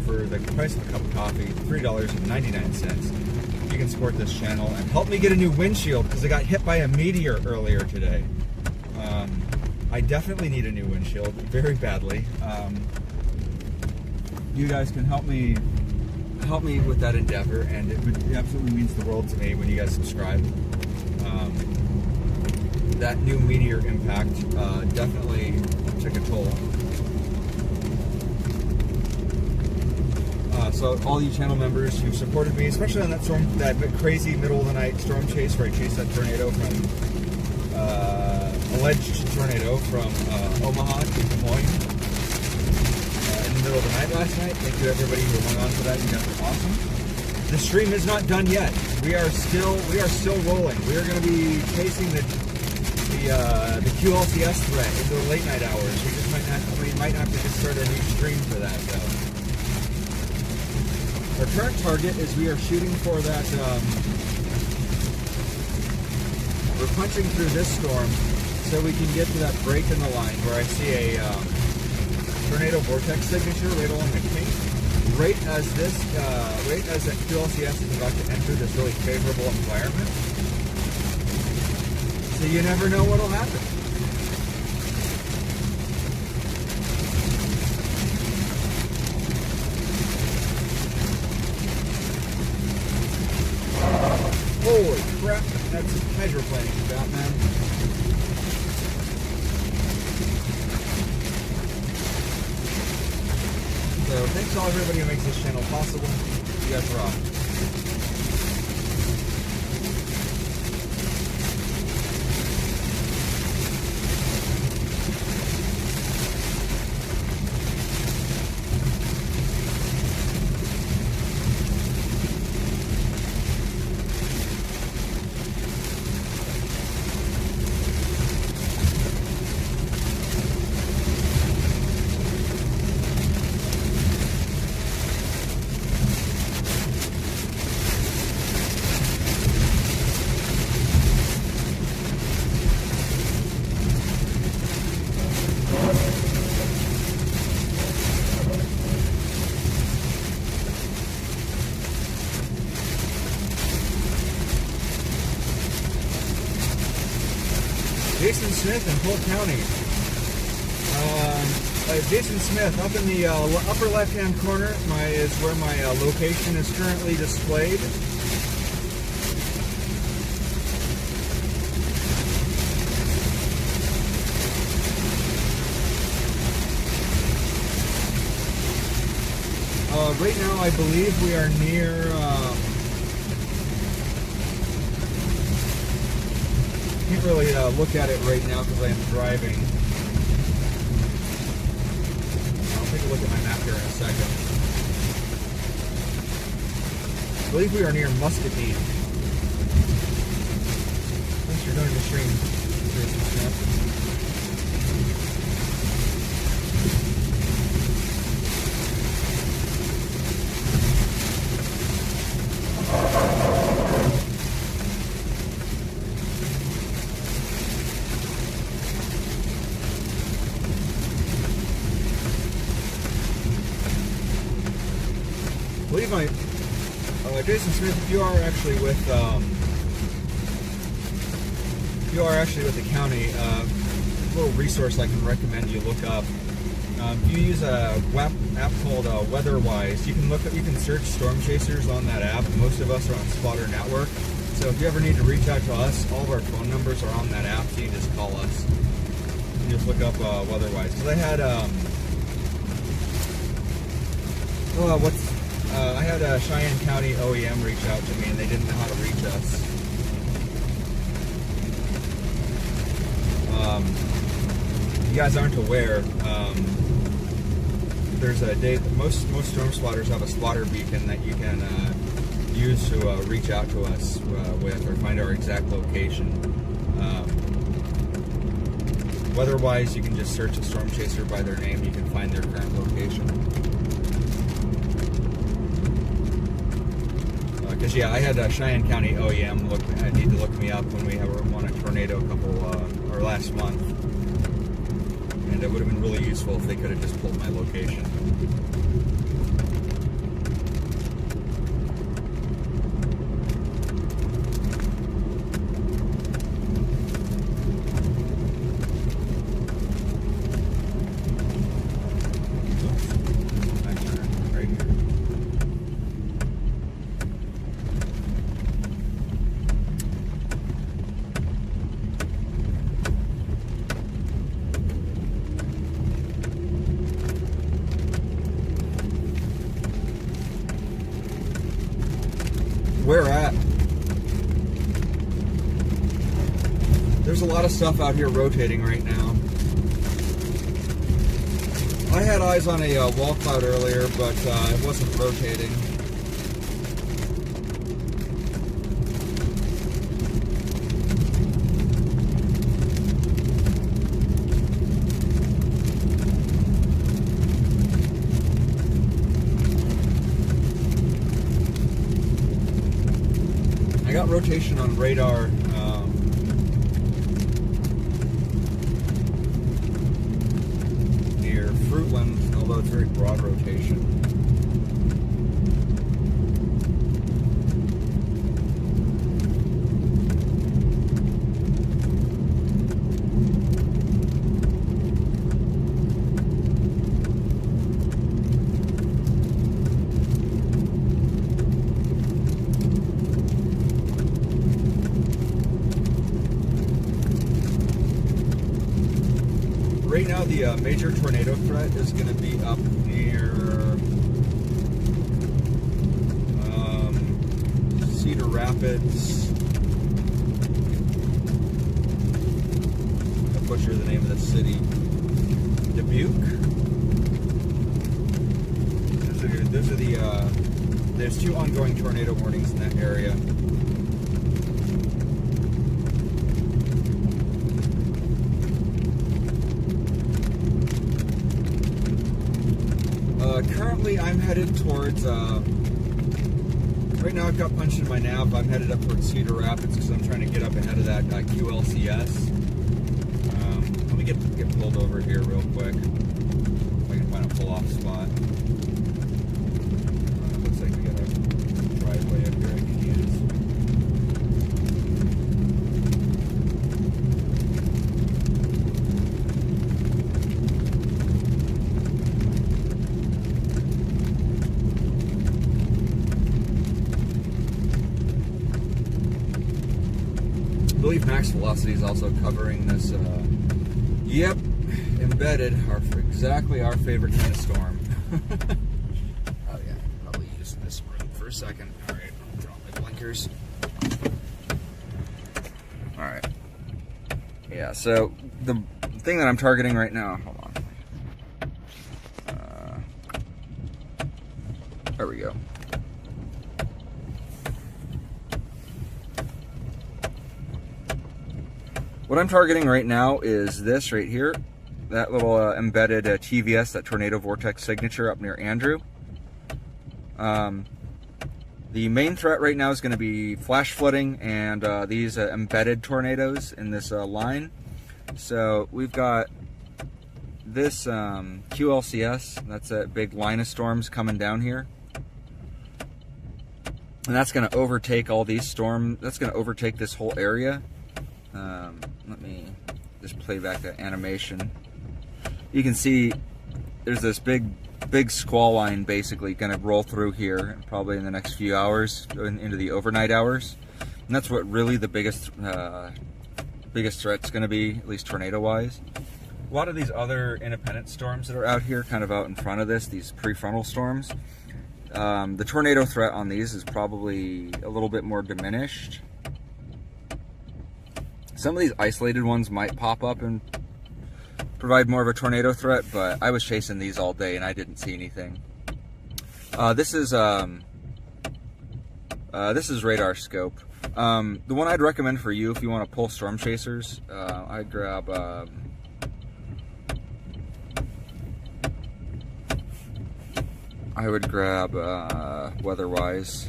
For the price of a cup of coffee, $3.99, you can support this channel and help me get a new windshield, because I got hit by a meteor earlier today. I definitely need a new windshield very badly. You guys can help me with that endeavor, and it absolutely means the world to me when you guys subscribe. That new meteor impact definitely took a toll. So all you channel members who supported me, especially on that storm, that crazy middle of the night storm chase where I chased that tornado from alleged tornado from Omaha to Des Moines. In the middle of the night last night. Thank you everybody who hung on to that. You guys are awesome. The stream is not done yet. We are still rolling. We are going to be chasing the QLCS threat into the late night hours. We might have to just start a new stream for that though. Our current target is we are shooting for that. We're punching through this storm so we can get to that break in the line where I see a tornado vortex signature right along the Cape. Right as that QLCS is about to enter this really favorable environment. So you never know what'll happen. Holy crap, that's hydroplaning, Batman. So thanks to all everybody who makes this channel possible. You guys rock. Jason Smith in Polk County. Jason Smith, up in the upper left-hand corner is where my location is currently displayed. Right now, I believe we are near Can't really look at it right now because I am driving. I'll take a look at my map here in a second. I believe we are near Muscatine. Thanks for joining the stream. I believe Jason Smith, if you are actually with the county, a little resource I can recommend you look up. If you use a app called WeatherWise, you can search storm chasers on that app. Most of us are on Spotter Network, so if you ever need to reach out to us, all of our phone numbers are on that app, so you can just call us. You can just look up WeatherWise. Because I had I had a Cheyenne County OEM reach out to me, and they didn't know how to reach us. If you guys aren't aware, there's most storm spotters have a spotter beacon that you can use to reach out to us with or find our exact location. Weatherwise, you can just search a storm chaser by their name. You can find their current location. Because yeah, I had a Cheyenne County OEM need to look me up when we won a tornado or last month, and it would have been really useful if they could have just pulled my location. Where at? There's a lot of stuff out here rotating right now. I had eyes on a wall cloud earlier, but it wasn't rotating. I got rotation on radar near Fruitland, although it's very broad rotation. Right now, the major tornado threat is going to be up near Cedar Rapids. I butcher the name of the city. Dubuque. Those are the. There's 2 ongoing tornado warnings in that area. Currently, I'm headed towards, right now I've got punched in my nav, I'm headed up towards Cedar Rapids because I'm trying to get up ahead of that QLCS. Let me get pulled over here real quick, if I can find a pull-off spot. Looks like we got a driveway up here I can use. I believe max velocity is also covering this. Yep, embedded, exactly our favorite kind of storm. Oh yeah, probably using this room for a second. All right, I'll draw my blinkers. All right, Yeah, so the thing that I'm targeting right now, hold on. There we go. What I'm targeting right now is this right here, that little embedded TVS, that tornado vortex signature up near Andrew. The main threat right now is going to be flash flooding and these embedded tornadoes in this line. So we've got this QLCS, that's a big line of storms coming down here. And that's going to overtake all these storms. That's going to overtake this whole area. Let me just play back that animation. You can see there's this big squall line basically going to roll through here probably in the next few hours into the overnight hours. And that's what really the biggest threat's going to be, at least tornado-wise. A lot of these other independent storms that are out here, kind of out in front of this, these prefrontal storms, the tornado threat on these is probably a little bit more diminished. Some of these isolated ones might pop up and provide more of a tornado threat, but I was chasing these all day and I didn't see anything. This is radar scope. The one I'd recommend for you if you want to pull storm chasers, I'd grab WeatherWise.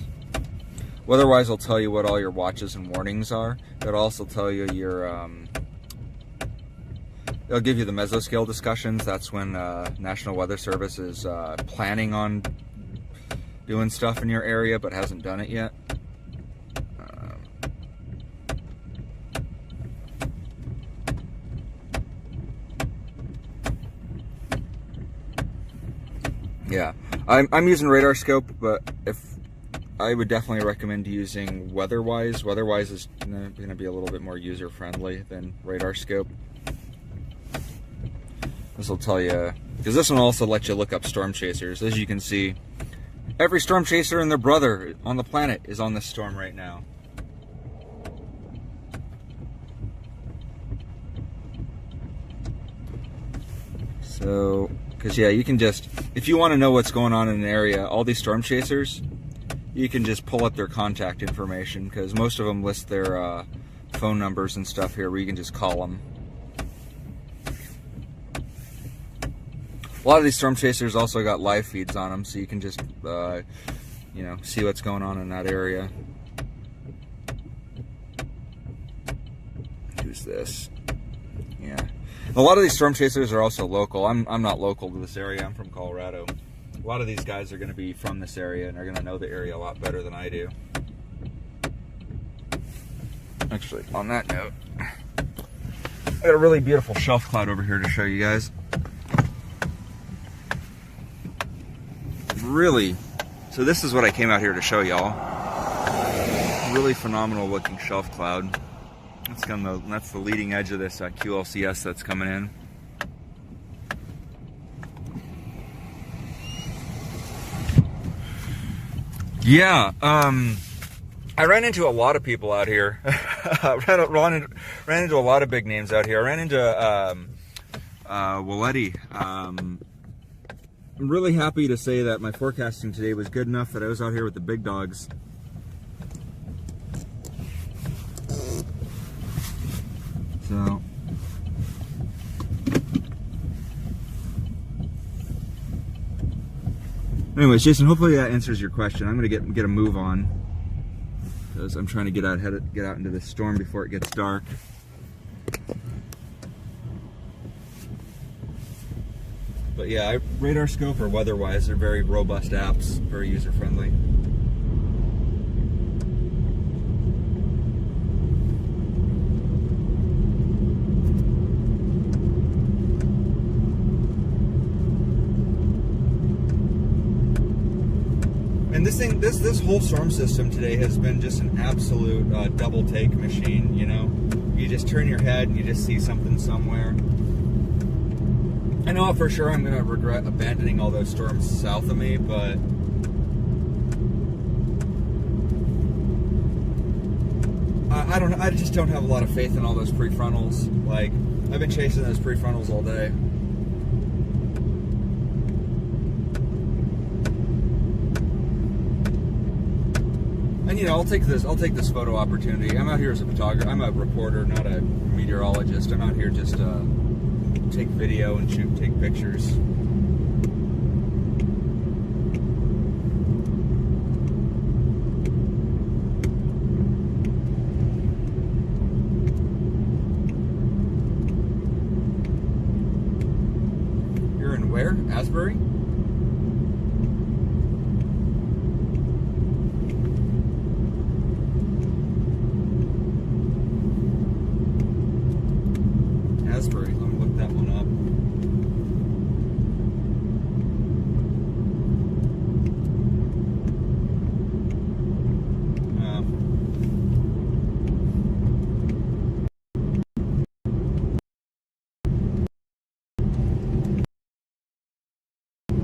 WeatherWise will tell you what all your watches and warnings are. It'll also tell you your it'll give you the mesoscale discussions. That's when National Weather Service is planning on doing stuff in your area but hasn't done it yet. Yeah, I'm using radar scope, but I would definitely recommend using WeatherWise. WeatherWise is going to be a little bit more user friendly than radar scope. This will tell you, because this one also lets you look up storm chasers. As you can see, every storm chaser and their brother on the planet is on this storm right now. So, because yeah, you can just, if you want to know what's going on in an area, all these storm chasers, you can just pull up their contact information, because most of them list their phone numbers and stuff here where you can just call them. A lot of these storm chasers also got live feeds on them, so you can just you know, see what's going on in that area. Who's this? Yeah, a lot of these storm chasers are also local. I'm not local to this area. I'm from Colorado. A lot of these guys are going to be from this area and are going to know the area a lot better than I do. Actually, on that note, I got a really beautiful shelf cloud over here to show you guys. Really, so this is what I came out here to show y'all. Really phenomenal looking shelf cloud. That's the leading edge of this QLCS that's coming in. Yeah, I ran into a lot of people out here. ran into a lot of big names out here. I ran into Waletti. I'm really happy to say that my forecasting today was good enough that I was out here with the big dogs. So, anyways, Jason, hopefully that answers your question. I'm gonna get a move on because I'm trying to get out into this storm before it gets dark. But yeah, Radar Scope or WeatherWise are very robust apps, very user friendly. And this whole storm system today has been just an absolute double take machine, you know? You just turn your head and you just see something somewhere. I know for sure I'm going to regret abandoning all those storms south of me, but I don't know. I just don't have a lot of faith in all those prefrontals. Like, I've been chasing those prefrontals all day. And you know, I'll take this photo opportunity. I'm out here as a photographer. I'm a reporter, not a meteorologist. I'm out here just to take video and take pictures. You're in where? Asbury? Asbury. Let me look that one up.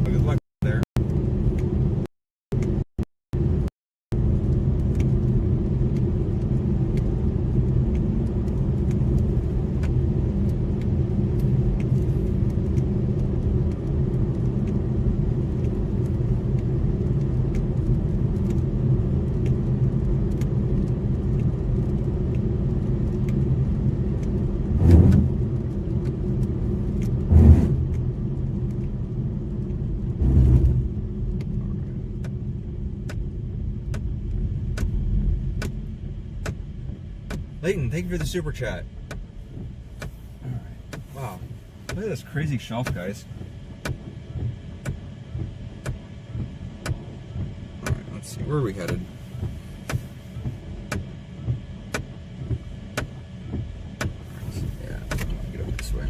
Good luck there. Leighton, thank you for the super chat. All right. Wow. Look at this crazy shelf, guys. All right, let's see. Where are we headed? Yeah, get over this way.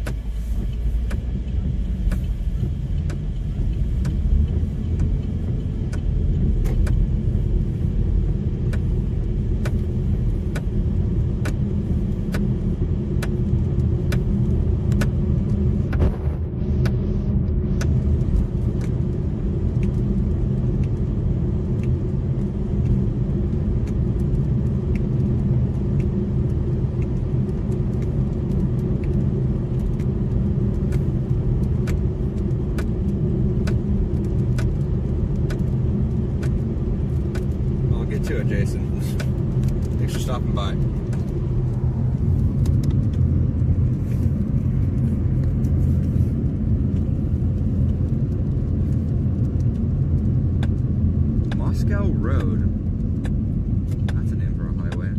To it, Jason. Thanks for stopping by. Moscow Road. That's a name for a highway.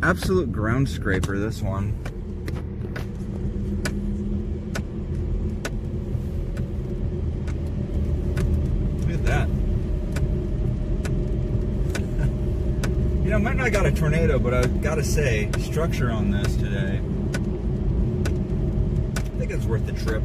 Absolute ground scraper, this one. You know, might not got a tornado, but I gotta say, structure on this today, I think it's worth the trip.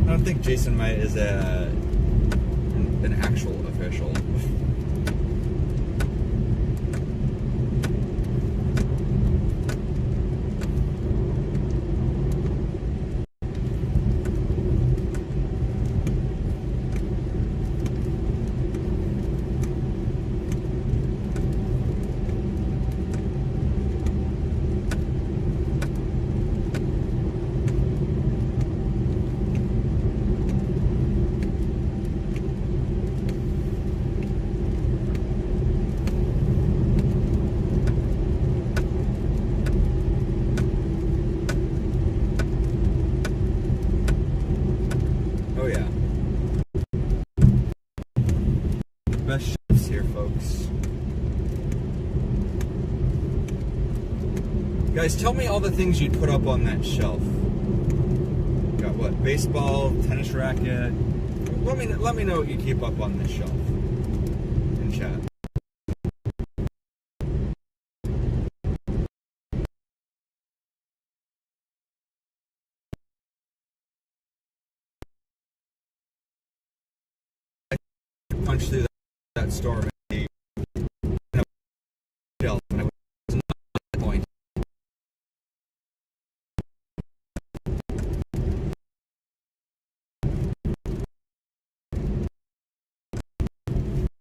I don't think Jason Might is an actual official. Oh yeah. Best chefs here, folks. Guys, tell me all the things you'd put up on that shelf. Got what? Baseball, tennis racket. Let me know what you keep up on this shelf in chat. punch through that storm and chill. And it was not the point.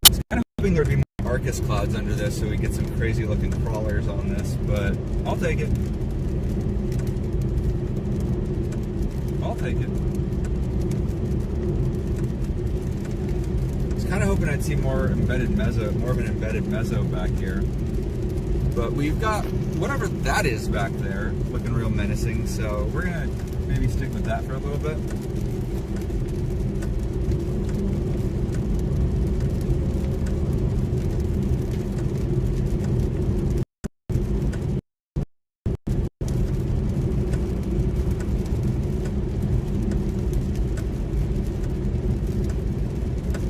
I was kind of hoping there'd be more Arcus clouds under this so we get some crazy looking crawlers on this, but I'll take it. I'll take it. I was kind of hoping I'd see more of an embedded mezzo back here. But we've got whatever that is back there looking real menacing, so we're gonna maybe stick with that for a little bit.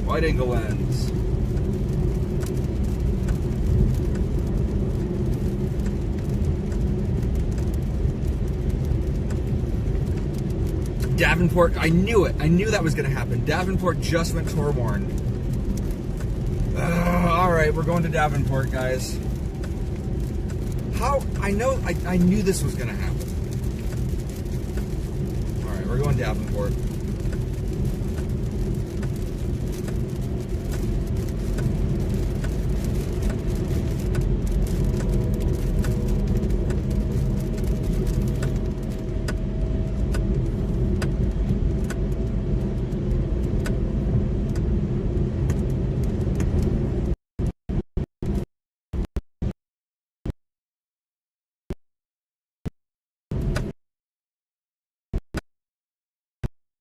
Wide angle lens. Davenport, I knew it. I knew that was going to happen. Davenport just went Torborn. All right, we're going to Davenport, guys. How? I knew this was going to happen. All right, we're going Davenport.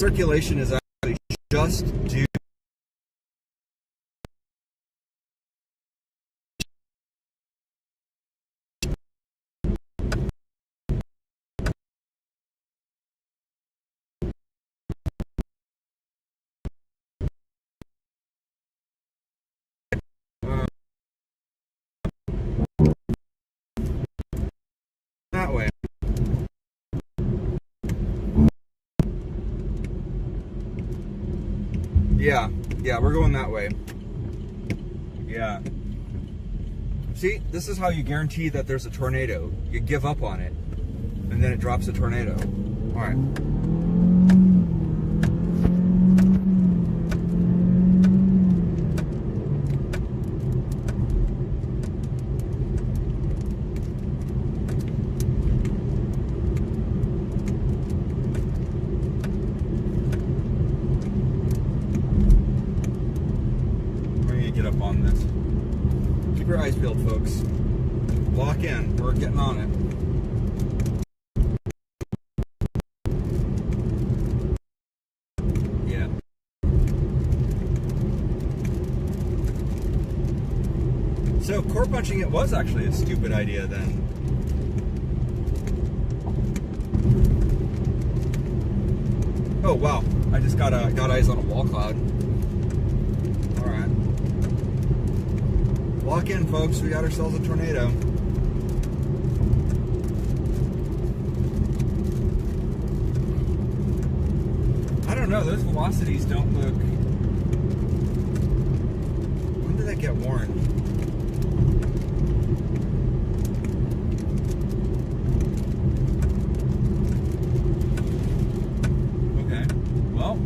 Circulation is actually just due. That way. Yeah, we're going that way. Yeah. See, this is how you guarantee that there's a tornado. You give up on it, and then it drops a tornado. All right. Get up on this. Keep your eyes peeled, folks. Lock in. We're getting on it. Yeah. So core punching it was actually a stupid idea then. Oh wow! I just got eyes on a wall cloud. All right. Lock in, folks. We got ourselves a tornado. I don't know. Those velocities don't look... When did that get warned? Okay. Well,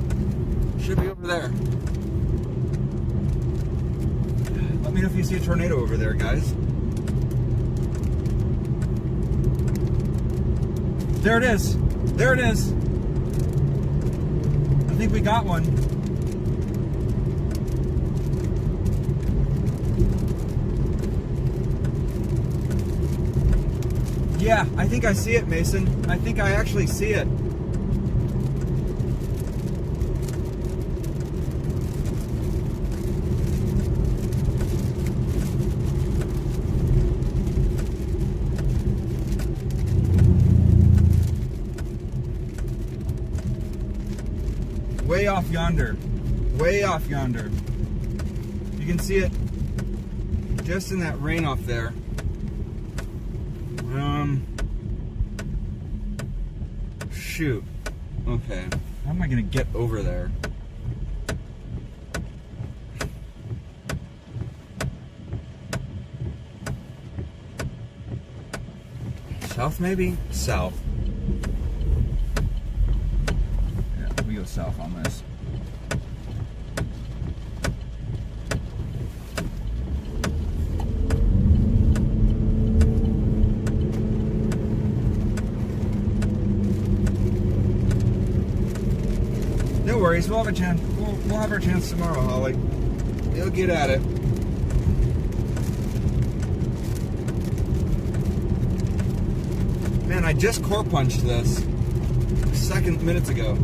should be over there. Let me know if you see a tornado over there, guys. There it is. There it is. I think we got one. Yeah, I think I see it, Mason. I think I actually see it. Way off yonder. Way off yonder. You can see it just in that rain off there. Shoot. Okay. How am I gonna get over there? South, maybe? South. Yeah, we go south on this. No worries, we'll have a chance. We'll have our chance tomorrow, Holly. You'll get at it. Man, I just core punched this minutes ago.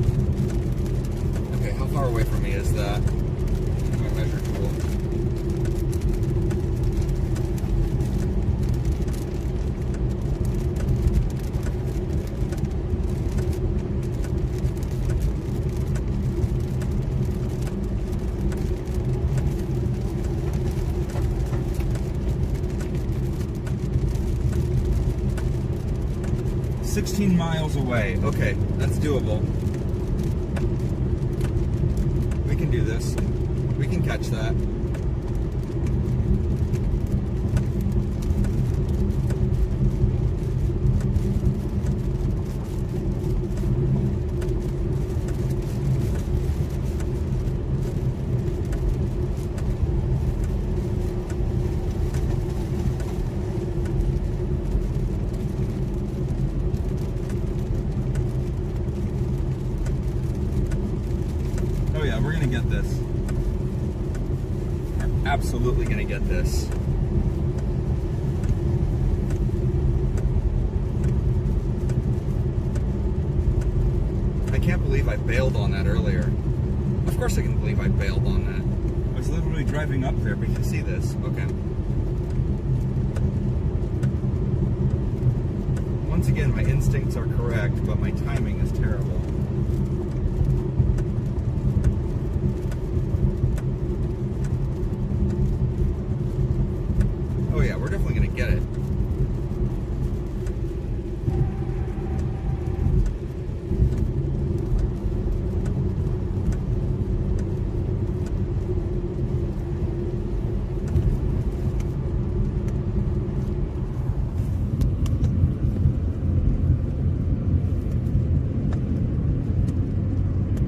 Okay, how far away from me is that? My measure tool. $16 miles away. Okay, that's doable. We can do this. We can catch that. Oh yeah, we're gonna get this. We're absolutely gonna get this. I can't believe I bailed on that earlier. Of course I can believe I bailed on that. I was literally driving up there, but you can see this. Okay. Once again, my instincts are correct, but my timing is terrible. Oh yeah, we're definitely gonna get it.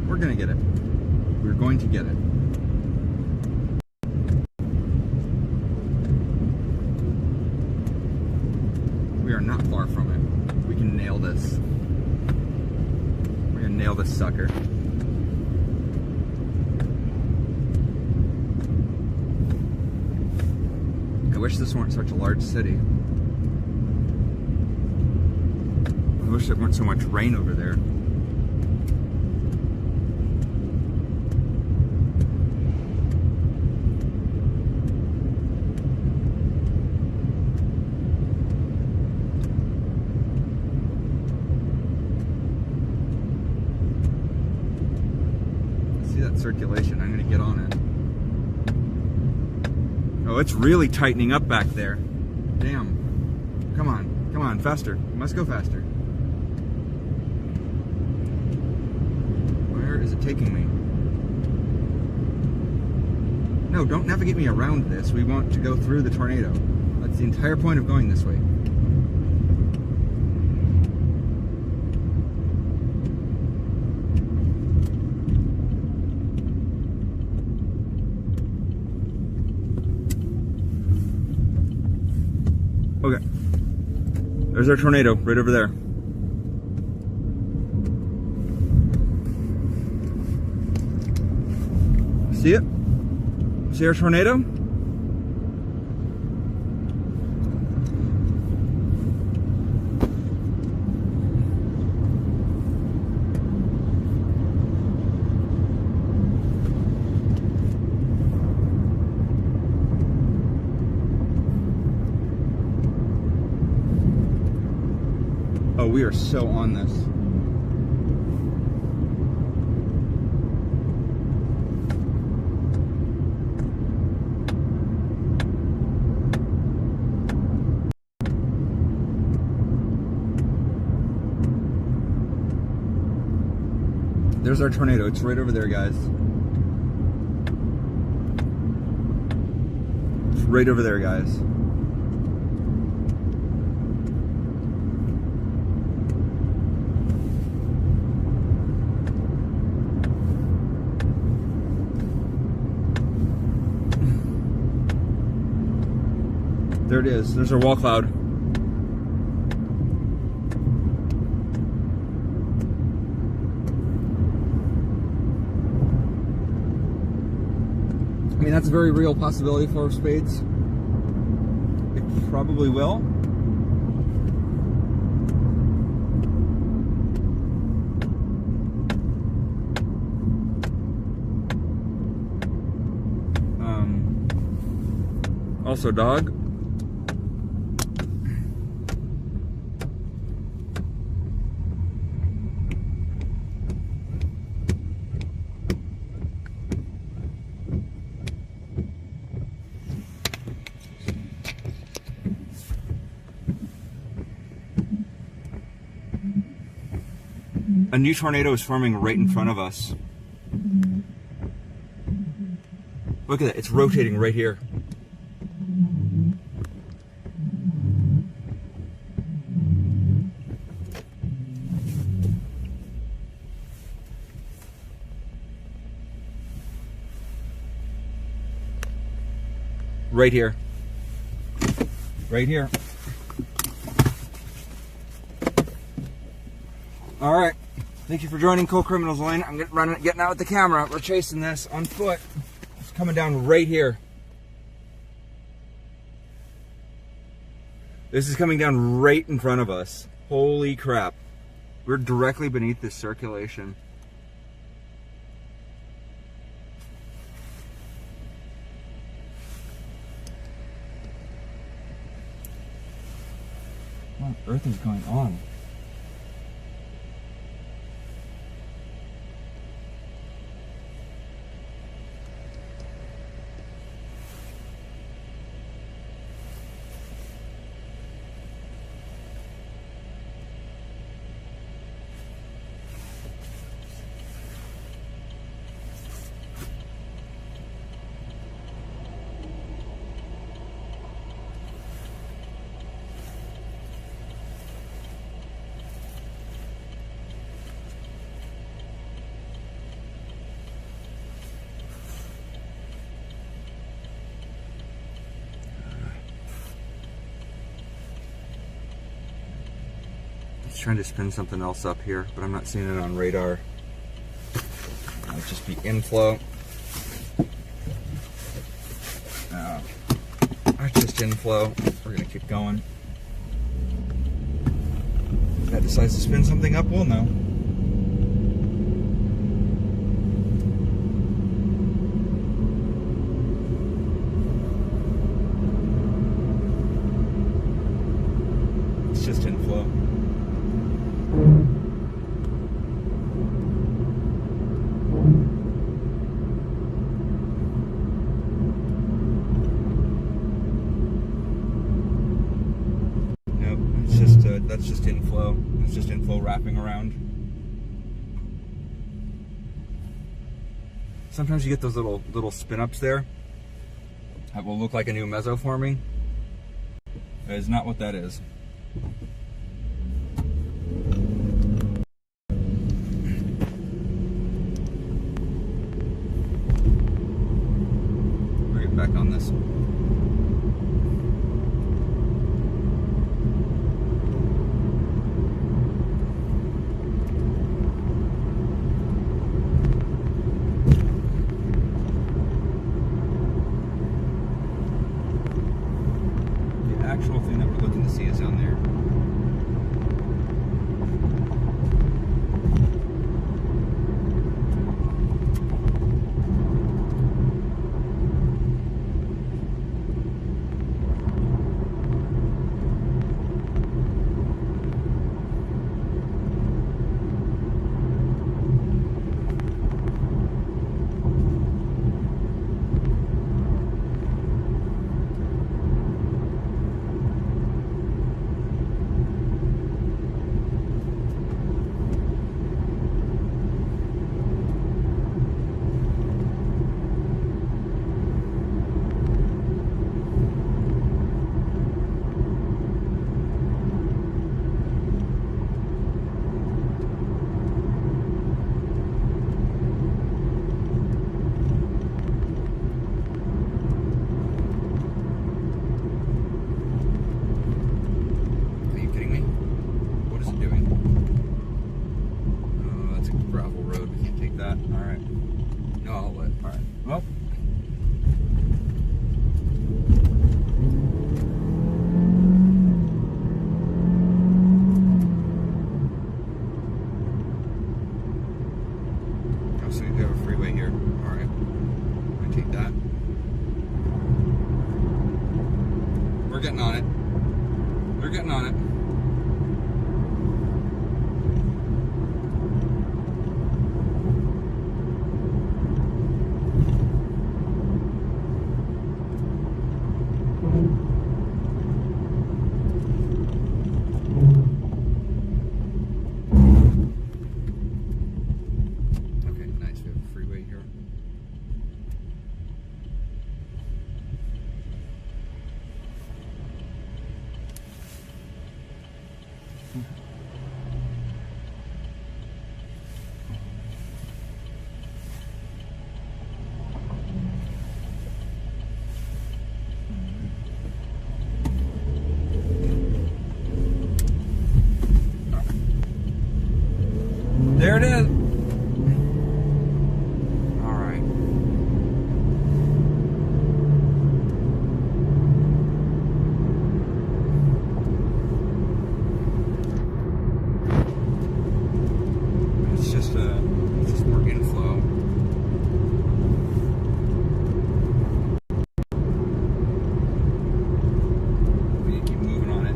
We're gonna get it. We're going to get it. We are not far from it. We can nail this. We're gonna nail this sucker. I wish this weren't such a large city. I wish there weren't so much rain over there. That circulation, I'm gonna get on it. Oh, it's really tightening up back there. Damn. Come on, faster. You must go faster. Where is it taking me? No, don't navigate me around this. We want to go through the tornado. That's the entire point of going this way. Okay. There's our tornado right over there. See it? See our tornado? Oh, we are so on this. There's our tornado. It's right over there, guys. It's right over there, guys. There it is. There's our wall cloud. I mean, that's a very real possibility for spades. It probably will. Also, dog. A new tornado is forming right in front of us. Look at that, it's rotating right here. Right here. Right here. All right. Thank you for joining Co-Criminals Lane. I'm getting out with the camera. We're chasing this on foot. It's coming down right here. This is coming down right in front of us. Holy crap. We're directly beneath this circulation. What on earth is going on? Trying to spin something else up here, but I'm not seeing it on radar. Might just be inflow. That's just inflow. We're gonna keep going. If that decides to spin something up, we'll know. It's just inflow. That's just inflow. It's just inflow wrapping around. Sometimes you get those little spin ups there that will look like a new meso forming. That is not what that is. We'll get back on this. Actual thing that we're looking to see is down there. They're getting on it. Okay, nice. We have a freeway here. There it is. All right. It's just more inflow. We need to keep moving on it.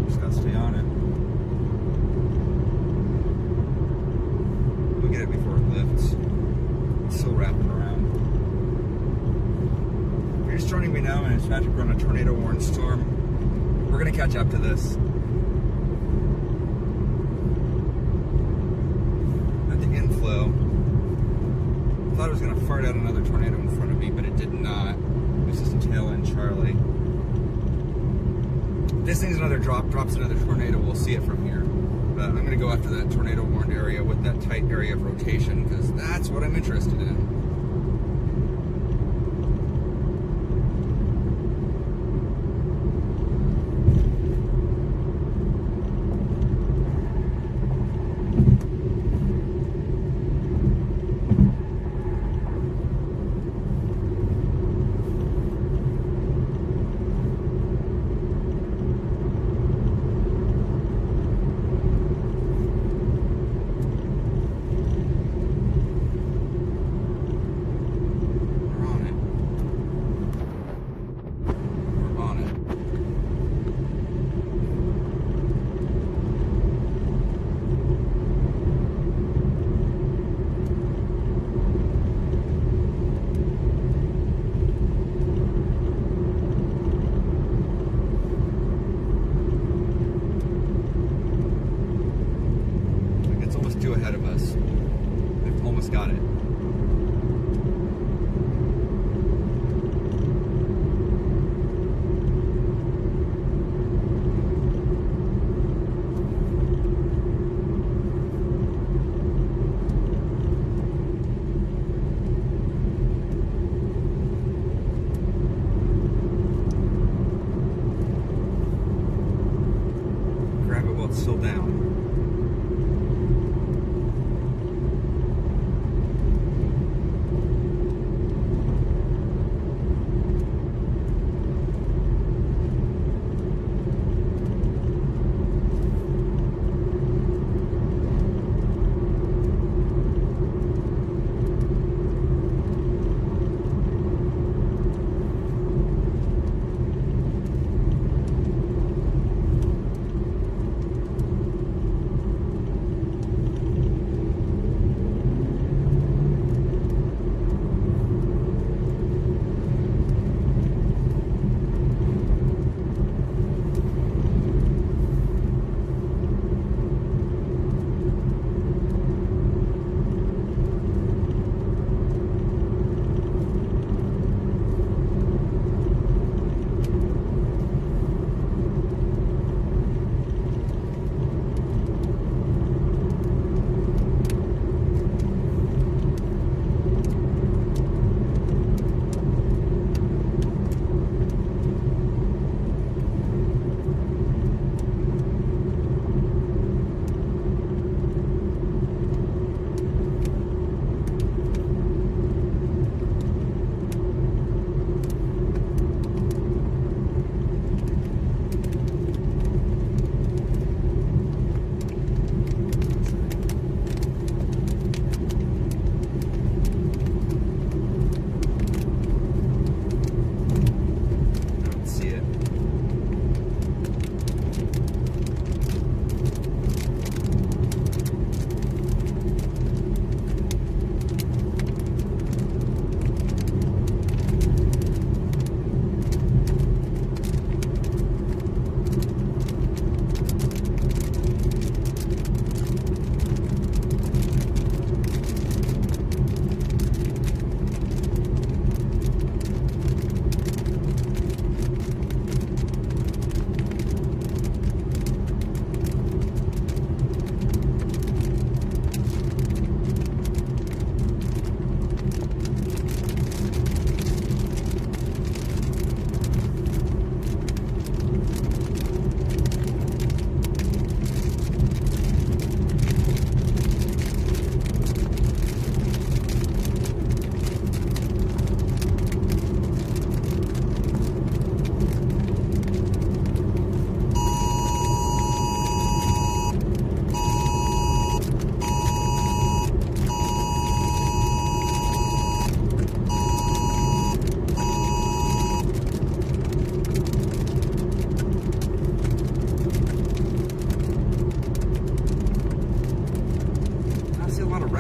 Just gotta stay on it. We'll get it before it lifts. It's still wrapping around. If you're just joining me now and it's magic run a tornado warning storm, we're gonna catch up to this. At the inflow, I thought it was gonna fart out another tornado in front of me, but it did not. It was just a tail end Charlie. If this thing's another drops another tornado, we'll see it from here. But I'm gonna go after that tornado warned area with that tight area of rotation because that's what I'm interested in. Ahead of us. They've almost got it. Grab it while it's still down.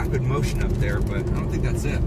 rapid motion up there, but I don't think that's it.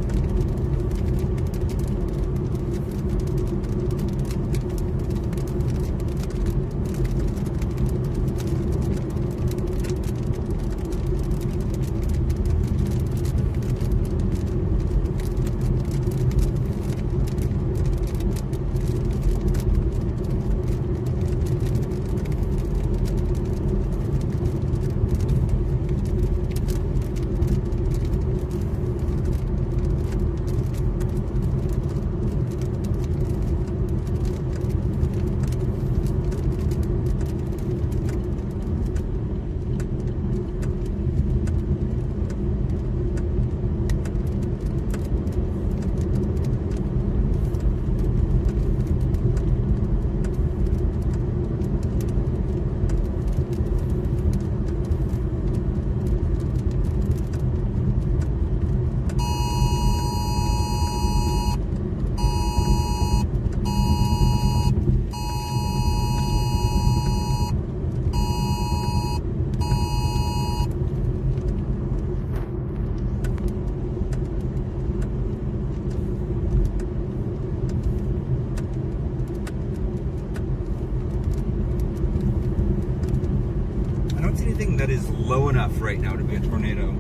That is low enough right now to be a tornado.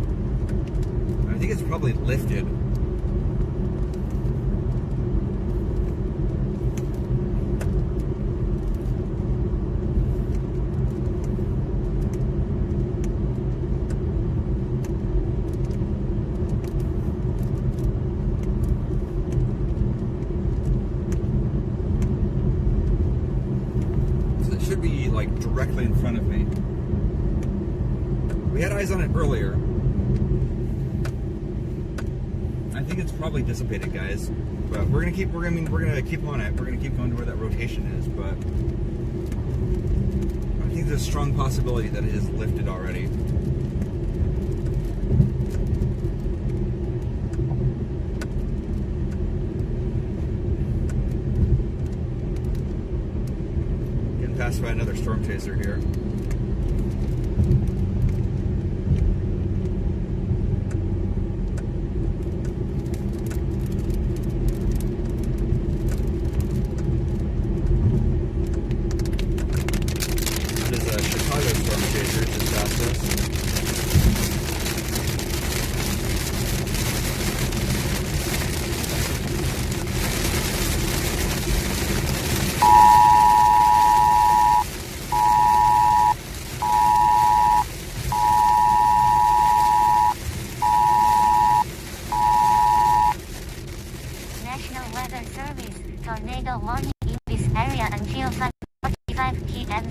I think it's probably lifted. So it should be like directly in front of me. We had eyes on it earlier. I think it's probably dissipated, guys. But we're gonna keep on it. We're gonna keep going to where that rotation is. But I think there's a strong possibility that it is lifted already. Getting passed by another storm chaser here. Tornado warning in this area until 5:45 p.m.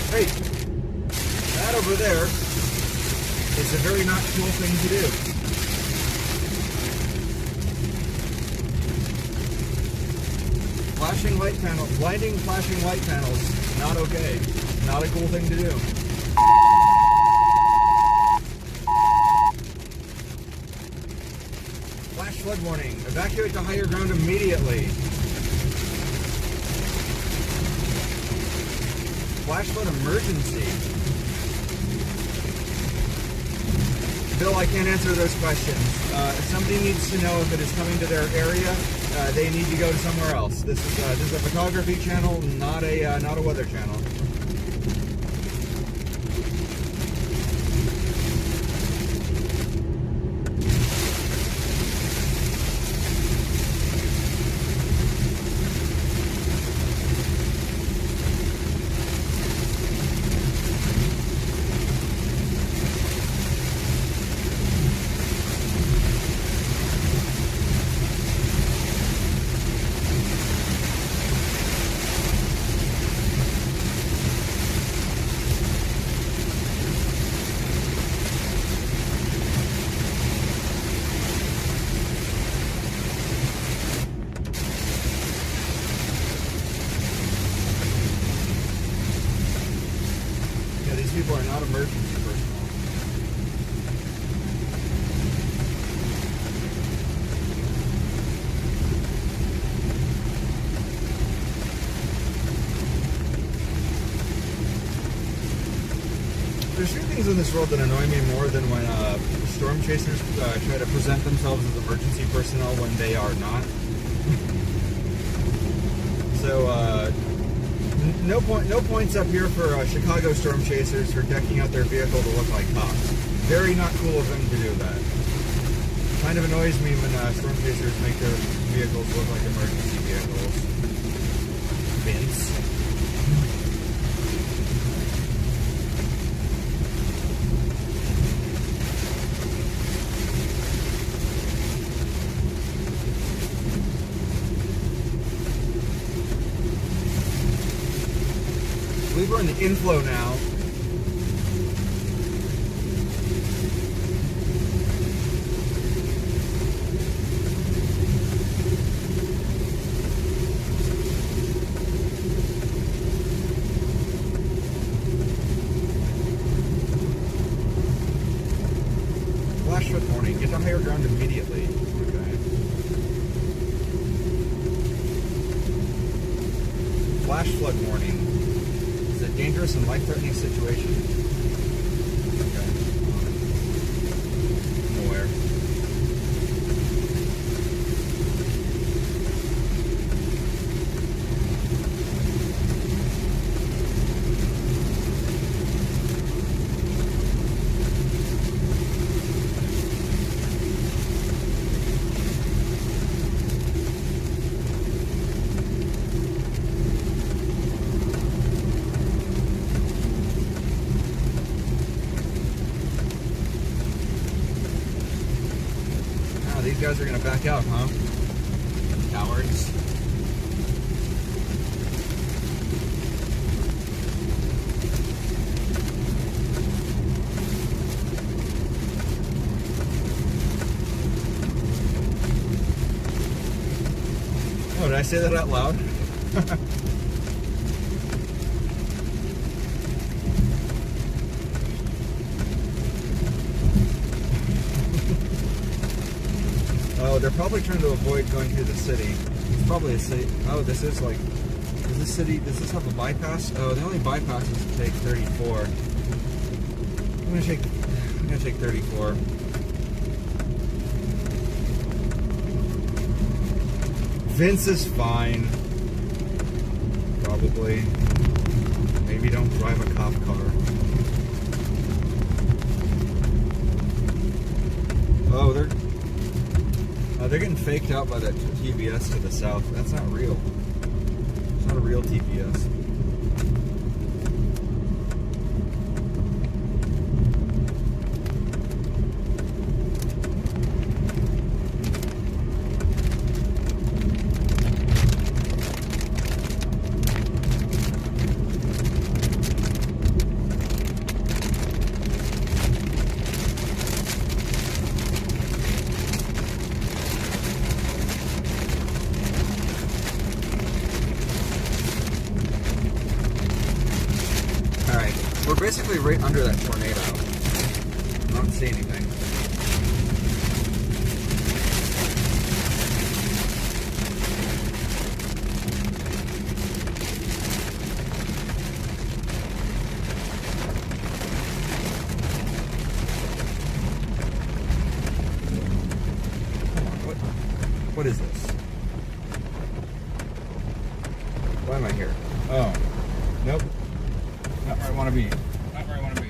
Hey, that over there is a very not cool thing to do. Flashing light panels, blinding flashing light panels, not okay. Not a cool thing to do. Flash flood warning, evacuate to higher ground immediately. Flash flood emergency. Bill, I can't answer those questions. If somebody needs to know if it is coming to their area, they need to go to somewhere else. This is a photography channel, not a weather channel. These people are not emergency personnel. There's few things in this world that annoy me more than when storm chasers try to present themselves as emergency personnel when they are not. So, no points up here for Chicago storm chasers for decking out their vehicle to look like cops. Very not cool of them to do that. Kind of annoys me when storm chasers make their vehicles look like emergency vehicles. Vince. I believe we're in the inflow now. Flash foot warning. Get to higher ground immediately. Okay. Flash flood warning. It's a dangerous and life-threatening situation. Okay. I'm aware. These guys are gonna back out, huh? Cowards. Oh, did I say that out loud? Oh, they're probably trying to avoid going through the city. It's probably a city. Oh, this is like, does this have a bypass? Oh, the only bypass is to take 34. I'm gonna take 34. Vince is fine. Probably. Maybe don't drive a cop car. Oh, they're getting faked out by that TBS to the south. That's not real. It's not a real TBS. We're basically right under that tornado. I don't see anything. What is this? Why am I here? Oh. Nope. Not where I want to be. Not where I want to be.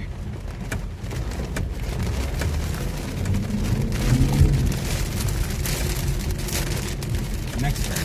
Next turn.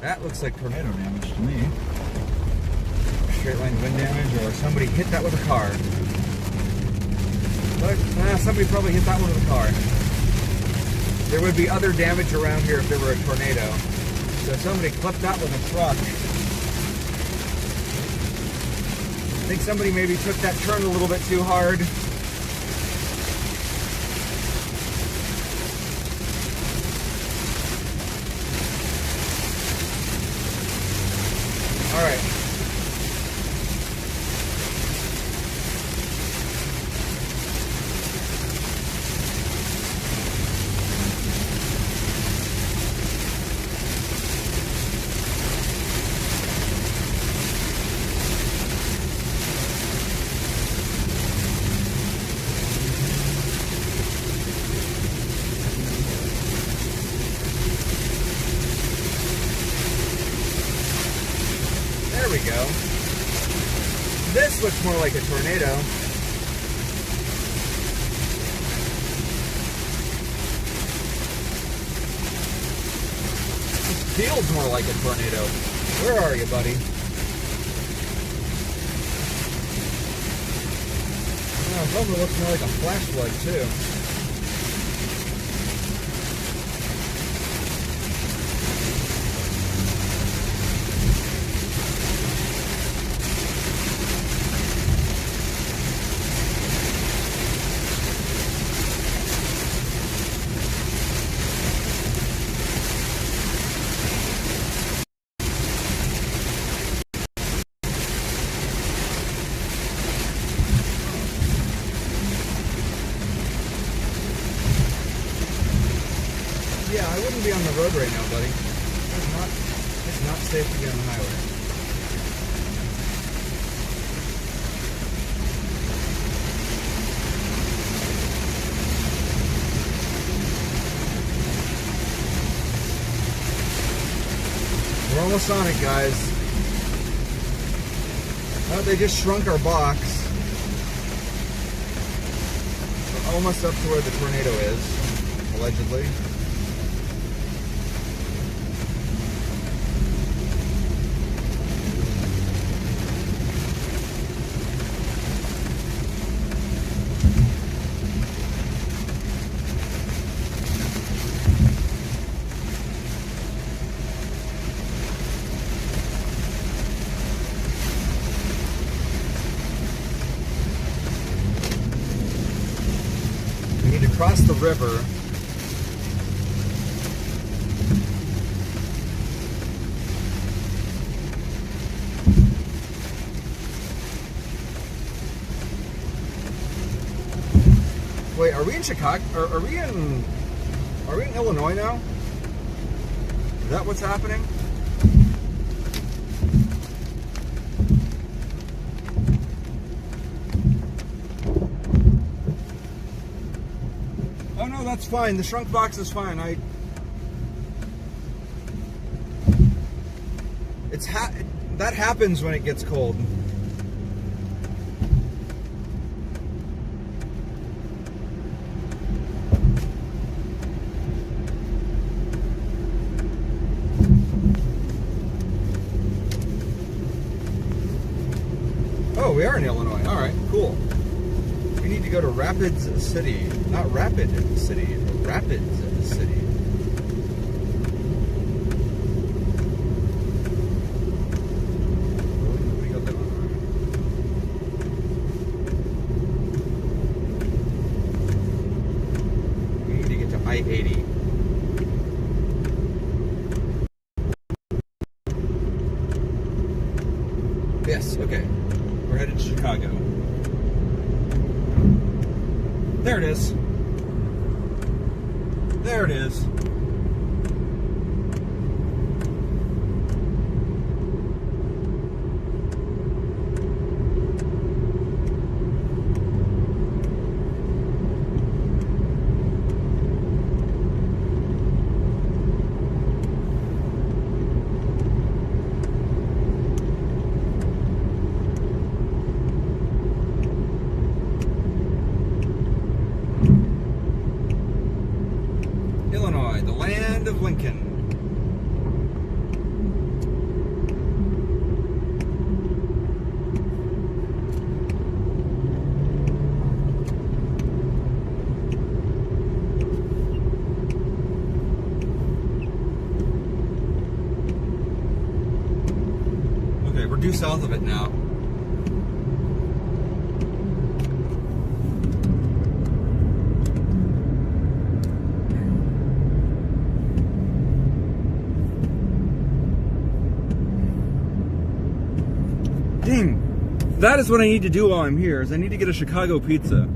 That looks like tornado damage to me. Straight line wind damage, or somebody hit that with a car. But, somebody probably hit that one with a car. There would be other damage around here if there were a tornado. So somebody clipped that with a truck. I think somebody maybe took that turn a little bit too hard. go. This looks more like a tornado. This feels more like a tornado. Where are you, buddy? Oh, it also looks more like a flash flood, too. Yeah, I wouldn't be on the road right now, buddy. It's not safe to be on the highway. We're almost on it, guys. Oh, they just shrunk our box. We're almost up to where the tornado is, allegedly. Cross the river. Wait, are we in Chicago? Are we in Illinois now? Is that what's happening? No, that's fine. The shrunk box is fine. That happens when it gets cold. Oh, we are in Illinois. All right, cool. We need to go to Rapids City. Not Rapid City, Rapids City. We got that one. We need to get to I-80. Yes, okay. We're headed to Chicago. There it is. There it is. Illinois, the land of Lincoln. Okay, we're due south of it now. Dang, that is what I need to do while I'm here, is I need to get a Chicago pizza.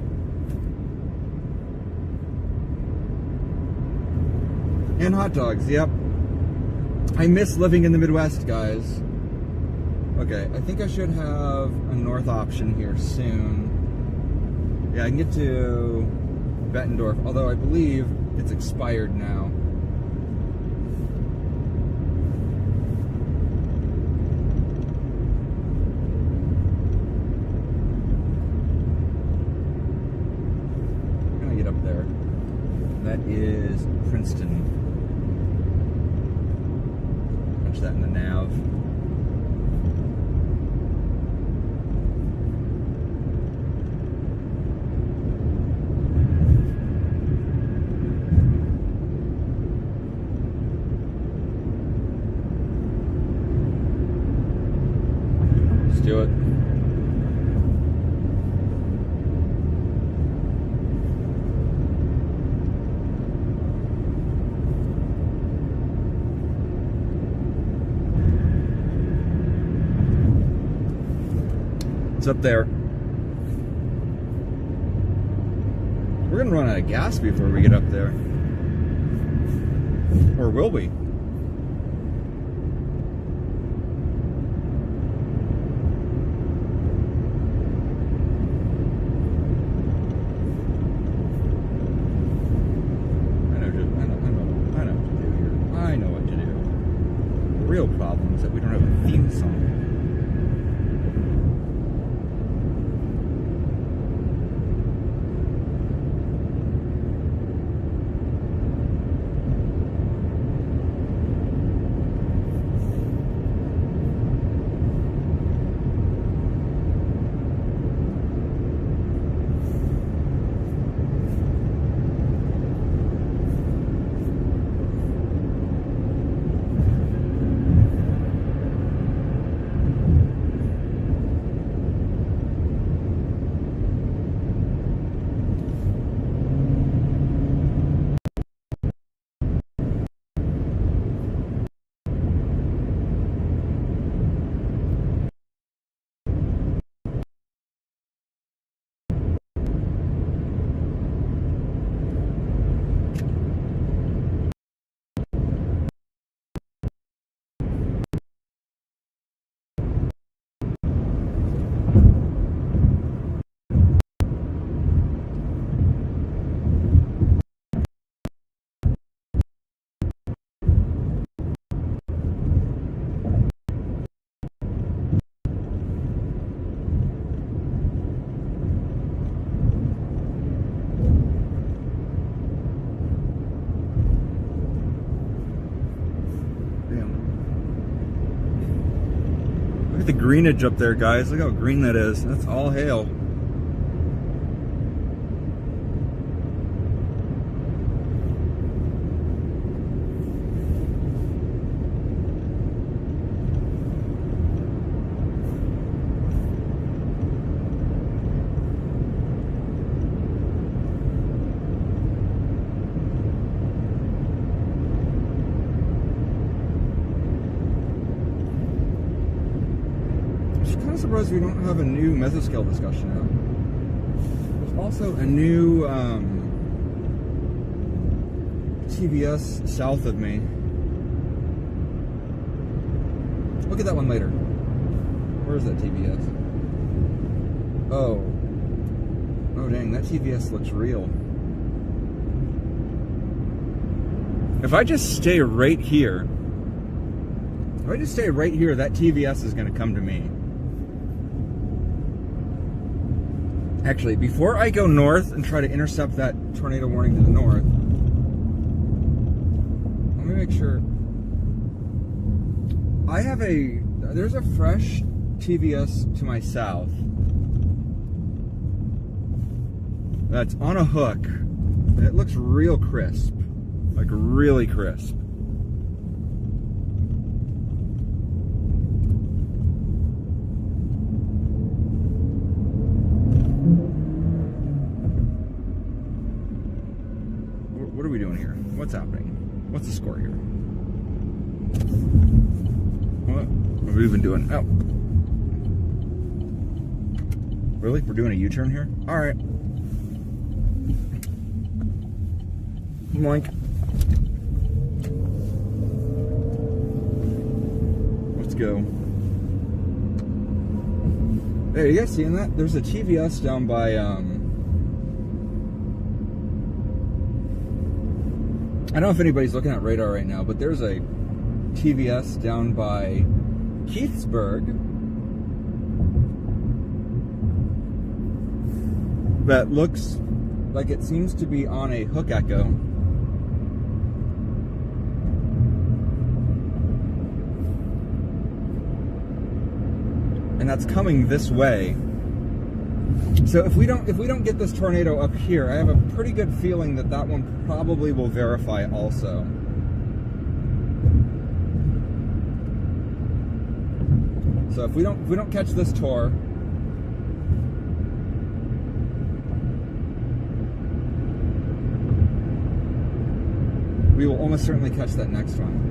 And hot dogs, yep. I miss living in the Midwest, guys. Okay, I think I should have a north option here soon. Yeah, I can get to Bettendorf, although I believe it's expired now. That is Princeton. Punch that in the nav. Let's do it. It's up there. We're gonna run out of gas before we get up there. Or will we? I know what to do. The real problem is that we don't have a theme song. Look at the greenage up there, guys. Look how green that is. That's all hail. I'm surprised we don't have a new mesoscale discussion now. There's also a new TVS south of me. Look at that one later. Where is that TVS? Oh. Oh dang, that TVS looks real. If I just stay right here, that TVS is going to come to me. Actually, before I go north and try to intercept that tornado warning to the north, let me make sure. There's a fresh TVS to my south that's on a hook. And it looks real crisp, like really crisp. What are we doing here? What's happening? What's the score here? What have we been doing? Oh. Really? We're doing a U-turn here? Alright. Moink. Let's go. Hey, are you guys seeing that? There's a TVS down by, I don't know if anybody's looking at radar right now, but there's a TVS down by Keithsburg that looks like it seems to be on a hook echo. and that's coming this way. So if we don't get this tornado up here, I have a pretty good feeling that that one probably will verify also. So if we don't catch this tor, we will almost certainly catch that next one.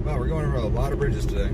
Wow, we're going over a lot of bridges today.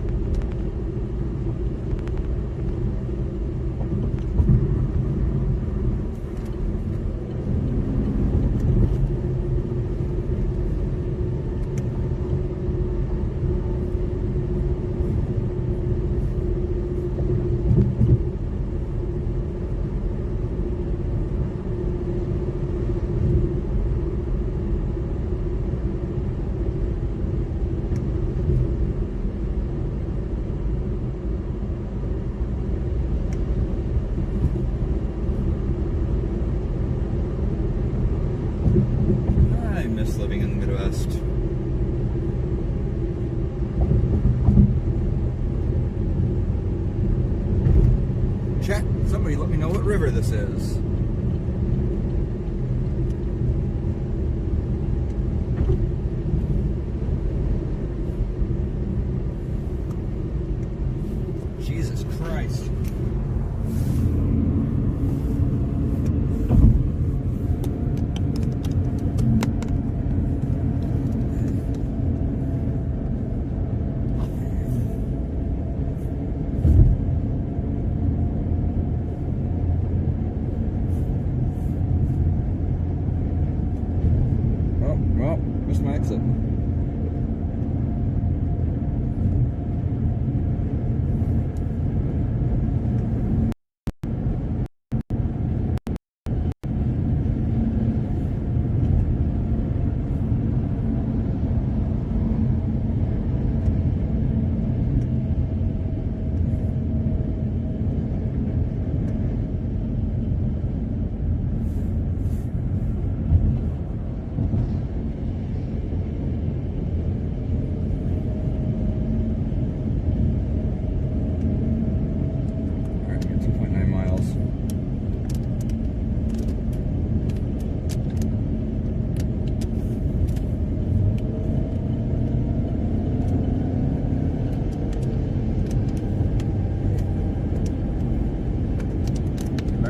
I miss living in the Midwest. Chat, somebody let me know what river this is. Jesus Christ.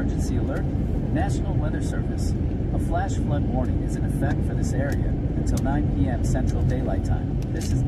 emergency alert? National Weather Service. A flash flood warning is in effect for this area until 9 p.m. Central Daylight Time. This is...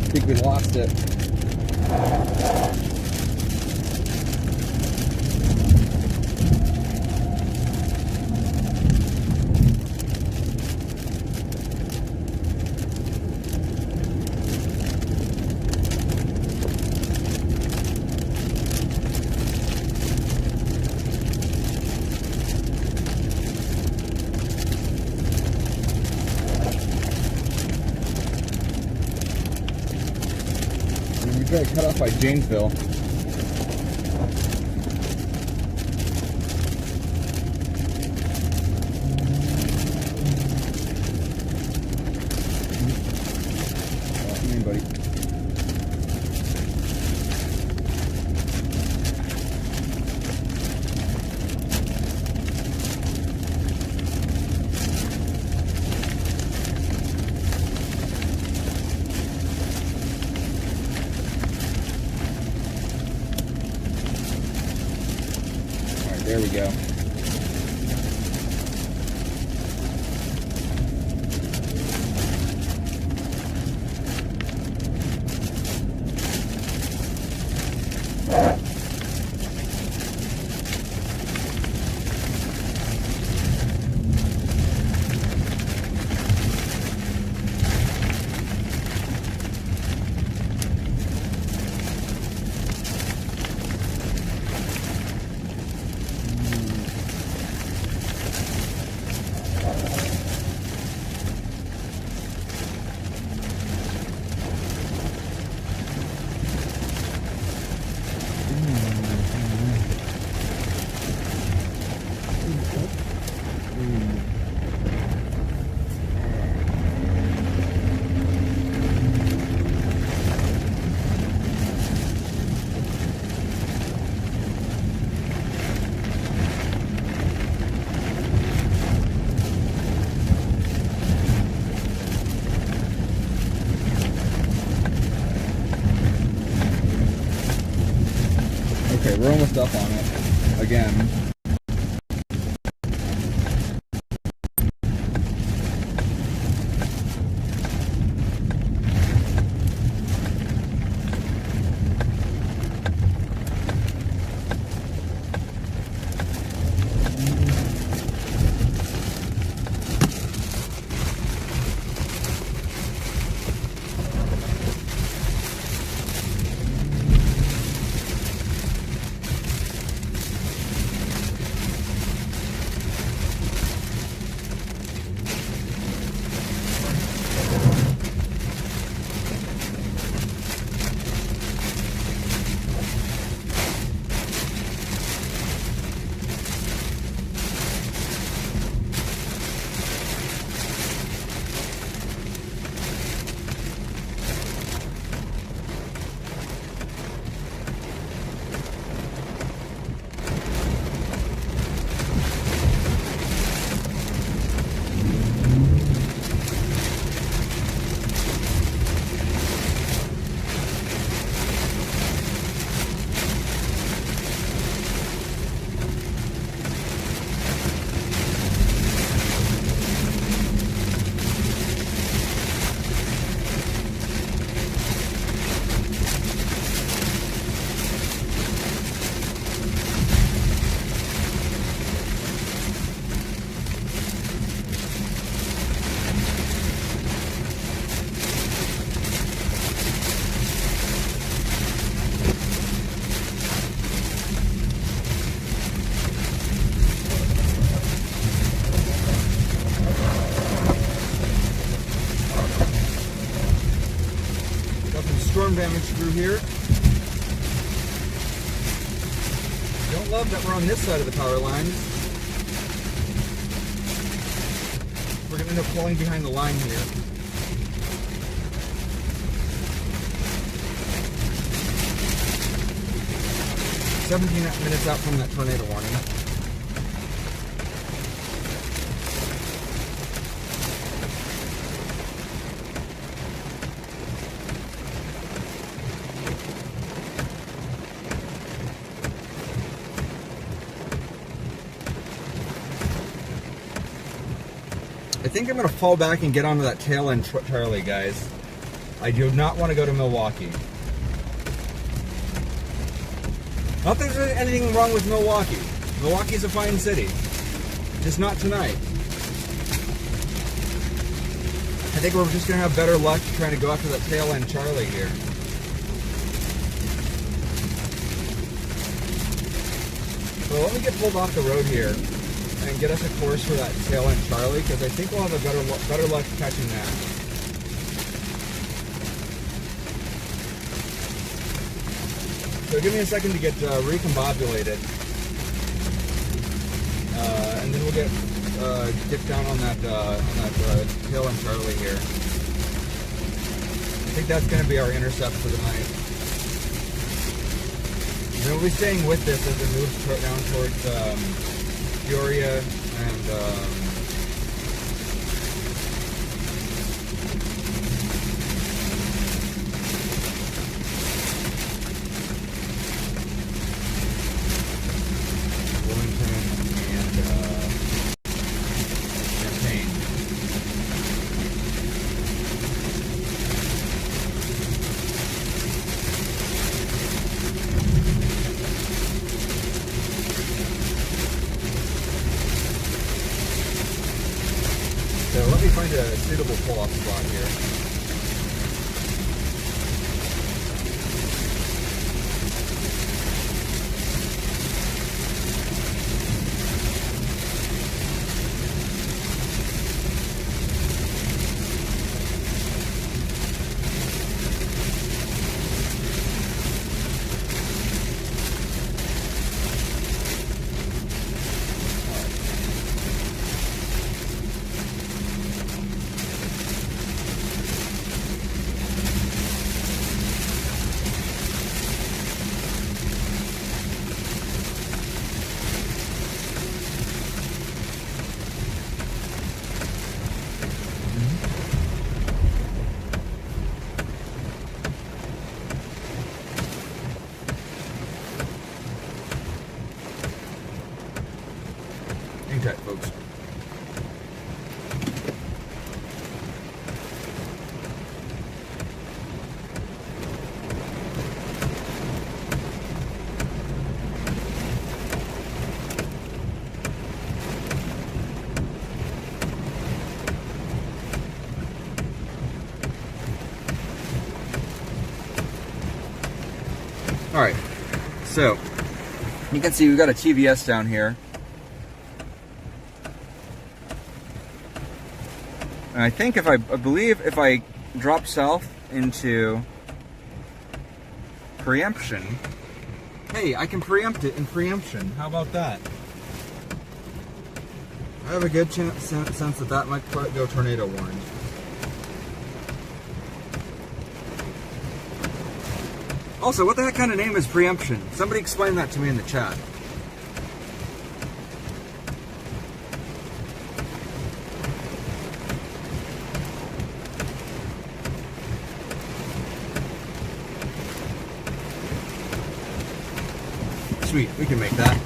I think we lost it. We got cut off by Janesville. Come in, buddy. There we go. Okay, we're almost up on it again. damage through here. Don't love that we're on this side of the power lines. We're going to end up falling behind the line here. Minutes out from that tornado warning. I think I'm going to fall back and get onto that tail end Charlie, guys. I do not want to go to Milwaukee. Not that there's anything wrong with Milwaukee. Milwaukee's a fine city. Just not tonight. I think we're just going to have better luck trying to go after that tail end Charlie here. So let me get pulled off the road here and get us a course for that tail end Charlie, because I think we'll have a better luck catching that. So give me a second to get recombobulated, and then we'll get down on that tail end Charlie here. I think that's going to be our intercept for the night. And then we'll be staying with this as it moves down towards Peoria and. So let me find a suitable pull-off spot here. Hang tight, folks. All right, so you can see we've got a TVS down here. And I think I believe if I drop south into preemption, hey, I can preempt it in preemption. How about that? I have a good sense that that might go tornado warning. Also, what the heck kind of name is preemption? Somebody explain that to me in the chat. Sweet, we can make that.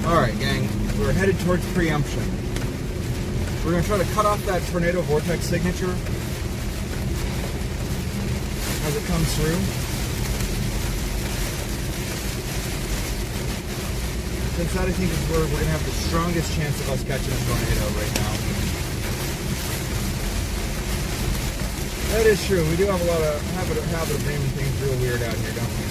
Alright, gang, we're headed towards preemption. We're going to try to cut off that tornado vortex signature as it comes through. Since that, I think, is where we're going to have the strongest chance of us catching a tornado right now. That is true. We do have a lot of habit of naming things real weird out here, don't we?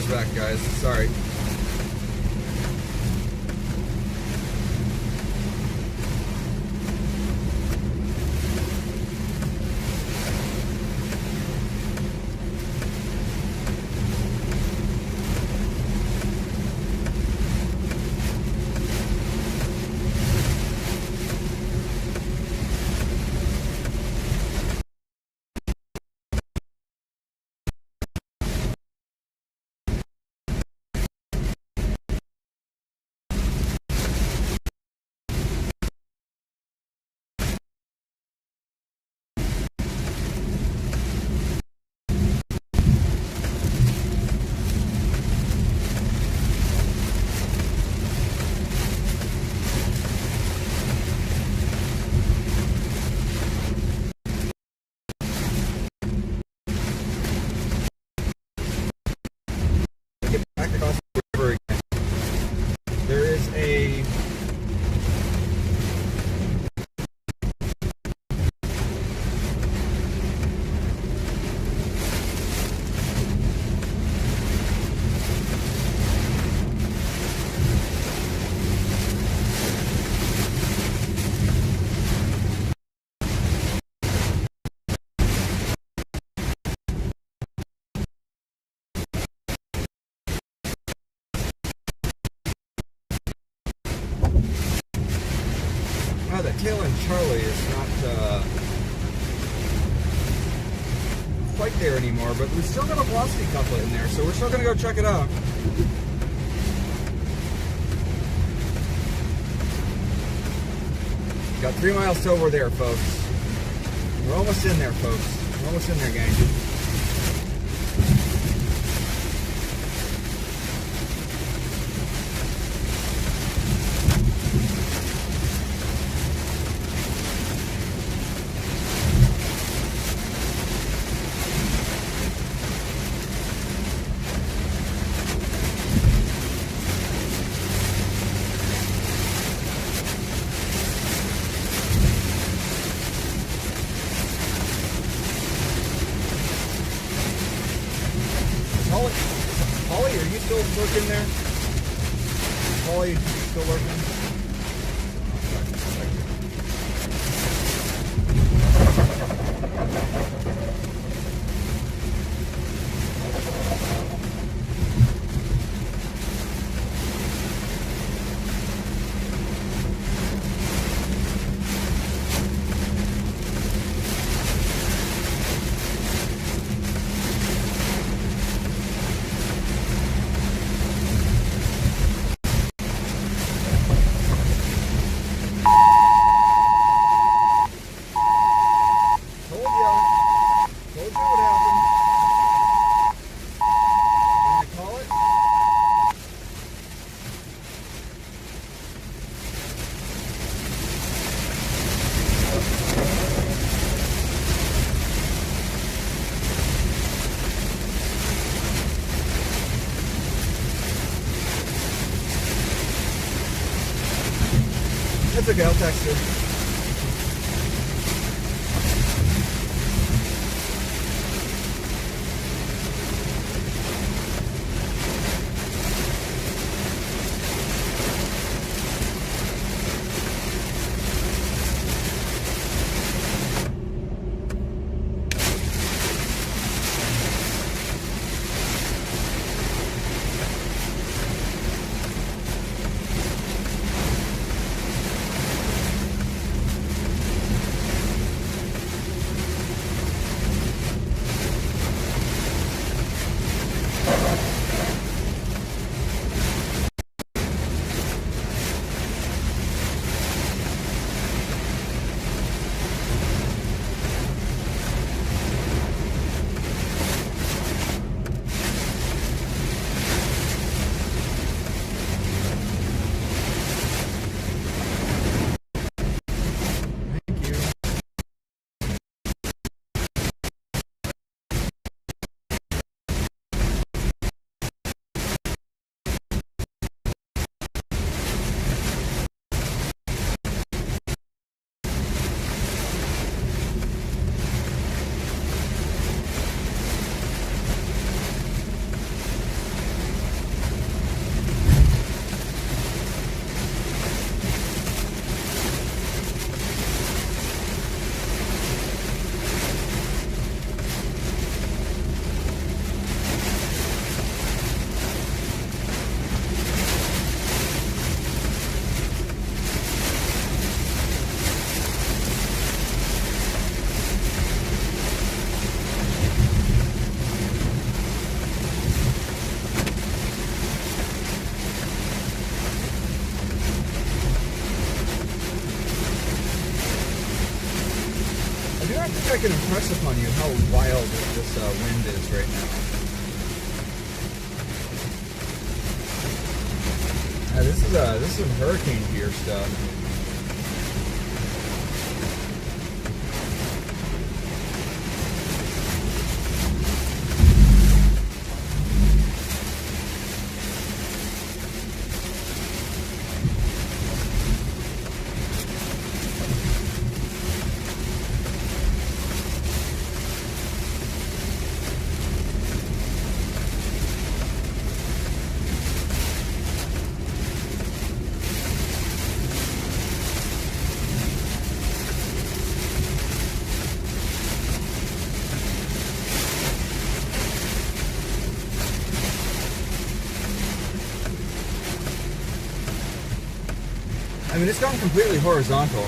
car's back, guys. Sorry. Back across the river again. There is a that tail end Charlie is not quite there anymore, but we still got a velocity couplet in there, so we're still gonna go check it out. Got 3 miles till we're there, folks. We're almost in there, folks. We're almost in there, gang. Holly, are you still working there? Holly, still working? That's okay, I'll text her. think I can impress upon you how wild this wind is right now. This is some hurricane gear stuff. I mean, it's gone completely horizontal.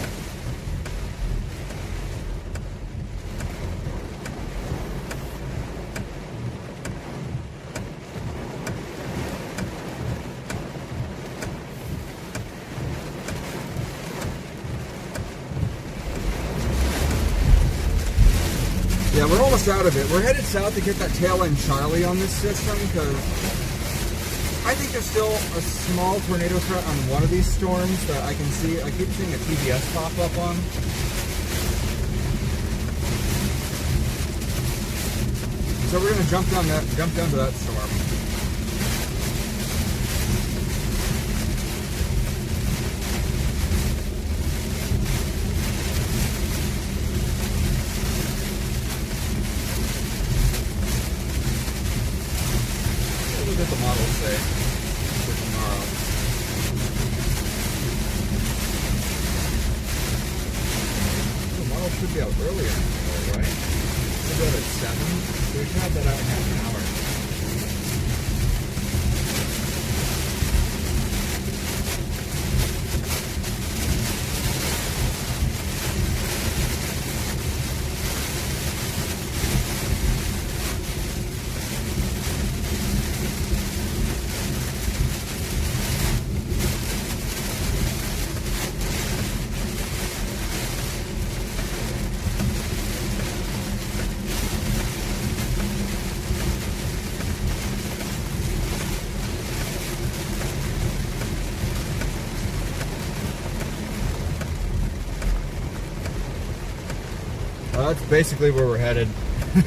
Yeah, we're almost out of it. We're headed south to get that tail end Charlie on this system because I think there's still a small tornado threat on one of these storms that I can see. I keep seeing a TBS pop up on. So we're gonna jump down to that storm. What does the model say for tomorrow? The model should be out earlier tomorrow, right? Should be out at 7, so we should have that out in half an hour. Well, that's basically where we're headed.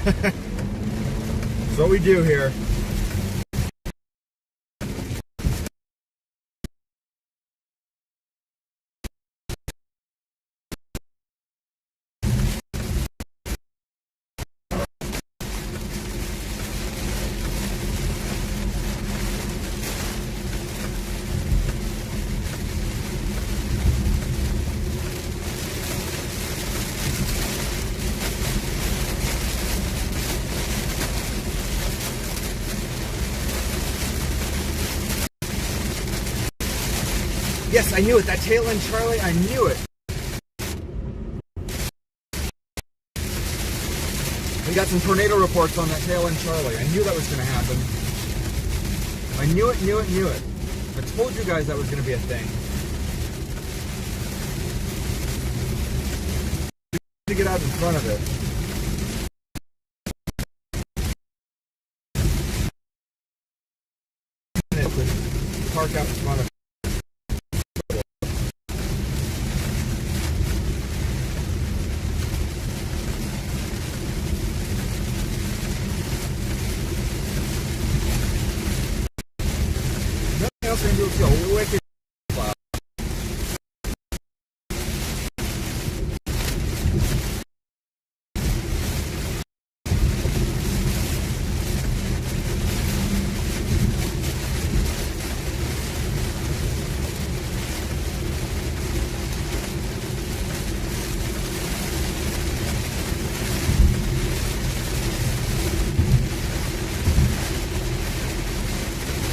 That's what we do here. Yes, I knew it. That tail end Charlie, I knew it. We got some tornado reports on that tail end Charlie. I knew that was going to happen. I knew it, knew it, knew it. I told you guys that was going to be a thing. To get out in front of it. Park out in front of it. Else we're gonna do a wicked cloud.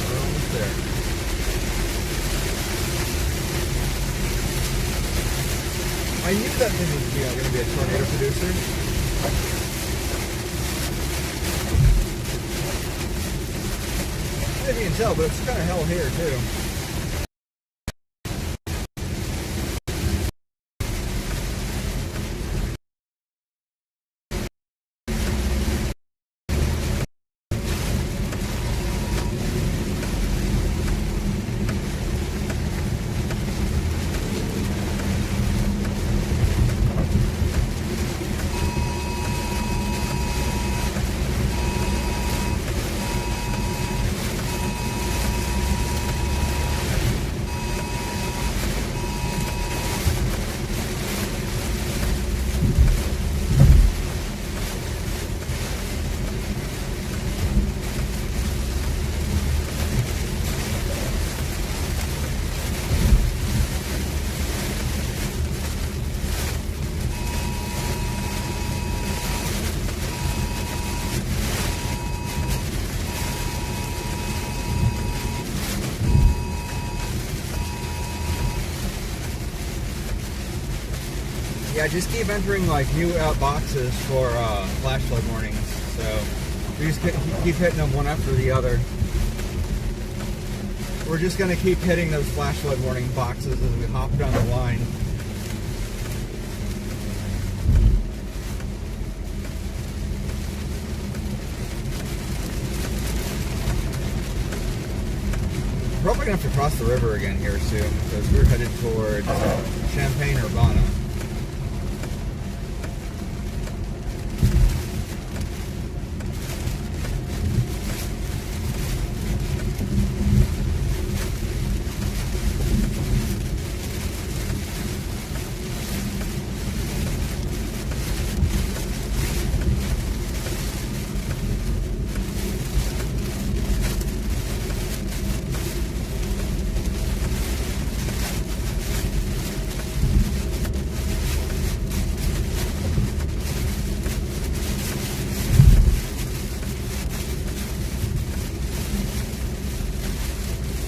We're almost there. I knew that thing was going to be a tornado producer. I didn't even tell, but it's kind of hell here too. Yeah, just keep entering like new boxes for flash flood warnings. So we just keep hitting them one after the other. We're just gonna keep hitting those flash flood warning boxes as we hop down the line. We're probably gonna have to cross the river again here soon because we're headed towards Champaign-Urbana.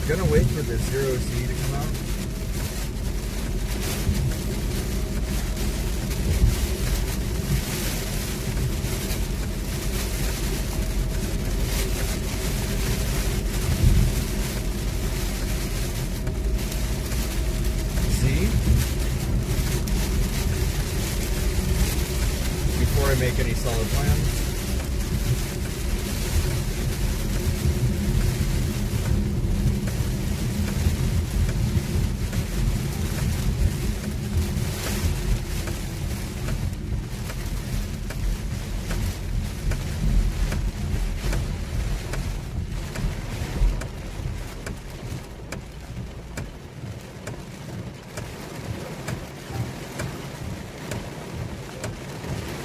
Gonna wait for the 0C to come out. See? Before I make any solid plans.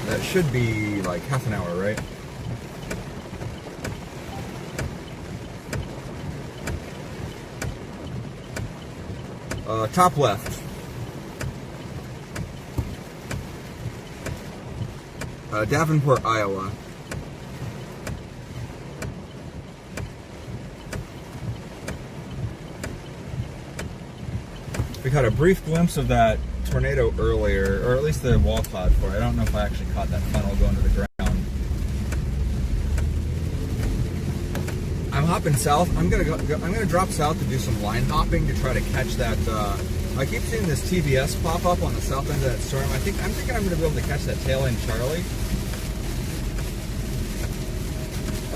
That should be like half an hour, right? Top left. Davenport, Iowa. We caught a brief glimpse of that tornado earlier, or at least the wall cloud for it. I don't know if I actually caught that funnel going to the ground. I'm hopping south. I'm gonna drop south to do some line hopping to try to catch that. I keep seeing this TBS pop up on the south end of that storm. I'm thinking I'm gonna be able to catch that tail end Charlie.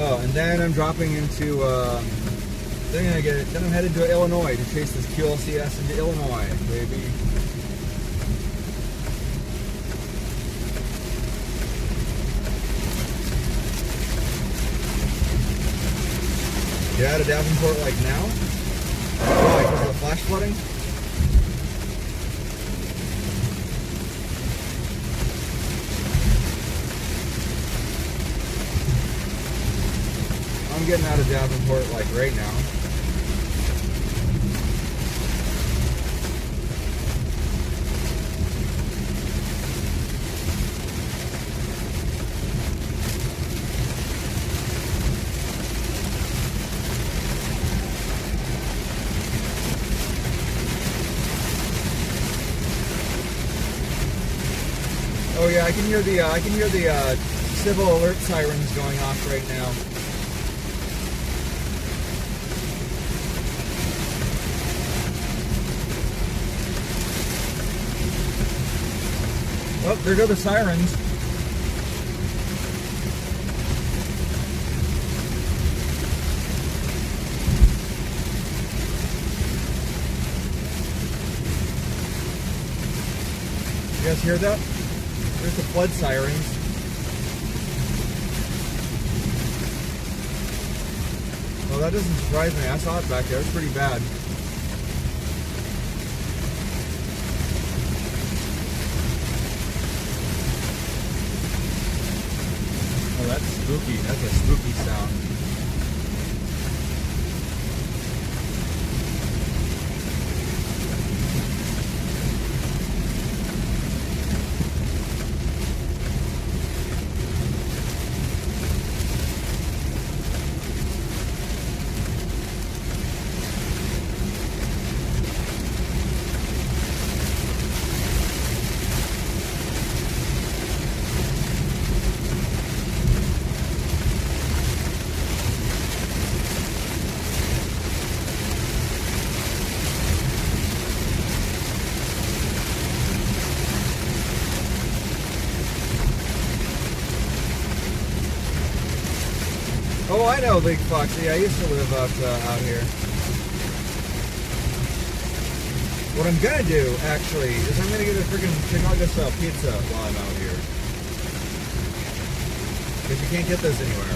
Oh, and then I'm dropping into. Then I'm headed to Illinois to chase this QLCS into Illinois, baby. Get out of Davenport like now? Why? Because of the flash flooding? I'm getting out of Davenport like right now. Oh yeah, I can hear the civil alert sirens going off right now. Oh, there go the sirens. You guys hear that? There's the flood sirens. Well, that doesn't surprise me. I saw it back there. It was pretty bad. Oh, that's spooky. That's a spooky sound. I know, Big Foxy. I used to live out here. What I'm gonna do, actually, is I'm gonna get a freaking Chicago style pizza while I'm out here. Because you can't get those anywhere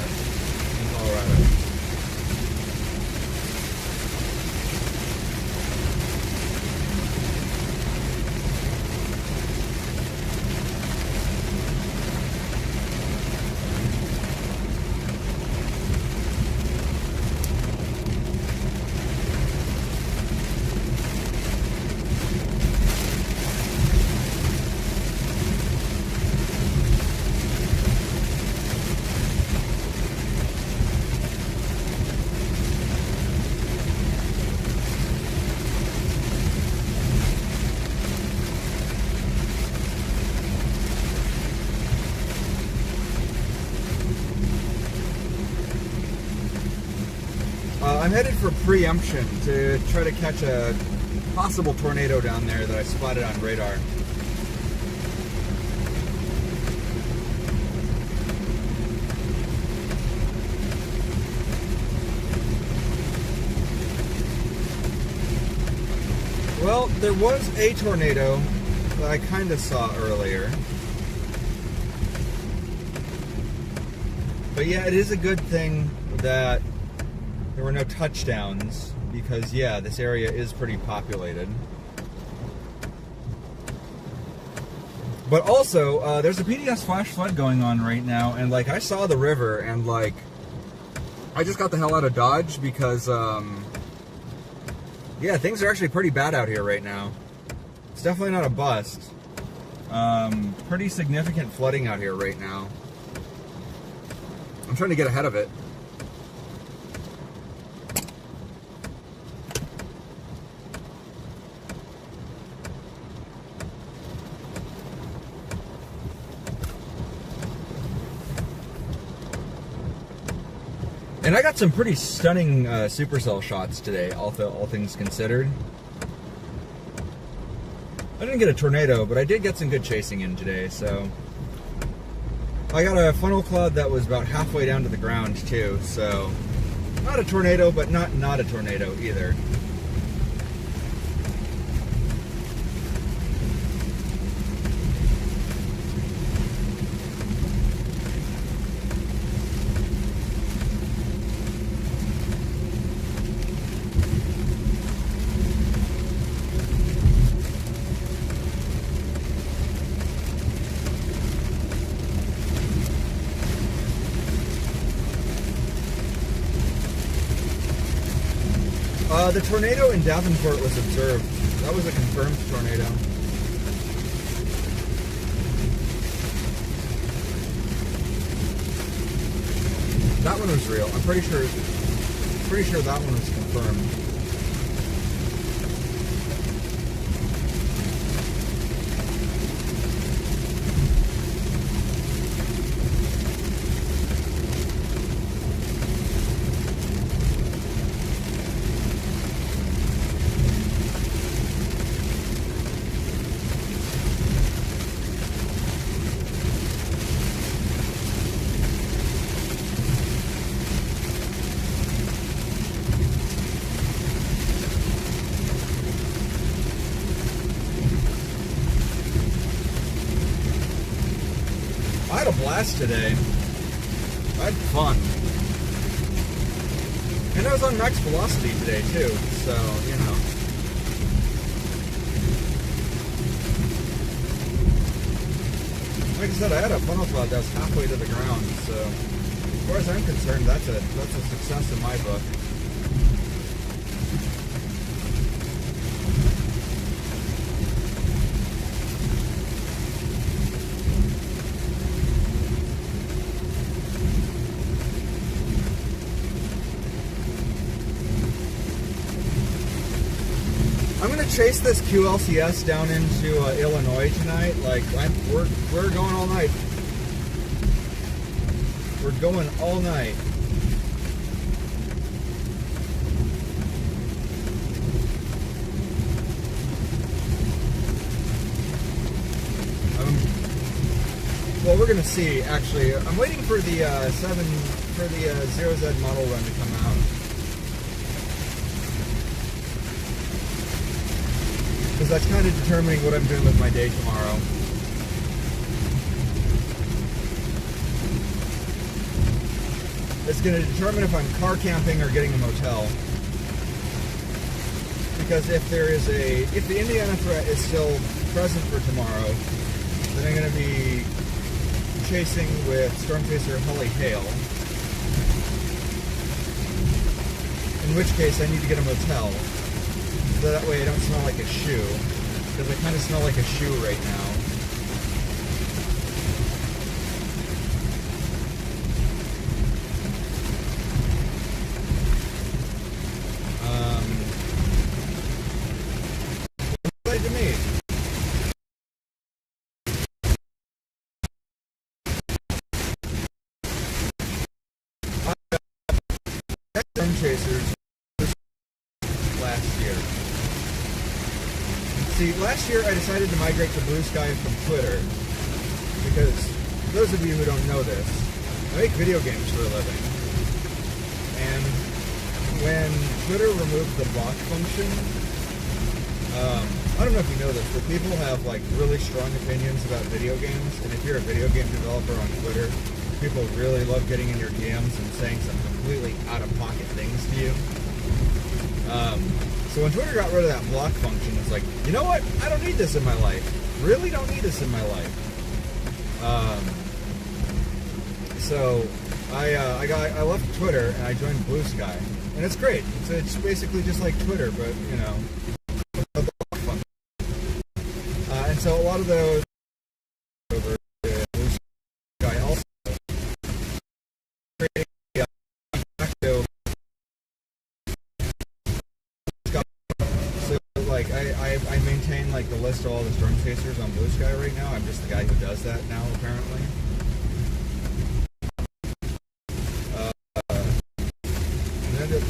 in Colorado. I'm headed for preemption to try to catch a possible tornado down there that I spotted on radar. Well, there was a tornado that I kind of saw earlier. But yeah, it is a good thing that there were no touchdowns, because yeah, this area is pretty populated. But also, there's a PDS flash flood going on right now, and like I saw the river, and like I just got the hell out of Dodge because yeah, things are actually pretty bad out here right now. It's definitely not a bust. Pretty significant flooding out here right now. I'm trying to get ahead of it. And I got some pretty stunning supercell shots today, all things considered. I didn't get a tornado, but I did get some good chasing in today, so. I got a funnel cloud that was about halfway down to the ground too, so. Not a tornado, but not a tornado either. The tornado in Davenport was observed. That was a confirmed tornado. That one was real. I'm pretty sure that one was confirmed. I had a blast today. I had fun. And I was on max velocity today too, so, you know. Like I said, I had a funnel cloud that was halfway to the ground, so as far as I'm concerned, that's a success in my book. I'm gonna chase this QLCS down into Illinois tonight. Like we're going all night. We're going all night. Well, we're gonna see. Actually, I'm waiting for the 7. for the 0Z model run to come out. Because that's kind of determining what I'm doing with my day tomorrow. It's going to determine if I'm car camping or getting a motel. Because if the Indiana threat is still present for tomorrow, then I'm going to be chasing with Storm Chaser Holly Hale. In which case I need to get a motel. So that way I don't smell like a shoe. Because I kind of smell like a shoe right now. To me. Storm Chasers last year. See, last year I decided to migrate to Blue Sky from Twitter because, for those of you who don't know this, I make video games for a living. And when Twitter removed the block function, I don't know if you know this, but people have like really strong opinions about video games, and if you're a video game developer on Twitter, people really love getting in your DMs and saying some completely out-of-pocket things to you. So when Twitter got rid of that block function, it's like, you know what? I don't need this in my life. Really don't need this in my life. So I left Twitter and I joined Blue Sky, and it's great. It's basically just like Twitter, but you know. And so a lot of those over Blue Sky also creating so like I maintain like the list of all the Storm Chasers on Blue Sky right now. I'm just the guy who does that now apparently. I ended up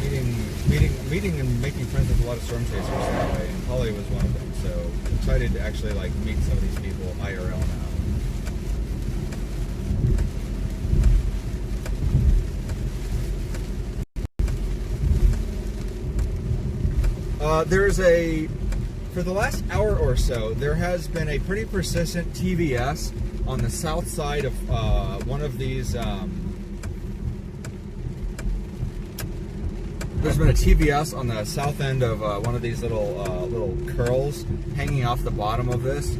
meeting and making friends with a lot of Storm Chasers that way, and Holly was one of them. So I'm excited to actually like meet some of these people IRL now. For the last hour or so, there has been a pretty persistent TVS on the south side of one of these. There's been a TVS on the south end of one of these little curls hanging off the bottom of this.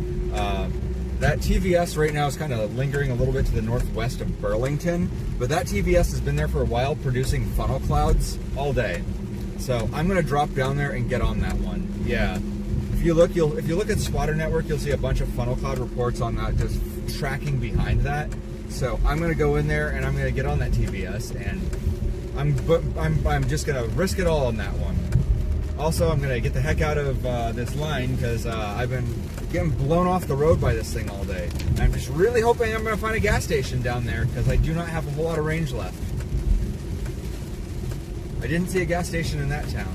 That TVS right now is kind of lingering a little bit to the northwest of Burlington, but that TVS has been there for a while, producing funnel clouds all day. So I'm gonna drop down there and get on that one. Yeah, if you look at Spotter Network, you'll see a bunch of funnel cloud reports on that, just tracking behind that. So I'm gonna go in there and I'm gonna get on that TVS, and I'm just gonna risk it all on that one. Also, I'm gonna get the heck out of this line because I've been getting blown off the road by this thing all day. And I'm just really hoping I'm gonna find a gas station down there because I do not have a whole lot of range left. I didn't see a gas station in that town.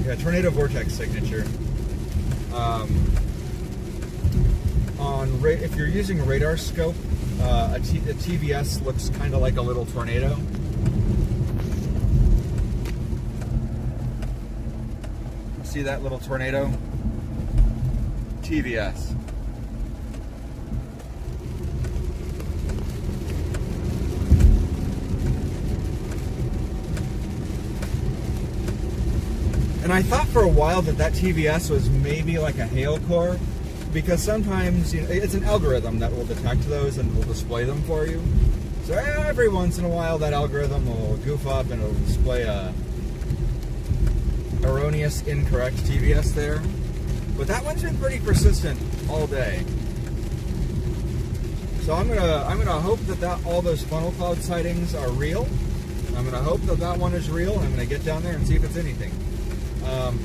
Yeah, tornado vortex signature. If you're using a radar scope, a TVS looks kind of like a little tornado. See that little tornado? TVS. And I thought for a while that TVS was maybe like a hail core, because sometimes it's an algorithm that will detect those and will display them for you. So every once in a while that algorithm will goof up and it'll display a erroneous, incorrect TVS there. But that one's been pretty persistent all day. So I'm gonna hope that all those funnel cloud sightings are real. I'm gonna hope that one is real, and I'm gonna get down there and see if it's anything.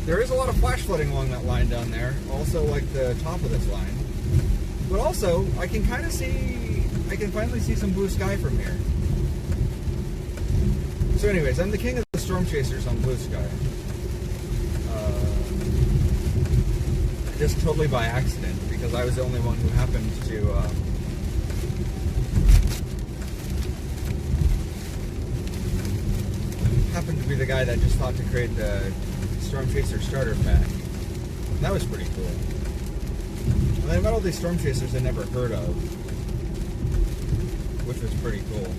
There is a lot of flash flooding along that line down there, also like the top of this line. But also, I can finally see some blue sky from here. So anyways, I'm the king of the storm chasers on Blue Sky. Just totally by accident, because I was the only one who happened to be the guy that just thought to create the Storm Chaser starter pack. And that was pretty cool. And I met all these Storm Chasers I never heard of, which was pretty cool.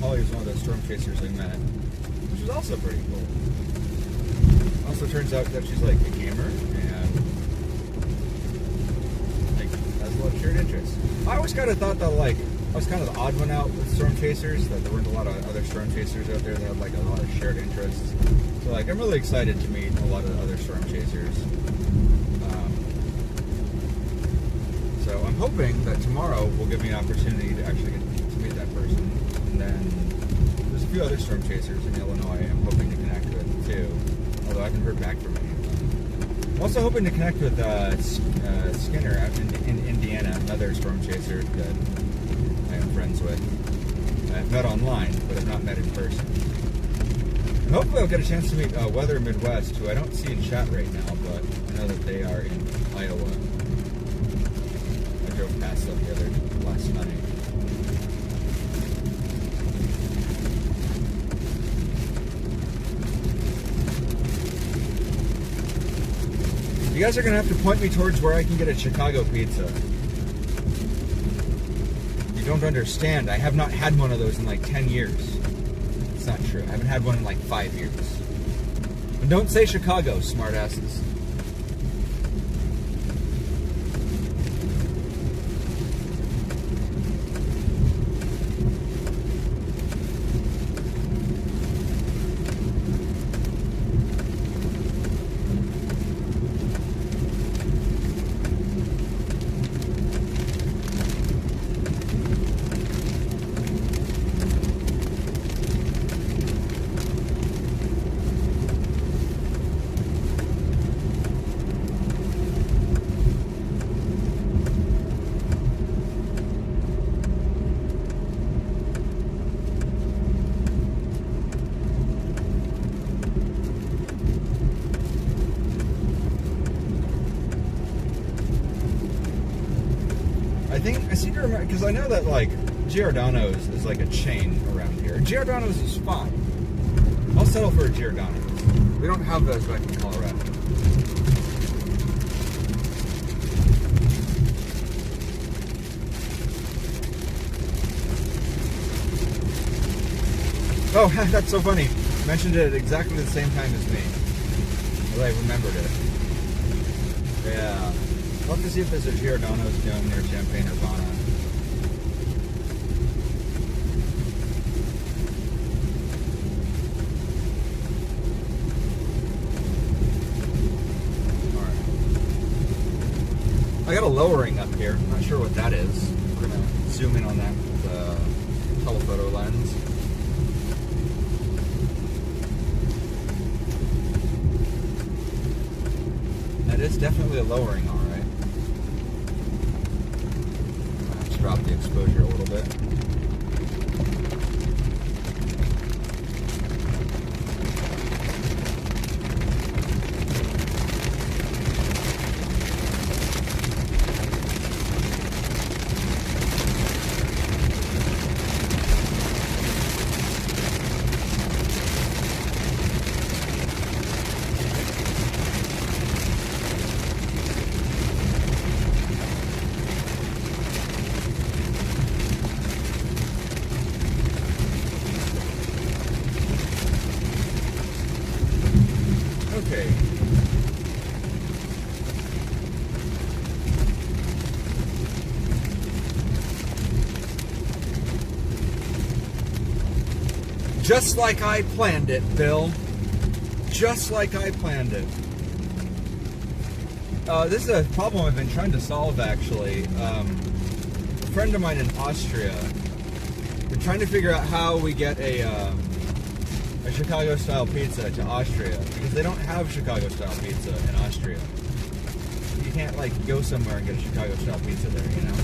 Holly was one of those Storm Chasers I met, which was also pretty cool. Also turns out that she's like a gamer and like has a lot of shared interests. I always kind of thought that like I was kind of the odd one out with Storm Chasers, that there weren't a lot of other Storm Chasers out there that had like a lot of shared interests. So like I'm really excited to meet a lot of other Storm Chasers. So I'm hoping that tomorrow will give me an opportunity to actually get to meet that person. And then there's a few other Storm Chasers in Illinois I'm hoping to connect with too. Although I haven't heard back from any of them. I'm also hoping to connect with Skinner out in Indiana, another Storm Chaser that I am friends with. I've met online, but I've not met in person. And hopefully I'll get a chance to meet Weather Midwest, who I don't see in chat right now, but I know that they are in Iowa. I drove past them last night. You guys are going to have to point me towards where I can get a Chicago pizza. You don't understand. I have not had one of those in like 10 years. It's not true. I haven't had one in like 5 years. And don't say Chicago, smartasses. I seem to remember, because I know that like Giordano's is like a chain around here. Giordano's is fine. I'll settle for a Giordano's. We don't have those back in Colorado. Oh, that's so funny. Mentioned it at exactly the same time as me. Well, I remembered it. Yeah. I'll have to see if there's a Giordano's down near Champaign-Urbana. Alright. I got a lowering up here. I'm not sure what that is. We're going to zoom in on that with a telephoto lens. That is definitely a lowering, alright. Drop the exposure a little bit. Okay. Just like I planned it, Bill. Just like I planned it. This is a problem I've been trying to solve, actually. A friend of mine in Austria, we're trying to figure out how we get a Chicago-style pizza to Austria, because they don't have Chicago-style pizza in Austria. You can't, like, go somewhere and get a Chicago-style pizza there, you know?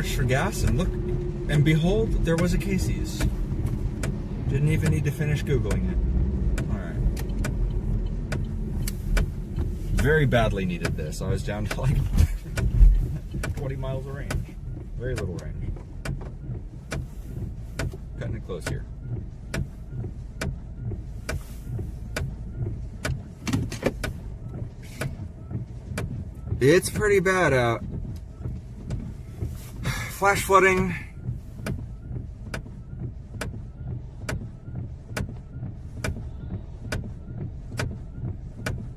searched for gas, and look, and behold, there was a Casey's. Didn't even need to finish Googling it. Alright. Very badly needed this. I was down to like 20 miles of range. Very little range. Cutting it close here. It's pretty bad out. Flash flooding.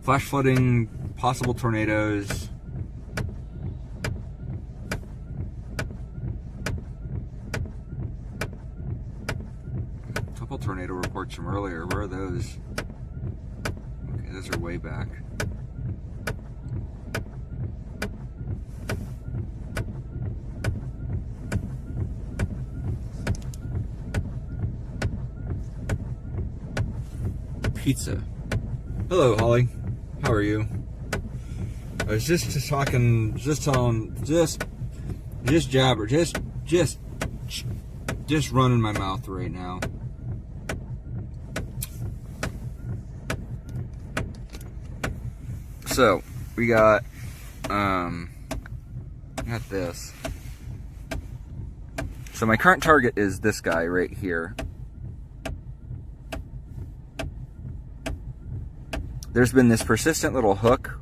Flash flooding, possible tornadoes. A couple tornado reports from earlier. Where are those? Okay, those are way back. Pizza. Hello, Holly. How are you? I was just talking, just jabber, just running my mouth right now. So we got this. So my current target is this guy right here. There's been this persistent little hook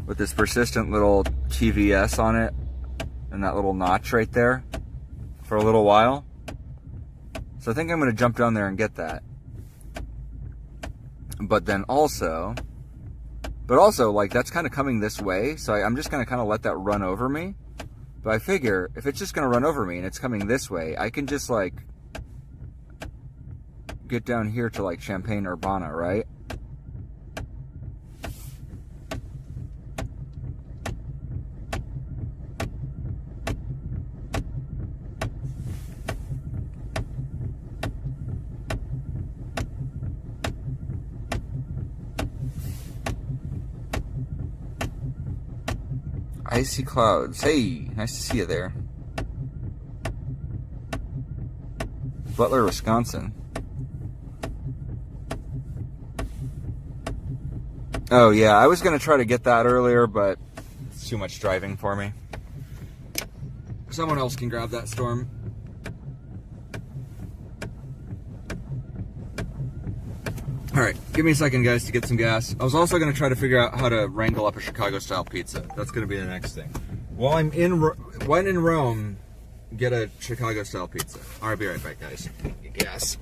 with this persistent little TVS on it and that little notch right there for a little while. So I think I'm going to jump down there and get that. But also like that's kind of coming this way. So I'm just going to kind of let that run over me. But I figure if it's just going to run over me and it's coming this way, I can just like get down here to like Champaign-Urbana, right? Icy clouds. Hey, nice to see you there. Butler, Wisconsin. Oh yeah, I was gonna try to get that earlier, but it's too much driving for me. Someone else can grab that storm. Alright, give me a second, guys, to get some gas. I was also going to try to figure out how to wrangle up a Chicago-style pizza. That's going to be the next thing. When in Rome, get a Chicago-style pizza. Alright, be right back, guys. Get gas.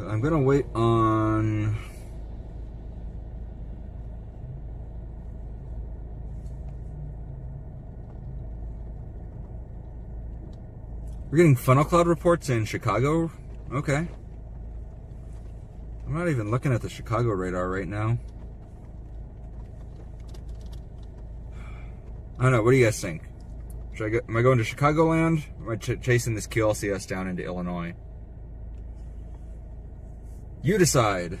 I'm gonna wait on... We're getting funnel cloud reports in Chicago? Okay. I'm not even looking at the Chicago radar right now. I don't know. What do you guys think? Am I going to Chicagoland? Or am I chasing this QLCS down into Illinois? You decide.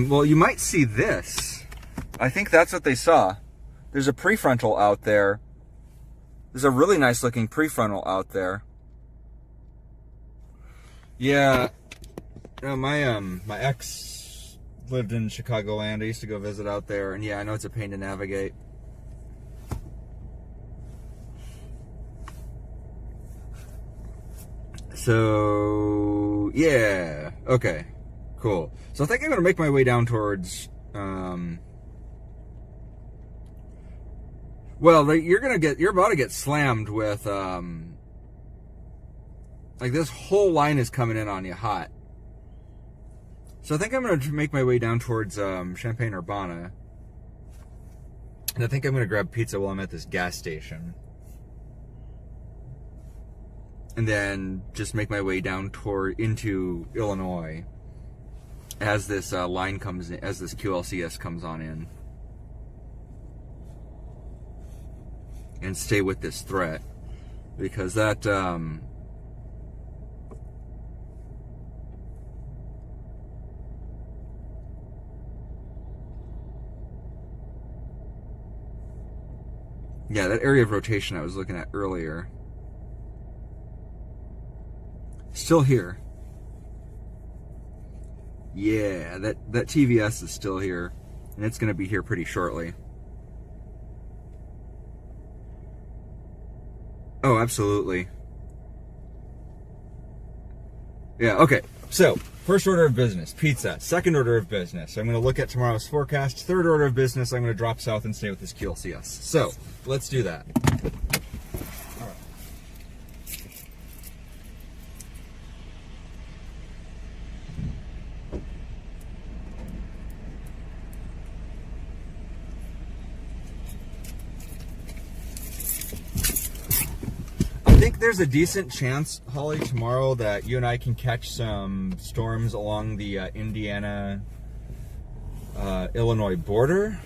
Well, you might see this. I think that's what they saw. There's a prefrontal out there. There's a really nice looking prefrontal out there. Yeah. My ex lived in Chicagoland. I used to go visit out there, and yeah, I know it's a pain to navigate. So, yeah. Okay. Cool. So I think I'm going to make my way down towards, well, you're about to get slammed with, like this whole line is coming in on you hot. So I think I'm going to make my way down towards, Champaign-Urbana. And I think I'm going to grab pizza while I'm at this gas station. And then just make my way down into Illinois. As this line comes in, as this QLCS comes on in, and stay with this threat, because that yeah, that area of rotation I was looking at earlier, still here. Yeah, that TVS is still here, and it's going to be here pretty shortly. Oh, absolutely. Yeah, okay. So, first order of business, pizza. Second order of business, I'm going to look at tomorrow's forecast. Third order of business, I'm going to drop south and stay with this QLCS. So, let's do that. I think there's a decent chance, Holly, tomorrow that you and I can catch some storms along the Indiana Illinois border,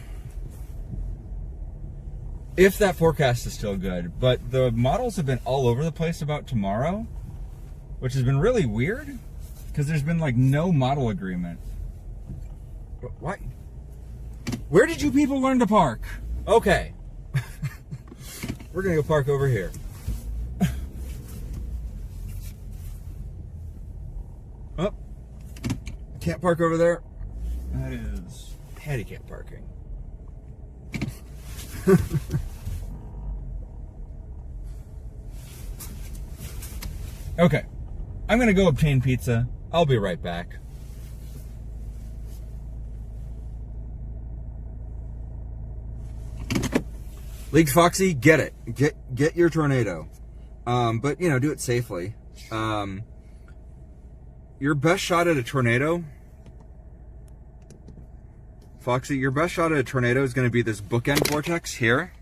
if that forecast is still good. But the models have been all over the place about tomorrow, which has been really weird because there's been like no model agreement. What? Where did you people learn to park? Okay. We're gonna go park over here. Oh, can't park over there. That is handicap parking. Okay, I'm gonna go obtain pizza. I'll be right back. League Foxy, get it. Get your tornado. But you know, do it safely. Your best shot at a tornado, Foxy, your best shot at a tornado is going to be this bookend vortex here.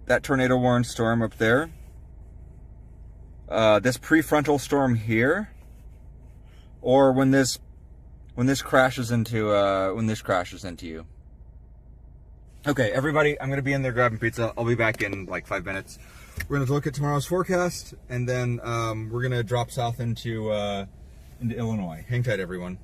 That tornado warned storm up there. This prefrontal storm here. Or when this crashes into you. Okay, everybody, I'm going to be in there grabbing pizza. I'll be back in like 5 minutes. We're going to look at tomorrow's forecast, and then we're going to drop south into Illinois. Hang tight, everyone.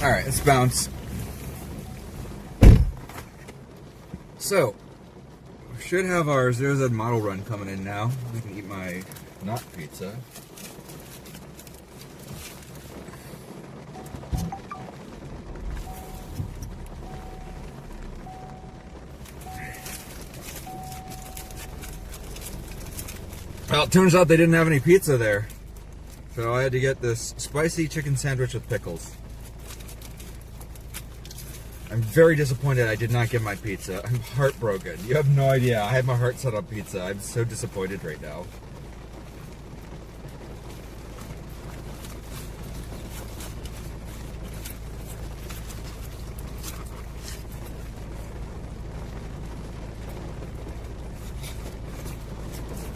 Alright, let's bounce. So, we should have our 0Z model run coming in now. I can eat my not pizza. Well, it turns out they didn't have any pizza there. So I had to get this spicy chicken sandwich with pickles. I'm very disappointed I did not get my pizza. I'm heartbroken. You have no idea. I had my heart set on pizza. I'm so disappointed right now.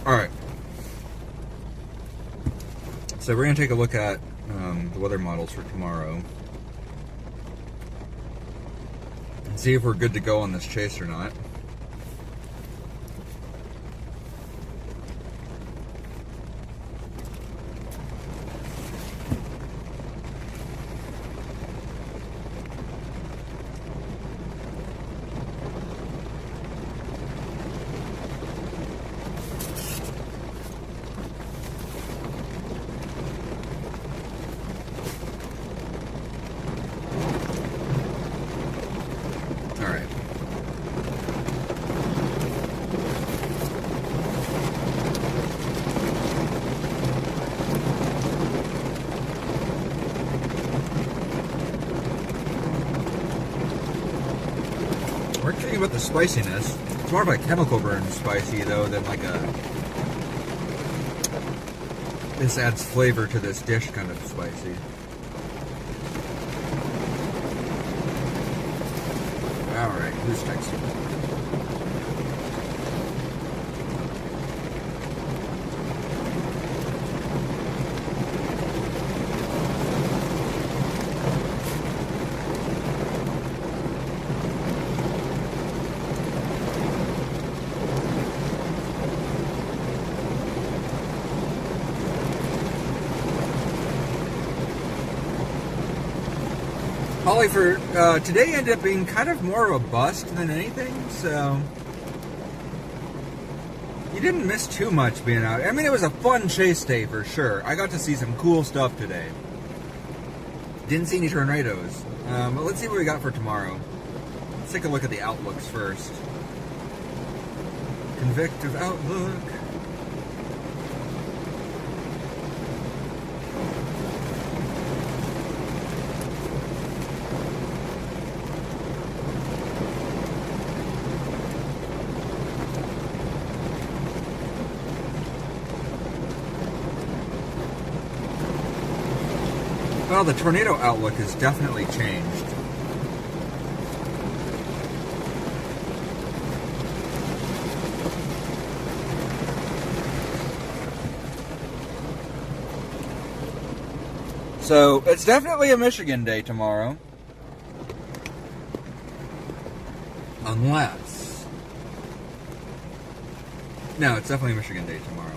Alright. So we're going to take a look at the weather models for tomorrow. And see if we're good to go on this chase or not. We're talking about the spiciness. It's more of a chemical burn spicy though than like a this adds flavor to this dish kind of spicy. Alright, who's texting? Holly, for today ended up being kind of more of a bust than anything, so you didn't miss too much being out. I mean, it was a fun chase day for sure. I got to see some cool stuff today. Didn't see any tornadoes. But let's see what we got for tomorrow. Let's take a look at the outlooks first. Convective outlook. Well, the tornado outlook has definitely changed. So, it's definitely a Michigan day tomorrow. Unless... No, it's definitely a Michigan day tomorrow.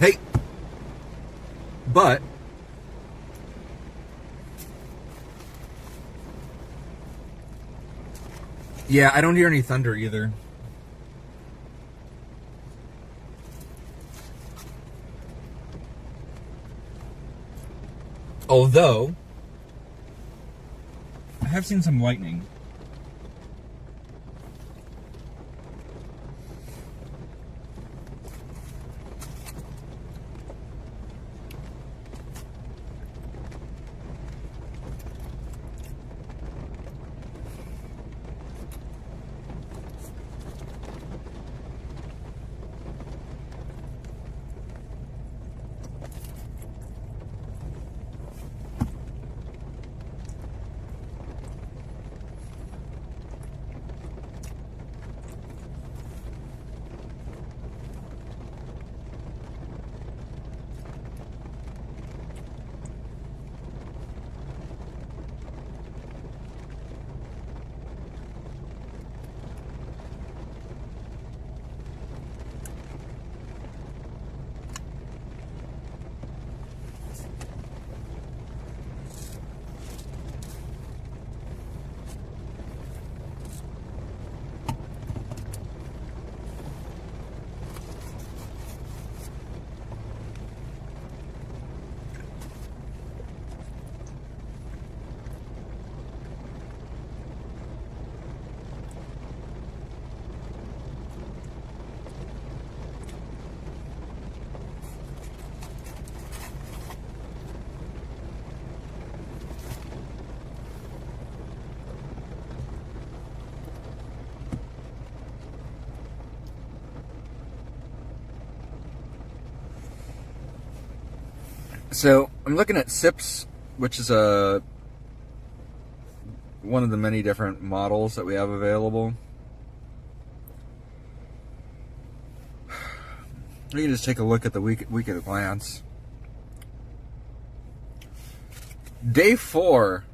Hey! But... yeah, I don't hear any thunder either. Although, I have seen some lightning. So I'm looking at SIPs, which is one of the many different models that we have available. We can just take a look at the week at a glance. Day 4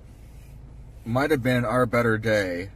might have been our better day.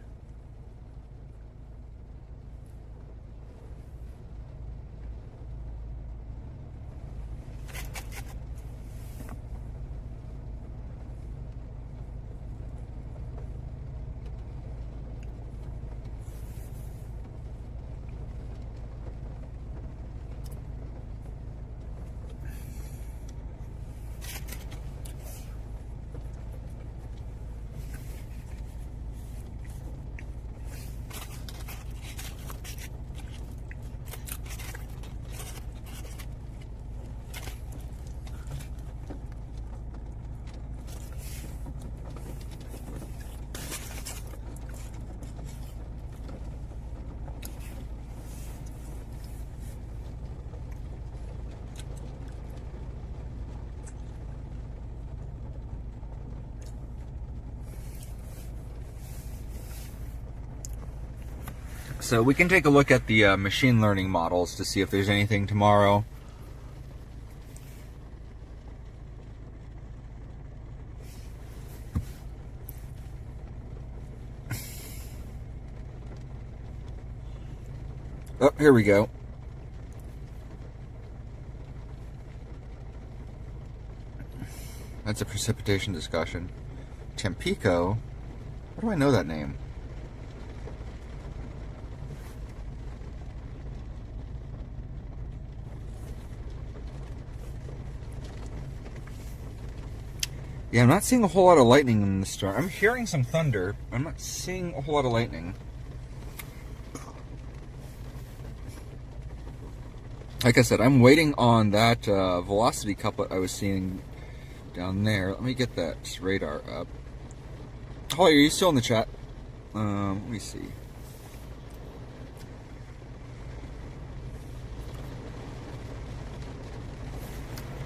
So we can take a look at the machine learning models to see if there's anything tomorrow. Oh, here we go. That's a precipitation discussion. Tampico? How do I know that name? Yeah, I'm not seeing a whole lot of lightning in the storm. I'm hearing some thunder. I'm not seeing a whole lot of lightning. Like I said, I'm waiting on that velocity couplet I was seeing down there. Let me get that radar up. Holly, are you still in the chat? Let me see.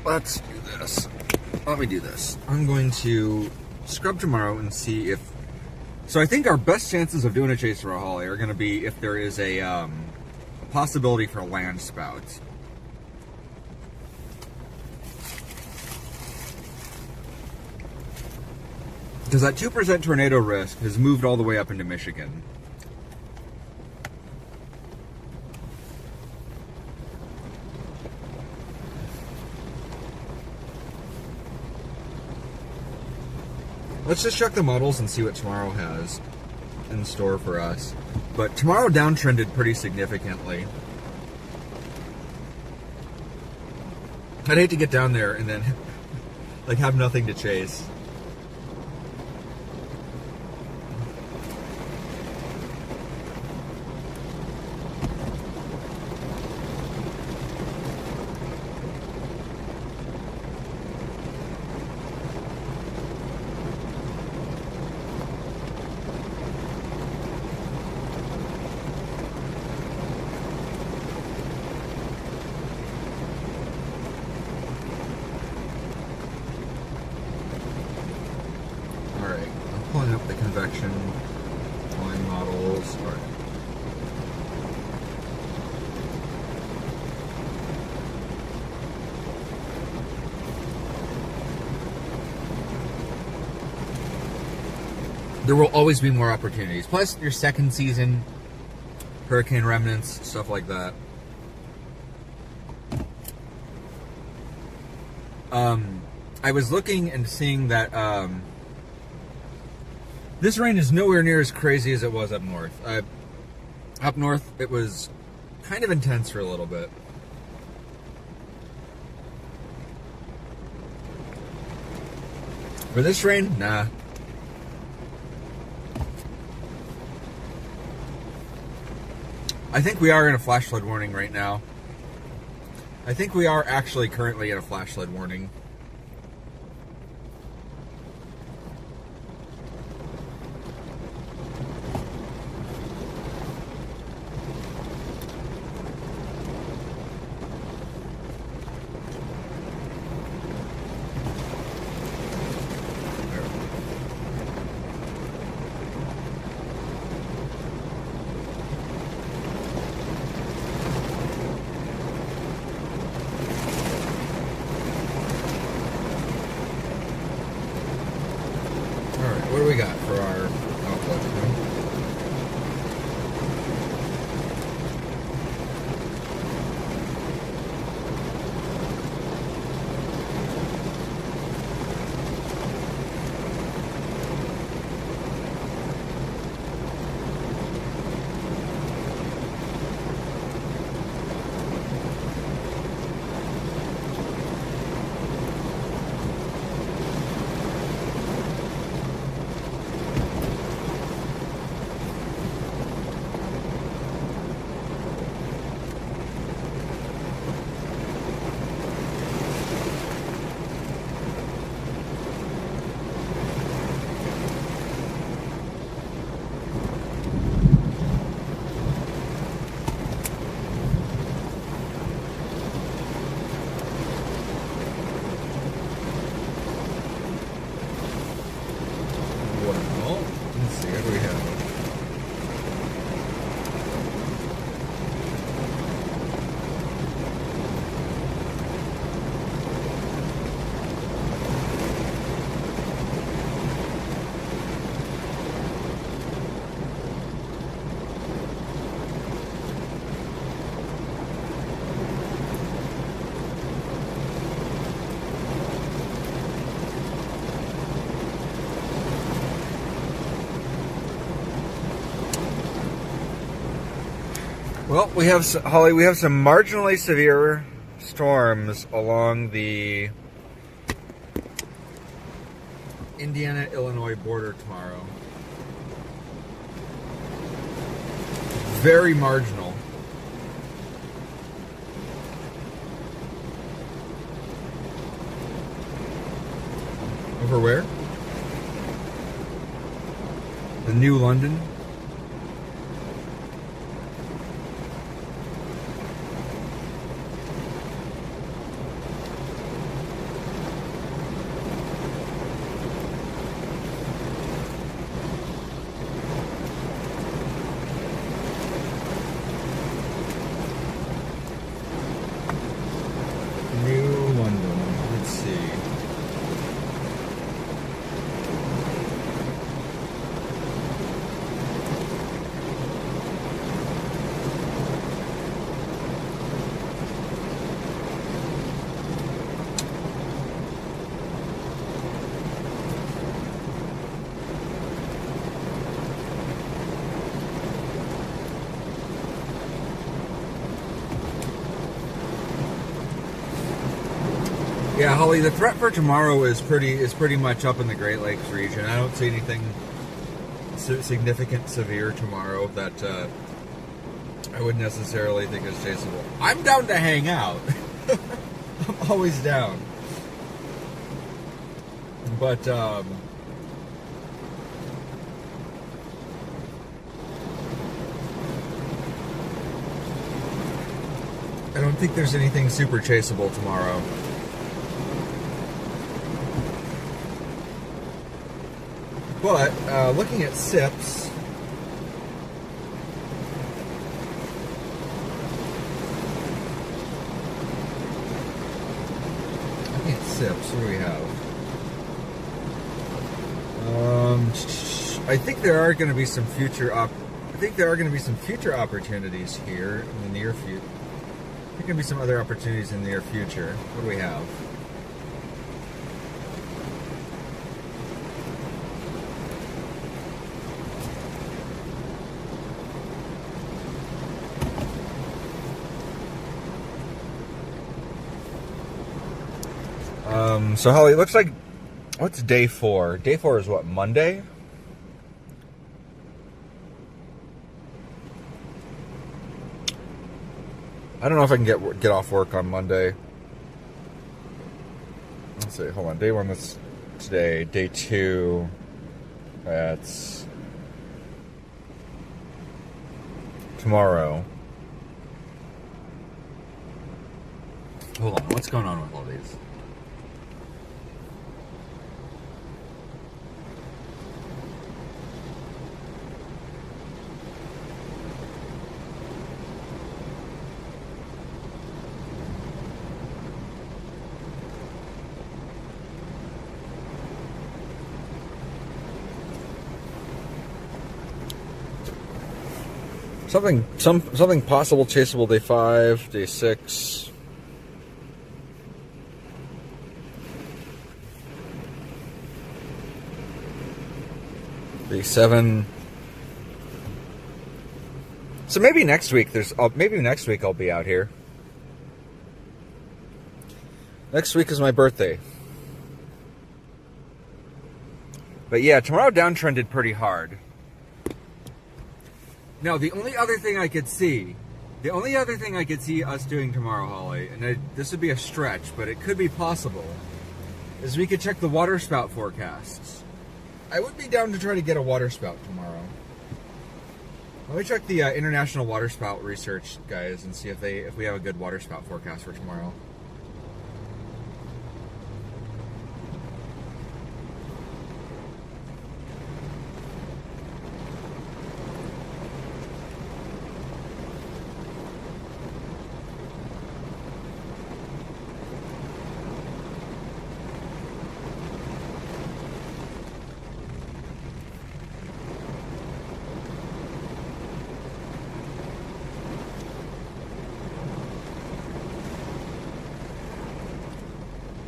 Let's do this. Let me do this. I'm going to scrub tomorrow and see if... So I think our best chances of doing a chase for a Holly are going to be if there is a possibility for land spouts. Because that 2% tornado risk has moved all the way up into Michigan. Let's just check the models and see what tomorrow has in store for us. But tomorrow downtrended pretty significantly. I'd hate to get down there and then like have nothing to chase. Pulling up the convection line models. All right. There will always be more opportunities. Plus, your second season, hurricane remnants, stuff like that. I was looking and seeing that this rain is nowhere near as crazy as it was up north. Up north, it was kind of intense for a little bit. For this rain, nah. I think we are in a flash flood warning right now. I think we are actually currently in a flash flood warning. Alright, what do we got for our outlook? Well, let's see, what do we have? Well, we have, Holly, we have some marginally severe storms along the Indiana-Illinois border tomorrow. Very marginal. Over where? The New London? Yeah, Holly, the threat for tomorrow is pretty much up in the Great Lakes region. I don't see anything significant severe tomorrow that I wouldn't necessarily think is chaseable. I'm down to hang out. I'm always down. But I don't think there's anything super chaseable tomorrow. But looking at SIPs, what do we have? I think there are going to be some future opportunities here in the near future. There are going to be some other opportunities in the near future. What do we have? So Holly, it looks like, what's day 4? Day 4 is what, Monday? I don't know if I can get off work on Monday. Let's see, hold on. Day 1, that's today. Day 2, that's tomorrow. Hold on, what's going on with all these? Something possible chaseable day 5, day 6. Day 7. So maybe next week I'll be out here. Next week is my birthday. But yeah, tomorrow downtrended pretty hard. Now, the only other thing I could see us doing tomorrow, Holly, and this would be a stretch, but it could be possible, is we could check the water spout forecasts. I would be down to try to get a water spout tomorrow. Let me check the International Water Spout Research guys and see if we have a good water spout forecast for tomorrow.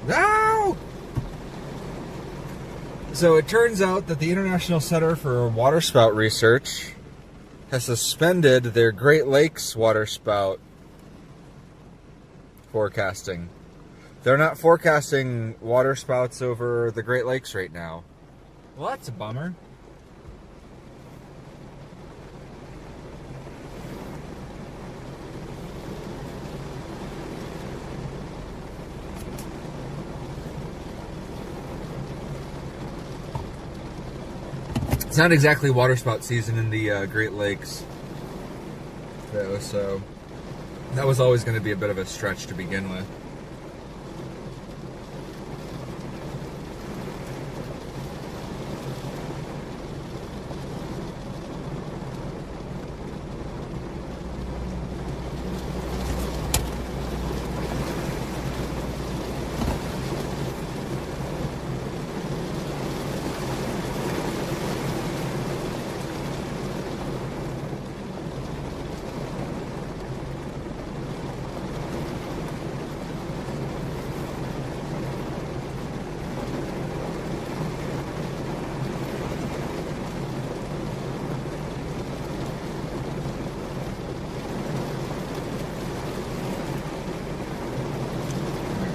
No! So it turns out that the International Center for Water Spout Research has suspended their Great Lakes water spout forecasting. They're not forecasting water spouts over the Great Lakes right now. Well, that's a bummer. It's not exactly water spout season in the Great Lakes, though, so that was always going to be a bit of a stretch to begin with.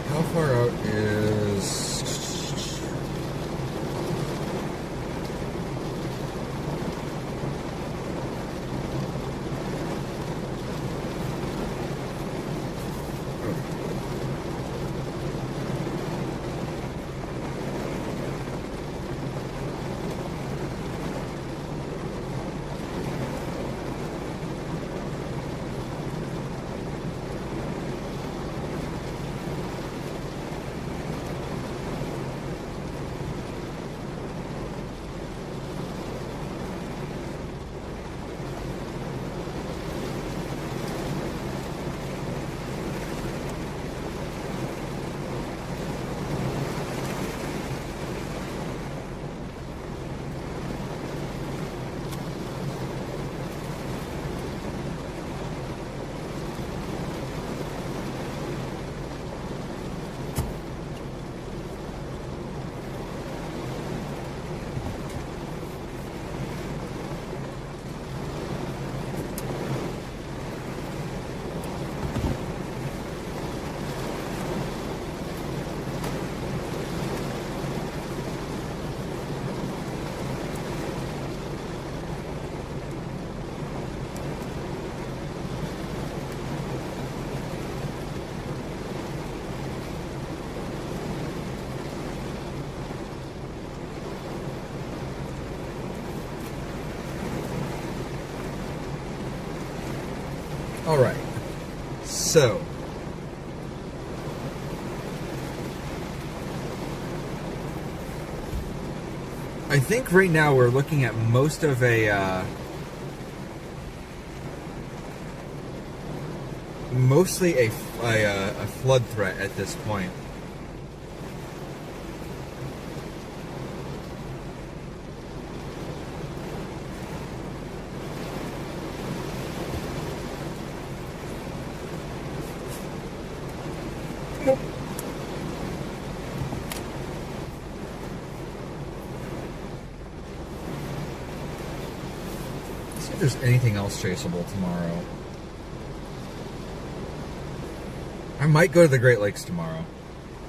How far out is... All right, so I think right now we're looking at most of mostly a flood threat at this point. see if there's anything else chaseable tomorrow. I might go to the Great Lakes tomorrow.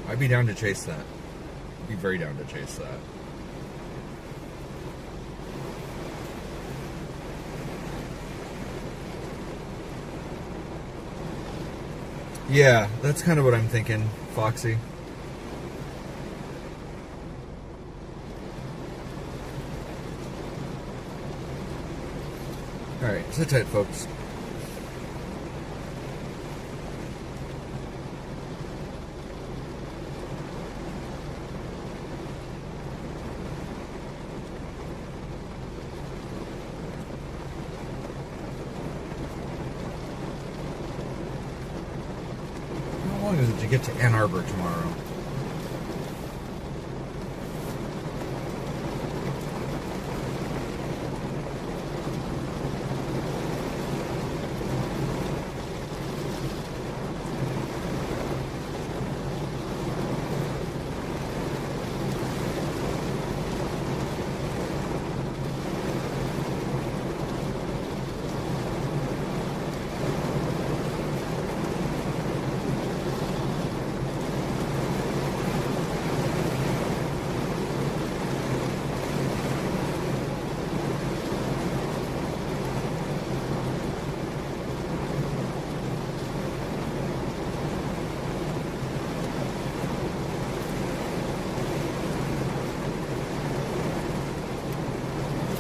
I'd be down to chase that. I'd be very down to chase that. Yeah, that's kind of what I'm thinking, Foxy. Alright, sit tight, folks. How long is it to get to Ann Arbor tomorrow?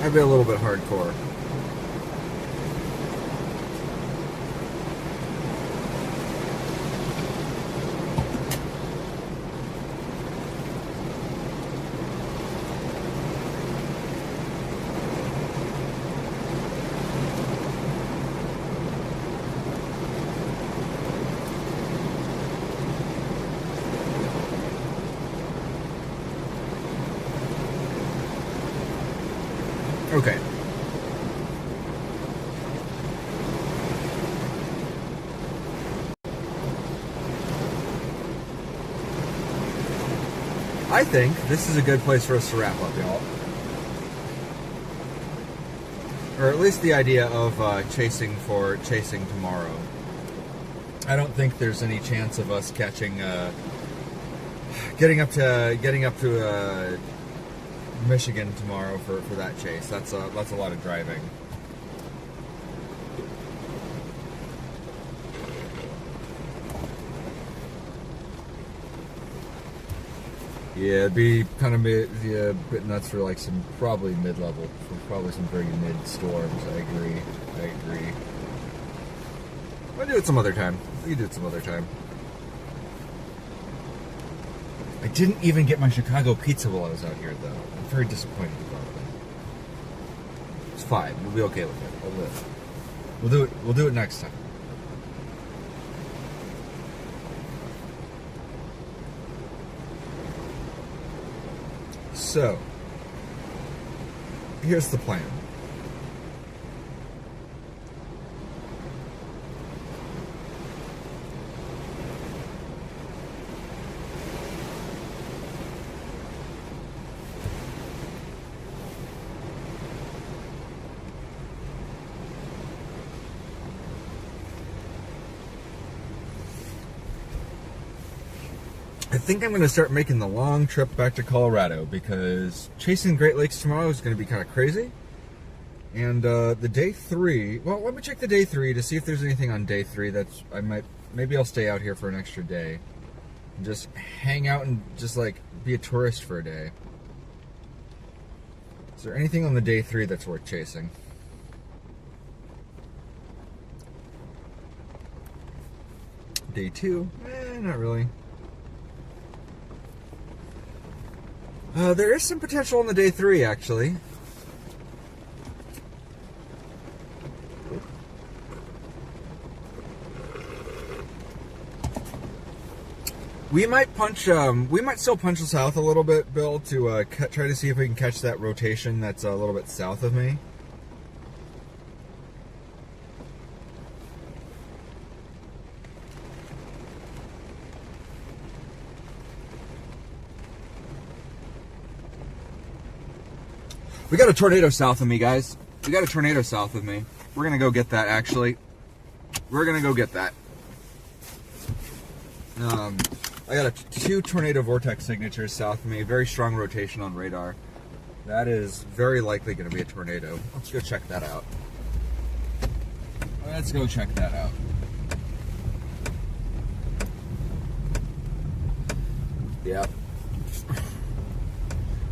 I'd be a little bit hardcore. Okay. I think this is a good place for us to wrap up, y'all. Or at least the idea of chasing tomorrow. I don't think there's any chance of us catching, getting up to Michigan tomorrow for that chase. That's a lot of driving. Yeah, it'd be kind of a bit nuts for like some probably mid-level, for probably some very mid-storms. I agree. We'll do it some other time. I didn't even get my Chicago pizza while I was out here, though. I'm very disappointed about it. It's fine. We'll be okay with it. I'll live. We'll do it next time. So, here's the plan. I think I'm going to start making the long trip back to Colorado because chasing Great Lakes tomorrow is going to be kind of crazy. And the day 3, well, let me check the day 3 to see if there's anything on day 3 that's, maybe I'll stay out here for an extra day. And just hang out and just like be a tourist for a day. Is there anything on the day 3 that's worth chasing? Day 2, not really. There is some potential on the day 3, actually. We might still punch south a little bit, Bill, to try to see if we can catch that rotation that's a little bit south of me. We got a tornado south of me, guys. We got a tornado south of me. We're gonna go get that, actually. We're gonna go get that. I got 2 tornado vortex signatures south of me. Very strong rotation on radar. That is very likely gonna be a tornado. Let's go check that out. Let's go check that out. Yeah.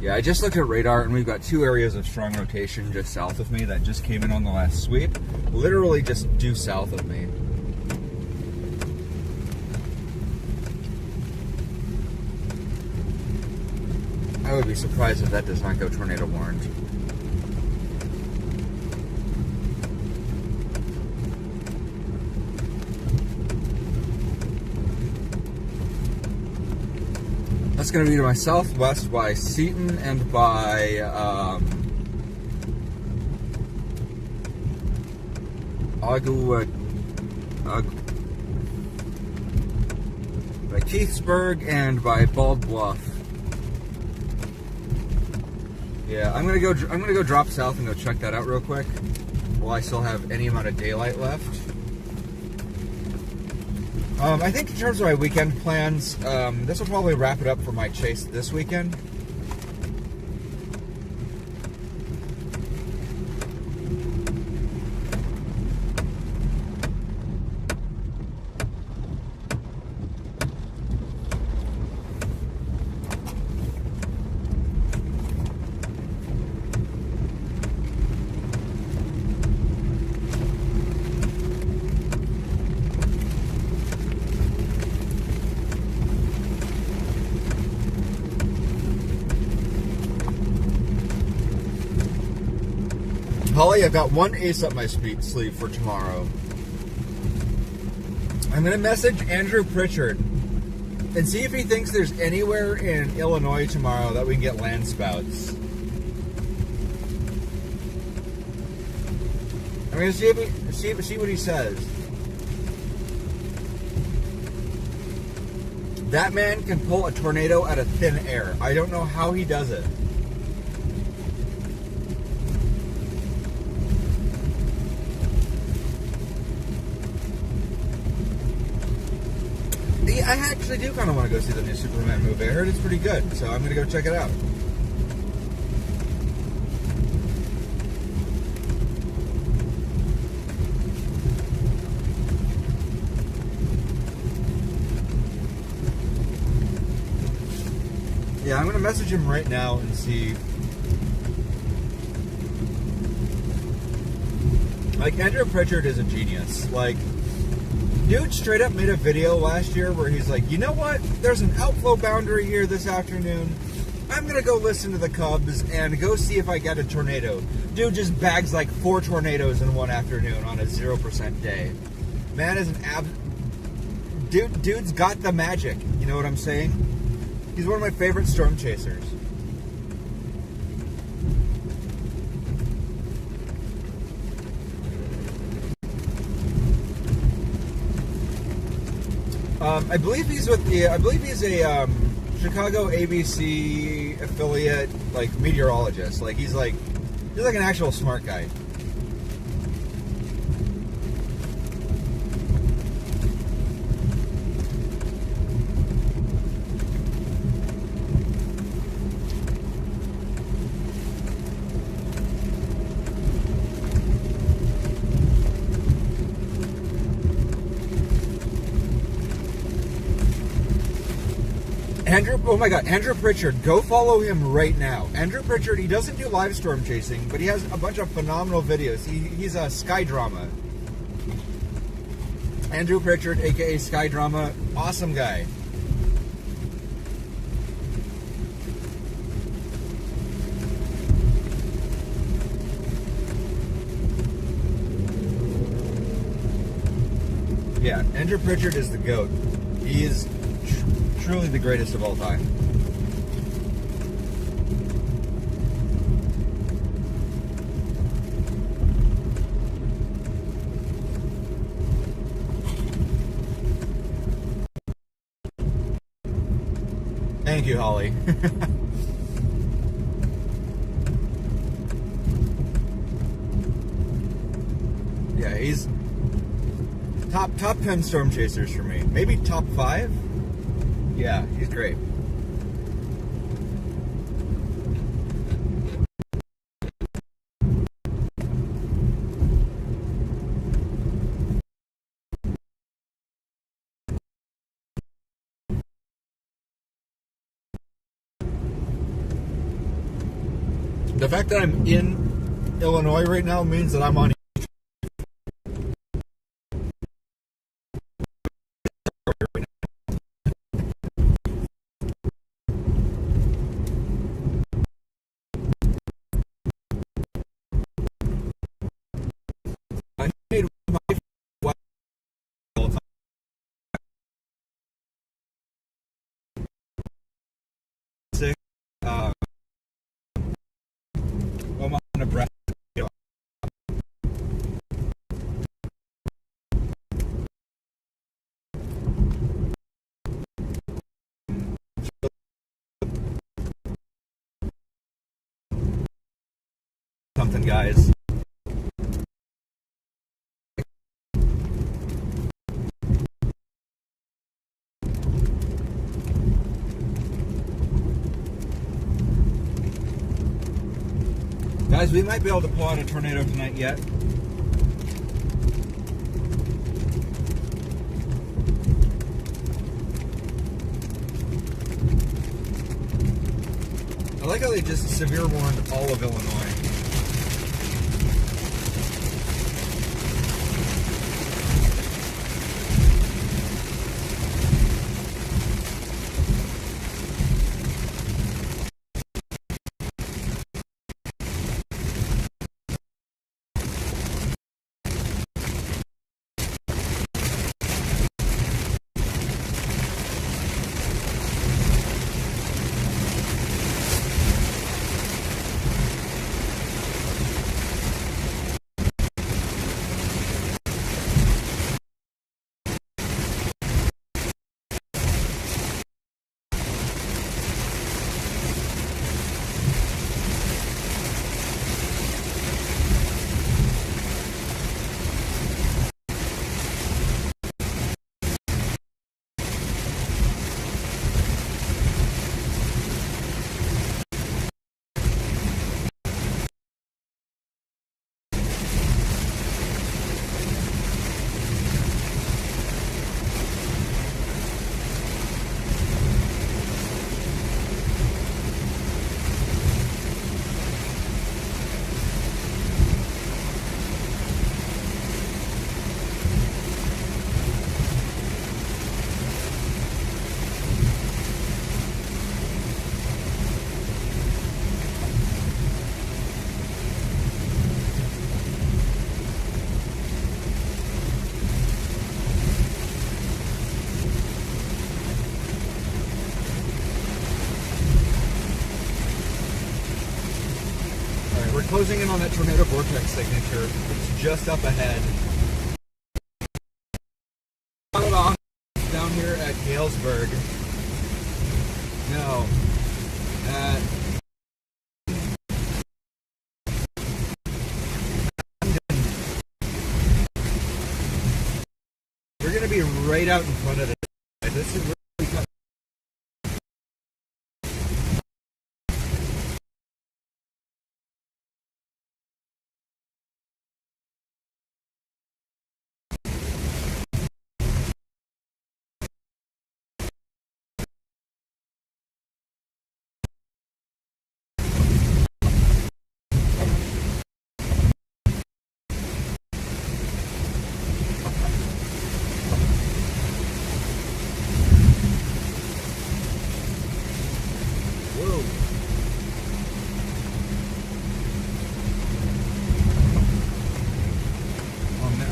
Yeah, I just looked at radar and we've got 2 areas of strong rotation just south of me that just came in on the last sweep. Literally just due south of me. I would be surprised if that does not go tornado warned. That's going to be to my southwest by Seaton and by by Keithsburg and by Bald Bluff. Yeah, I'm gonna go drop south and go check that out real quick while I still have any amount of daylight left. I think in terms of my weekend plans, this will probably wrap it up for my chase this weekend. Holly, I've got one ace up my sleeve for tomorrow. I'm going to message Andrew Pritchard and see if he thinks there's anywhere in Illinois tomorrow that we can get land spouts. I'm going to see what he says. That man can pull a tornado out of thin air. I don't know how he does it. I actually do kind of want to go see the new Superman movie. I heard it's pretty good, so I'm going to go check it out. Yeah, I'm going to message him right now and see. Like, Andrew Pritchard is a genius. Like, dude straight up made a video last year where he's like, you know what? There's an outflow boundary here this afternoon. I'm going to go listen to the Cubs and go see if I get a tornado. Dude just bags like 4 tornadoes in one afternoon on a 0% day. Man is an dude's got the magic. You know what I'm saying? He's one of my favorite storm chasers. I believe he's with the. I believe he's a Chicago ABC affiliate, like meteorologist. Like he's like an actual smart guy. Oh my God, Andrew Pritchard, go follow him right now. Andrew Pritchard, he doesn't do live storm chasing, but he has a bunch of phenomenal videos. He's a Sky Drama. Andrew Pritchard, aka Sky Drama, awesome guy. Yeah, Andrew Pritchard is the GOAT. He is truly the greatest of all time. Thank you, Holly. he's top 10 storm chasers for me. Maybe top 5. Yeah, he's great. The fact that I'm in Illinois right now means that I'm on I made my all the time. Omaha, Nebraska. Something, guys. Guys, we might be able to pull out a tornado tonight yet. I like how they just severe warned all of Illinois. We're closing in on that tornado vortex signature. It's just up ahead. Down here at Galesburg. No. We're going to be right out in front of it. This is really tough.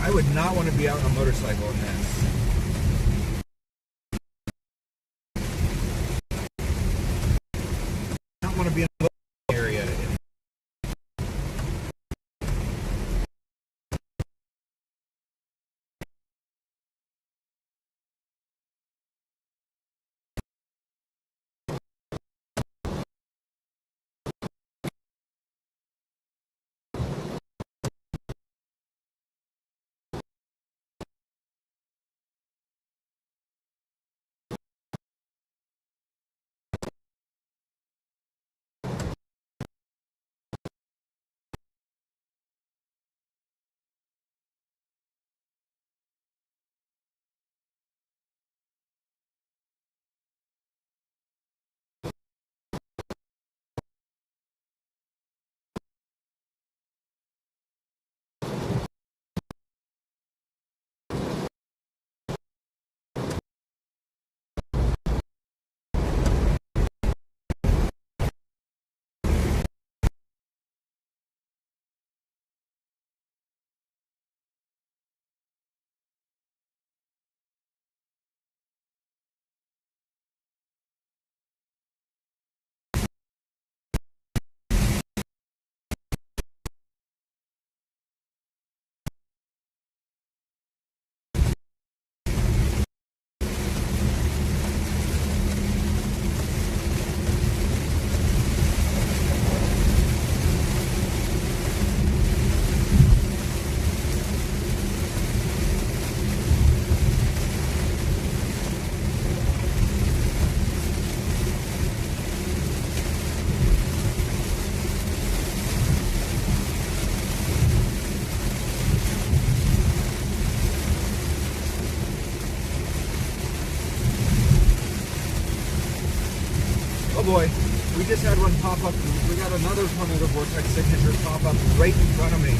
I would not want to be out on a motorcycle in this. I don't want to be in a area. boy. We just had one pop up. We got another tornado vortex signature pop up right in front of me.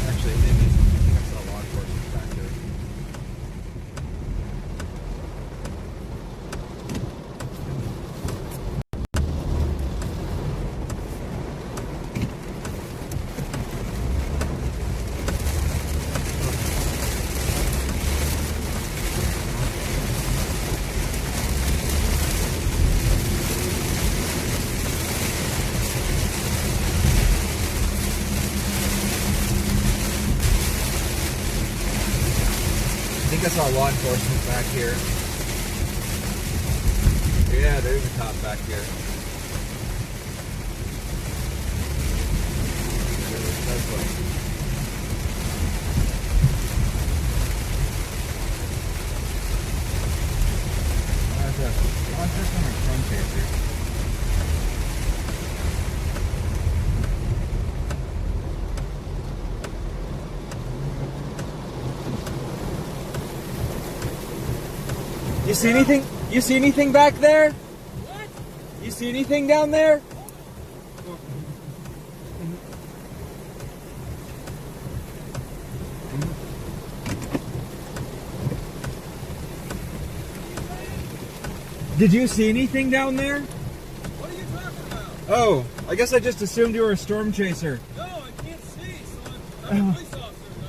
Actually, maybe I saw law enforcement back there. I think I saw law enforcement back here. Yeah, there's a cop back here. That's right. That's a law enforcement or phone chaser. You see anything? You see anything back there? What? You see anything down there? Did you see anything down there? What are you talking about? Oh, I guess I just assumed you were a storm chaser. No, I can't see, so I'm a police officer.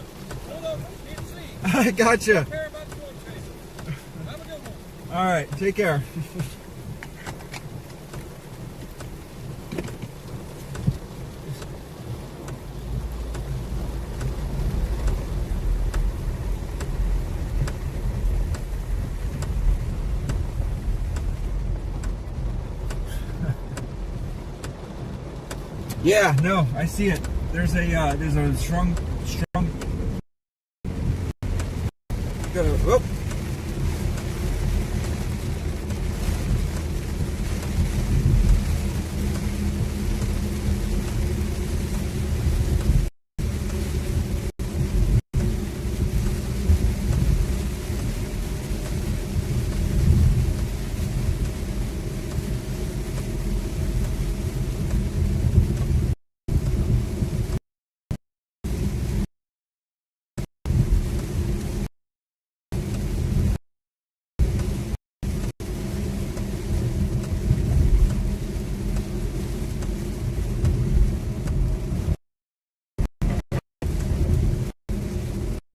Hold up, I can't see. I gotcha. I don't care about storm chasing. Have a good one. All right, take care. Yeah, no, I see it. There's a strong. Whoop.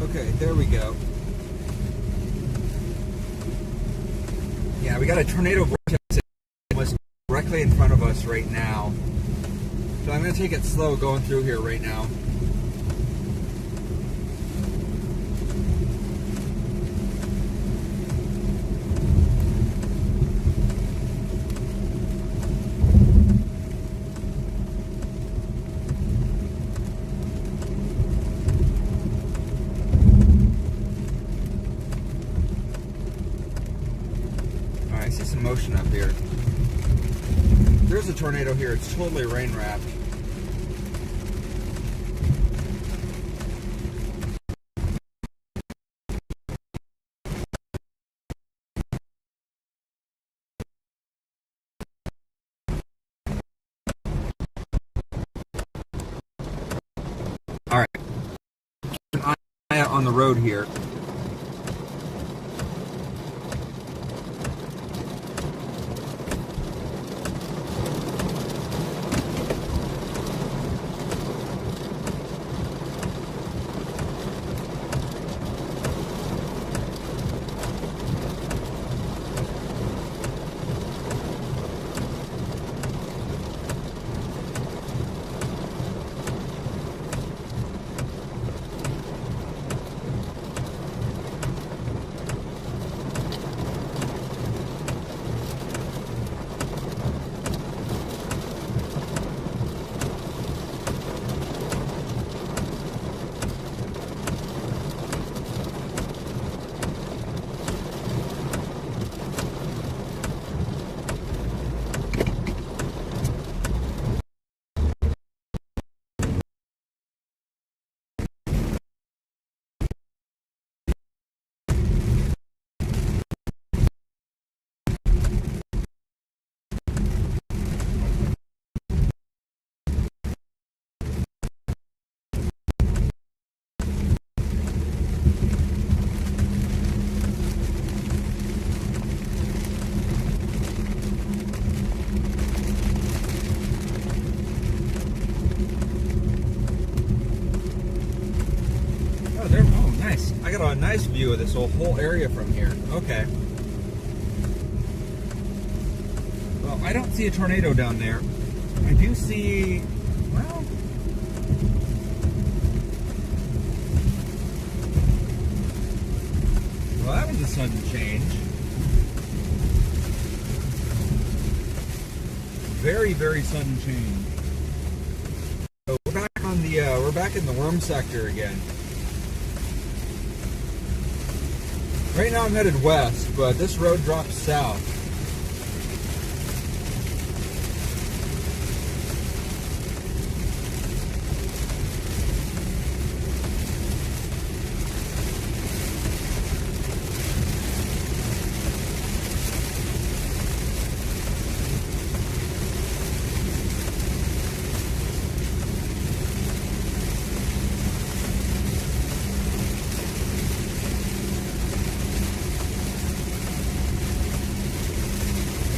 Okay, there we go. Yeah, we got a tornado vortex almost directly in front of us right now. So I'm going to take it slow going through here right now. I see some motion up here. There's a tornado here. It's totally rain wrapped. All right. Keep an eye out on the road here. I got a nice view of this whole area from here. Okay. Well, I don't see a tornado down there. I do see, well, that was a sudden change. Very, very sudden change. So we're back in the worm sector again. Right now I'm headed west, but this road drops south.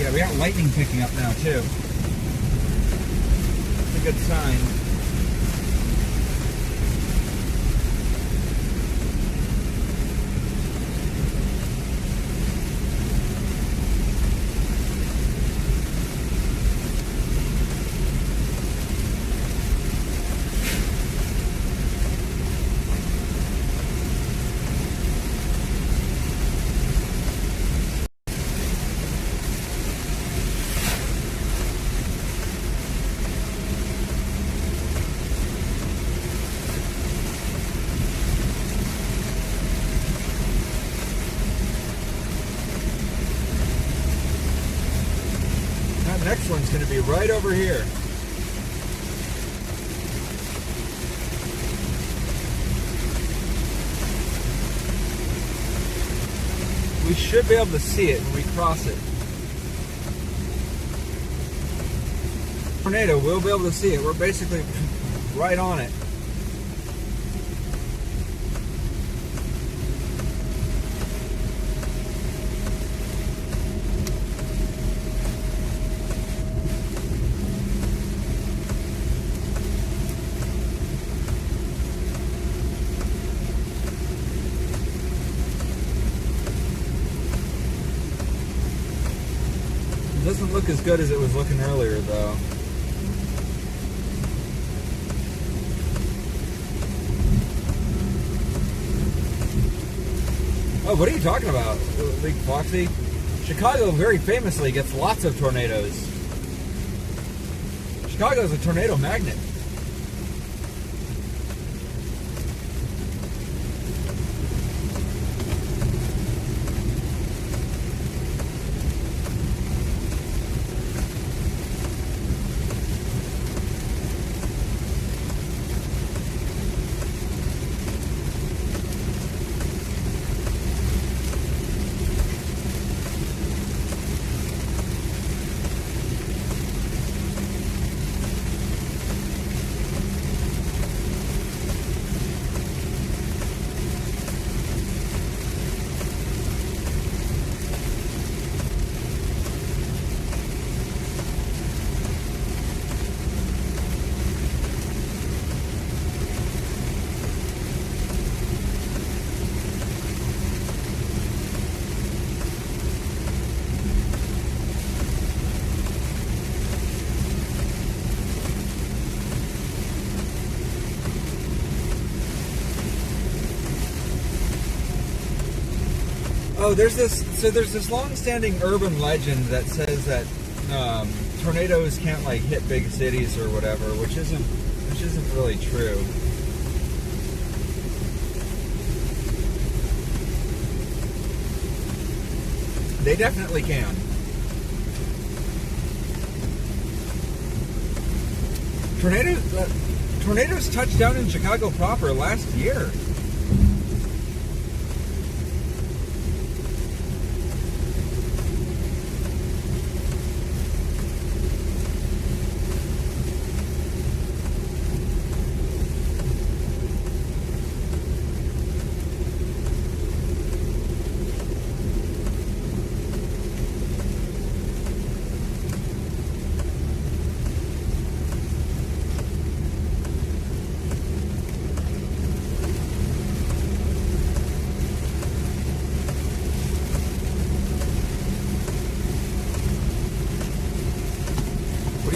Yeah, we got lightning picking up now too. It's a good sign. Next one's going to be right over here. We should be able to see it when we cross it. Tornado, we'll be able to see it. We're basically right on it. Doesn't look as good as it was looking earlier, though. Oh, what are you talking about, League Foxy? Chicago very famously gets lots of tornadoes. Chicago's a tornado magnet. Oh, there's this long-standing urban legend that says that tornadoes can't like hit big cities or whatever, which isn't really true. They definitely can. Tornadoes touched down in Chicago proper last year.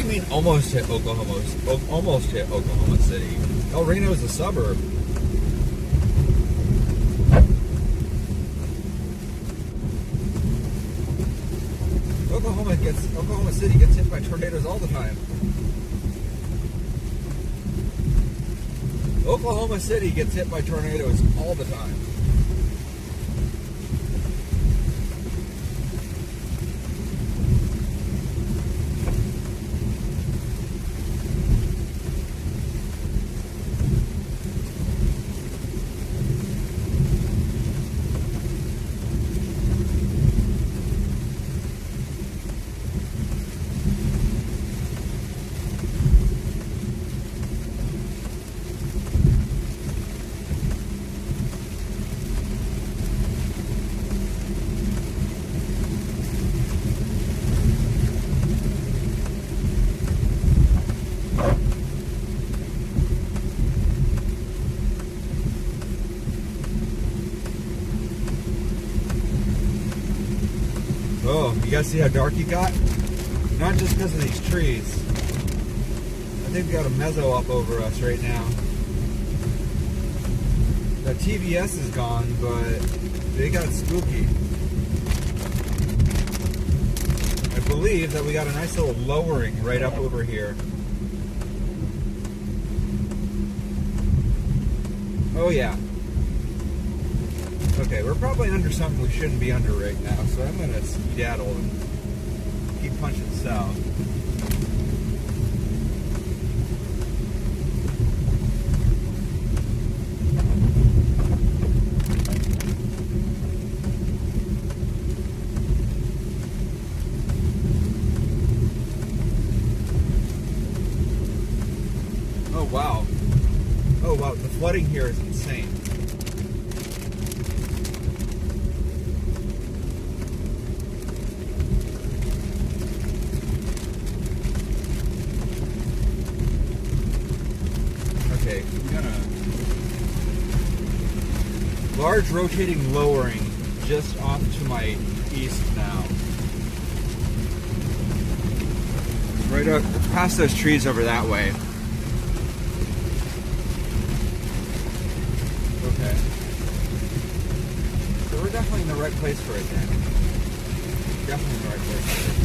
you mean almost hit Oklahoma City? El Reno is a suburb. Oklahoma City gets hit by tornadoes all the time. Oklahoma City gets hit by tornadoes all the time. Oh, you guys see how dark it got? Not just because of these trees. I think we got a mezzo up over us right now. The TVS is gone, but they got spooky. I believe that we got a nice little lowering right up over here. Oh yeah. Okay, we're probably under something we shouldn't be under right now, so I'm going to skedaddle and keep punching south. Oh wow. Oh wow, the flooding here is insane. Okay, we got a large rotating lowering just off to my east now. Right up past those trees over that way. Okay. So we're definitely in the right place for it then. Definitely in the right place for it.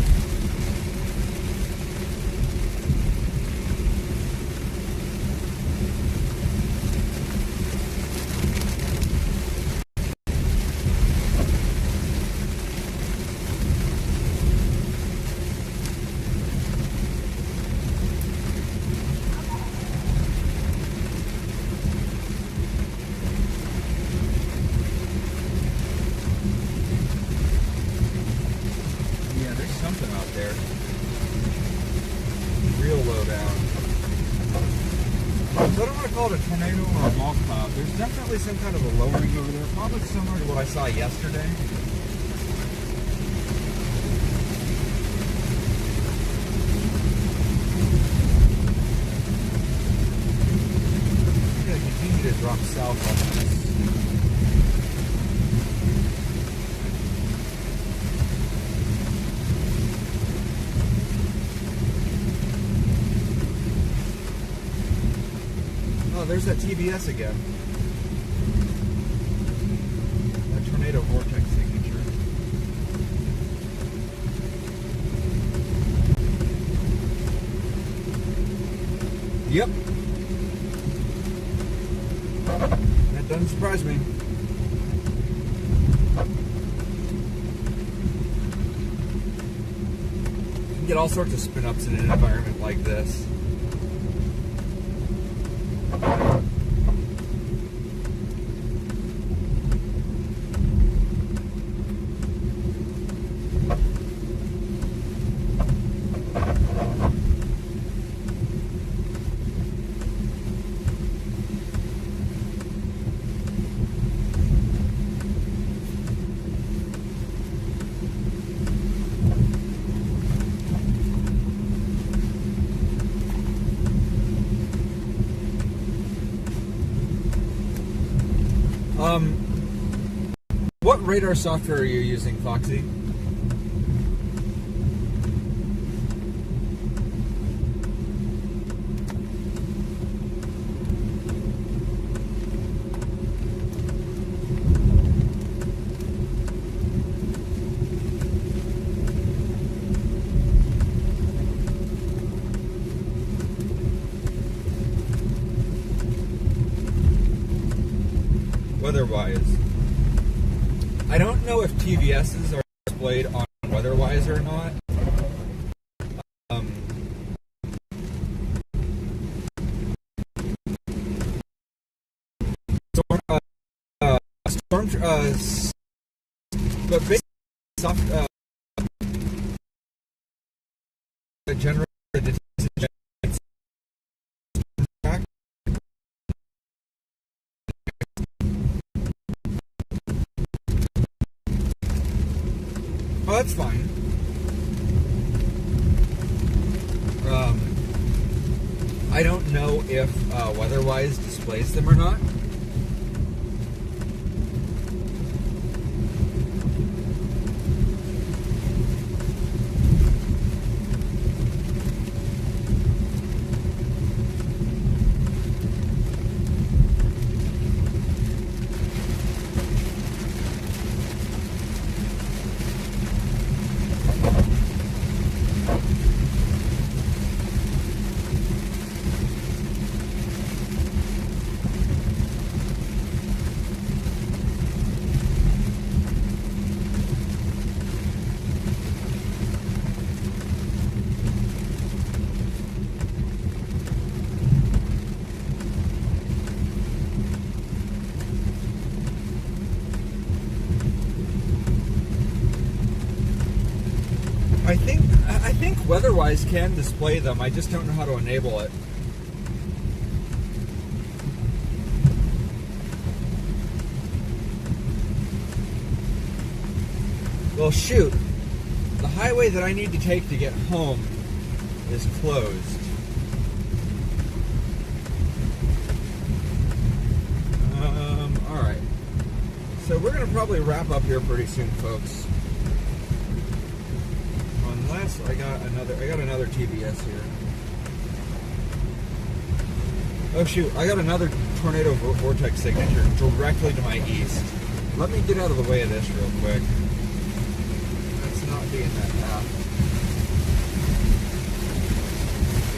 Something out there. Real low down. So I don't want to call it a tornado or a malt cloud. There's definitely some kind of a lowering over there, probably similar to what I saw yesterday. I'm going to continue to drop south on this. Oh, there's that TBS again. That tornado vortex signature. Yep. That doesn't surprise me. You can get all sorts of spin-ups in an environment like this. What radar software are you using, Foxy? WeatherWise. I don't know if TVSs are displayed on WeatherWise or not. But basically, soft generated track. Oh, that's fine. I don't know if WeatherWise displays them or not. I think WeatherWise can display them. I just don't know how to enable it. Well, shoot. The highway that I need to take to get home is closed. Alright. So we're going to probably wrap up here pretty soon, folks. Unless I got another TBS here. Oh shoot, I got another tornado vortex signature directly to my east. Let me get out of the way of this real quick. Let's not be in that path.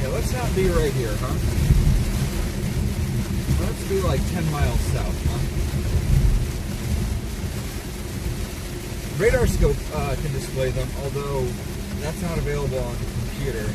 Yeah, let's not be right here, huh? Let's be like 10 miles south, huh? Radar scope can display them, although that's not available on the computer.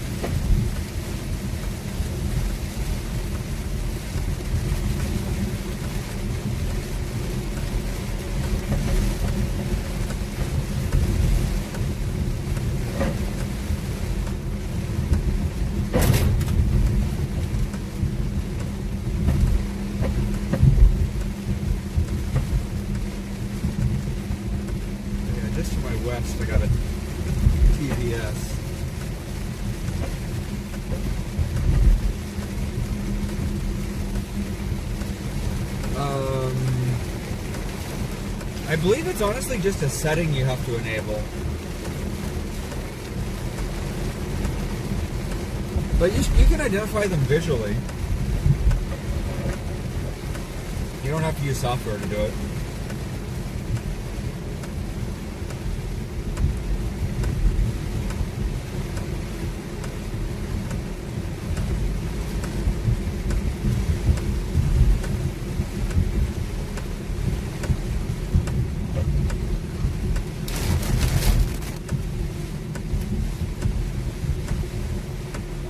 Yeah, just to my west, I got a TVS. I believe it's honestly just a setting you have to enable. But you can identify them visually. You don't have to use software to do it.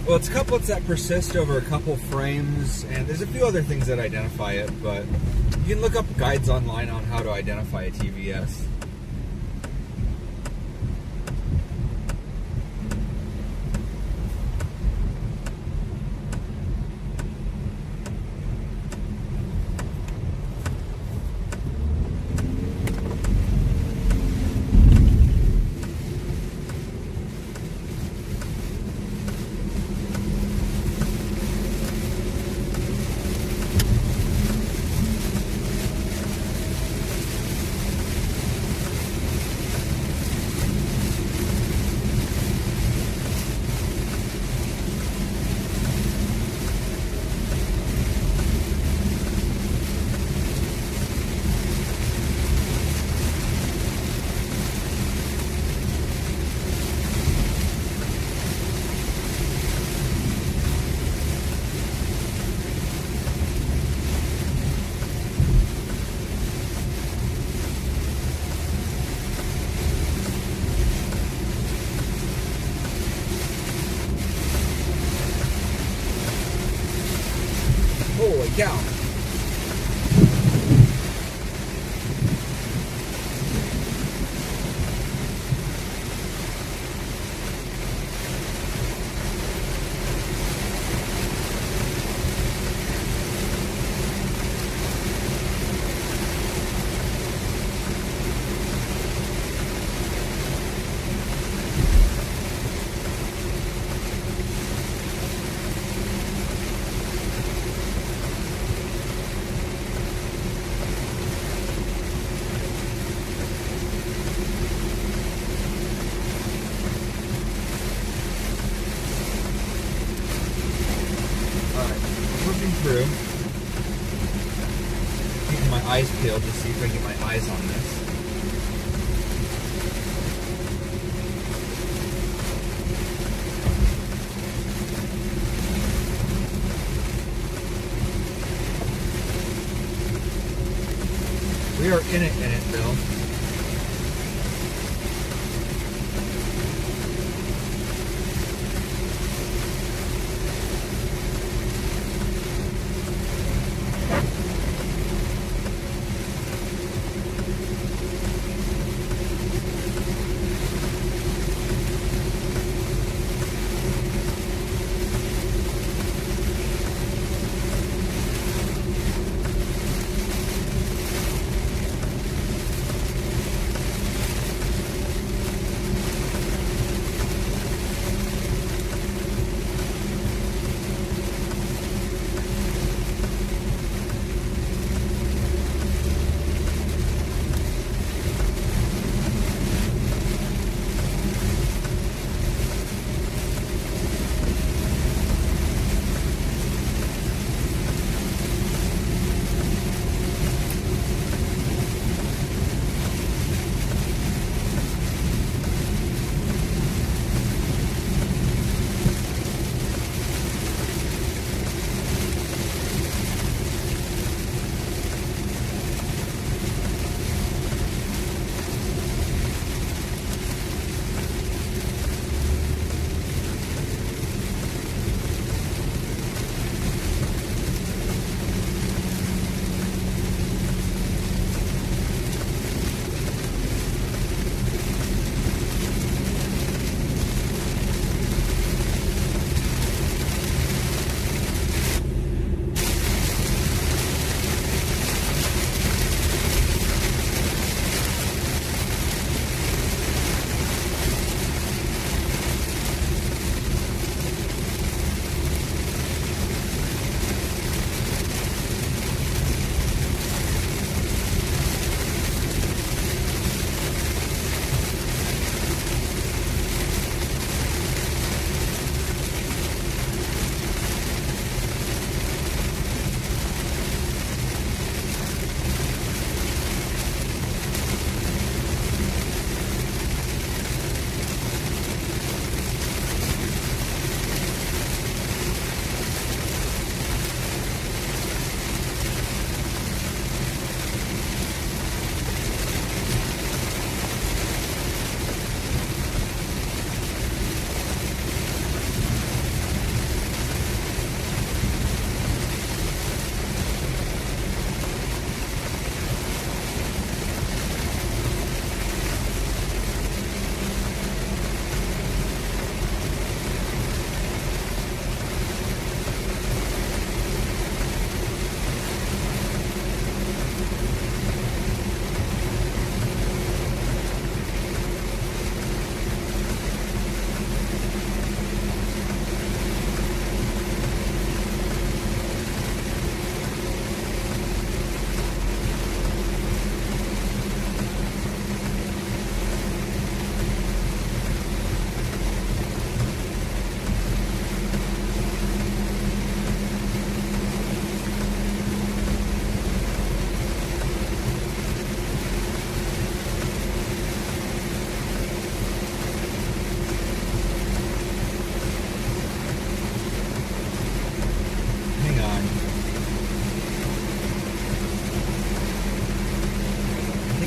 Well, it's couplets that persist over a couple frames, and there's a few other things that identify it, but you can look up guides online on how to identify a TVS. cow. Through. Keeping my eyes peeled to see if I can get my eyes on this. We are in it, Bill.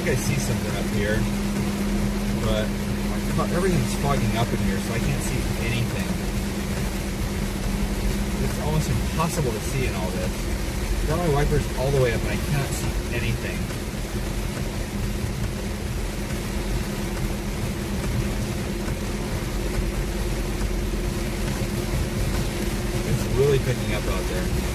I see something up here, but everything's fogging up in here, so I can't see anything. It's almost impossible to see in all this. Got my wipers all the way up and I cannot see anything. It's really picking up out there.